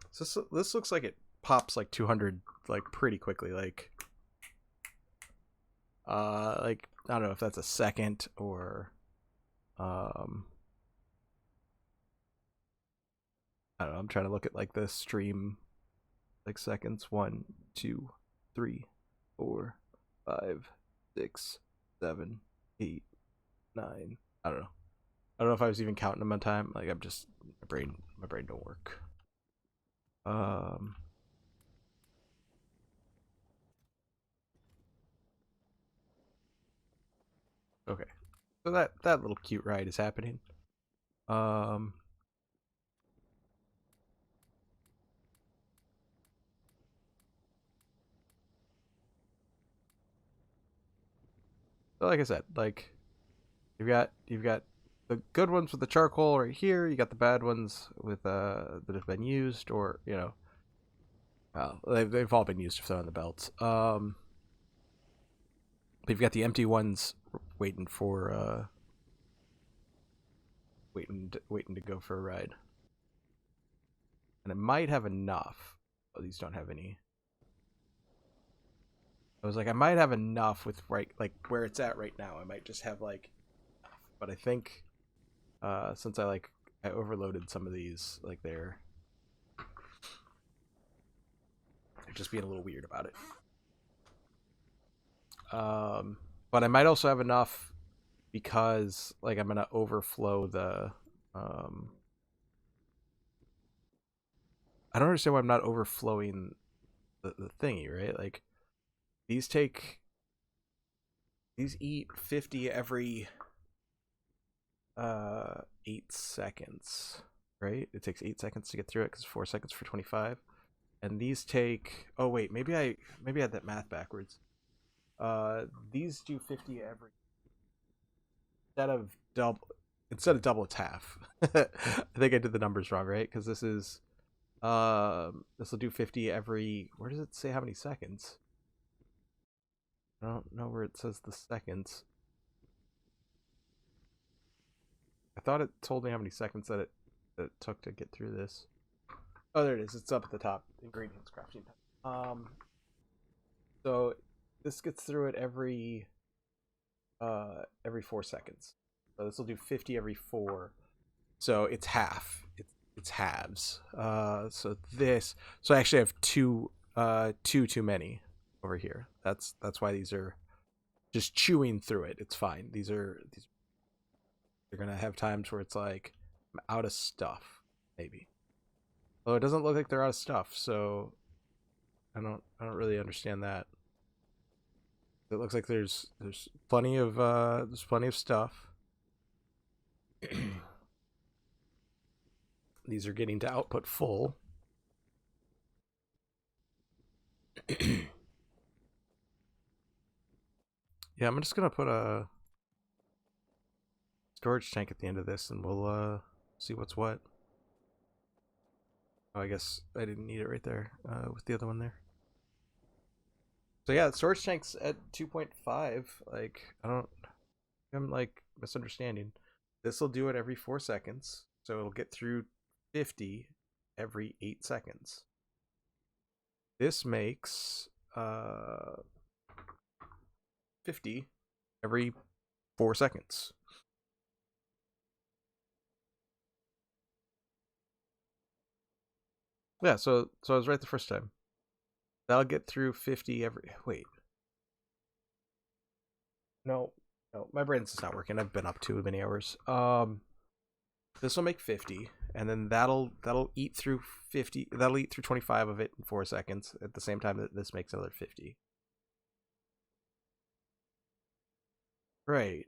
So this looks like it pops like 200 like pretty quickly. Like I don't know if that's a second or um I don't know. I'm trying to look at like the stream like seconds. 1, 2, 3, 4, 5, 6, 7, 8, 9. I don't know. I don't know if I was even counting them on time. Like I'm just my brain don't work. Um okay. So that little cute ride is happening. Um so like I said, like you've got the good ones with the charcoal right here. You got the bad ones with that have been used, or well, they've all been used if they're on the belts. But you've got the empty ones waiting for waiting to go for a ride, and it might have enough. Oh, these don't have any. I was like, I might have enough with right like where it's at right now. I might just have like, but I think since I overloaded some of these, like they're just being a little weird about it. But I might also have enough because like I'm gonna overflow the. I don't understand why I'm not overflowing the thingy, right? Like these take these eat 50 every 8 seconds, right? It takes 8 seconds to get through it because 4 seconds for 25, and these take. Oh wait, maybe I had that math backwards. These do 50 every instead of double. Instead of double, it's half. I think I did the numbers wrong, right? Because this will do 50 every. Where does it say how many seconds? I don't know where it says the seconds. I thought it told me how many seconds that it took to get through this. Oh, there it is. It's up at the top. Ingredients crafting. So this gets through it every 4 seconds. So this will do 50 every 4. So it's half. It's halves. So I actually have two too many over here. That's why these are just chewing through it. It's fine. These they're gonna have times where it's like I'm out of stuff, maybe. Well, it doesn't look like they're out of stuff, so I don't really understand that. It looks like there's plenty of stuff. These are getting to output full. Yeah, I'm just gonna put a storage tank at the end of this, and we'll see what's what. Oh, I guess I didn't need it right there with the other one there. So yeah, storage tank's at 2.5. Like I'm like misunderstanding. This will do it every 4 seconds, so it'll get through 50 every 8 seconds. This makes 50 every 4 seconds. Yeah, so I was right the first time. That'll get through 50 every. Wait. No, my brain's just not working. I've been up too many hours. This will make 50, and then that'll eat through 50. That'll eat through 25 of it in 4 seconds. At the same time that this makes another 50. Right.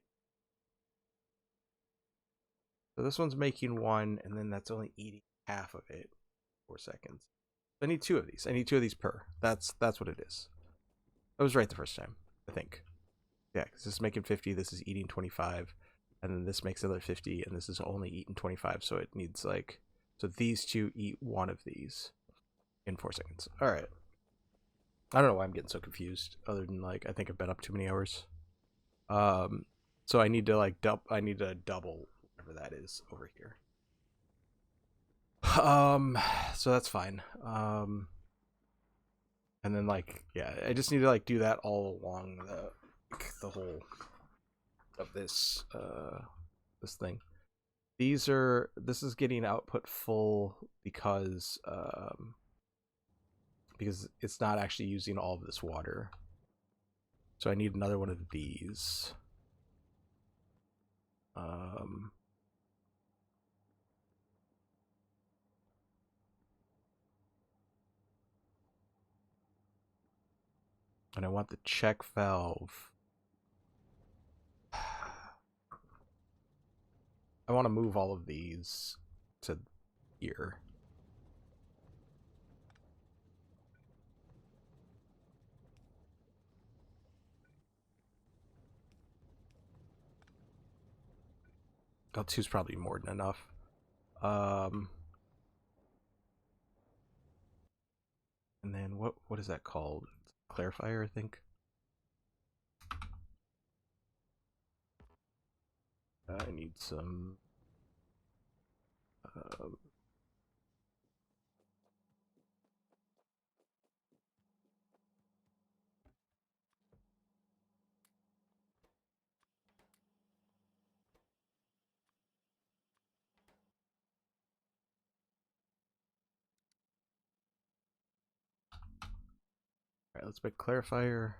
So this one's making one, and then that's only eating half of it. 4 seconds. So I need two of these. I need two of these per. That's what it is. I was right the first time, I think. Yeah, because this is making 50. This is eating 25, and then this makes another 50, and this is only eating 25. So it needs like so these two eat one of these in 4 seconds. All right. I don't know why I'm getting so confused. Other than like I think I've been up too many hours. So I need to like I need to double whatever that is over here. So that's fine. And then like yeah, I just need to like do that all along the whole of this this thing. This is getting output full because it's not actually using all of this water. So I need another one of these. And I want the check valve. I want to move all of these to here. Oh, two's probably more than enough. And then what is that called? Clarifier, I think. I need some. All right, let's make clarifier.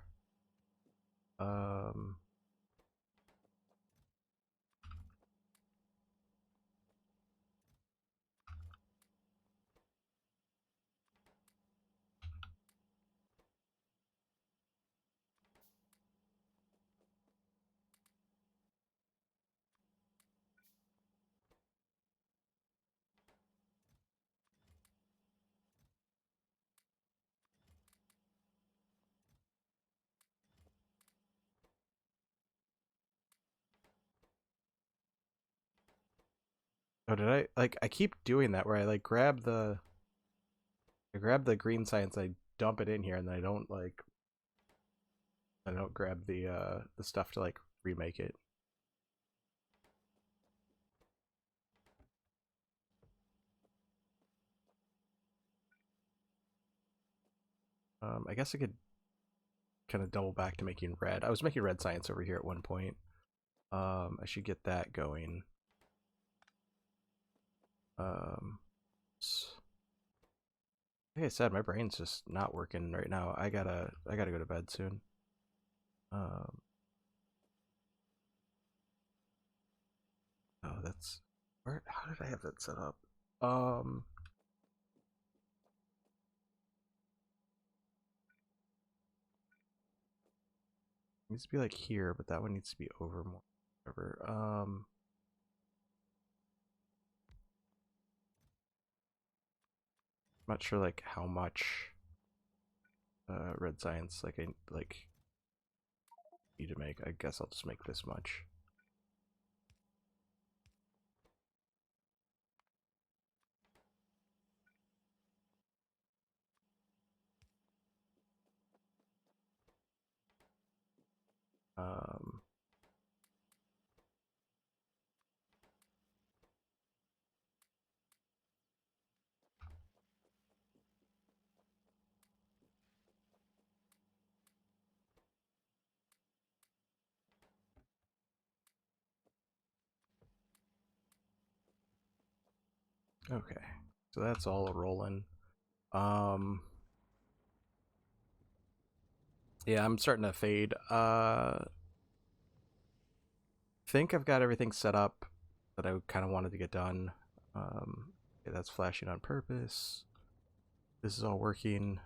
Oh, did I like? I keep doing that where I like grab the green science, I dump it in here, and then I don't grab the stuff to like remake it. I guess I could kind of double back to making red. I was making red science over here at one point. I should get that going. Like I said, my brain's just not working right now. I gotta go to bed soon. Um, oh, that's where. How did I have that set up? It needs to be like here, but that one needs to be over more. Whatever. I'm not sure like how much red science like I need to make. I guess I'll just make this much. Um, okay, so that's all rolling. Yeah, I'm starting to fade. Think I've got everything set up that I kind of wanted to get done. Okay, that's flashing on purpose. This is all working.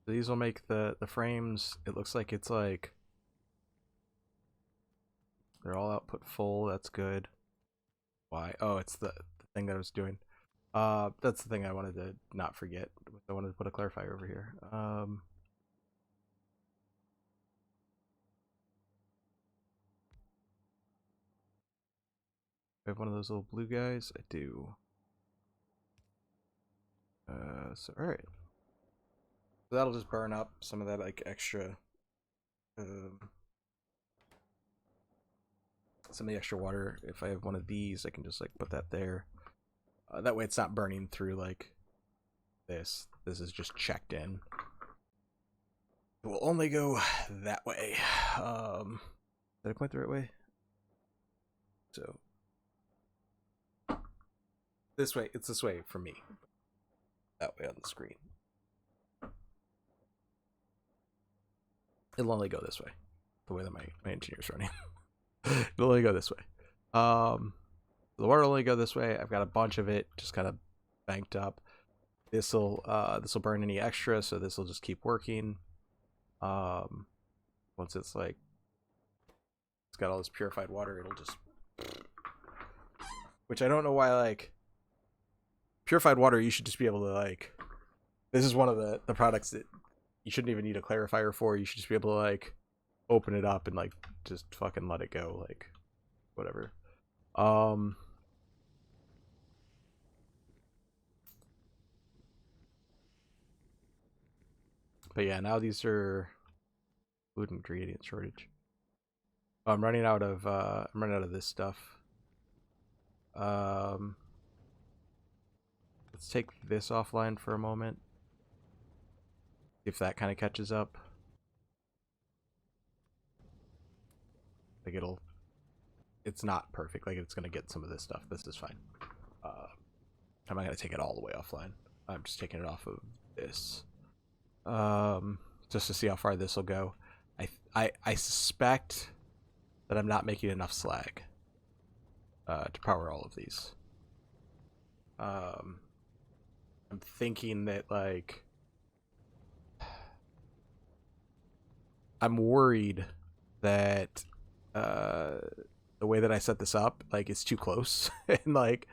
These will make the frames. It looks like it's like they're all output full. That's good. Why? Oh, it's the thing that I was doing. That's the thing I wanted to not forget. I wanted to put a clarifier over here. I have one of those little blue guys. I do. So all right. So that'll just burn up some of that like extra, some of the extra water. If I have one of these, I can just like put that there. That way, it's not burning through like this. This is just checked in. It will only go that way. Did I point the right way? So this way. It's this way for me. That way on the screen. It'll only go this way. The way that my engineer's running. It'll only go this way. The water will only go this way. I've got a bunch of it just kind of banked up. This'll burn any extra, so this will just keep working. Once it's like it's got all this purified water, it'll just, which I don't know why, like purified water you should just be able to like, this is one of the products that you shouldn't even need a clarifier for. You should just be able to like open it up and like just fucking let it go, like whatever. But yeah, now these are food ingredient shortage. Oh, I'm running out of this stuff. Let's take this offline for a moment. If that kind of catches up. Like it's not perfect. Like it's gonna get some of this stuff. This is fine. I'm not gonna take it all the way offline. I'm just taking it off of this. Just to see how far this will go. I suspect that I'm not making enough slag to power all of these. I'm thinking that like I'm worried that the way that I set this up, like it's too close and like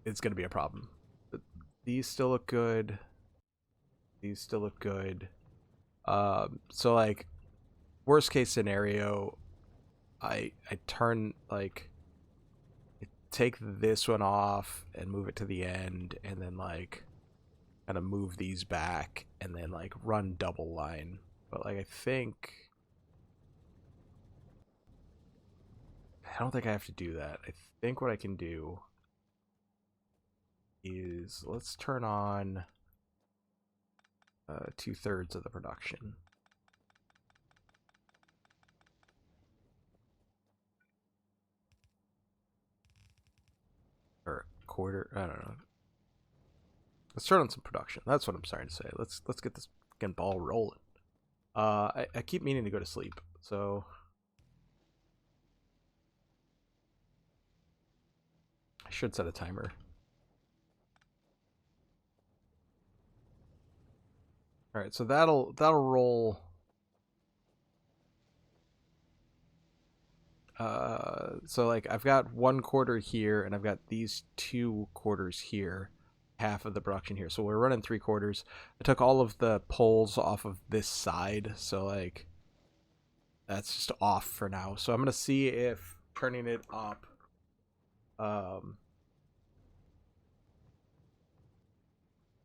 it's gonna be a problem. But these still look good. These still look good. So like worst case scenario, I turn like take this one off and move it to the end, and then like kind of move these back, and then like run double line. But like I don't think I have to do that. I think what I can do is let's turn on 2/3 of the production. Or quarter, I don't know. Let's turn on some production. That's what I'm starting to say. Let's get this fucking ball rolling. I keep meaning to go to sleep, so I should set a timer. All right, so that'll roll. So like I've got 1/4 here, and I've got these 2 quarters here, half of the production here. So we're running 3/4. I took all of the poles off of this side, so like that's just off for now. So I'm gonna see if turning it up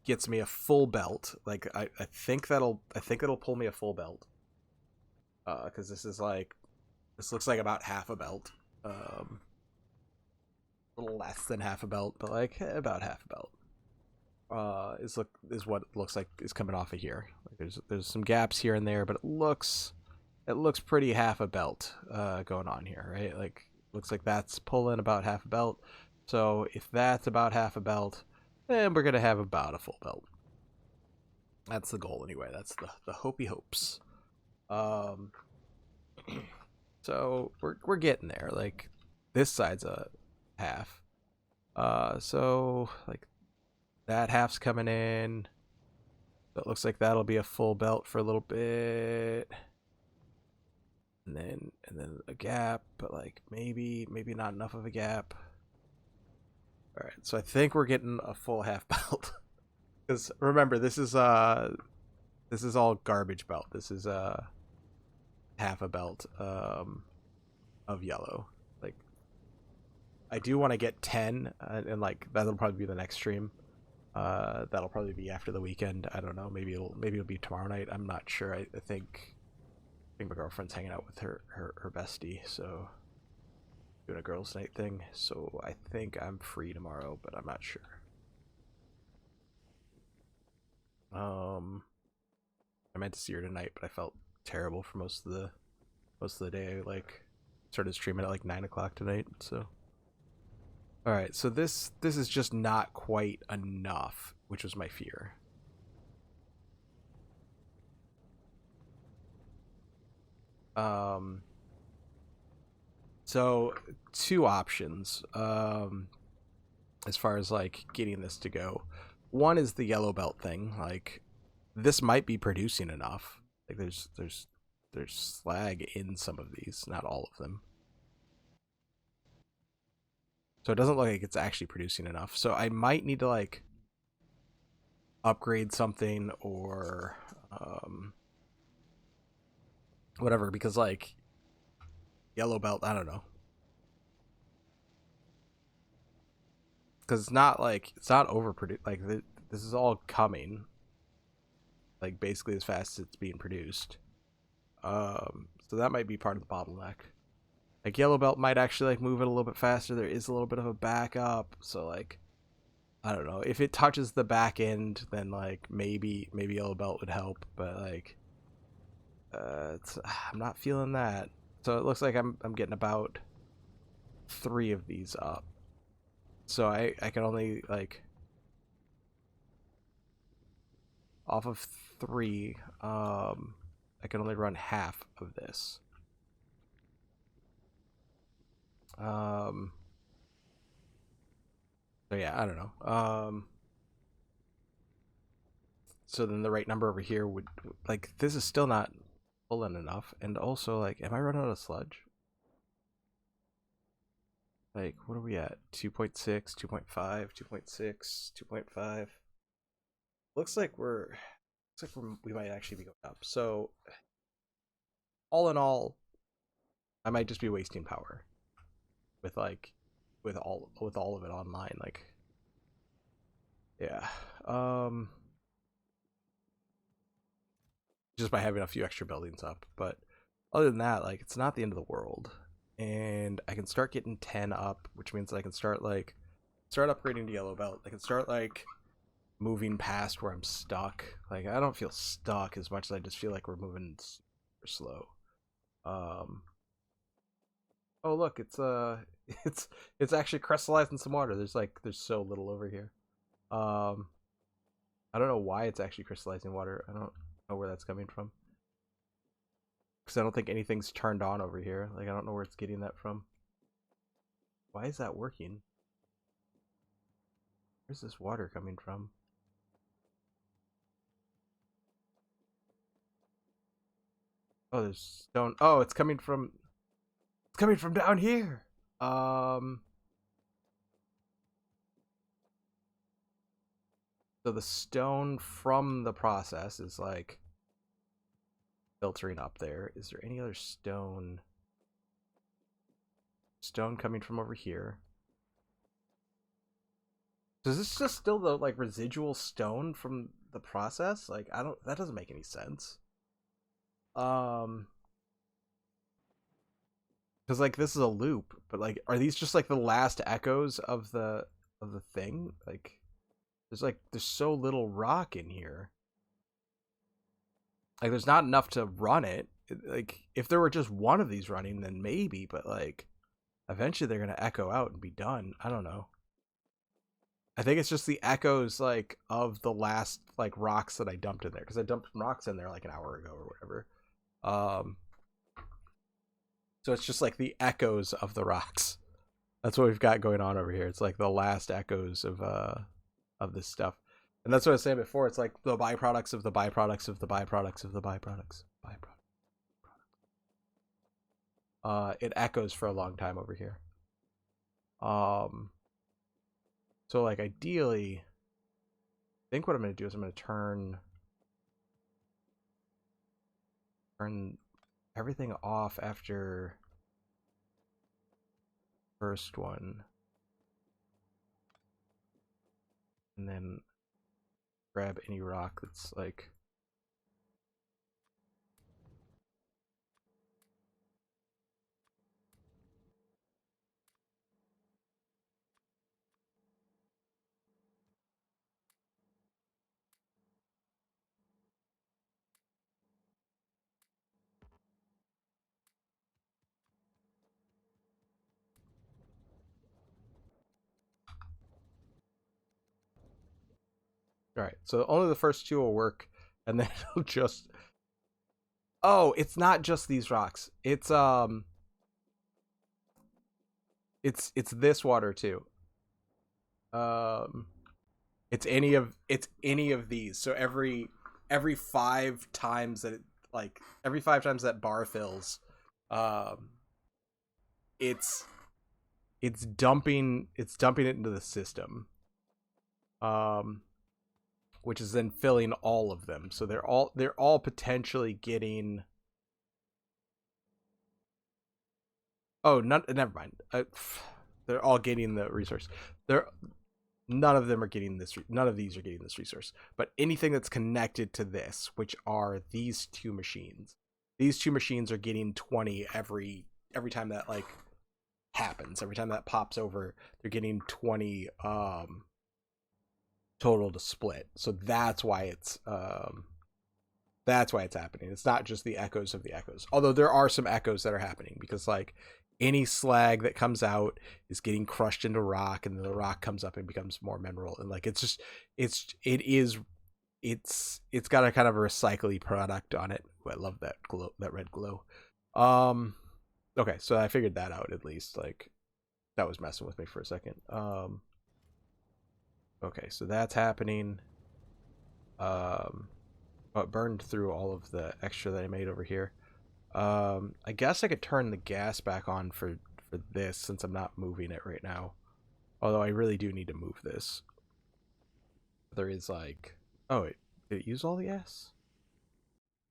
gets me a full belt. Like I think it'll pull me a full belt. Because this looks like about half a belt. A little less than half a belt, but like about half a belt. Is what it looks like is coming off of here. Like there's some gaps here and there, but it looks pretty half a belt going on here, right? Like looks like that's pulling about half a belt. So if that's about half a belt, then we're gonna have about a full belt. That's the goal anyway. That's the hopey hopes. So we're getting there. Like this side's a half. So like that half's coming in. So it looks like that'll be a full belt for a little bit. And then a gap, but like maybe not enough of a gap. All right, so I think we're getting a full half belt. Because remember, this is all garbage belt. This is half a belt of yellow. Like I do want to get 10, and like that'll probably be the next stream. That'll probably be after the weekend. I don't know. Maybe it'll be tomorrow night. I'm not sure. I think my girlfriend's hanging out with her bestie, so doing a girls' night thing. So I think I'm free tomorrow, but I'm not sure. I meant to see her tonight, but I felt terrible for most of the day. I like started streaming at like 9 o'clock tonight. So all right, so this is just not quite enough, which was my fear. So 2 options as far as like getting this to go. One is the yellow belt thing. Like this might be producing enough. Like there's slag in some of these, not all of them. So it doesn't look like it's actually producing enough. So I might need to like upgrade something or whatever, because like yellow belt, I don't know. Because it's not overproduced. Like this is all coming like basically as fast as it's being produced. So that might be part of the bottleneck. Like yellow belt might actually like move it a little bit faster. There is a little bit of a backup, so like I don't know if it touches the back end, then like maybe yellow belt would help, but like I'm not feeling that. So it looks like I'm getting about 3 of these up. So I can only like off of 3 I can only run half of this. So yeah, I don't know. So then the right number over here would like this is still not pulling enough, and also like am I running out of sludge? Like what are we at? 2.6, 2.5, 2.6, 2.5. Looks like we might actually be going up. So all in all, I might just be wasting power with like with all of it online. Like, yeah, um, just by having a few extra buildings up. But other than that, like, it's not the end of the world, and I can start getting 10 up, which means I can start upgrading to yellow belt. I can start like moving past where I'm stuck. Like, I don't feel stuck as much as I just feel like we're moving super slow. Um, oh look, it's it's it's actually crystallizing some water. There's so little over here. Um, I don't know why it's actually crystallizing water. I don't know where that's coming from because I don't think anything's turned on over here. Like, I don't know where it's getting that from. Why is that working? Where's this water coming from? Oh, there's stone. Oh, it's coming from down here. Um, so the stone from the process is like filtering up there. Is there any other stone? Stone coming from over here. So is this just still the like residual stone from the process? Like, I don't. That doesn't make any sense. Um, because like this is a loop, but like, are these just like the last echoes of the thing? There's so little rock in here. Like, there's not enough to run it. Like, if there were just one of these running, then maybe. But like, eventually they're gonna echo out and be done. I don't know. I think it's just the echoes like of the last like rocks that I dumped in there because I dumped rocks in there like an hour ago or whatever. Um, so it's just like the echoes of the rocks. That's what we've got going on over here. It's like the last echoes of this stuff. And that's what I was saying before. It's like the byproducts of the byproducts of the byproducts of the byproducts. It echoes for a long time over here. So like ideally, I think what I'm gonna do is I'm gonna turn everything off after first one, and then grab any rock that's like. All right, so only the first two will work, and then it'll just. Oh, it's not just these rocks. It's this water too. Um, it's any of these. So every 5 times that every 5 times that bar fills, um, it's dumping it into the system. Um, which is then filling all of them. So they're all potentially getting. Oh, never mind. They're all getting the resource. They're None of them are getting this. None of these are getting this resource. But anything that's connected to this, which are these two machines, are getting 20 every time that like happens. Every time that pops over, they're getting 20 total to split. So that's why it's happening. It's not just the echoes of the echoes. Although there are some echoes that are happening because like any slag that comes out is getting crushed into rock, and then the rock comes up and becomes more mineral. And like it's got a kind of a recycly product on it. Ooh, I love that glow, that red glow. Okay, so I figured that out at least. Like, that was messing with me for a second. Okay, so that's happening. Oh, it burned through all of the extra that I made over here. I guess I could turn the gas back on for this since I'm not moving it right now. Although I really do need to move this. There is like, oh wait, did it use all the gas?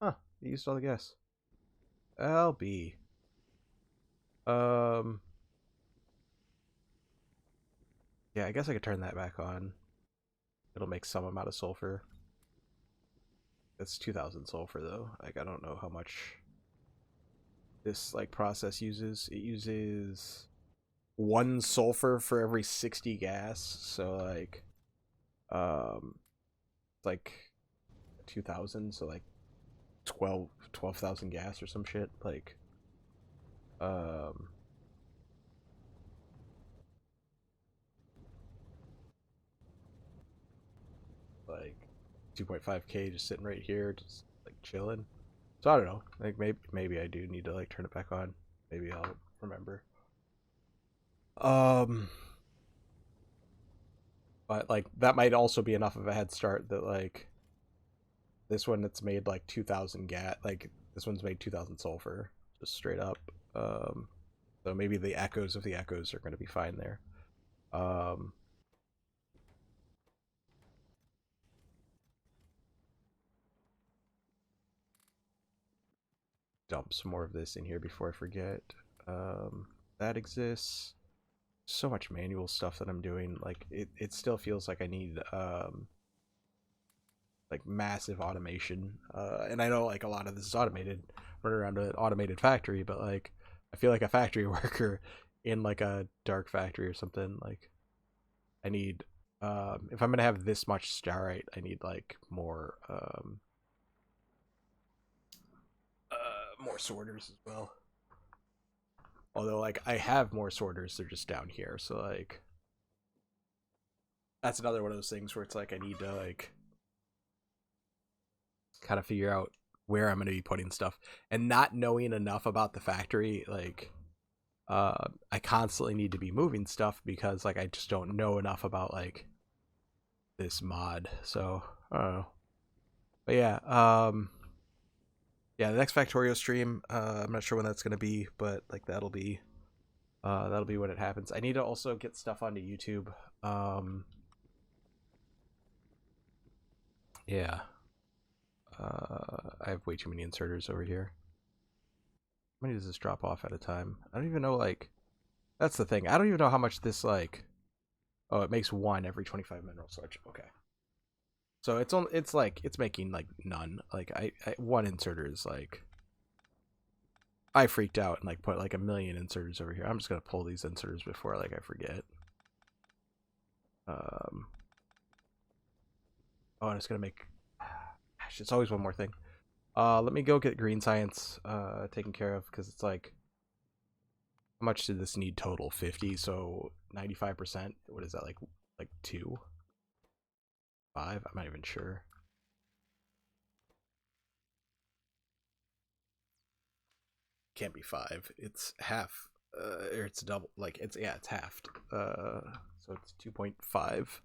Huh, it used all the gas. LB. Um, Yeah, I guess I could turn that back on. It'll make some amount of sulfur. It's 2000 sulfur though. Like I don't know how much this like process uses. It uses 1 sulfur for every 60 gas. So like 2000, so like 12,000 gas or some shit. Um like 2.5k just sitting right here, just like chilling. So I don't know. Like maybe I do need to like turn it back on. Maybe I'll remember. Um, but like that might also be enough of a head start that like this one it's made like 2000 gat. Like this one's made 2000 sulfur, just straight up. Um, so maybe the echoes of the echoes are going to be fine there. Um, dump some more of this in here before I forget. That exists. So much manual stuff that I'm doing. Like it still feels like I need like massive automation. And I know like a lot of this is automated, running around an automated factory, but like I feel like a factory worker in like a dark factory or something. Like I need if I'm gonna have this much starite, I need like more sorters as well. Although like I have more sorters, they're just down here. So like that's another one of those things where it's like I need to like kind of figure out where I'm going to be putting stuff, and not knowing enough about the factory. Like I constantly need to be moving stuff because like I just don't know enough about like this mod. So I don't know. But yeah, the next Factorio stream, I'm not sure when that's going to be, but like that'll be when it happens. I need to also get stuff onto YouTube. Yeah. I have way too many inserters over here. How many does this drop off at a time? I don't even know, like, that's the thing. I don't even know how much this, like, oh, it makes 1 every 25 mineral sludge. Okay. So it's like, it's making, like, none. Like, I 1 inserter is, like, I freaked out and, like, put, like, 1,000,000 inserters over here. I'm just gonna pull these inserters before, like, I forget. Oh, and it's gonna make, gosh, it's always one more thing. Let me go get green science, taken care of, because it's, like, how much did this need total? 50, so 95%. What is that, like 2? 5? I'm not even sure. Can't be 5. It's half. Or it's double. Like, it's, yeah, it's halved. So it's 2.5.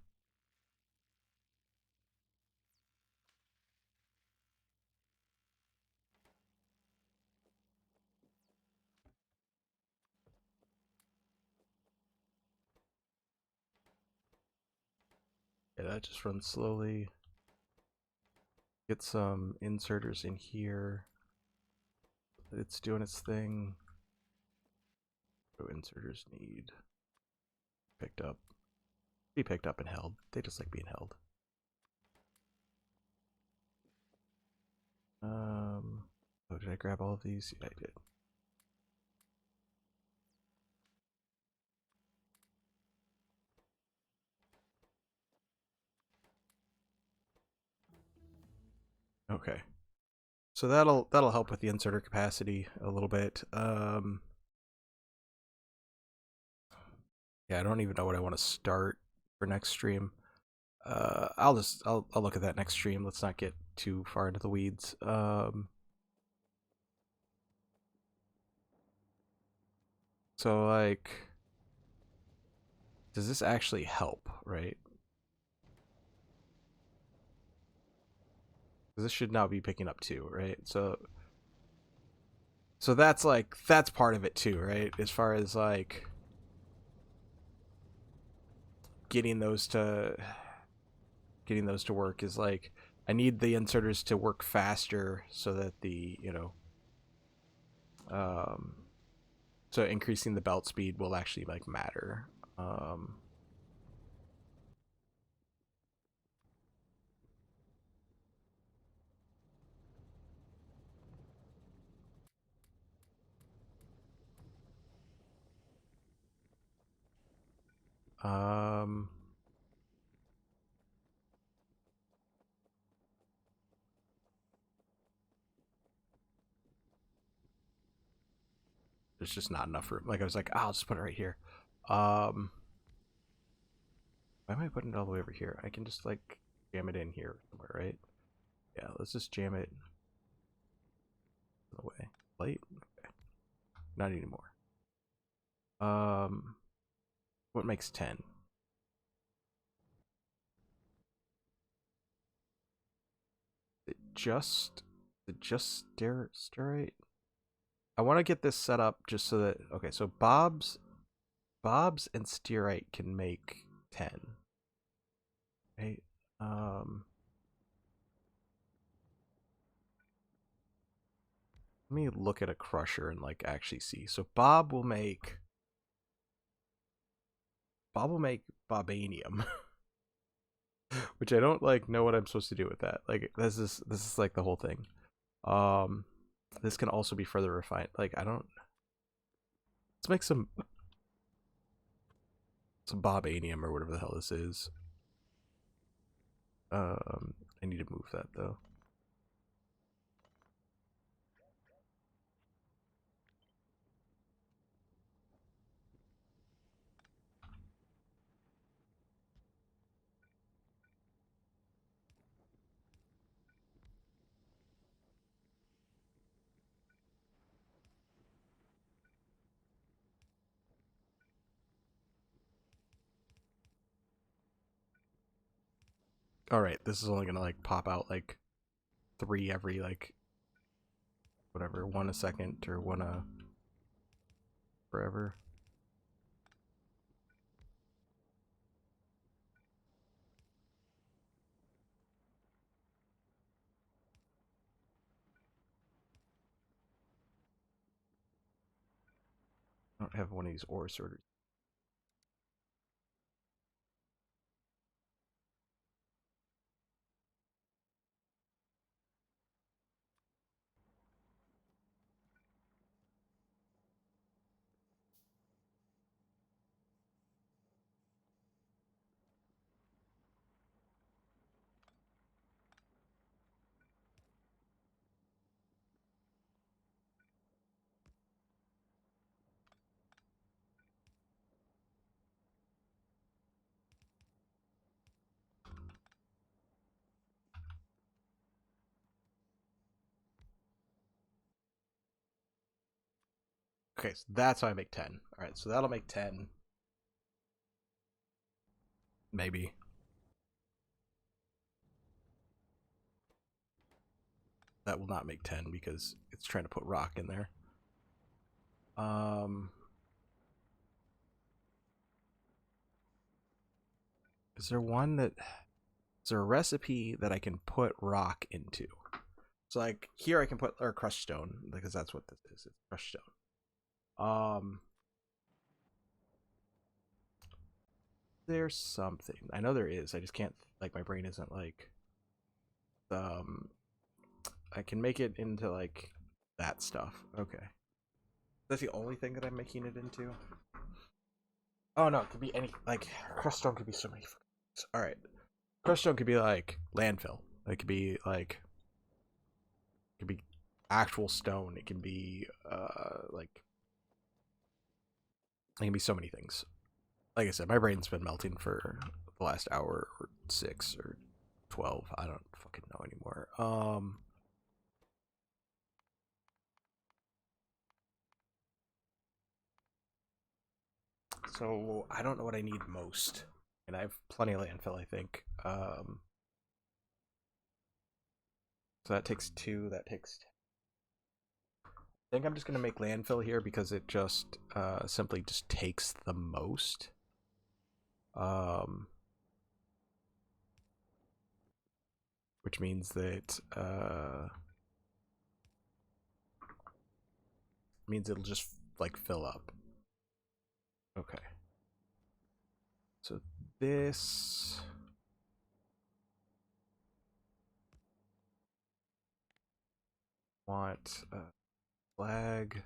Yeah, that just runs slowly. Get some inserters in here. It's doing its thing. What do inserters need? Picked up. Be picked up and held. They just like being held. Oh, did I grab all of these? Yeah, I did. Okay. So that'll help with the inserter capacity a little bit. Yeah, I don't even know what I want to start for next stream. I'll look at that next stream. Let's not get too far into the weeds. So like, does this actually help, right? Because this should now be picking up 2, right? So that's like, that's part of it too, right? As far as like getting those to work is like, I need the inserters to work faster so that the, so increasing the belt speed will actually like matter. Um, there's just not enough room. Like I was like, oh, I'll just put it right here. Um, why am I putting it all the way over here? I can just like jam it in here somewhere, right? Yeah, let's just jam it away. Light? Okay. Not anymore. What makes 10? Just steroid? I want to get this set up just so that okay, so Bob's and stearite can make 10. Right? Let me look at a crusher and like actually see. So Bob will make Bobanium, which I don't like know what I'm supposed to do with that. Like this is like the whole thing. Um this can also be further refined. Like I don't let's make some Bobanium or whatever the hell this is. I need to move that though. All right, this is only gonna like pop out like 3 every like whatever, 1 a second or 1 a forever. I don't have one of these ore sorters. Okay, so that's how I make 10. All right, so that'll make 10. Maybe. That will not make 10 because it's trying to put rock in there. Um, is there one that is there a recipe that I can put rock into? So like here I can put or crushed stone because that's what this is. It's crushed stone. There's something. I know there is. I just can't like my brain isn't like um I can make it into like that stuff. Okay. That's the only thing that I'm making it into? Oh no, it could be any like crushed stone could be so many. All right, crushed stone could be like landfill. It could be like it could be actual stone. It can be like it can be so many things. Like I said, my brain's been melting for the last hour or 6 or 12. I don't fucking know anymore. So I don't know what I need most, and I have plenty of landfill. I think. So that takes 2. That takes I think I'm just gonna make landfill here because it just simply just takes the most. Um, which means that means it'll just like fill up. Okay. So this want flag.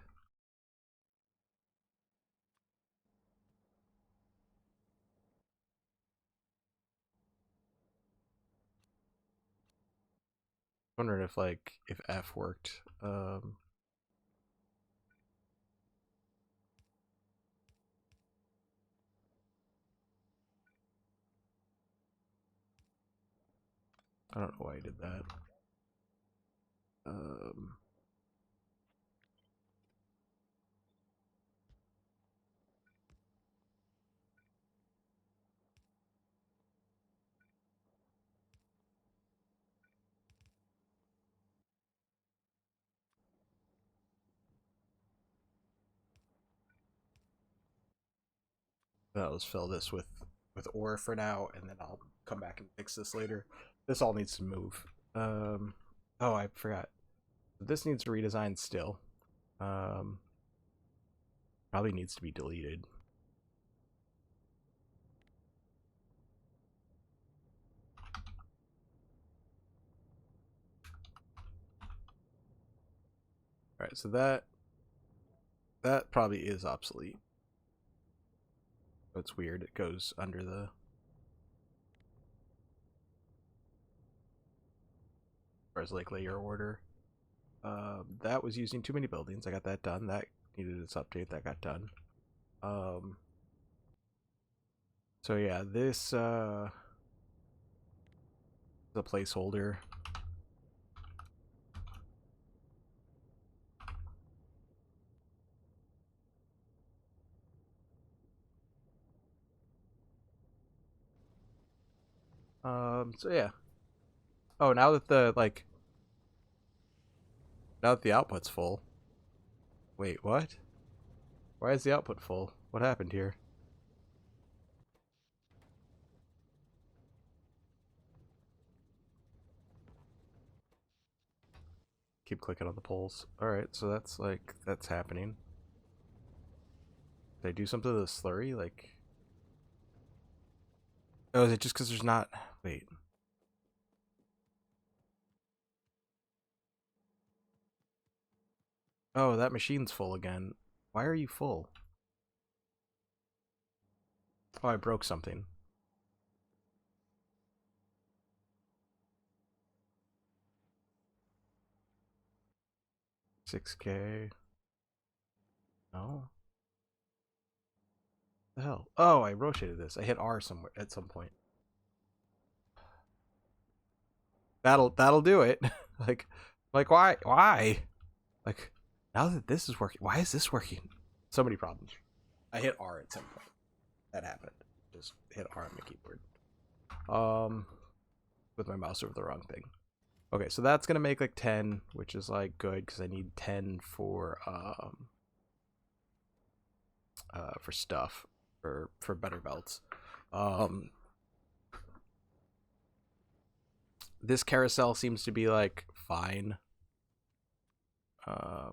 Wondering if like if F worked. I don't know why I did that. Let's fill this with ore for now, and then I'll come back and fix this later. This all needs to move. Oh, I forgot. This needs to redesign still. Probably needs to be deleted. All right, so that probably is obsolete. That's weird. It goes under the as far as like layer order. That was using too many buildings. I got that done. That needed its update. That got done. So yeah, this the placeholder. So yeah. Oh, now that the now that the output's full. Wait, what? Why is the output full? What happened here? Keep clicking on the polls. Alright, so that's like, that's happening. Did I do something to the slurry? Like, oh, is it just because there's not, wait. Oh, that machine's full again. Why are you full? Oh, I broke something. 6K. No. The hell? Oh, I rotated this. I hit R somewhere at some point. That'll do it. like why? Like, now that this is working, why is this working? So many problems. I hit R at some point. That happened. Just hit R on my keyboard. With my mouse over the wrong thing. Okay, so that's gonna make like 10, which is like good because I need 10 for stuff for better belts. This carousel seems to be like fine. I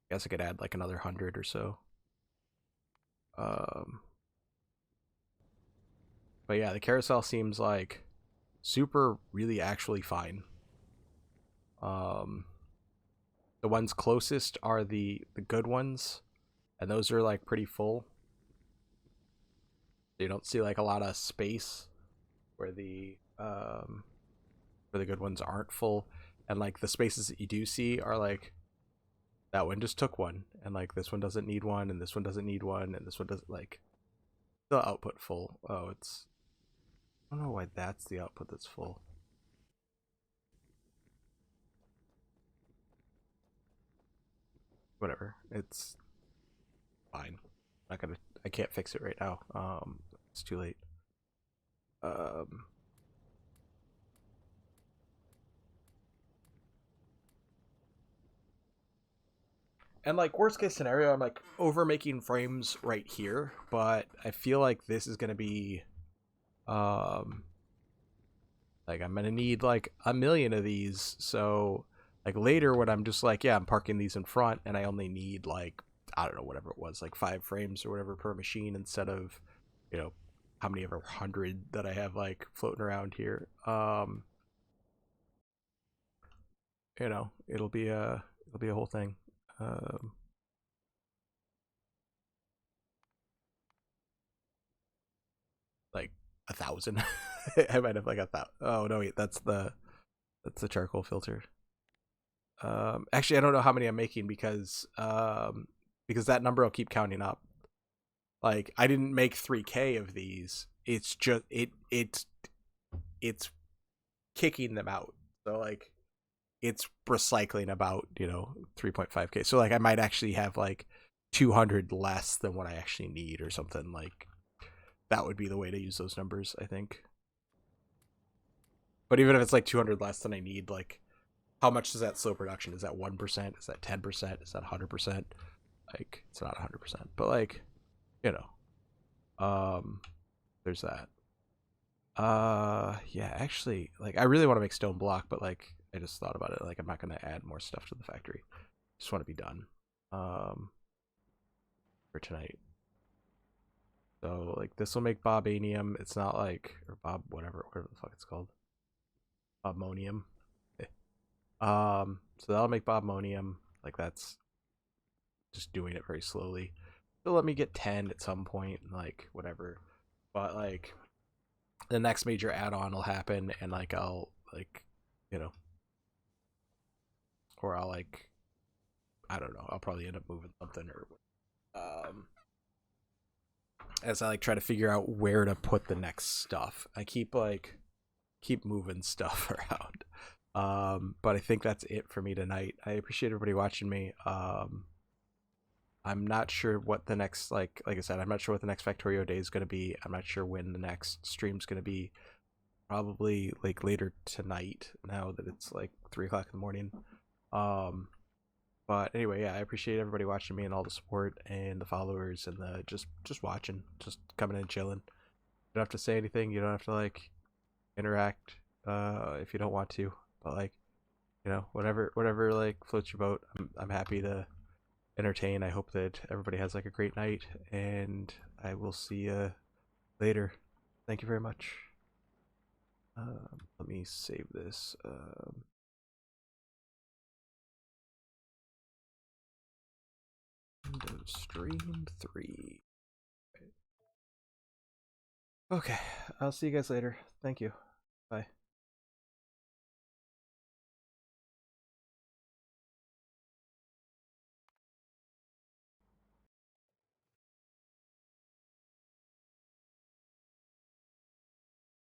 guess I could add like another 100 or so. But yeah, the carousel seems like super really actually fine. The ones closest are the good ones, and those are like pretty full. You don't see like a lot of space where the good ones aren't full, and like the spaces that you do see are like that one just took one, and like this one doesn't need one, and this one doesn't need one, and this one doesn't, like, the output full. Oh, it's, I don't know why that's the output that's full. Whatever, it's fine. I can't fix it right now. It's too late. And like worst case scenario, I'm like over making frames right here, but I feel like this is gonna be like I'm gonna need like 1,000,000 of these. So like later when I'm just like, yeah, I'm parking these in front and I only need like, I don't know, whatever it was, like 5 frames or whatever per machine instead of, you know, how many ever 100 that I have like floating around here. You know, it'll be a whole thing. Like 1,000. I might have like a thought. Oh no, wait, that's the charcoal filter. Actually, I don't know how many I'm making because that number will keep counting up. Like I didn't make 3K of these. It's just it's kicking them out. So like it's recycling about 3.5K. So like I might actually have like 200 less than what I actually need or something. Like that would be the way to use those numbers, I think. But even if it's like 200 less than I need, like how much does that slow production? Is that 1%? Is that 10%? Is that 100%? Like it's not 100%, but like you know, there's that. Yeah, actually, like I really want to make stone block, but like I just thought about it. Like I'm not gonna add more stuff to the factory. Just want to be done. For tonight. So like this will make bobanium. It's not like or bob whatever the fuck it's called. Bobmonium. So that'll make bobmonium. Like that's just doing it very slowly. They'll let me get 10 at some point, like whatever. But like the next major add-on will happen, and like I'll like you know, or I'll like I don't know. I'll probably end up moving something or as I like try to figure out where to put the next stuff. I keep moving stuff around. But I think that's it for me tonight. I appreciate everybody watching me. I'm not sure what the next like I said, I'm not sure what the next Factorio day is going to be. I'm not sure when the next stream's going to be. Probably like later tonight now that it's like 3 o'clock in the morning. But anyway, yeah, I appreciate everybody watching me and all the support and the followers and the just watching, just coming in chilling. You don't have to say anything. You don't have to like interact if you don't want to. But like whatever like floats your boat. I'm happy to entertain. I hope that everybody has like a great night, and I will see you later. Thank you very much. Let me save this. Windows Stream 3. Okay, I'll see you guys later. Thank you.